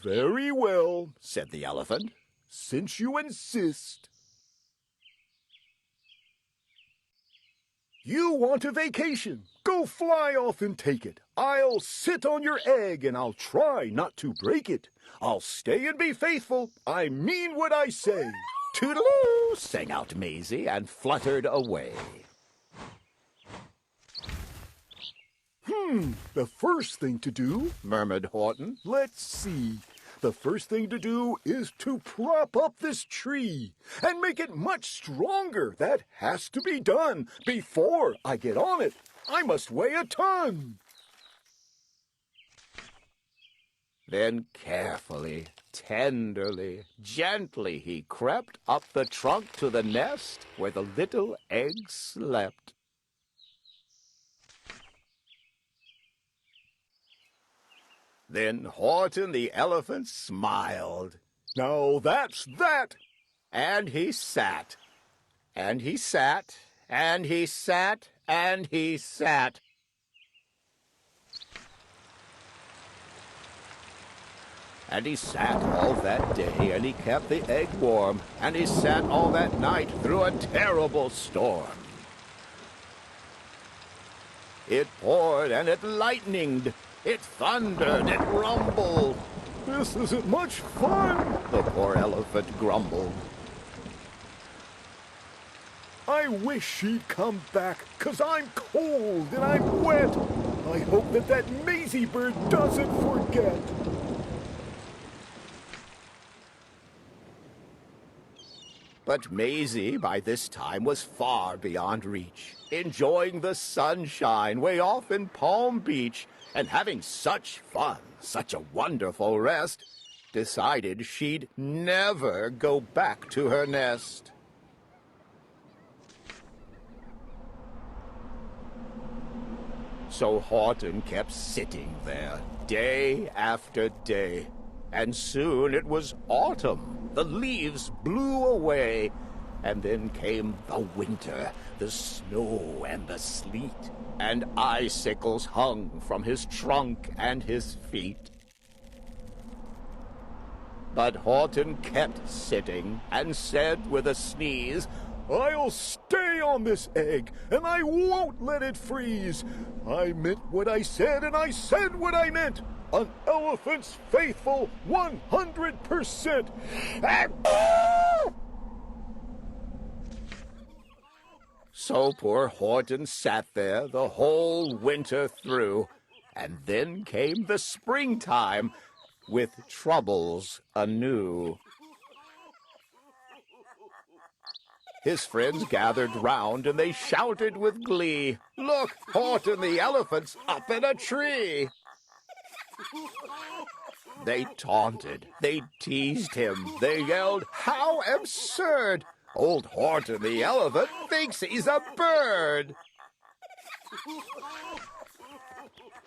"Very well," said the elephant, "since you insist. You want a vacation? Go fly off and take it. I'll sit on your egg and I'll try not to break it. I'll stay and be faithful. I mean what I say." "Toodaloo!" sang out Mayzie and fluttered away. "The first thing to do," murmured Horton. "Let's see. The first thing to do is to prop up this tree and make it much stronger. That has to be done before I get on it. I must weigh a ton." Then carefully, tenderly, gently he crept up the trunk to the nest where the little egg slept. Then Horton the elephant smiled. "Now that's that!" And he sat, and he sat, and he sat, and he sat. And he sat all that day, and he kept the egg warm, and he sat all that night through a terrible storm. It poured and it lightened. It thundered, it rumbled. "This isn't much fun," the poor elephant grumbled. "I wish she'd come back, 'cause I'm cold and I'm wet. I hope that Mayzie bird doesn't forget." But Mayzie, by this time, was far beyond reach, enjoying the sunshine way off in Palm Beach, and having such fun, such a wonderful rest, decided she'd never go back to her nest. So Horton kept sitting there, day after day, and soon it was autumn. The leaves blew away, and then came the winter, the snow and the sleet, and icicles hung from his trunk and his feet. But Horton kept sitting and said with a sneeze, "I'll stay on this egg, and I won't let it freeze. I meant what I said, and I said what I meant. An elephant's faithful 100%. So poor Horton sat there the whole winter through, and then came the springtime, with troubles anew. His friends gathered round and they shouted with glee, "Look, Horton the elephant's up in a tree!" They taunted, they teased him, they yelled, "How absurd! Old Horton the elephant thinks he's a bird!"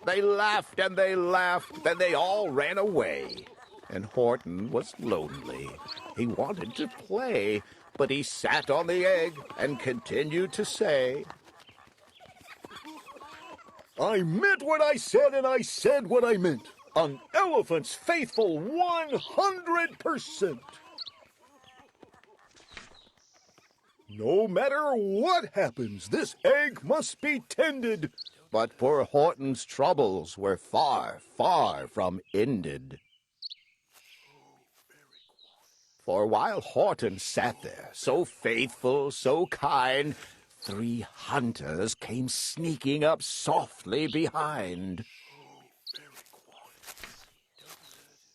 They laughed and they laughed, then they all ran away. And Horton was lonely. He wanted to play, but he sat on the egg and continued to say, "I meant what I said, and I said what I meant. An elephant's faithful 100%. No matter what happens, this egg must be tended." But poor Horton's troubles were far, far from ended. For while Horton sat there, so faithful, so kind, 3 hunters came sneaking up softly behind.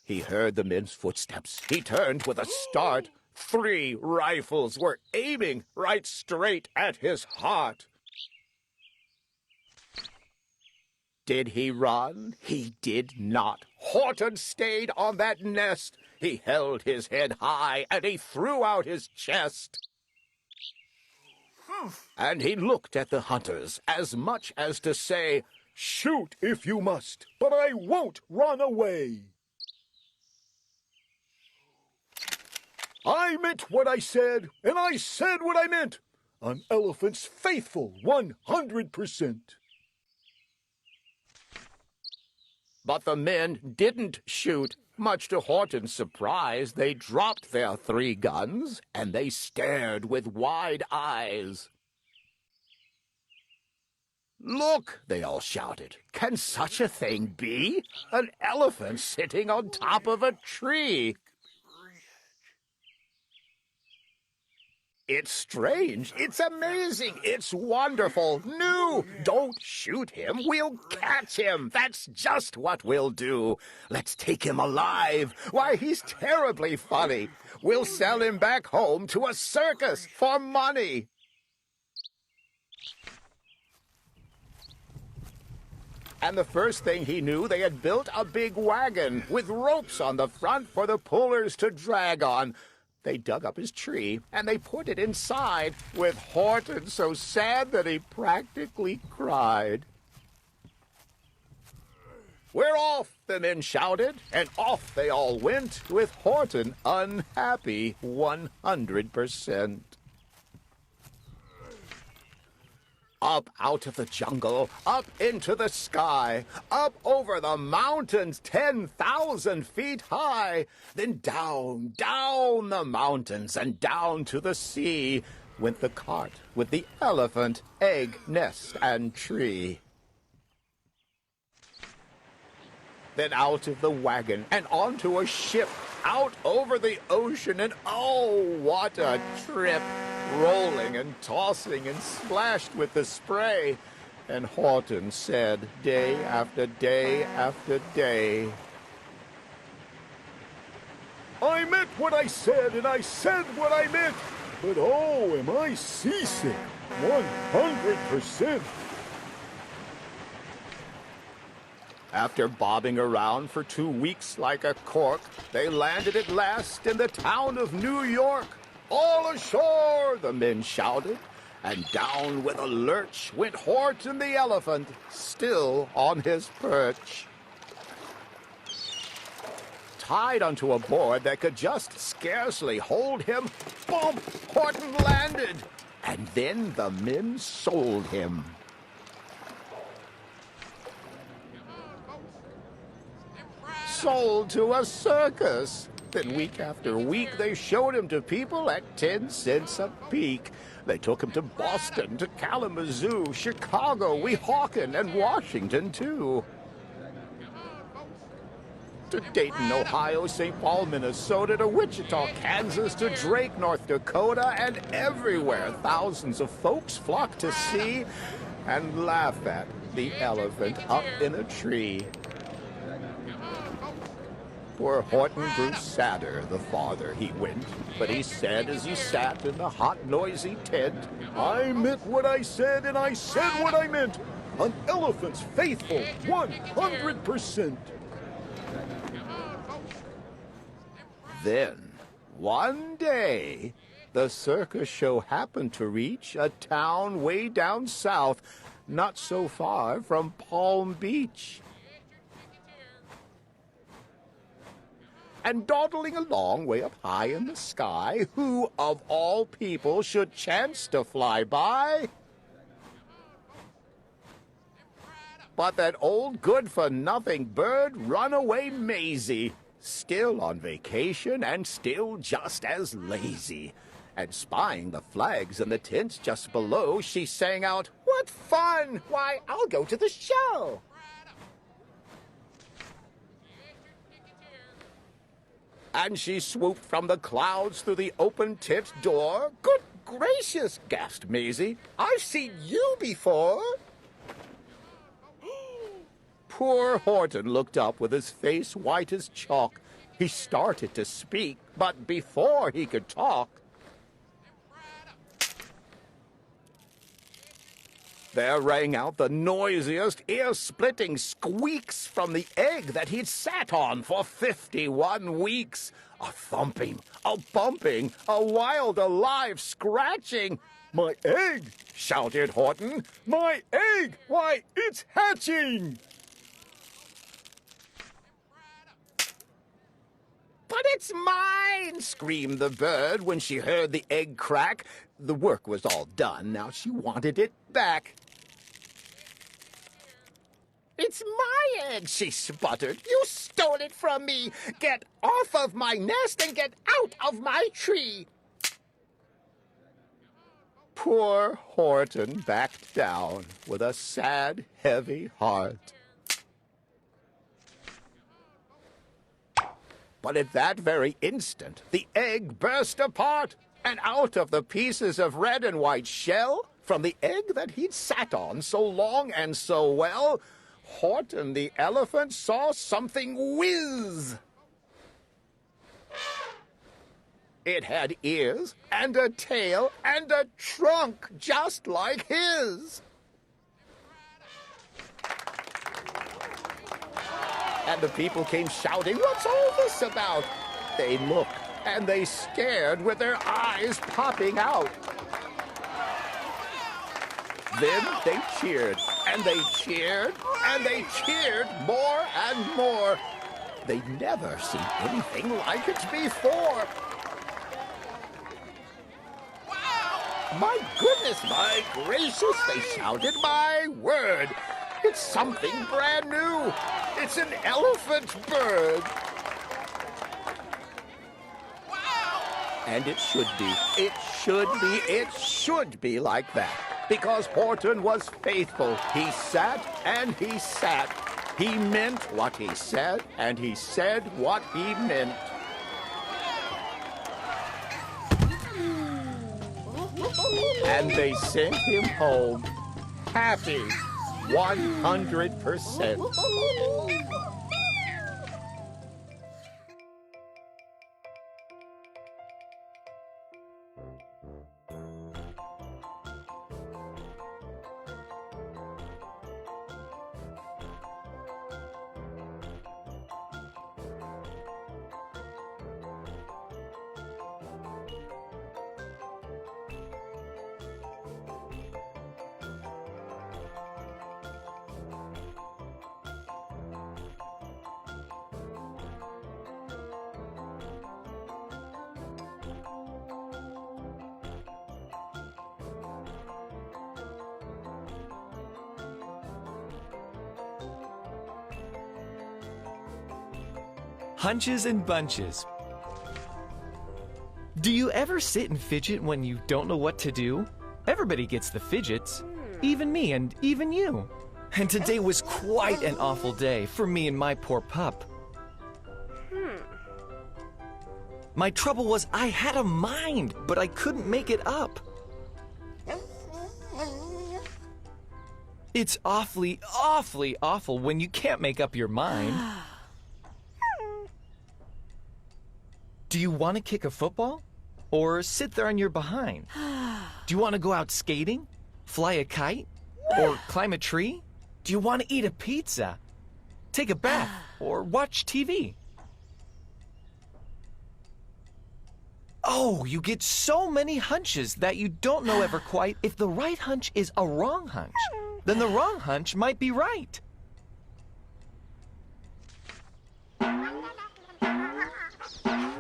He heard the men's footsteps. He turned with a start. 3 rifles were aiming right straight at his heart. Did he run? He did not. Horton stayed on that nest. He held his head high and he threw out his chest. And he looked at the hunters as much as to say, "Shoot if you must, but I won't run away." I meant what I said, and I said what I meant. An elephant's faithful 100%. But the men didn't shoot. Much to Horton's surprise, they dropped their 3 guns, and they stared with wide eyes. "Look," they all shouted, "can such a thing be? An elephant sitting on top of a tree." It's strange, it's amazing, it's wonderful, new. Don't shoot him, we'll catch him. That's just what we'll do. Let's take him alive. Why, he's terribly funny. We'll sell him back home to a circus for money. And the first thing he knew, they had built a big wagon with ropes on the front for the pullers to drag on. They dug up his tree, and they put it inside, with Horton so sad that he practically cried. "We're off," the men shouted, and off they all went, with Horton unhappy 100%. Up out of the jungle, up into the sky, up over the mountains 10,000 feet high, then down, down the mountains and down to the sea went the cart with the elephant, egg, nest, and tree. Then out of the wagon and onto a ship, out over the ocean, and oh, what a trip! Rolling and tossing and splashed with the spray. And Horton said day after day after day, "I meant what I said, and I said what I meant, but oh, am I seasick 100%. After bobbing around for 2 weeks like a cork, they landed at last in the town of New York. "All ashore!" the men shouted, and down with a lurch went Horton the elephant, still on his perch. Tied onto a board that could just scarcely hold him, bump, Horton landed, and then the men sold him. Sold to a circus. Then week after week they showed him to people at 10 cents a peek. They took him to Boston, to Kalamazoo, Chicago, Weehawken, and Washington, too. To Dayton, Ohio, St. Paul, Minnesota, to Wichita, Kansas, to Drake, North Dakota, and everywhere thousands of folks flock to see and laugh at the elephant up in a tree. Poor Horton grew sadder the farther he went, but he said as he sat in the hot, noisy tent, I meant what I said, and I said what I meant. An elephant's faithful 100%. Then, one day, the circus show happened to reach a town way down south, not so far from Palm Beach. And dawdling along way up high in the sky, who of all people should chance to fly by? But that old good-for-nothing bird, runaway Mayzie, still on vacation and still just as lazy. And spying the flags in the tents just below, she sang out, "What fun! Why, I'll go to the show!" And she swooped from the clouds through the open tent door. "Good gracious," gasped Mayzie, "I've seen you before." Poor Horton looked up with his face white as chalk. He started to speak, but before he could talk, there rang out the noisiest, ear-splitting squeaks from the egg that he'd sat on for 51 weeks. A thumping, a bumping, a wild, alive scratching. "My egg!" shouted Horton. "My egg! Why, it's hatching!" "But it's mine!" screamed the bird when she heard the egg crack. The work was all done. Now she wanted it back. "It's my egg," she sputtered. "You stole it from me. Get off of my nest and get out of my tree." Poor Horton backed down with a sad, heavy heart. But at that very instant, the egg burst apart, and out of the pieces of red and white shell, from the egg that he'd sat on so long and so well, Horton the elephant saw something whiz. It had ears and a tail and a trunk just like his. And the people came shouting, "What's all this about?" They looked and they stared with their eyes popping out. Then they cheered, and they cheered, and they cheered more and more. They'd never seen anything like it before. "My goodness, my gracious," they shouted, "my word! It's something brand new. It's an elephant bird." And it should be, it should be like that. Because Horton was faithful. He sat and he sat. He meant what he said, and he said what he meant. And they sent him home, happy, 100%. Hunches and bunches. Do you ever sit and fidget when you don't know what to do? Everybody gets the fidgets. Even me and even you. And today was quite an awful day for me and my poor pup. My trouble was I had a mind, but I couldn't make it up. It's awfully, awfully awful when you can't make up your mind. Do you want to kick a football? Or sit there on your behind? Do you want to go out skating? Fly a kite? Or climb a tree? Do you want to eat a pizza? Take a bath? Or watch TV? Oh, you get so many hunches that you don't know ever quite if the right hunch is a wrong hunch. Then the wrong hunch might be right.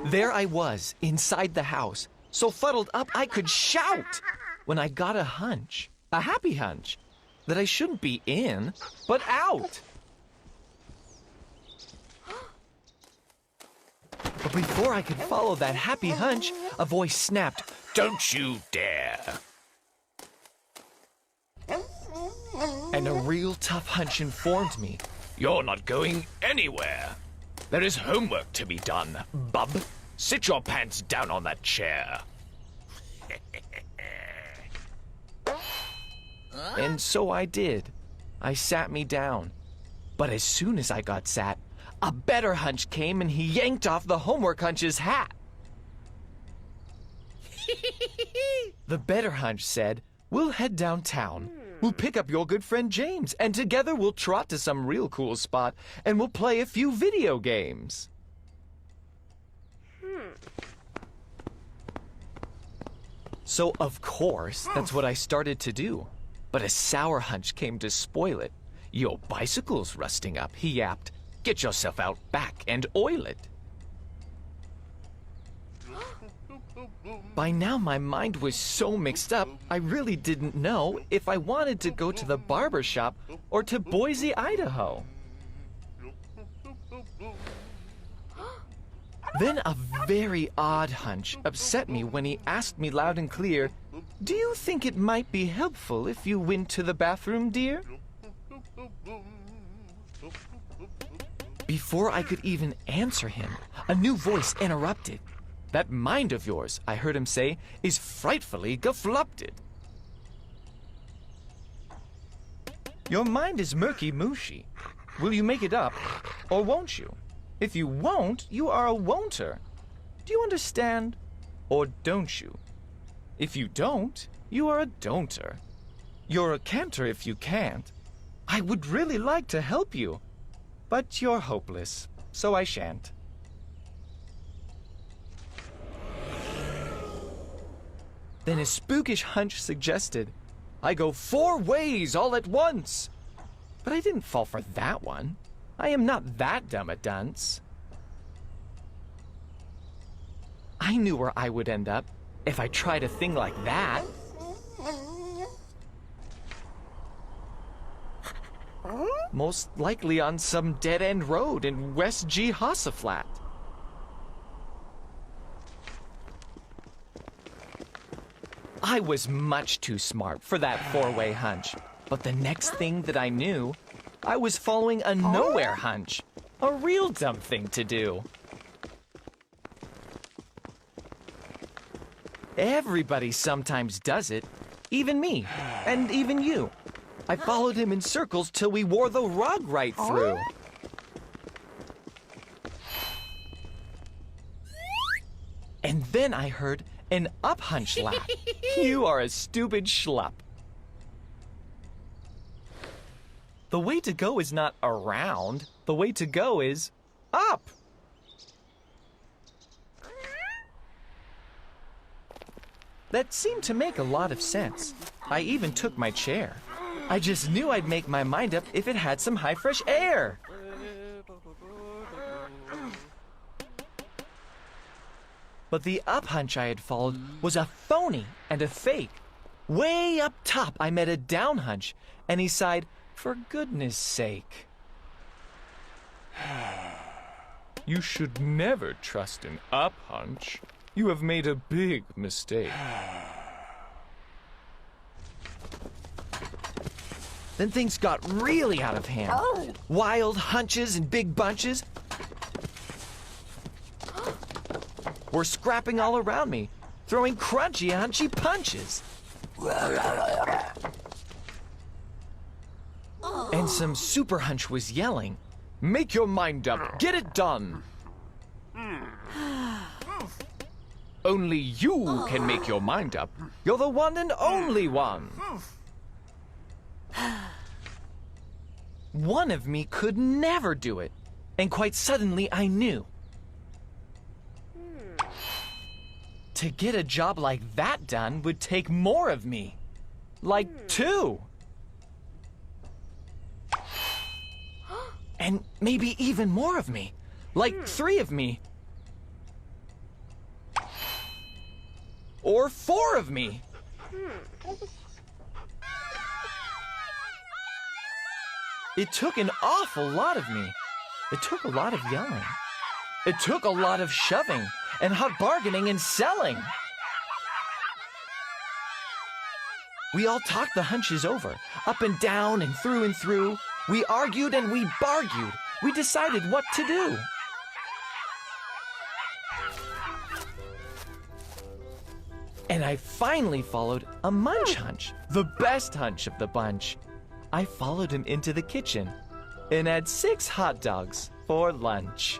There I was, inside the house, so fuddled up I could shout when I got a hunch, a happy hunch, that I shouldn't be in, but out. But before I could follow that happy hunch, a voice snapped, "Don't you dare!" And a real tough hunch informed me, "You're not going anywhere. There is homework to be done, bub. Sit your pants down on that chair." And so I did. I sat me down. But as soon as I got sat, a better hunch came and he yanked off the homework hunch's hat. The better hunch said, "We'll head downtown. We'll pick up your good friend James, and together we'll trot to some real cool spot, and we'll play a few video games." So, of course, that's what I started to do. But a sour hunch came to spoil it. "Your bicycle's rusting up," he yapped. "Get yourself out back and oil it." By now my mind was so mixed up, I really didn't know if I wanted to go to the barber shop or to Boise, Idaho. Then a very odd hunch upset me when he asked me loud and clear, "Do you think it might be helpful if you went to the bathroom, dear?" Before I could even answer him, a new voice interrupted. "That mind of yours," I heard him say, "is frightfully geflupted." Your mind is murky-mooshy. Will you make it up, or won't you? If you won't, you are a won'ter. Do you understand, or don't you? If you don't, you are a don'ter. You're a canter if you can't. I would really like to help you, but you're hopeless, so I shan't. Then a spookish hunch suggested, "I go 4 ways all at once." But I didn't fall for that one. I am not that dumb a dunce. I knew where I would end up if I tried a thing like that. Most likely on some dead-end road in West G. Hossaflat. I was much too smart for that 4-way hunch. But the next thing that I knew, I was following a nowhere hunch. A real dumb thing to do. Everybody sometimes does it. Even me, and even you. I followed him in circles till we wore the rug right through. And then I heard an up-hunch laugh. You are a stupid schlup. The way to go is not around. The way to go is up. That seemed to make a lot of sense. I even took my chair. I just knew I'd make my mind up if it had some high fresh air. But the up hunch I had followed was a phony and a fake. Way up top I met a down hunch, and he sighed, "For goodness sake." You should never trust an up hunch. You have made a big mistake. Then things got really out of hand. Wild hunches and big bunches were scrapping all around me, throwing crunchy, hunchy punches. And some super hunch was yelling, "Make your mind up, get it done." only you can make your mind up. You're the one and only one. One of me could never do it. And quite suddenly I knew. To get a job like that done would take more of me. Like 2. And maybe even more of me. Like 3 of me. Or 4 of me. It took an awful lot of me. It took a lot of yelling. It took a lot of shoving and hot bargaining and selling. We all talked the hunches over, up and down and through and through. We argued and we bargued. We decided what to do. And I finally followed a munch hunch, the best hunch of the bunch. I followed him into the kitchen and had 6 hot dogs for lunch.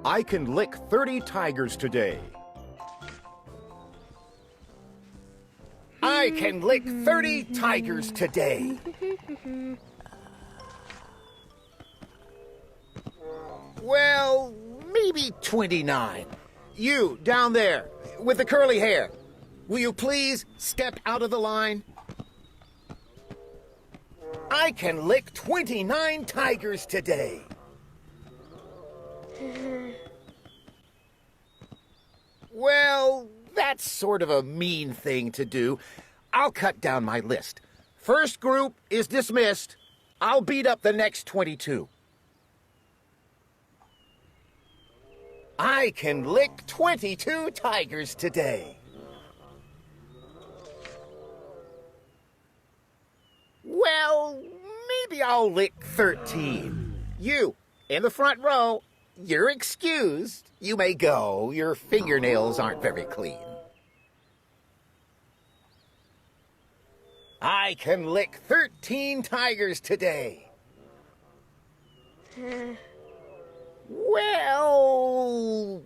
I can lick 30 tigers today. I can lick 30 tigers today. Well, maybe 29. You, down there, with the curly hair. Will you please step out of the line? I can lick 29 tigers today. Well, that's sort of a mean thing to do. I'll cut down my list. First group is dismissed. I'll beat up the next 22. I can lick 22 tigers today. Well, maybe I'll lick 13. You, in the front row, you're excused. You may go. Your fingernails aren't very clean. I can lick 13 tigers today. Well,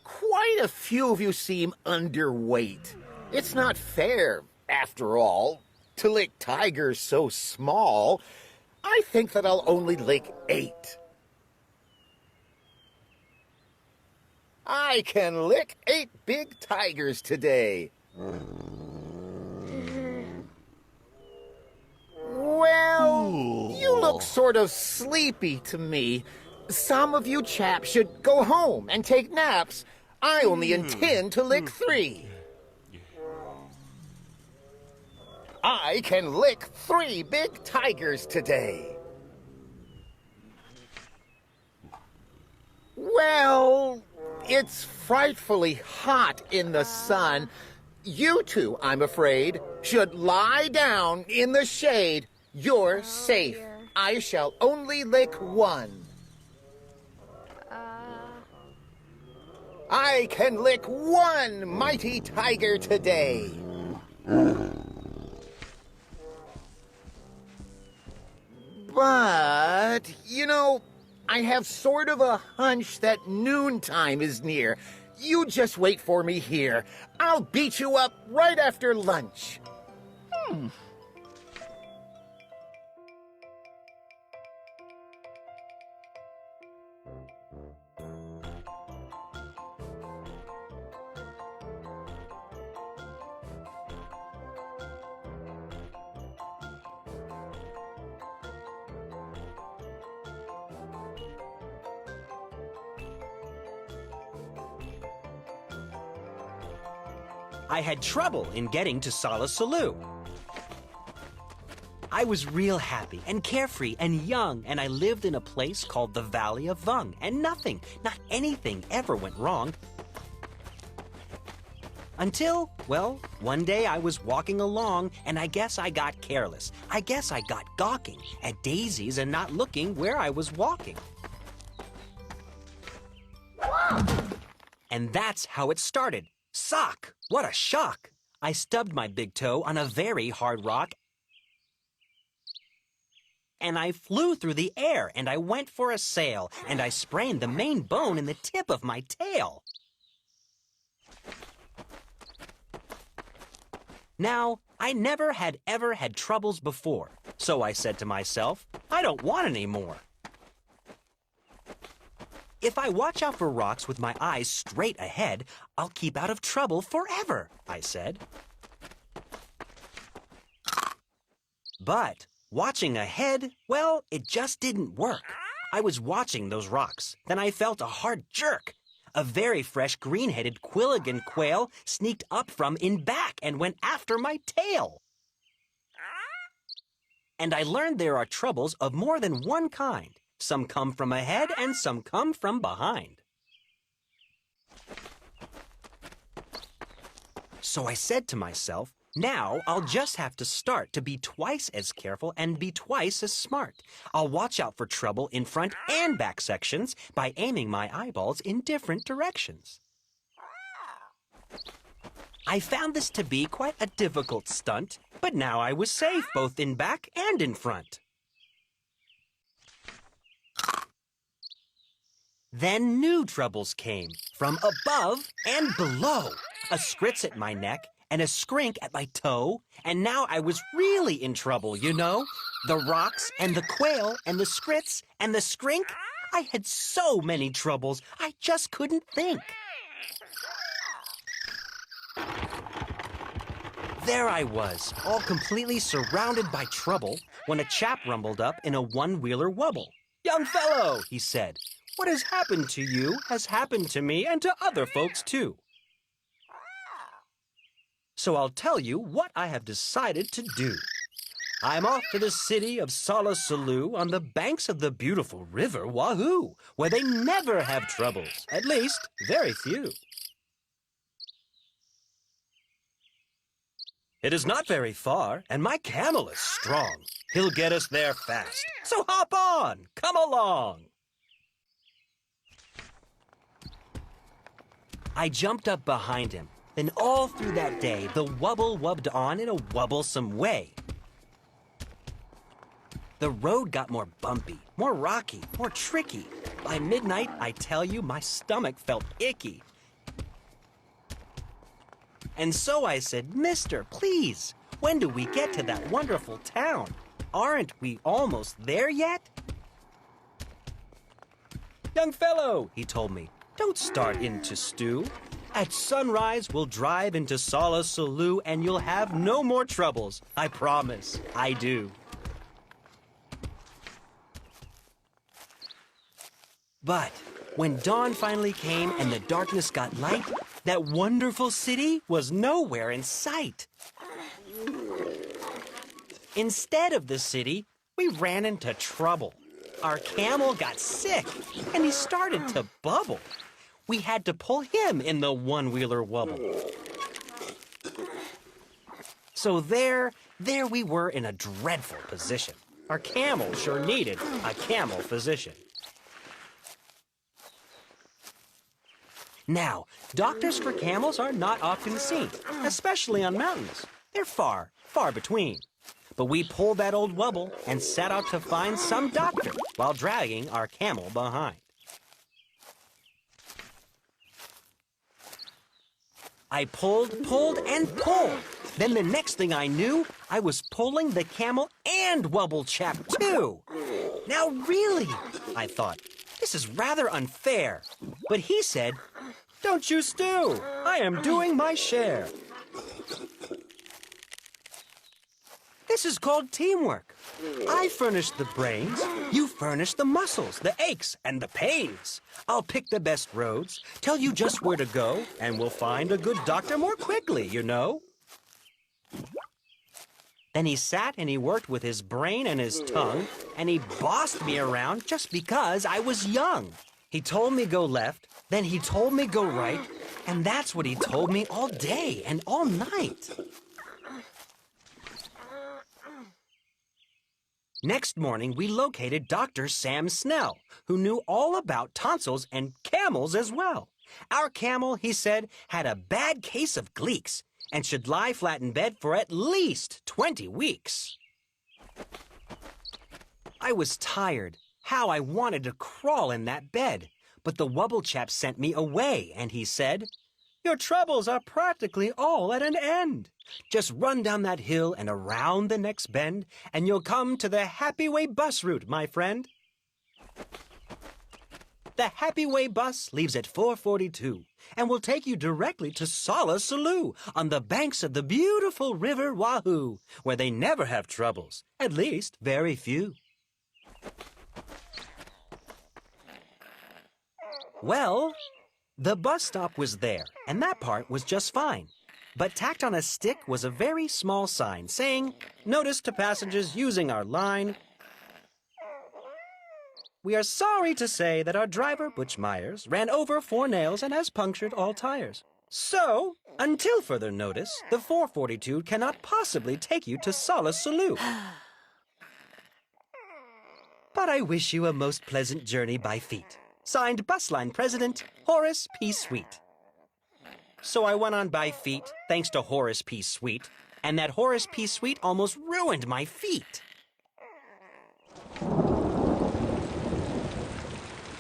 quite a few of you seem underweight. It's not fair, after all, to lick tigers so small. I think that I'll only lick 8. I can lick 8 big tigers today. Well, you look sort of sleepy to me. Some of you chaps should go home and take naps. I only intend to lick 3. I can lick 3 big tigers today. Well, it's frightfully hot in the sun. You two, I'm afraid, should lie down in the shade. You're safe. I shall only lick 1. I can lick 1 mighty tiger today. But, you know, I have sort of a hunch that noontime is near. You just wait for me here. I'll beat you up right after lunch. I had trouble in getting to Solla Sollew. I was real happy and carefree and young, and I lived in a place called the Valley of Vung, and nothing, not anything ever went wrong. Until, well, one day I was walking along, and I guess I got careless. I guess I got gawking at daisies and not looking where I was walking. And that's how it started. Sock! What a shock! I stubbed my big toe on a very hard rock, and I flew through the air, and I went for a sail, and I sprained the main bone in the tip of my tail. Now, I never had ever had troubles before, so I said to myself, I don't want any more. If I watch out for rocks with my eyes straight ahead, I'll keep out of trouble forever, I said. But watching ahead, well, it just didn't work. I was watching those rocks. Then I felt a hard jerk. A very fresh green-headed Quilligan quail sneaked up from in back and went after my tail. And I learned there are troubles of more than one kind. Some come from ahead and some come from behind. So I said to myself, now I'll just have to start to be twice as careful and be twice as smart. I'll watch out for trouble in front and back sections by aiming my eyeballs in different directions. I found this to be quite a difficult stunt, but now I was safe both in back and in front. Then new troubles came, from above and below. A scritch at my neck and a skrink at my toe, and now I was really in trouble, you know? The rocks and the quail and the scritch and the skrink. I had so many troubles, I just couldn't think. There I was, all completely surrounded by trouble, when a chap rumbled up in a one-wheeler wubble. "Young fellow," he said, "what has happened to you has happened to me and to other folks too. So I'll tell you what I have decided to do. I'm off to the city of Solla Sollew on the banks of the beautiful river Wahoo, where they never have troubles, at least very few. It is not very far, and my camel is strong. He'll get us there fast. So hop on, come along." I jumped up behind him. Then all through that day, the wubble wubbed on in a wubblesome way. The road got more bumpy, more rocky, more tricky. By midnight, I tell you, my stomach felt icky. And so I said, "Mister, please, when do we get to that wonderful town? Aren't we almost there yet?" "Young fellow," he told me, "don't start in to stew. At sunrise, we'll drive into Solla Sollew and you'll have no more troubles. I promise, I do." But when dawn finally came and the darkness got light, that wonderful city was nowhere in sight. Instead of the city, we ran into trouble. Our camel got sick and he started to bubble. We had to pull him in the one-wheeler wubble. So there we were in a dreadful position. Our camel sure needed a camel physician. Now, doctors for camels are not often seen, especially on mountains. They're far, far between. But we pulled that old wubble and set out to find some doctor while dragging our camel behind. I pulled, and pulled. Then the next thing I knew, I was pulling the camel and wubble chap too. Now really, I thought, this is rather unfair. But he said, "Don't you stew, I am doing my share." This is called teamwork. I furnish the brains, you furnish the muscles, the aches, and the pains. I'll pick the best roads, tell you just where to go, and we'll find a good doctor more quickly, you know. Then he sat and he worked with his brain and his tongue, and he bossed me around just because I was young. He told me go left, then he told me go right, and that's what he told me all day and all night. Next morning, we located Dr. Sam Snell, who knew all about tonsils and camels as well. Our camel, he said, had a bad case of gleeks and should lie flat in bed for at least 20 weeks. I was tired. How I wanted to crawl in that bed. But the Wubble chap sent me away, and he said, "Your troubles are practically all at an end. Just run down that hill and around the next bend, and you'll come to the Happy Way bus route, my friend." The Happy Way bus leaves at 4:42 and will take you directly to Solla Sollew on the banks of the beautiful river Wahoo, where they never have troubles, at least very few. Well, the bus stop was there, and that part was just fine. But tacked on a stick was a very small sign saying, "Notice to passengers using our line. We are sorry to say that our driver, Butch Myers, ran over 4 nails and has punctured all tires. So, until further notice, the 442 cannot possibly take you to Solla Sollew. But I wish you a most pleasant journey by feet. Signed Busline President, Horace P. Sweet." So I went on by feet, thanks to Horace P. Sweet, and that Horace P. Sweet almost ruined my feet.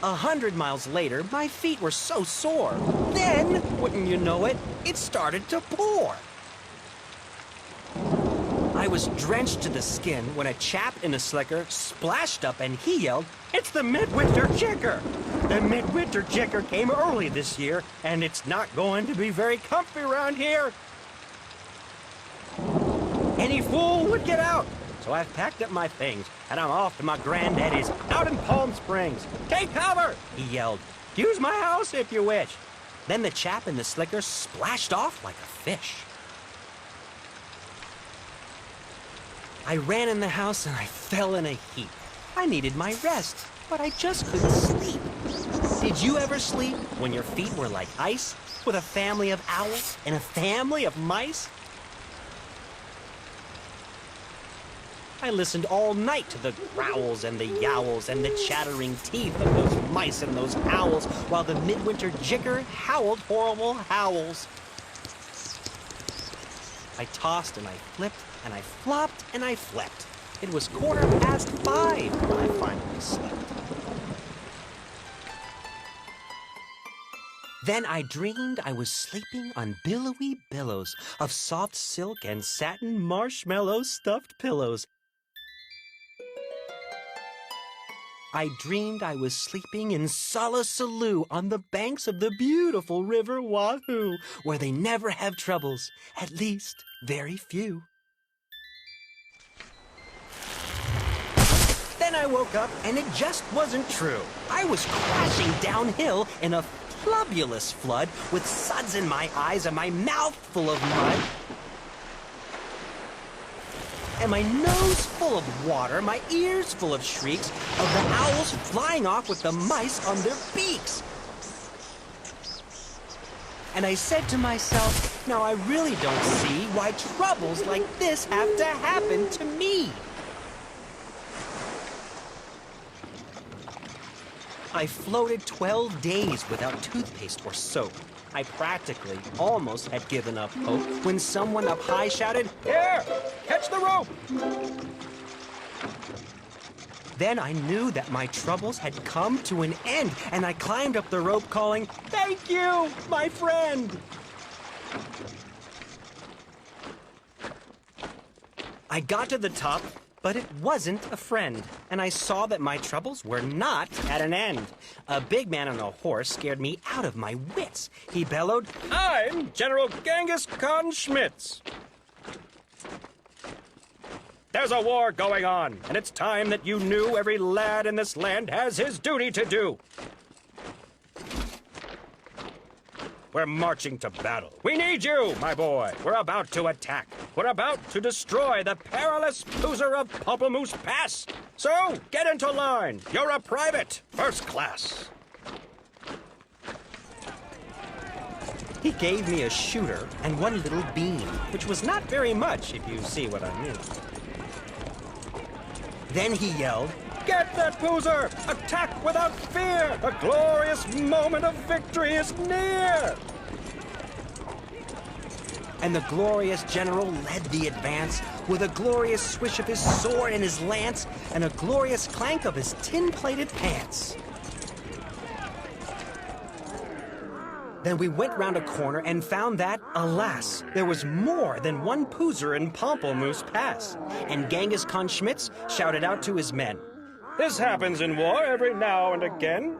100 miles later, my feet were so sore. Then, wouldn't you know it, it started to pour. I was drenched to the skin when a chap in a slicker splashed up and he yelled, "It's the Midwinter Jicker! The Midwinter Jicker came early this year, and it's not going to be very comfy around here. Any fool would get out. So I've packed up my things, and I'm off to my granddaddy's out in Palm Springs. Take cover!" he yelled. "Use my house if you wish." Then the chap in the slicker splashed off like a fish. I ran in the house and I fell in a heap. I needed my rest, but I just couldn't sleep. Did you ever sleep when your feet were like ice, with a family of owls and a family of mice? I listened all night to the growls and the yowls and the chattering teeth of those mice and those owls, while the Midwinter Jicker howled horrible howls. I tossed and I flipped, and I flopped and I flepped. It was 5:15 when I finally slept. Then I dreamed I was sleeping on billowy billows of soft silk and satin marshmallow stuffed pillows. I dreamed I was sleeping in Solla Sollew on the banks of the beautiful river Wahoo, where they never have troubles, at least very few. Then I woke up and it just wasn't true. I was crashing downhill in a flubulous flood with suds in my eyes and my mouth full of mud. And my nose full of water, my ears full of shrieks of the owls flying off with the mice on their beaks. And I said to myself, now I really don't see why troubles like this have to happen to me. I floated 12 days without toothpaste or soap. I practically almost had given up hope when someone up high shouted, "Here, catch the rope!" Then I knew that my troubles had come to an end, and I climbed up the rope calling, "Thank you, my friend!" I got to the top, but it wasn't a friend, and I saw that my troubles were not at an end. A big man on a horse scared me out of my wits. He bellowed, "I'm General Genghis Khan Schmitz. There's a war going on, and it's time that you knew every lad in this land has his duty to do. We're marching to battle. We need you, my boy. We're about to attack. We're about to destroy the perilous Poozer of Pamplemousse Pass. So, get into line. You're a private, first class. He gave me a shooter and one little beam, which was not very much, if you see what I mean. Then he yelled, "Get that Poozer! Attack without fear! A glorious moment of victory is near!" And the glorious general led the advance with a glorious swish of his sword and his lance and a glorious clank of his tin-plated pants. Then we went round a corner and found that, alas, there was more than one Poozer in Pamplemousse Pass. And Genghis Khan Schmitz shouted out to his men, "This happens in war every now and again.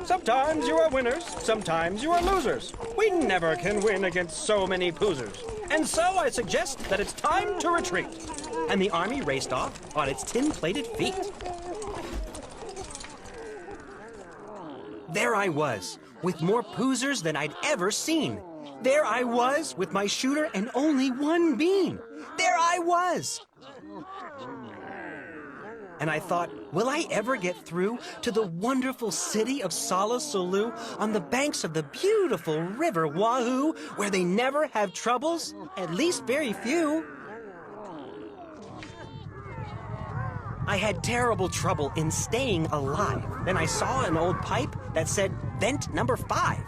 Sometimes you are winners, sometimes you are losers. We never can win against so many Poozers. And so I suggest that it's time to retreat." And the army raced off on its tin-plated feet. There I was, with more Poozers than I'd ever seen. There I was, with my shooter and only one beam. There I was. And I thought, will I ever get through to the wonderful city of Solla Sollew on the banks of the beautiful river Wahoo, where they never have troubles, at least very few? I had terrible trouble in staying alive. Then I saw an old pipe that said vent number 5.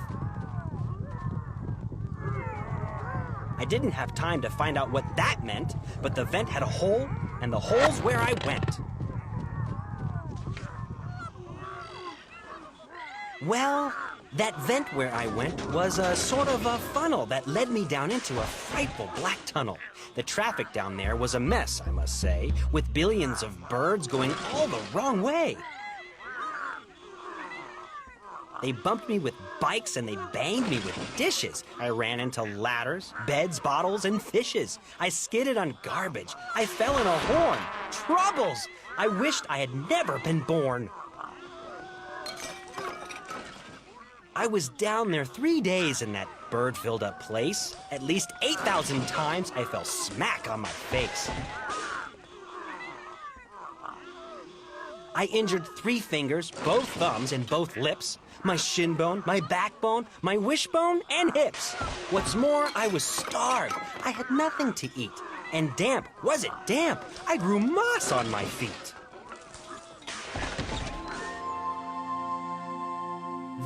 I didn't have time to find out what that meant, but the vent had a hole, and the hole's where I went. Well, that vent where I went was a sort of a funnel that led me down into a frightful black tunnel. The traffic down there was a mess, I must say, with billions of birds going all the wrong way. They bumped me with bikes and they banged me with dishes. I ran into ladders, beds, bottles, and fishes. I skidded on garbage. I fell in a horn. Troubles! I wished I had never been born. I was down there 3 days in that bird-filled up place. At least 8,000 times I fell smack on my face. I injured 3 fingers, both thumbs, and both lips, my shin bone, my backbone, my wishbone, and hips. What's more, I was starved. I had nothing to eat. And damp, was it damp? I grew moss on my feet.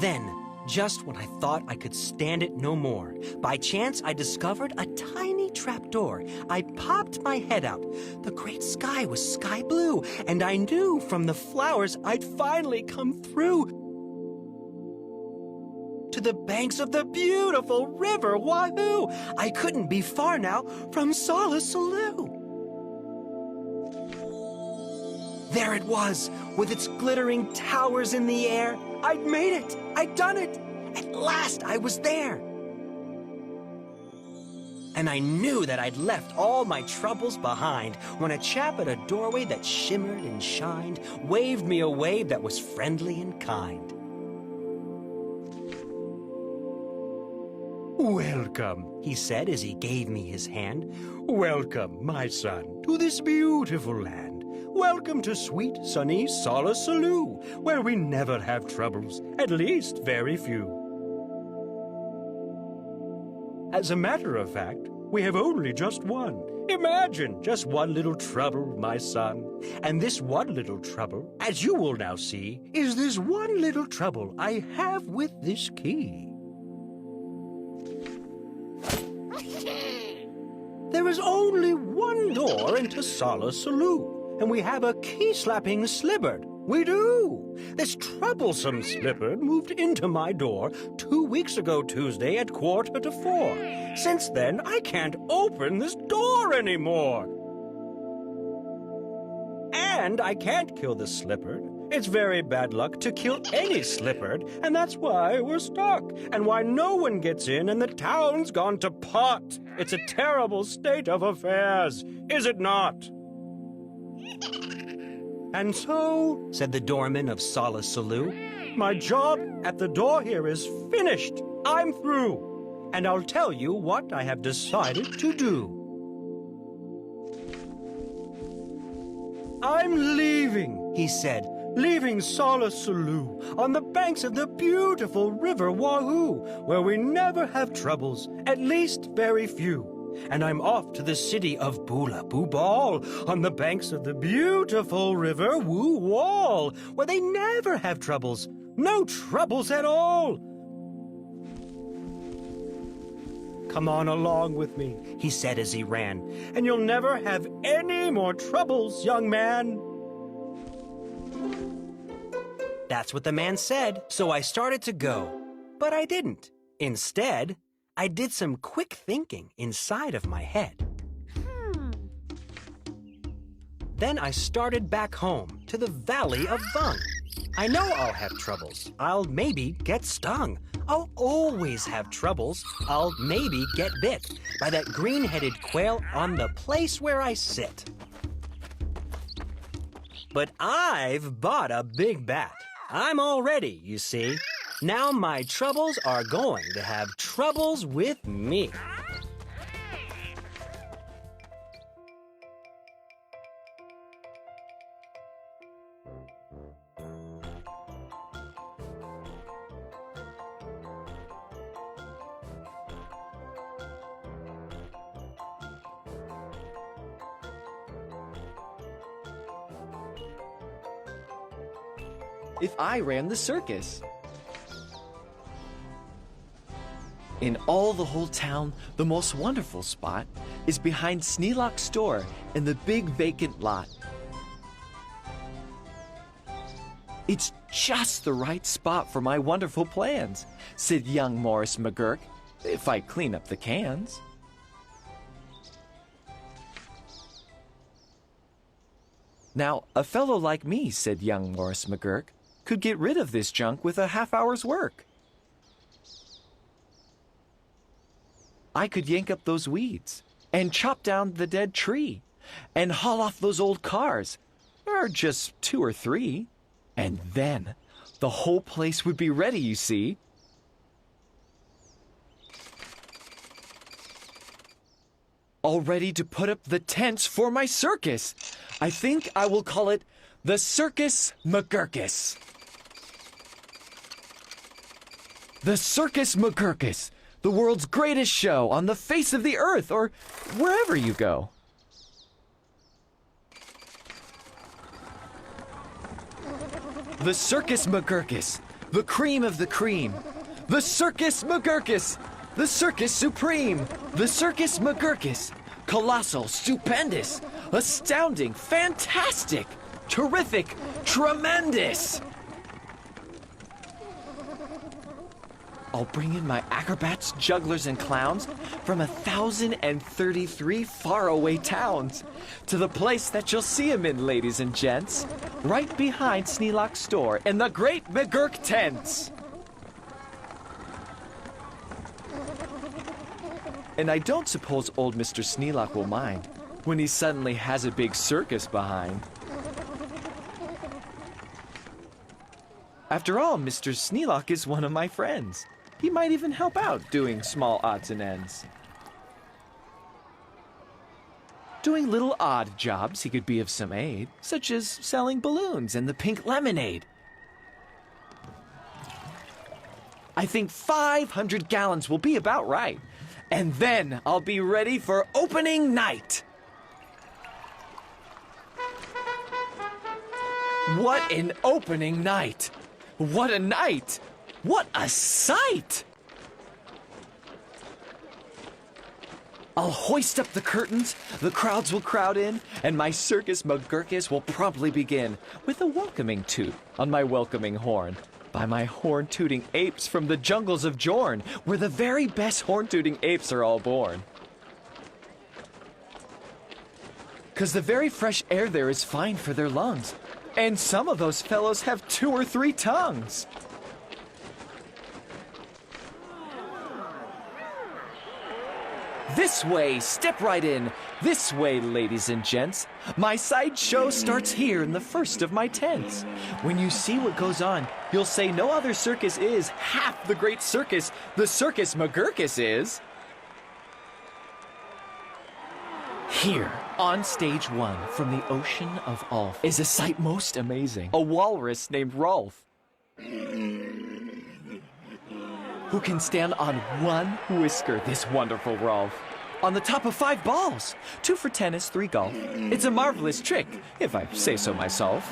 Then, just when I thought I could stand it no more, by chance I discovered a tiny trapdoor. I popped my head out. The great sky was sky blue, and I knew from the flowers I'd finally come through to the banks of the beautiful river Wahoo. I couldn't be far now from Solla Sollew. There it was, with its glittering towers in the air. I'd made it! I'd done it! At last I was there! And I knew that I'd left all my troubles behind when a chap at a doorway that shimmered and shined waved me a wave that was friendly and kind. "Welcome," he said as he gave me his hand. "Welcome, my son, to this beautiful land. Welcome to sweet, sunny Solla Sollew, where we never have troubles, at least very few. As a matter of fact, we have only just one. Imagine just one little trouble, my son. And this one little trouble, as you will now see, is this one little trouble I have with this key. There is only one door into Solla Sollew. And we have a key-slapping slibbard. We do. This troublesome slibbard moved into my door 2 weeks ago Tuesday at 3:45. Since then, I can't open this door anymore. And I can't kill the slibbard. It's very bad luck to kill any slibbard, and that's why we're stuck, and why no one gets in, and the town's gone to pot. It's a terrible state of affairs, is it not? And so, said the doorman of Solla Sollew, my job at the door here is finished. I'm through. And I'll tell you what I have decided to do. I'm leaving, he said, leaving Solla Sollew on the banks of the beautiful river Wahoo, where we never have troubles, at least very few. And I'm off to the city of Boola Booball on the banks of the beautiful river Woo Wall, where they never have troubles, no troubles at all. Come on along with me, he said as he ran, and you'll never have any more troubles, young man. That's what the man said, so I started to go. But I didn't. Instead, I did some quick thinking inside of my head. Then I started back home to the Valley of Vung. I know I'll have troubles. I'll maybe get stung. I'll always have troubles. I'll maybe get bit by that green-headed quail on the place where I sit. But I've bought a big bat. I'm all ready, you see. Now my troubles are going to have troubles with me. If I ran the circus. In all the whole town, the most wonderful spot is behind Sneelock's store in the big vacant lot. It's just the right spot for my wonderful plans, said young Morris McGurk, if I clean up the cans. Now, a fellow like me, said young Morris McGurk, could get rid of this junk with a half-hour's work. I could yank up those weeds, and chop down the dead tree, and haul off those old cars, or just 2 or 3, and then the whole place would be ready, you see. All ready to put up the tents for my circus. I think I will call it the Circus McGurkus. The Circus McGurkus. The world's greatest show on the face of the earth, or wherever you go. The Circus McGurkus, the cream of the cream. The Circus McGurkus, the Circus Supreme. The Circus McGurkus, colossal, stupendous, astounding, fantastic, terrific, tremendous. I'll bring in my acrobats, jugglers, and clowns from 1,033 faraway towns to the place that you'll see 'em in, ladies and gents, right behind Sneelock's store in the great McGurk tents. And I don't suppose old Mr. Sneelock will mind when he suddenly has a big circus behind. After all, Mr. Sneelock is one of my friends. He might even help out doing small odds and ends. Doing little odd jobs he could be of some aid, such as selling balloons and the pink lemonade. I think 500 gallons will be about right. And then I'll be ready for opening night. What an opening night! What a night! What a sight! I'll hoist up the curtains, the crowds will crowd in, and my Circus McGurkus will promptly begin with a welcoming toot on my welcoming horn by my horn-tooting apes from the jungles of Jorn, where the very best horn-tooting apes are all born. 'Cause the very fresh air there is fine for their lungs, and some of those fellows have 2 or 3 tongues. This way, step right in. This way, ladies and gents. My sideshow starts here in the first of my tents. When you see what goes on, you'll say no other circus is half the great circus the Circus McGurkus is. Here, on stage 1, from the ocean of Ulf, is a sight most amazing. A walrus named Rolf, who can stand on one whisker, this wonderful Rolf, on the top of 5 balls. 2 for tennis, 3 golf. It's a marvelous trick, if I say so myself.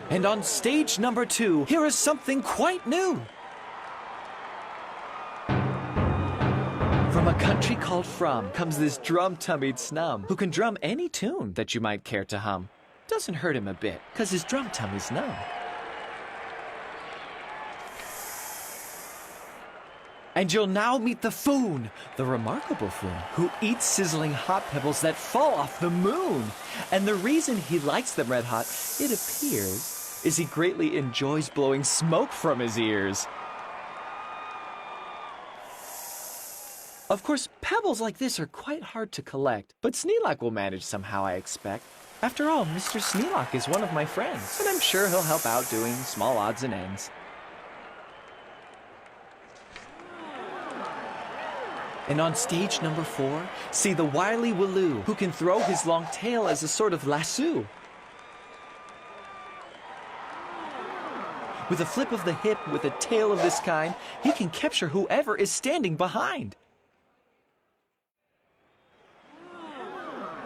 And on stage number 2, here is something quite new. From a country called From comes this drum-tummied snum, who can drum any tune that you might care to hum. Doesn't hurt him a bit, 'cause his drum tummy's numb. And you'll now meet the Foon, the remarkable Foon, who eats sizzling hot pebbles that fall off the moon. And the reason he likes them red hot, it appears, is he greatly enjoys blowing smoke from his ears. Of course, pebbles like this are quite hard to collect, but Sneelock will manage somehow, I expect. After all, Mr. Sneelock is one of my friends, and I'm sure he'll help out doing small odds and ends. And on stage number 4, see the wily Waloo, who can throw his long tail as a sort of lasso. With a flip of the hip with a tail of this kind, he can capture whoever is standing behind.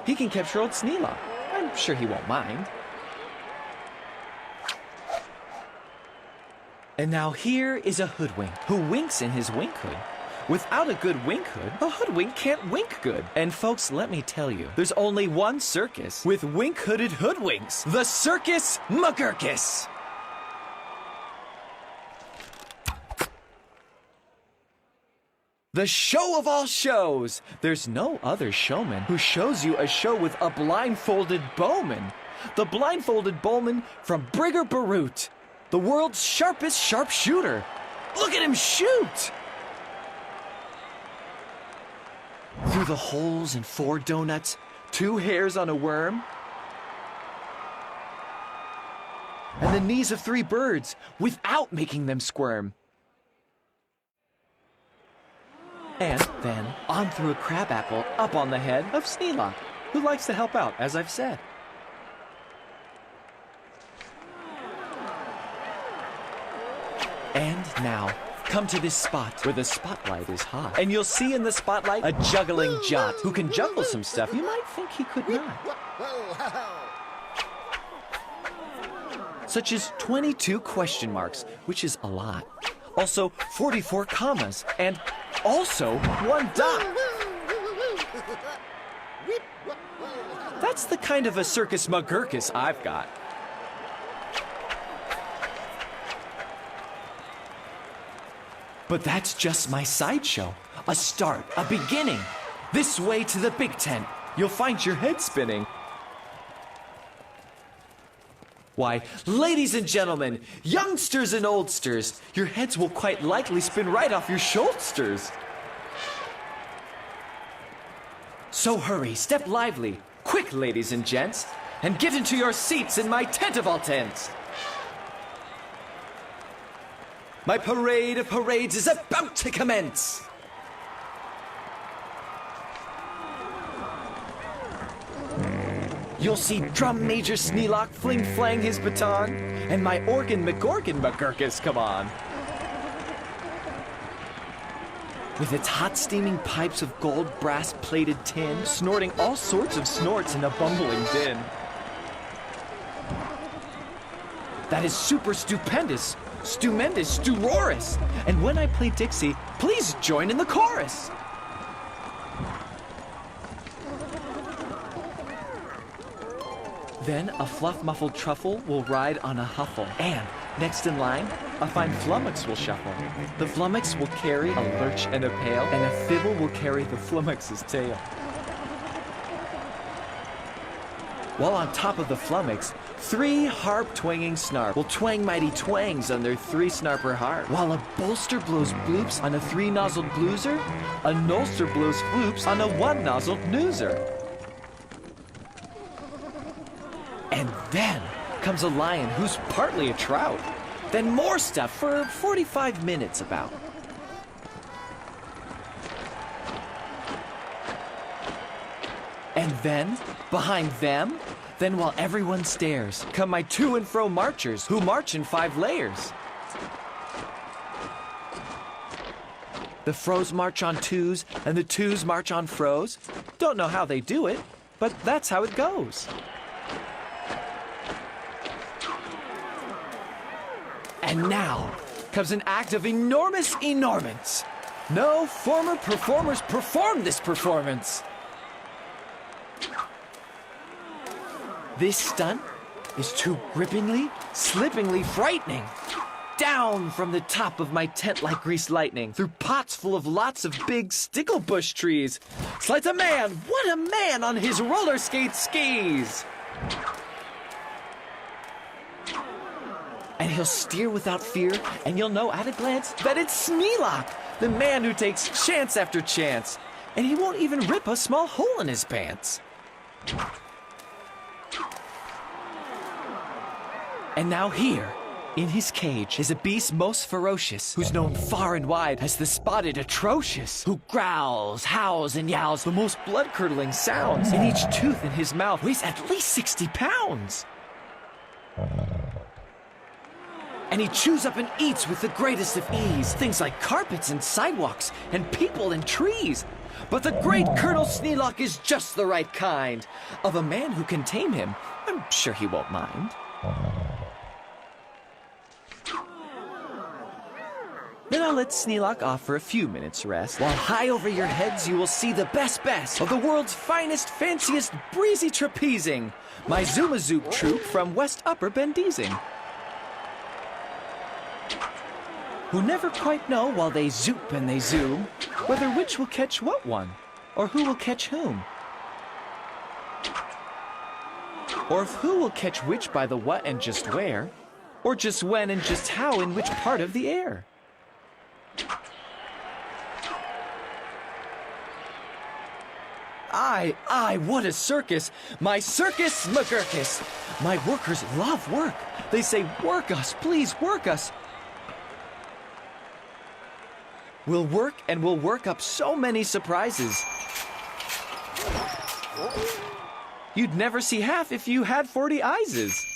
He can capture old Sneelock. I'm sure he won't mind. And now here is a hoodwink who winks in his wink hood. Without a good wink hood, a hoodwink can't wink good. And folks, let me tell you, there's only one circus with wink-hooded hoodwinks. The Circus McGurkus. The show of all shows! There's no other showman who shows you a show with a blindfolded bowman. The blindfolded bowman from Brigger Baroot, the world's sharpest sharpshooter. Look at him shoot! Through the holes in 4 donuts, 2 hairs on a worm, and the knees of 3 birds without making them squirm. And then on through a crabapple up on the head of Sneelock, who likes to help out, as I've said. And now, come to this spot where the spotlight is hot. And you'll see in the spotlight a juggling jot who can juggle some stuff you might think he could not. Such as 22 question marks, which is a lot. Also 44 commas, and also 1 dot. That's the kind of a Circus McGurkus I've got. But that's just my sideshow. A start, a beginning. This way to the big tent. You'll find your head spinning. Why, ladies and gentlemen, youngsters and oldsters, your heads will quite likely spin right off your shoulders. So hurry, step lively, quick, ladies and gents, and get into your seats in my tent of all tents. My parade of parades is about to commence. You'll see Drum Major Sneelock fling-flang his baton, and my Organ McGorgan McGurkus come on. With its hot steaming pipes of gold brass-plated tin, snorting all sorts of snorts in a bumbling din. That is super stupendous, stupendous, stupendous. And when I play Dixie, please join in the chorus. Then a fluff-muffled truffle will ride on a huffle. And next in line, a fine flummox will shuffle. The flummox will carry a lurch and a pail, and a fibble will carry the flummox's tail. While on top of the flummox, 3 harp-twanging snarp will twang mighty twangs on their 3-snarper harp, while a bolster blows bloops on a 3-nozzled blueser, a nolster blows floops on a 1-nozzled noozer. And then comes a lion who's partly a trout. Then more stuff for 45 minutes about. And then, behind them, then while everyone stares, come my to and fro marchers who march in 5 layers. The fros march on 2s and the 2s march on fros. Don't know how they do it, but that's how it goes. And now comes an act of enormous enormance. No former performers performed this performance. This stunt is too grippingly, slippingly frightening. Down from the top of my tent like greased lightning, through pots full of lots of big sticklebush trees, slides a man, what a man, on his roller skate skis. And he'll steer without fear, and you'll know at a glance that it's Sneelock, the man who takes chance after chance. And he won't even rip a small hole in his pants. And now here, in his cage, is a beast most ferocious, who's known far and wide as the spotted atrocious, who growls, howls, and yowls the most blood-curdling sounds, and each tooth in his mouth weighs at least 60 pounds. And he chews up and eats with the greatest of ease things like carpets and sidewalks and people and trees. But the great Colonel Sneelock is just the right kind of a man who can tame him. I'm sure he won't mind. Then I'll let Sneelock off for a few minutes' rest, while high over your heads you will see the best of the world's finest, fanciest, breezy trapezing, my Zoomazoop troupe from West Upper Bendizing, who never quite know while they zoop and they zoom, whether which will catch what one, or who will catch whom. Or if who will catch which by the what and just where, or just when and just how in which part of the air. Aye, what a circus! My circus McGurkus! My workers love work. They say, work us, please work us. We'll work and we'll work up so many surprises. You'd never see half if you had 40 eyeses.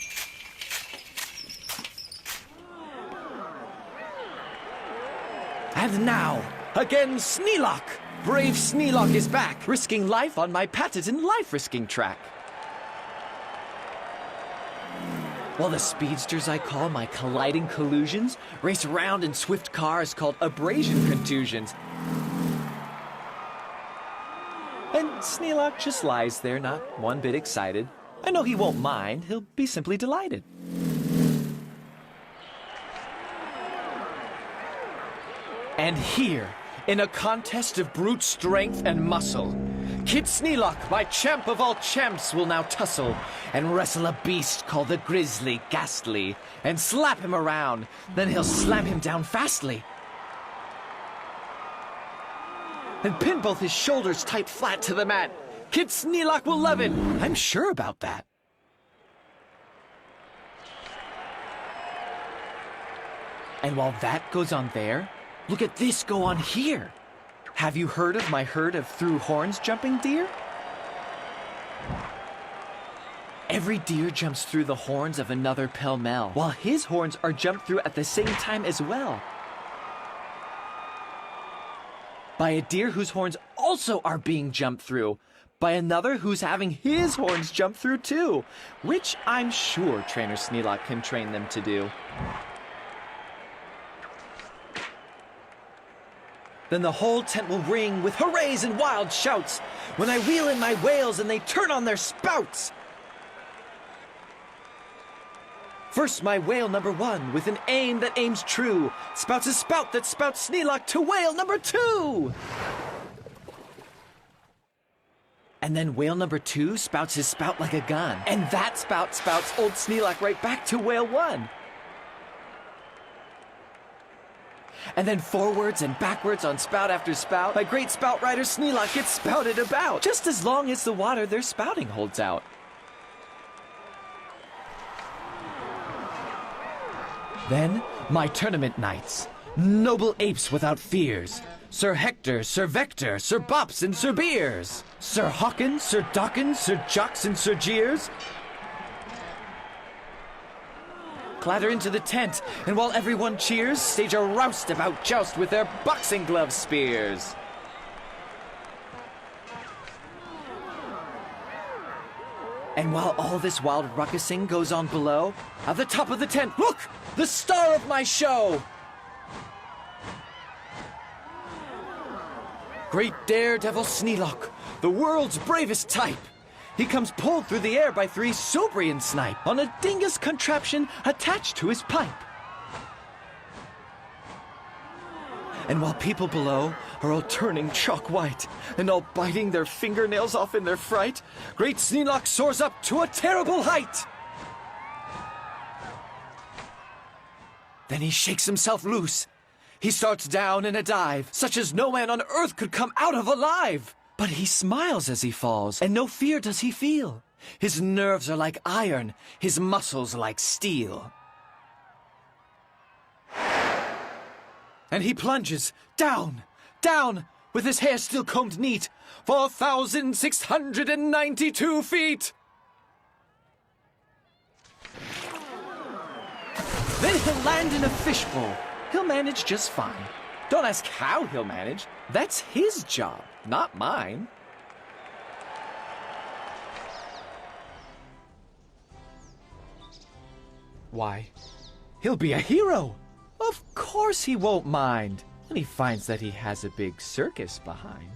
And now, again Sneelock! Brave Sneelock is back, risking life on my patented life-risking track. While the speedsters I call my colliding collusions race around in swift cars called abrasion contusions. And Sneelock just lies there, not one bit excited. I know he won't mind, he'll be simply delighted. And here, in a contest of brute strength and muscle, Kid Sneelock, my champ of all champs, will now tussle and wrestle a beast called the Grizzly Ghastly, and slap him around, then he'll slam him down fastly. And pin both his shoulders tight flat to the mat. Kid Sneelock will love it, I'm sure about that. And while that goes on there, look at this go on here. Have you heard of my herd of through horns jumping deer? Every deer jumps through the horns of another pell-mell, while his horns are jumped through at the same time as well. By a deer whose horns also are being jumped through, by another who's having his horns jumped through too, which I'm sure Trainer Sneelock can train them to do. Then the whole tent will ring with hoorays and wild shouts when I wheel in my whales and they turn on their spouts. First, my whale number 1, with an aim that aims true, spouts a spout that spouts Sneelock to whale number 2. And then whale number 2 spouts his spout like a gun. And that spout spouts old Sneelock right back to whale 1. And then forwards and backwards on spout after spout, my great spout rider Sneelock gets spouted about, just as long as the water they're spouting holds out. Then, my tournament knights, noble apes without fears, Sir Hector, Sir Vector, Sir Bops, and Sir Beers, Sir Hawkins, Sir Dawkins, Sir Jocks, and Sir Jeers, clatter into the tent, and while everyone cheers, stage a roustabout joust with their boxing glove spears. And while all this wild ruckusing goes on below, at the top of the tent, look! The star of my show! Great daredevil Sneelock, the world's bravest type. He comes pulled through the air by 3 Sobrian snipe on a dingus contraption attached to his pipe. And while people below are all turning chalk white and all biting their fingernails off in their fright, great Sneelock soars up to a terrible height. Then he shakes himself loose. He starts down in a dive, such as no man on earth could come out of alive. But he smiles as he falls, and no fear does he feel. His nerves are like iron, his muscles like steel. And he plunges down, down, with his hair still combed neat, 4,692 feet. Then he'll land in a fishbowl. He'll manage just fine. Don't ask how he'll manage. That's his job, not mine. Why, he'll be a hero. Of course he won't mind when he finds that he has a big circus behind.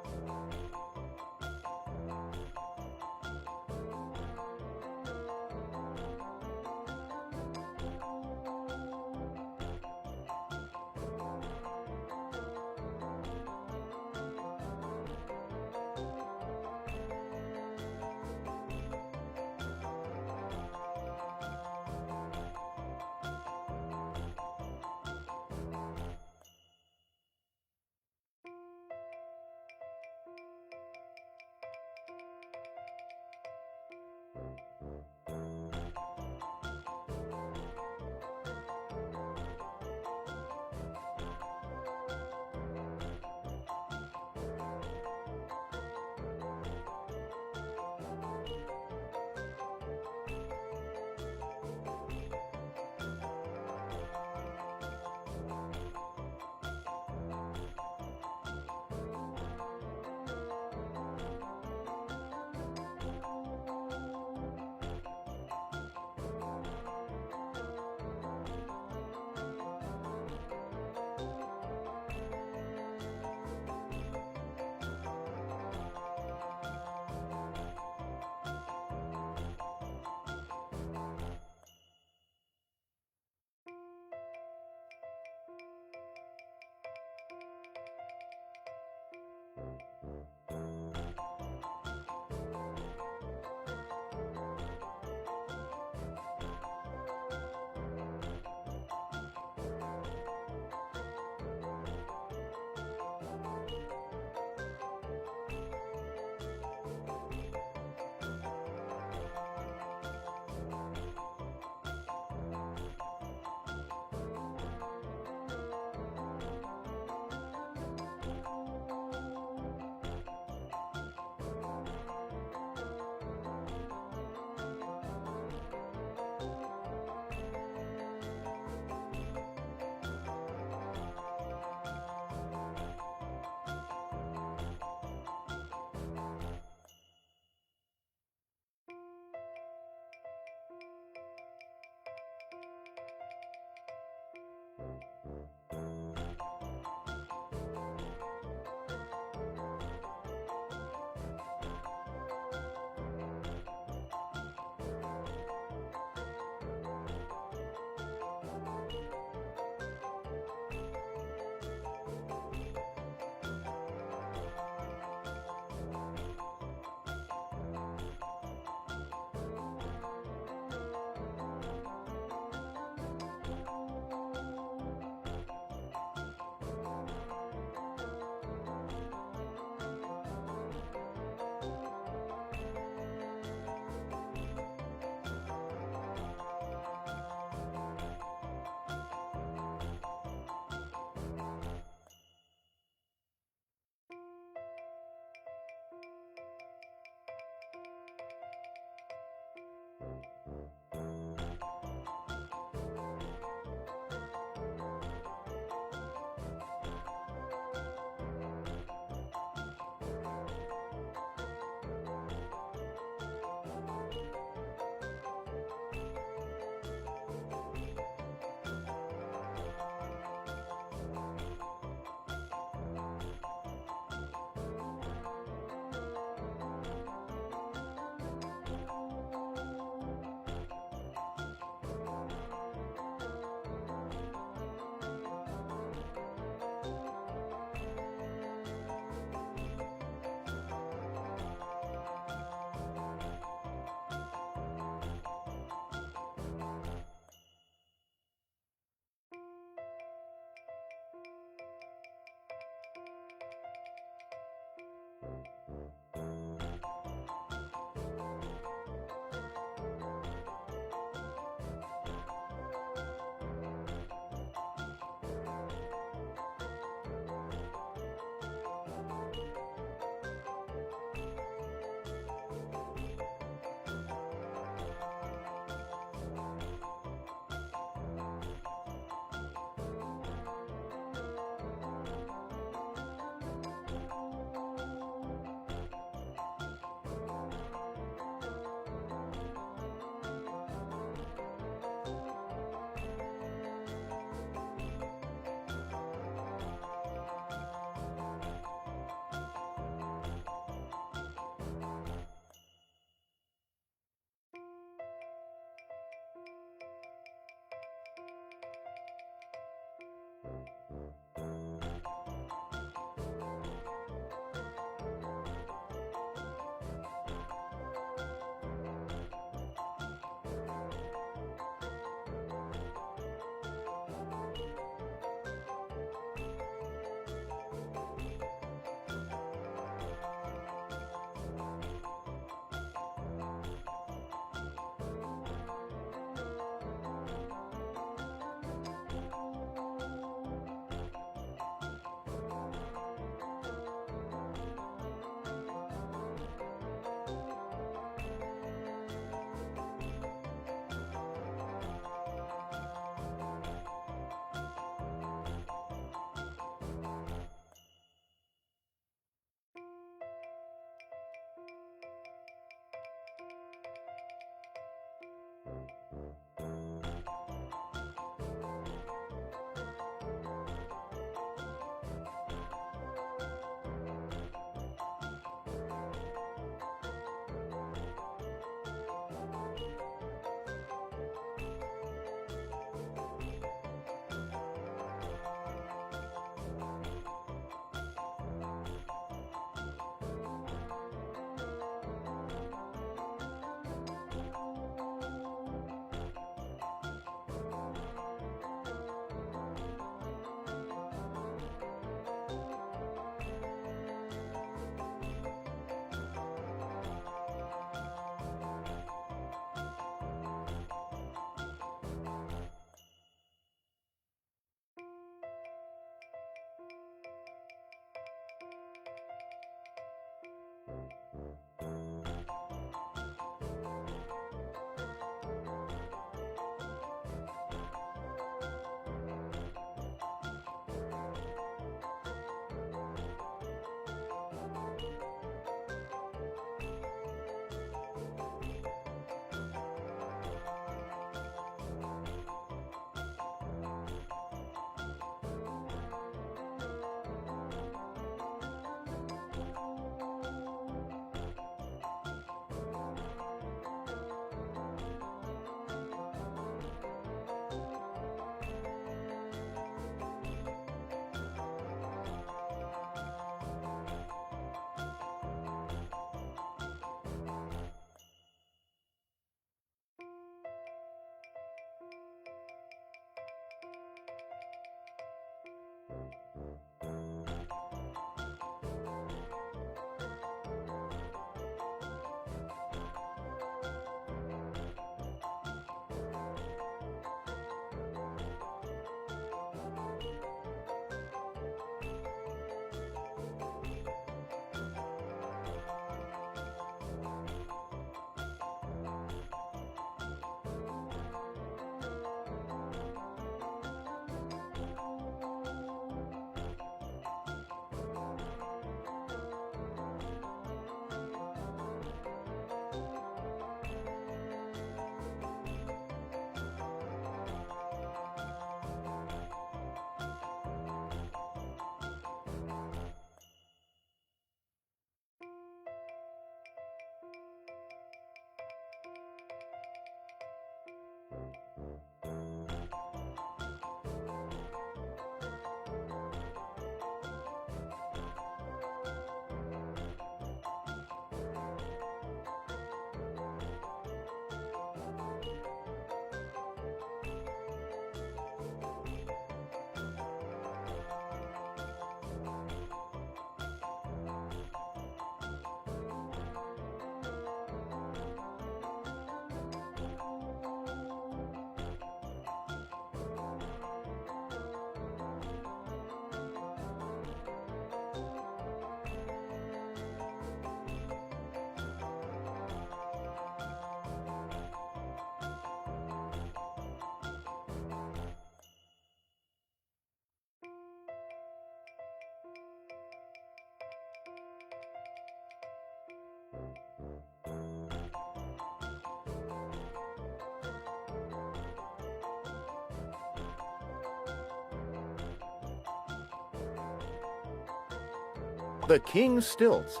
the King's Stilts.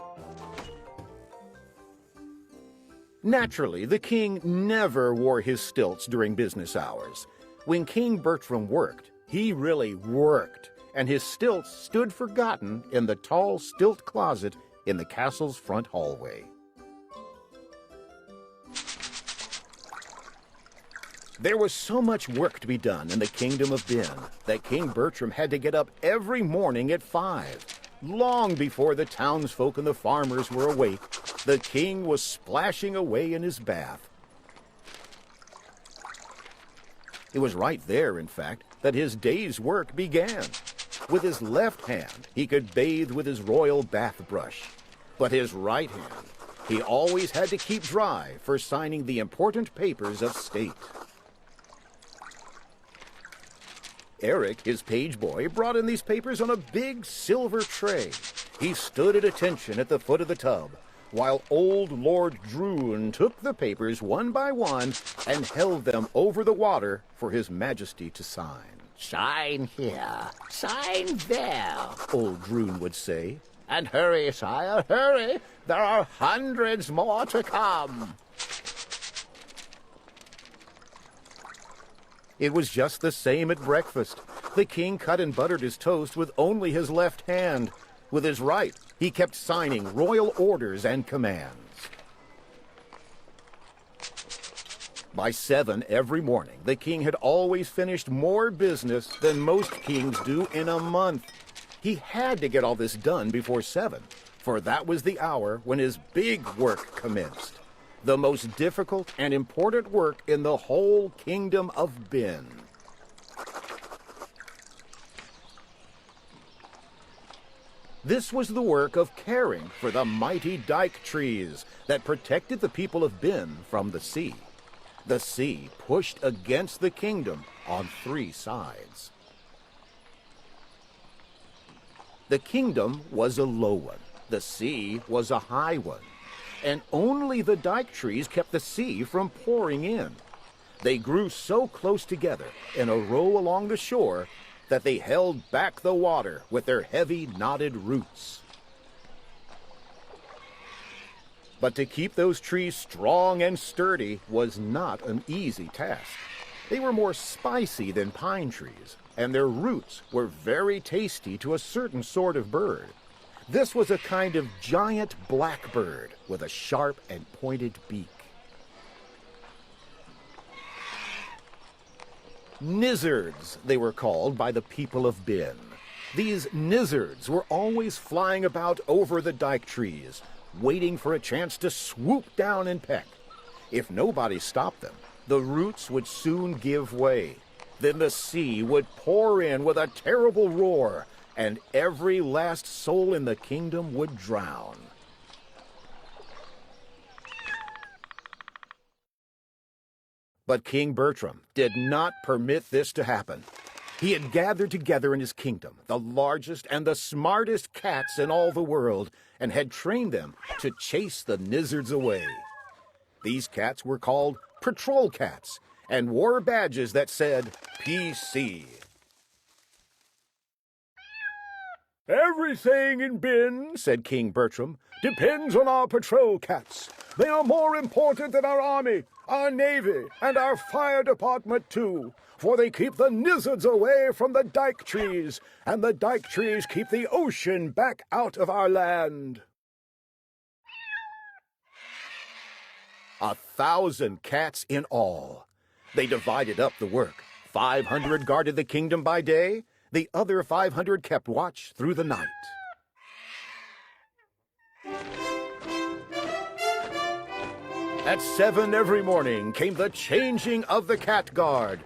Naturally, the king never wore his stilts during business hours. When King Bertram worked, he really worked, and his stilts stood forgotten in the tall stilt closet in the castle's front hallway. There was so much work to be done in the kingdom of Ben that King Bertram had to get up every morning at 5. Long before the townsfolk and the farmers were awake, the king was splashing away in his bath. It was right there, in fact, that his day's work began. With his left hand, he could bathe with his royal bath brush. But his right hand, he always had to keep dry for signing the important papers of state. Eric, his page boy, brought in these papers on a big silver tray. He stood at attention at the foot of the tub, while old Lord Droon took the papers one by one and held them over the water for His Majesty to sign. Sign here, sign there, old Droon would say. And hurry, sire, hurry! There are hundreds more to come. It was just the same at breakfast. The king cut and buttered his toast with only his left hand. With his right, he kept signing royal orders and commands. By 7 every morning, the king had always finished more business than most kings do in a month. He had to get all this done before 7, for that was the hour when his big work commenced. The most difficult and important work in the whole kingdom of Ben. This was the work of caring for the mighty dike trees that protected the people of Ben from the sea. The sea pushed against the kingdom on 3 sides. The kingdom was a low one. The sea was a high one. And only the dike trees kept the sea from pouring in. They grew so close together in a row along the shore that they held back the water with their heavy knotted roots. But to keep those trees strong and sturdy was not an easy task. They were more spicy than pine trees, and their roots were very tasty to a certain sort of bird. This was a kind of giant blackbird with a sharp and pointed beak. Nizzards, they were called by the people of Ben. These nizzards were always flying about over the dike trees, waiting for a chance to swoop down and peck. If nobody stopped them, the roots would soon give way. Then the sea would pour in with a terrible roar, and every last soul in the kingdom would drown. But King Bertram did not permit this to happen. He had gathered together in his kingdom the largest and the smartest cats in all the world, and had trained them to chase the nizzards away. These cats were called patrol cats, and wore badges that said PC. "Everything in Ben," said King Bertram, "depends on our patrol cats. They are more important than our army, our navy, and our fire department, too. For they keep the nizzards away from the dike trees, and the dike trees keep the ocean back out of our land." 1,000 cats in all. They divided up the work. 500 guarded the kingdom by day. The other 500 kept watch through the night. At 7 every morning came the changing of the cat guard.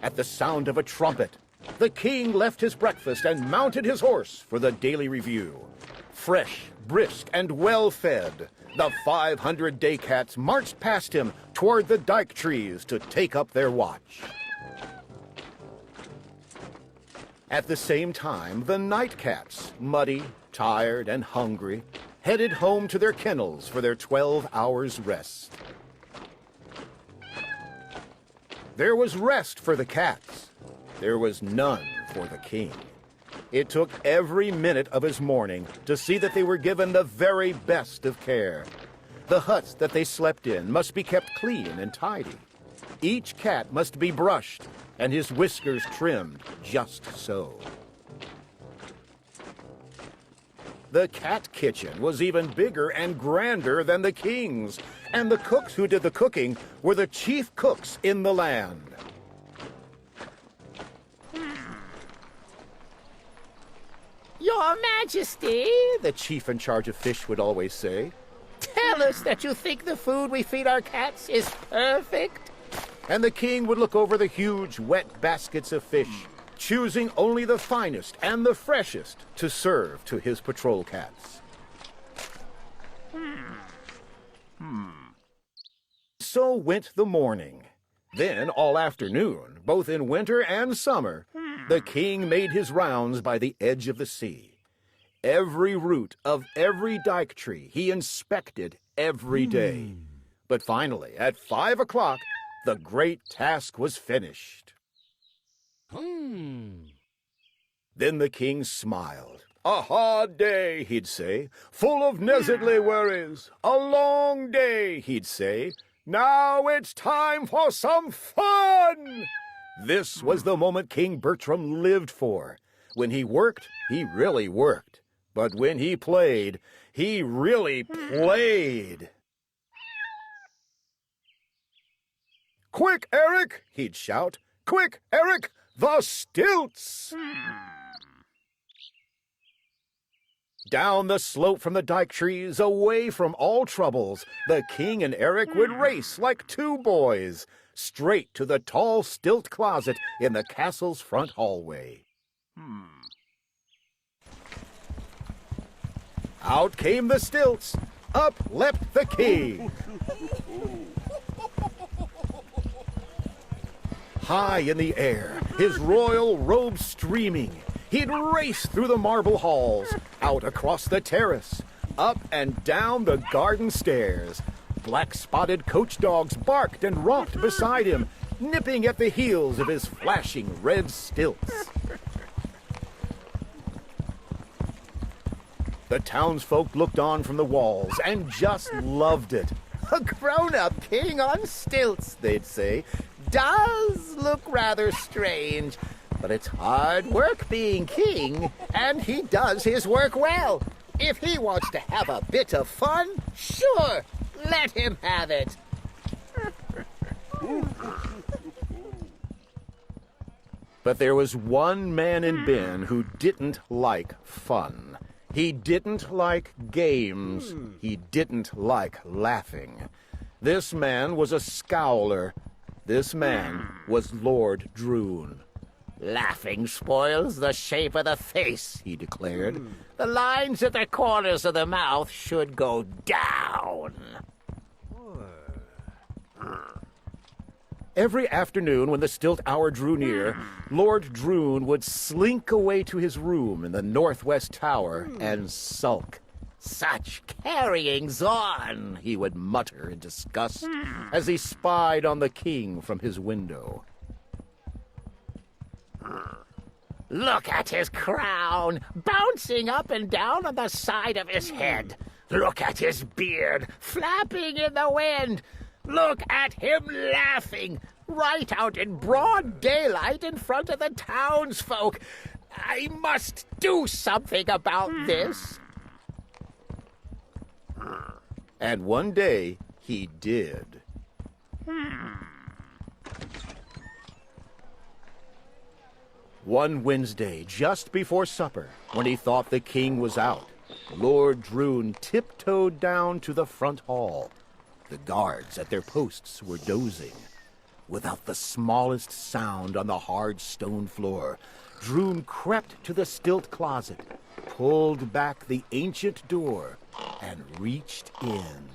At the sound of a trumpet, the king left his breakfast and mounted his horse for the daily review. Fresh, brisk, and well-fed, the 500 day cats marched past him toward the dike trees to take up their watch. At the same time, the night cats, muddy, tired, and hungry, headed home to their kennels for their 12 hours rest. There was rest for the cats. There was none for the king. It took every minute of his morning to see that they were given the very best of care. The huts that they slept in must be kept clean and tidy. Each cat must be brushed and his whiskers trimmed just so. The cat kitchen was even bigger and grander than the king's, and the cooks who did the cooking were the chief cooks in the land. Your Majesty, the chief in charge of fish would always say, tell us that you think the food we feed our cats is perfect. And the king would look over the huge, wet baskets of fish, choosing only the finest and the freshest to serve to his patrol cats. So went the morning. Then, all afternoon, both in winter and summer, the king made his rounds by the edge of the sea. Every root of every dike tree he inspected every day. But finally, at 5 o'clock, the great task was finished. Then the king smiled. A hard day, he'd say, full of niggardly worries. A long day, he'd say. Now it's time for some fun! This was the moment King Bertram lived for. When he worked, he really worked. But when he played, he really played. Quick, Eric, he'd shout. Quick, Eric, the stilts! Down the slope from the dike trees, away from all troubles, the king and Eric would race like two boys, straight to the tall stilt closet in the castle's front hallway. Out came the stilts. Up leapt the king. High in the air, his royal robe streaming, he'd race through the marble halls, out across the terrace, up and down the garden stairs. Black-spotted coach dogs barked and romped beside him, nipping at the heels of his flashing red stilts. The townsfolk looked on from the walls and just loved it. A grown-up king on stilts, they'd say, does look rather strange. But it's hard work being king, and he does his work well. If he wants to have a bit of fun, sure, let him have it. But there was one man in Ben who didn't like fun. He didn't like games. He didn't like laughing. This man was a scowler. This man was Lord Droon. Laughing spoils the shape of the face, he declared. The lines at the corners of the mouth should go down. Every afternoon when the stilt hour drew near, Lord Droon would slink away to his room in the northwest tower and sulk. Such carryings on, he would mutter in disgust as he spied on the king from his window. Look at his crown, bouncing up and down on the side of his head. Look at his beard, flapping in the wind. Look at him laughing, right out in broad daylight in front of the townsfolk. I must do something about this. And one day he did. One Wednesday, just before supper, when he thought the king was out, Lord Droon tiptoed down to the front hall. The guards at their posts were dozing. Without the smallest sound on the hard stone floor, Droon crept to the stilt closet, pulled back the ancient door, and reached in.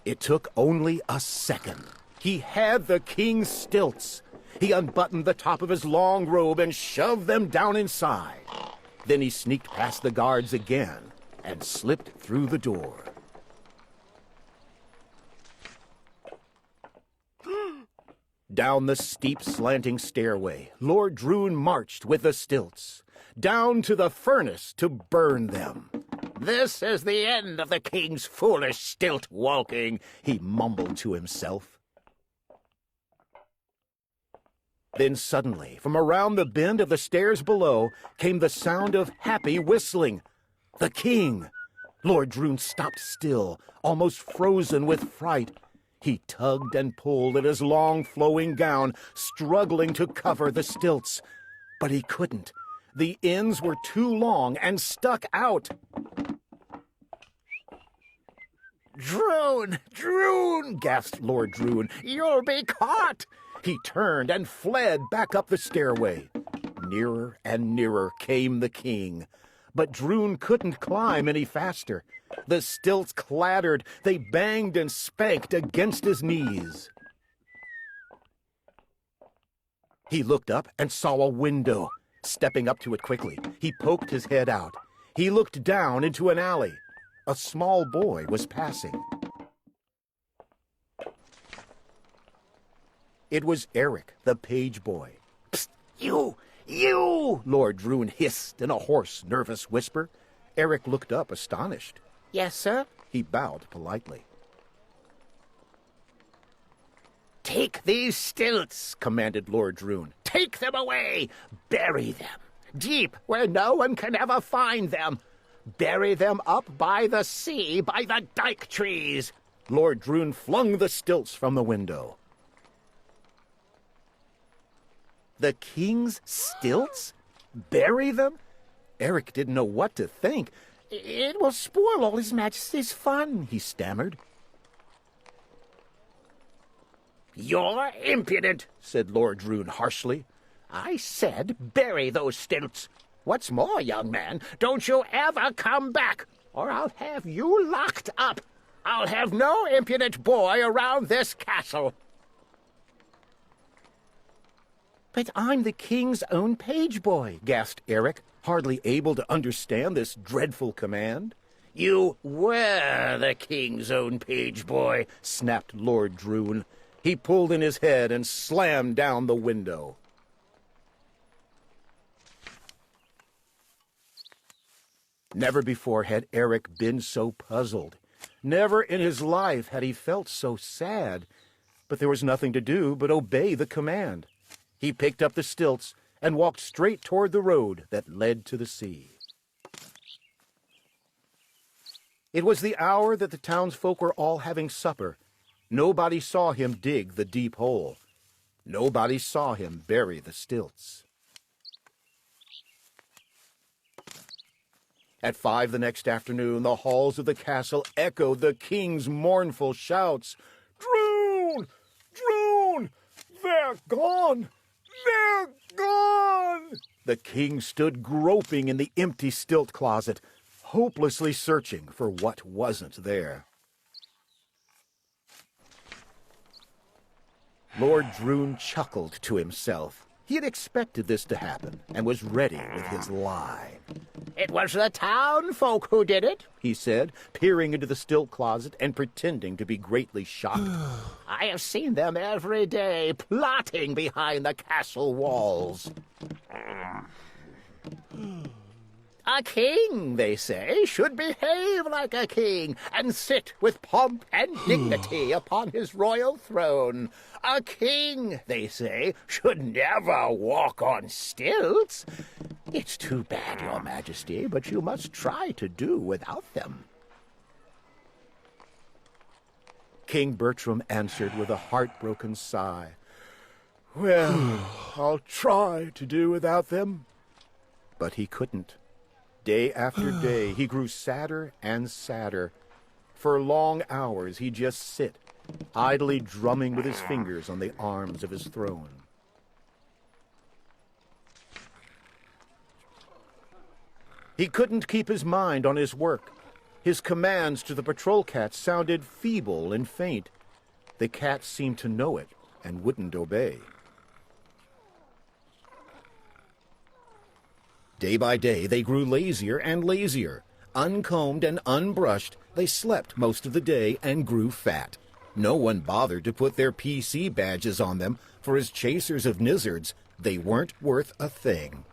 It took only a second. He had the king's stilts. He unbuttoned the top of his long robe and shoved them down inside. Then he sneaked past the guards again and slipped through the door. Down the steep, slanting stairway, Lord Droon marched with the Stilts, down to the furnace to burn them. This is the end of the king's foolish stilt walking, he mumbled to himself. Then suddenly, from around the bend of the stairs below, came the sound of happy whistling. The king! Lord Droon stopped still, almost frozen with fright. He tugged and pulled at his long flowing gown, struggling to cover the stilts. But he couldn't. The ends were too long and stuck out. Droon! Droon! Gasped Lord Droon. You'll be caught! He turned and fled back up the stairway. Nearer and nearer came the king. But Droon couldn't climb any faster. The stilts clattered, they banged and spanked against his knees. He looked up and saw a window. Stepping up to it quickly, he poked his head out. He looked down into an alley. A small boy was passing. It was Eric, the page boy. Psst, you! Lord Droon hissed in a hoarse, nervous whisper. Eric looked up, astonished. Yes, sir? He bowed politely. Take these stilts, commanded Lord Droon. Take them away! Bury them, deep where no one can ever find them. Bury them up by the sea, by the dike trees. Lord Droon flung the stilts from the window. The king's stilts? Bury them? Eric didn't know what to think. It will spoil all His Majesty's fun, he stammered. You're impudent, said Lord Droon harshly. I said bury those stilts. What's more, young man, don't you ever come back, or I'll have you locked up. I'll have no impudent boy around this castle. But I'm the king's own page boy, gasped Eric, hardly able to understand this dreadful command. You were the king's own page boy, snapped Lord Droon. He pulled in his head and slammed down the window. Never before had Eric been so puzzled. Never in his life had he felt so sad. But there was nothing to do but obey the command. He picked up the stilts and walked straight toward the road that led to the sea. It was the hour that the townsfolk were all having supper. Nobody saw him dig the deep hole. Nobody saw him bury the stilts. At 5 the next afternoon, the halls of the castle echoed the king's mournful shouts. "Droon! Droon! They're gone! They're gone!" The king stood groping in the empty stilt closet, hopelessly searching for what wasn't there. Lord Droon chuckled to himself. He had expected this to happen and was ready with his lie. It was the town folk who did it, he said, peering into the stilt closet and pretending to be greatly shocked. I have seen them every day, plotting behind the castle walls. A king, they say, should behave like a king and sit with pomp and dignity upon his royal throne. A king, they say, should never walk on stilts. It's too bad, Your Majesty, but you must try to do without them. King Bertram answered with a heartbroken sigh. Well, I'll try to do without them. But he couldn't. Day after day, he grew sadder and sadder. For long hours, he'd just sit, idly drumming with his fingers on the arms of his throne. He couldn't keep his mind on his work. His commands to the patrol cats sounded feeble and faint. The cats seemed to know it and wouldn't obey. Day by day, they grew lazier and lazier. Uncombed and unbrushed, they slept most of the day and grew fat. No one bothered to put their PC badges on them, for as chasers of nizzards, they weren't worth a thing.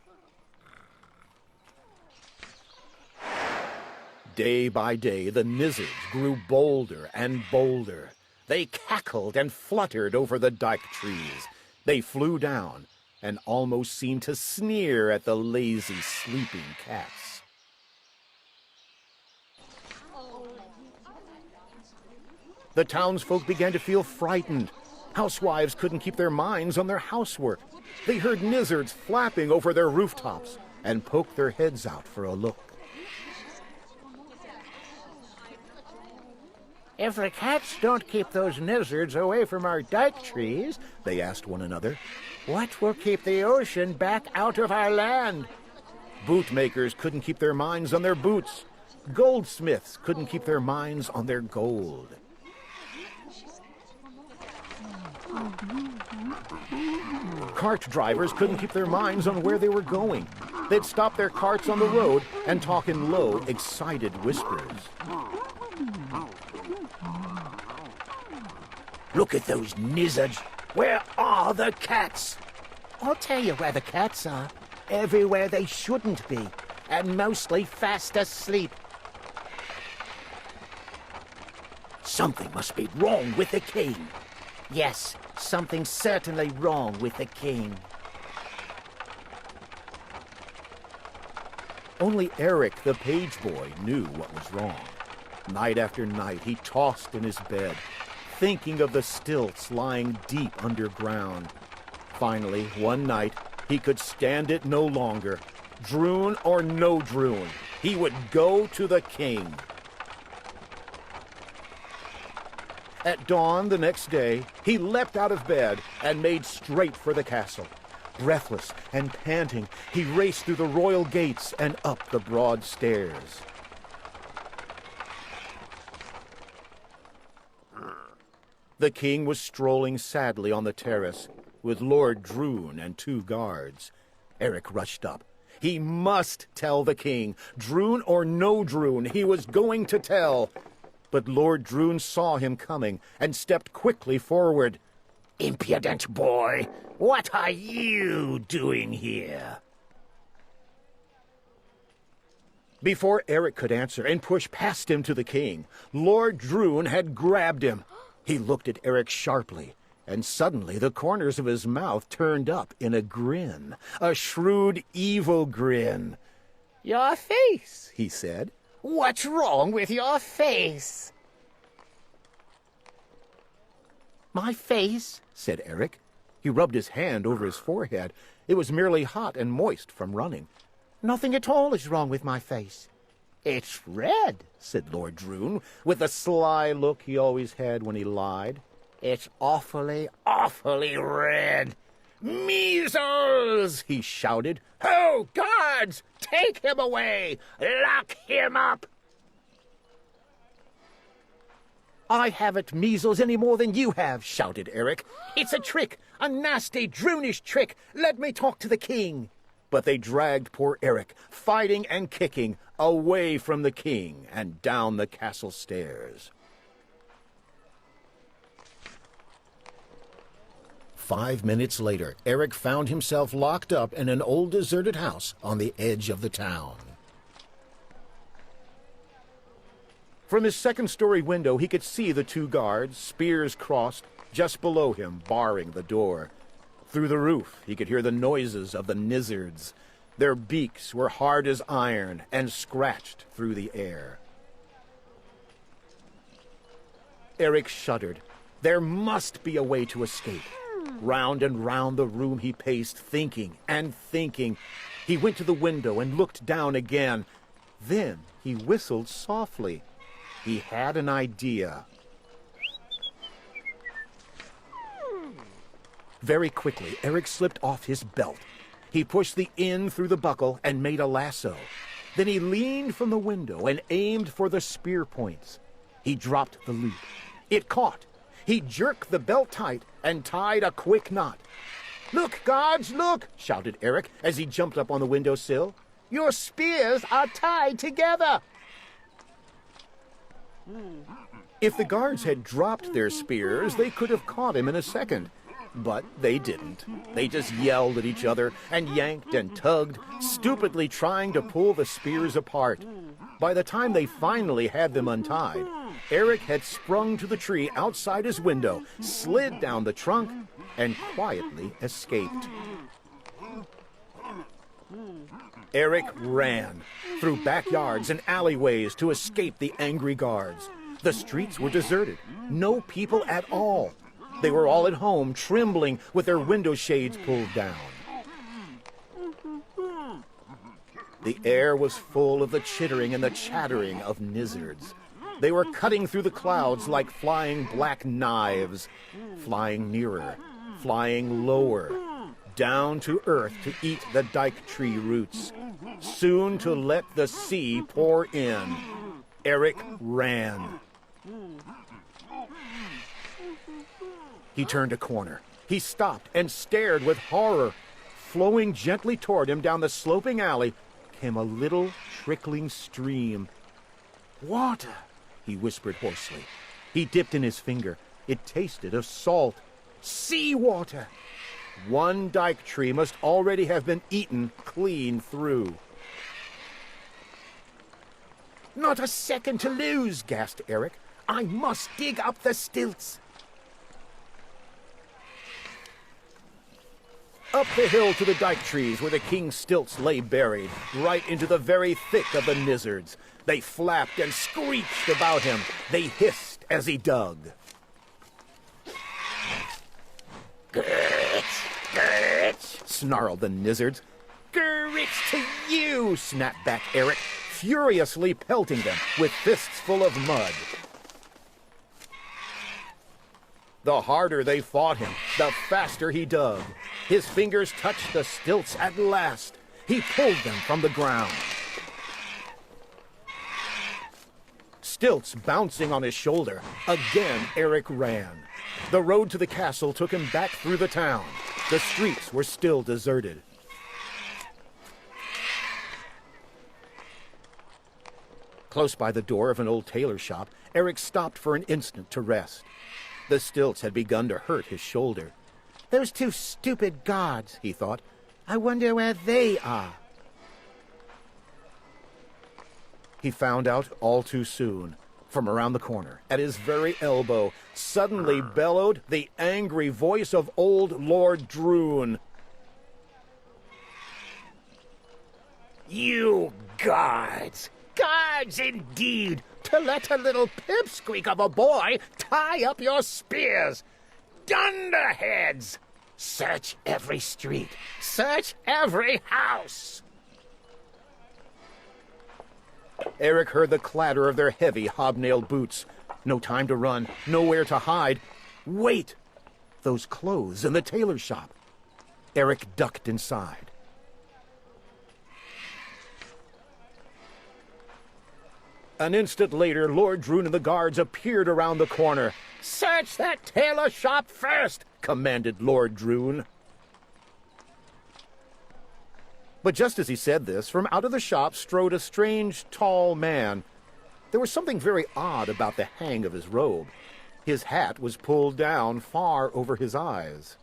Day by day, the nizzards grew bolder and bolder. They cackled and fluttered over the dyke trees. They flew down and almost seemed to sneer at the lazy, sleeping cats. The townsfolk began to feel frightened. Housewives couldn't keep their minds on their housework. They heard nizzards flapping over their rooftops and poked their heads out for a look. If the cats don't keep those nizzards away from our dyke trees, they asked one another, what will keep the ocean back out of our land? Bootmakers couldn't keep their minds on their boots. Goldsmiths couldn't keep their minds on their gold. Cart drivers couldn't keep their minds on where they were going. They'd stop their carts on the road and talk in low, excited whispers. Look at those nizzards. Where are the cats? I'll tell you where the cats are. Everywhere they shouldn't be, and mostly fast asleep. Something must be wrong with the king. Yes, something's certainly wrong with the king. Only Eric, the page boy, knew what was wrong. Night after night, he tossed in his bed, thinking of the stilts lying deep underground. Finally, one night, he could stand it no longer. Droon or no droon, he would go to the king. At dawn the next day, he leapt out of bed and made straight for the castle. Breathless and panting, he raced through the royal gates and up the broad stairs. The king was strolling sadly on the terrace, with Lord Droon and 2 guards. Eric rushed up. He must tell the king. Droon or no Droon, he was going to tell. But Lord Droon saw him coming and stepped quickly forward. Impudent boy, what are you doing here? Before Eric could answer and push past him to the king, Lord Droon had grabbed him. He looked at Eric sharply, and suddenly the corners of his mouth turned up in a grin, a shrewd, evil grin. Your face, he said. What's wrong with your face? My face, said Eric. He rubbed his hand over his forehead. It was merely hot and moist from running. Nothing at all is wrong with my face. It's red, said Lord Droon, with the sly look he always had when he lied. It's awfully, awfully red. Measles! He shouted. Oh, guards! Take him away! Lock him up! I haven't measles any more than you have, shouted Eric. It's a trick, a nasty, droonish trick. Let me talk to the king. But they dragged poor Eric, fighting and kicking, away from the king and down the castle stairs. 5 minutes later, Eric found himself locked up in an old deserted house on the edge of the town. From his second-story window, he could see the 2 guards, spears crossed, just below him, barring the door. Through the roof, he could hear the noises of the nizzards. Their beaks were hard as iron and scratched through the air. Eric shuddered. There must be a way to escape. Round and round the room he paced, thinking and thinking. He went to the window and looked down again. Then he whistled softly. He had an idea. Very quickly, Eric slipped off his belt. He pushed the end through the buckle and made a lasso. Then he leaned from the window and aimed for the spear points. He dropped the loop. It caught. He jerked the belt tight and tied a quick knot. "Look, guards, look!" shouted Eric as he jumped up on the windowsill. "Your spears are tied together!" If the guards had dropped their spears, they could have caught him in a second. But they didn't. They just yelled at each other and yanked and tugged, stupidly trying to pull the spears apart. By the time they finally had them untied, Eric had sprung to the tree outside his window, slid down the trunk, and quietly escaped. Eric ran through backyards and alleyways to escape the angry guards. The streets were deserted. No people at all. They were all at home, trembling with their window shades pulled down. The air was full of the chittering and the chattering of nizzards. They were cutting through the clouds like flying black knives, flying nearer, flying lower, down to earth to eat the dike tree roots, soon to let the sea pour in. Eric ran. He turned a corner. He stopped and stared with horror. Flowing gently toward him down the sloping alley came a little trickling stream. "Water," he whispered hoarsely. He dipped in his finger. It tasted of salt. Sea water! One dike tree must already have been eaten clean through. "Not a second to lose," gasped Eric. "I must dig up the stilts." Up the hill to the dike trees where the king's stilts lay buried, right into the very thick of the nizzards. They flapped and screeched about him. They hissed as he dug. "Grinch! Grinch!" snarled the nizzards. "Grinch to you!" snapped back Eric, furiously pelting them with fists full of mud. The harder they fought him, the faster he dug. His fingers touched the stilts at last. He pulled them from the ground. Stilts bouncing on his shoulder. Again, Eric ran. The road to the castle took him back through the town. The streets were still deserted. Close by the door of an old tailor shop, Eric stopped for an instant to rest. The stilts had begun to hurt his shoulder. "Those two stupid guards," he thought. "I wonder where they are." He found out all too soon. From around the corner, at his very elbow, suddenly bellowed the angry voice of old Lord Droon. "You guards! Guards indeed! To let a little pipsqueak of a boy tie up your spears! Dunderheads! Search every street! Search every house!" Eric heard the clatter of their heavy hobnailed boots. No time to run, nowhere to hide. Wait! Those clothes in the tailor shop. Eric ducked inside. An instant later, Lord Droon and the guards appeared around the corner. "Search that tailor shop first!" commanded Lord Droon. But just as he said this, from out of the shop strode a strange, tall man. There was something very odd about the hang of his robe. His hat was pulled down far over his eyes.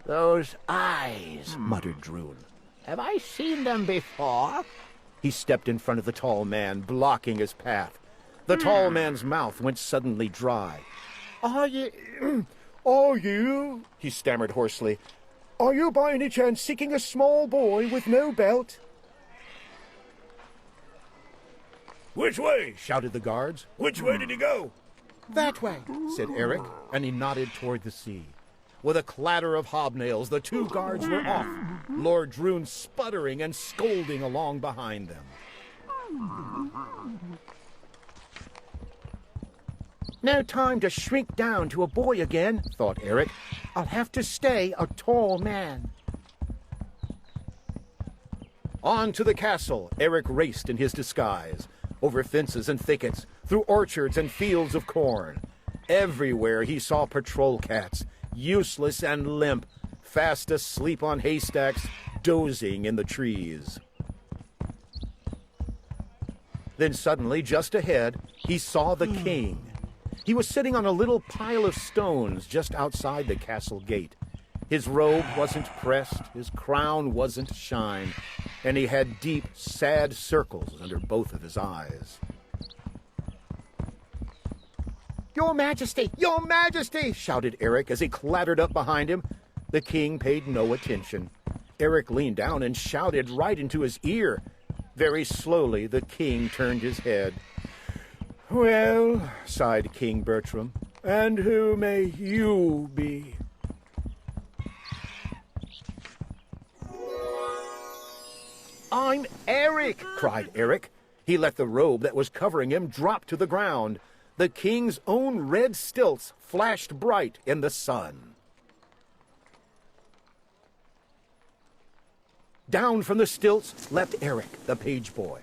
"Those eyes," muttered Droon. "Have I seen them before?" He stepped in front of the tall man, blocking his path. The tall man's mouth went suddenly dry. Are you, he stammered hoarsely, "are you by any chance seeking a small boy with no belt?" "Which way?" shouted the guards. "Which way did he go?" "That way," said Eric, and he nodded toward the sea. With a clatter of hobnails, the two guards were off, Lord Droon sputtering and scolding along behind them. "No time to shrink down to a boy again," thought Eric. "I'll have to stay a tall man." On to the castle, Eric raced in his disguise, over fences and thickets, through orchards and fields of corn. Everywhere he saw patrol cats, useless and limp, fast asleep on haystacks, dozing in the trees. Then suddenly, just ahead, he saw the king. He was sitting on a little pile of stones just outside the castle gate. His robe wasn't pressed, his crown wasn't shined, and he had deep, sad circles under both of his eyes. "Your Majesty! Your Majesty!" shouted Eric as he clattered up behind him. The king paid no attention. Eric leaned down and shouted right into his ear. Very slowly, the king turned his head. "Well," sighed King Bertram, "and who may you be?" "I'm Eric!" cried Eric. He let the robe that was covering him drop to the ground. The king's own red stilts flashed bright in the sun. Down from the stilts leapt Eric, the page boy.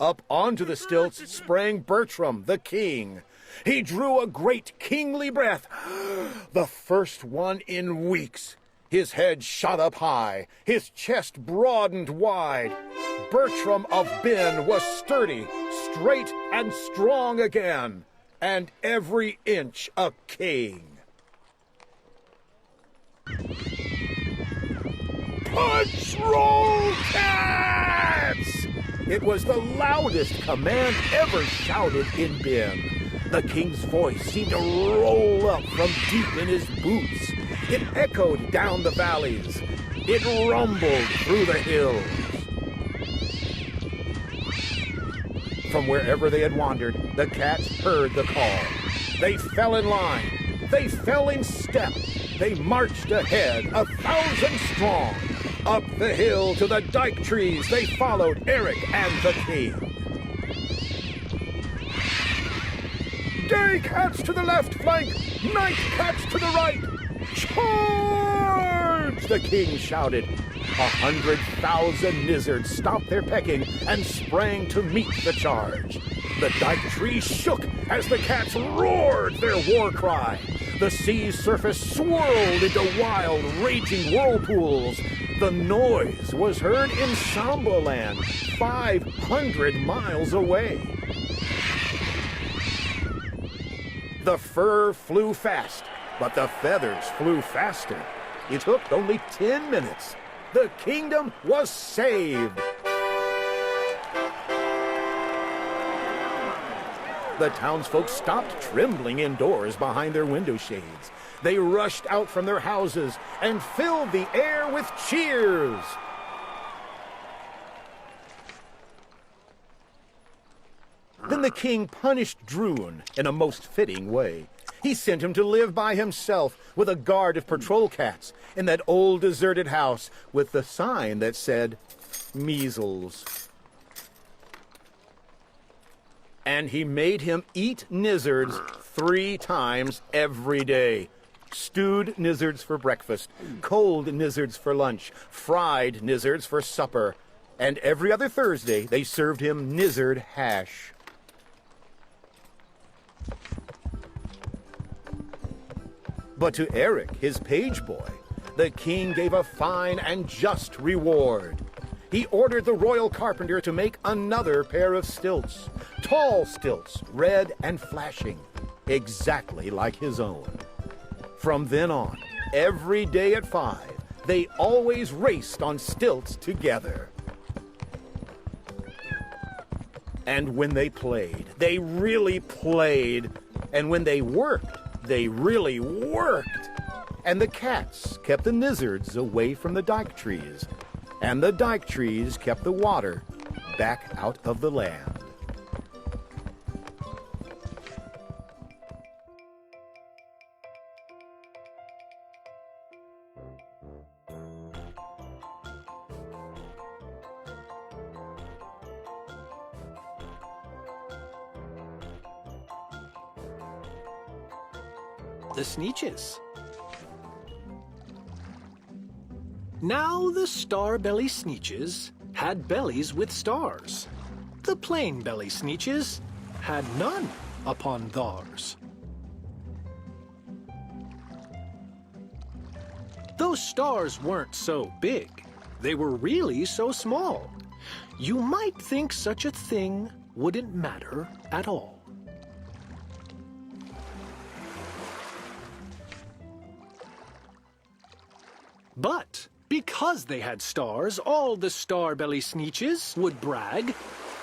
Up onto the stilts sprang Bertram, the king. He drew a great kingly breath, the first one in weeks. His head shot up high, his chest broadened wide. Bertram of Ben was sturdy, straight, and strong again, and every inch a king. Punch Roll Cats! It was the loudest command ever shouted in Ben. The king's voice seemed to roll up from deep in his boots. It echoed down the valleys. It rumbled through the hills. From wherever they had wandered, the cats heard the call. They fell in line. They fell in step. They marched ahead, 1,000 strong. Up the hill to the dike trees, they followed Eric and the king. Day cats to the left flank, night cats to the right. Charge! The king shouted. 100,000 nizzards stopped their pecking and sprang to meet the charge. The dike trees shook as the cats roared their war cry. The sea's surface swirled into wild, raging whirlpools. The noise was heard in Samba Land, 500 miles away. The fur flew fast, but the feathers flew faster. It took only 10 minutes. The kingdom was saved. The townsfolk stopped trembling indoors behind their window shades. They rushed out from their houses and filled the air with cheers. Then the king punished Droon in a most fitting way. He sent him to live by himself with a guard of patrol cats in that old deserted house with the sign that said, measles. And he made him eat nizzards 3 times every day. Stewed nizzards for breakfast, cold nizzards for lunch, fried nizzards for supper, and every other Thursday they served him nizzard hash. But to Eric, his page boy, the king gave a fine and just reward. He ordered the royal carpenter to make another pair of stilts, tall stilts, red and flashing, exactly like his own. From then on, every day at 5, they always raced on stilts together. And when they played, they really played. And when they worked, they really worked. And the cats kept the nizzards away from the dike trees. And the dike trees kept the water back out of the land. The Sneetches. Now the star-belly Sneetches had bellies with stars. The plain-belly Sneetches had none upon theirs. Those stars weren't so big. They were really so small. You might think such a thing wouldn't matter at all. But because they had stars, all the Starbelly Sneetches would brag,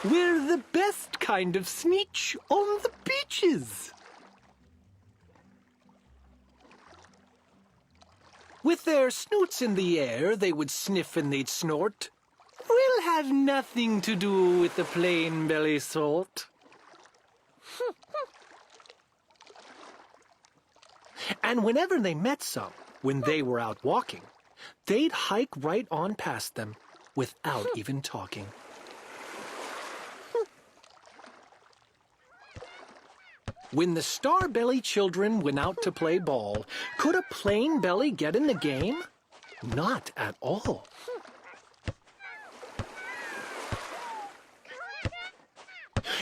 "We're the best kind of Sneetch on the beaches." With their snoots in the air, they would sniff and they'd snort, "We'll have nothing to do with the plain belly salt." And whenever they met some, when they were out walking, they'd hike right on past them without even talking. When the Starbelly children went out to play ball, could a plain belly get in the game? Not at all.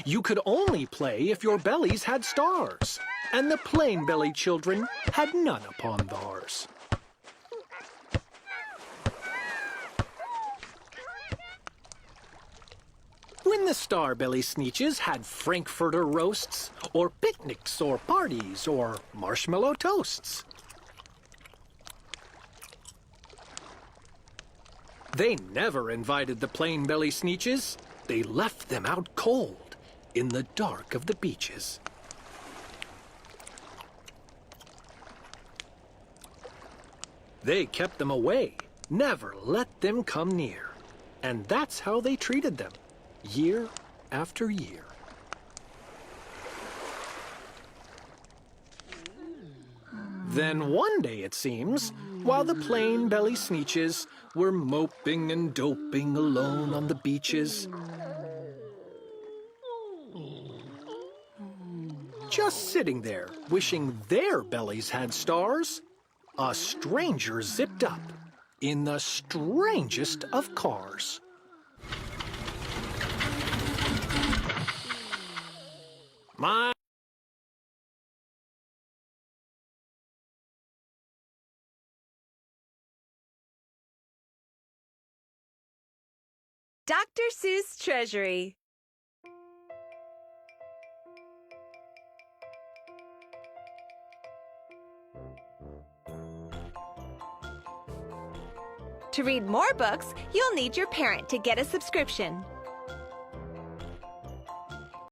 You could only play if your bellies had stars, and the plain belly children had none upon theirs. When the Starbelly Sneetches had Frankfurter roasts, or picnics, or parties, or marshmallow toasts, they never invited the plain belly Sneetches. They left them out cold in the dark of the beaches. They kept them away, never let them come near. And that's how they treated them, year after year. Then one day, it seems, while the plain belly Sneetches were moping and doping alone on the beaches, just sitting there, wishing their bellies had stars, a stranger zipped up in the strangest of cars. My Dr. Seuss Treasury. To read more books, you'll need your parent to get a subscription.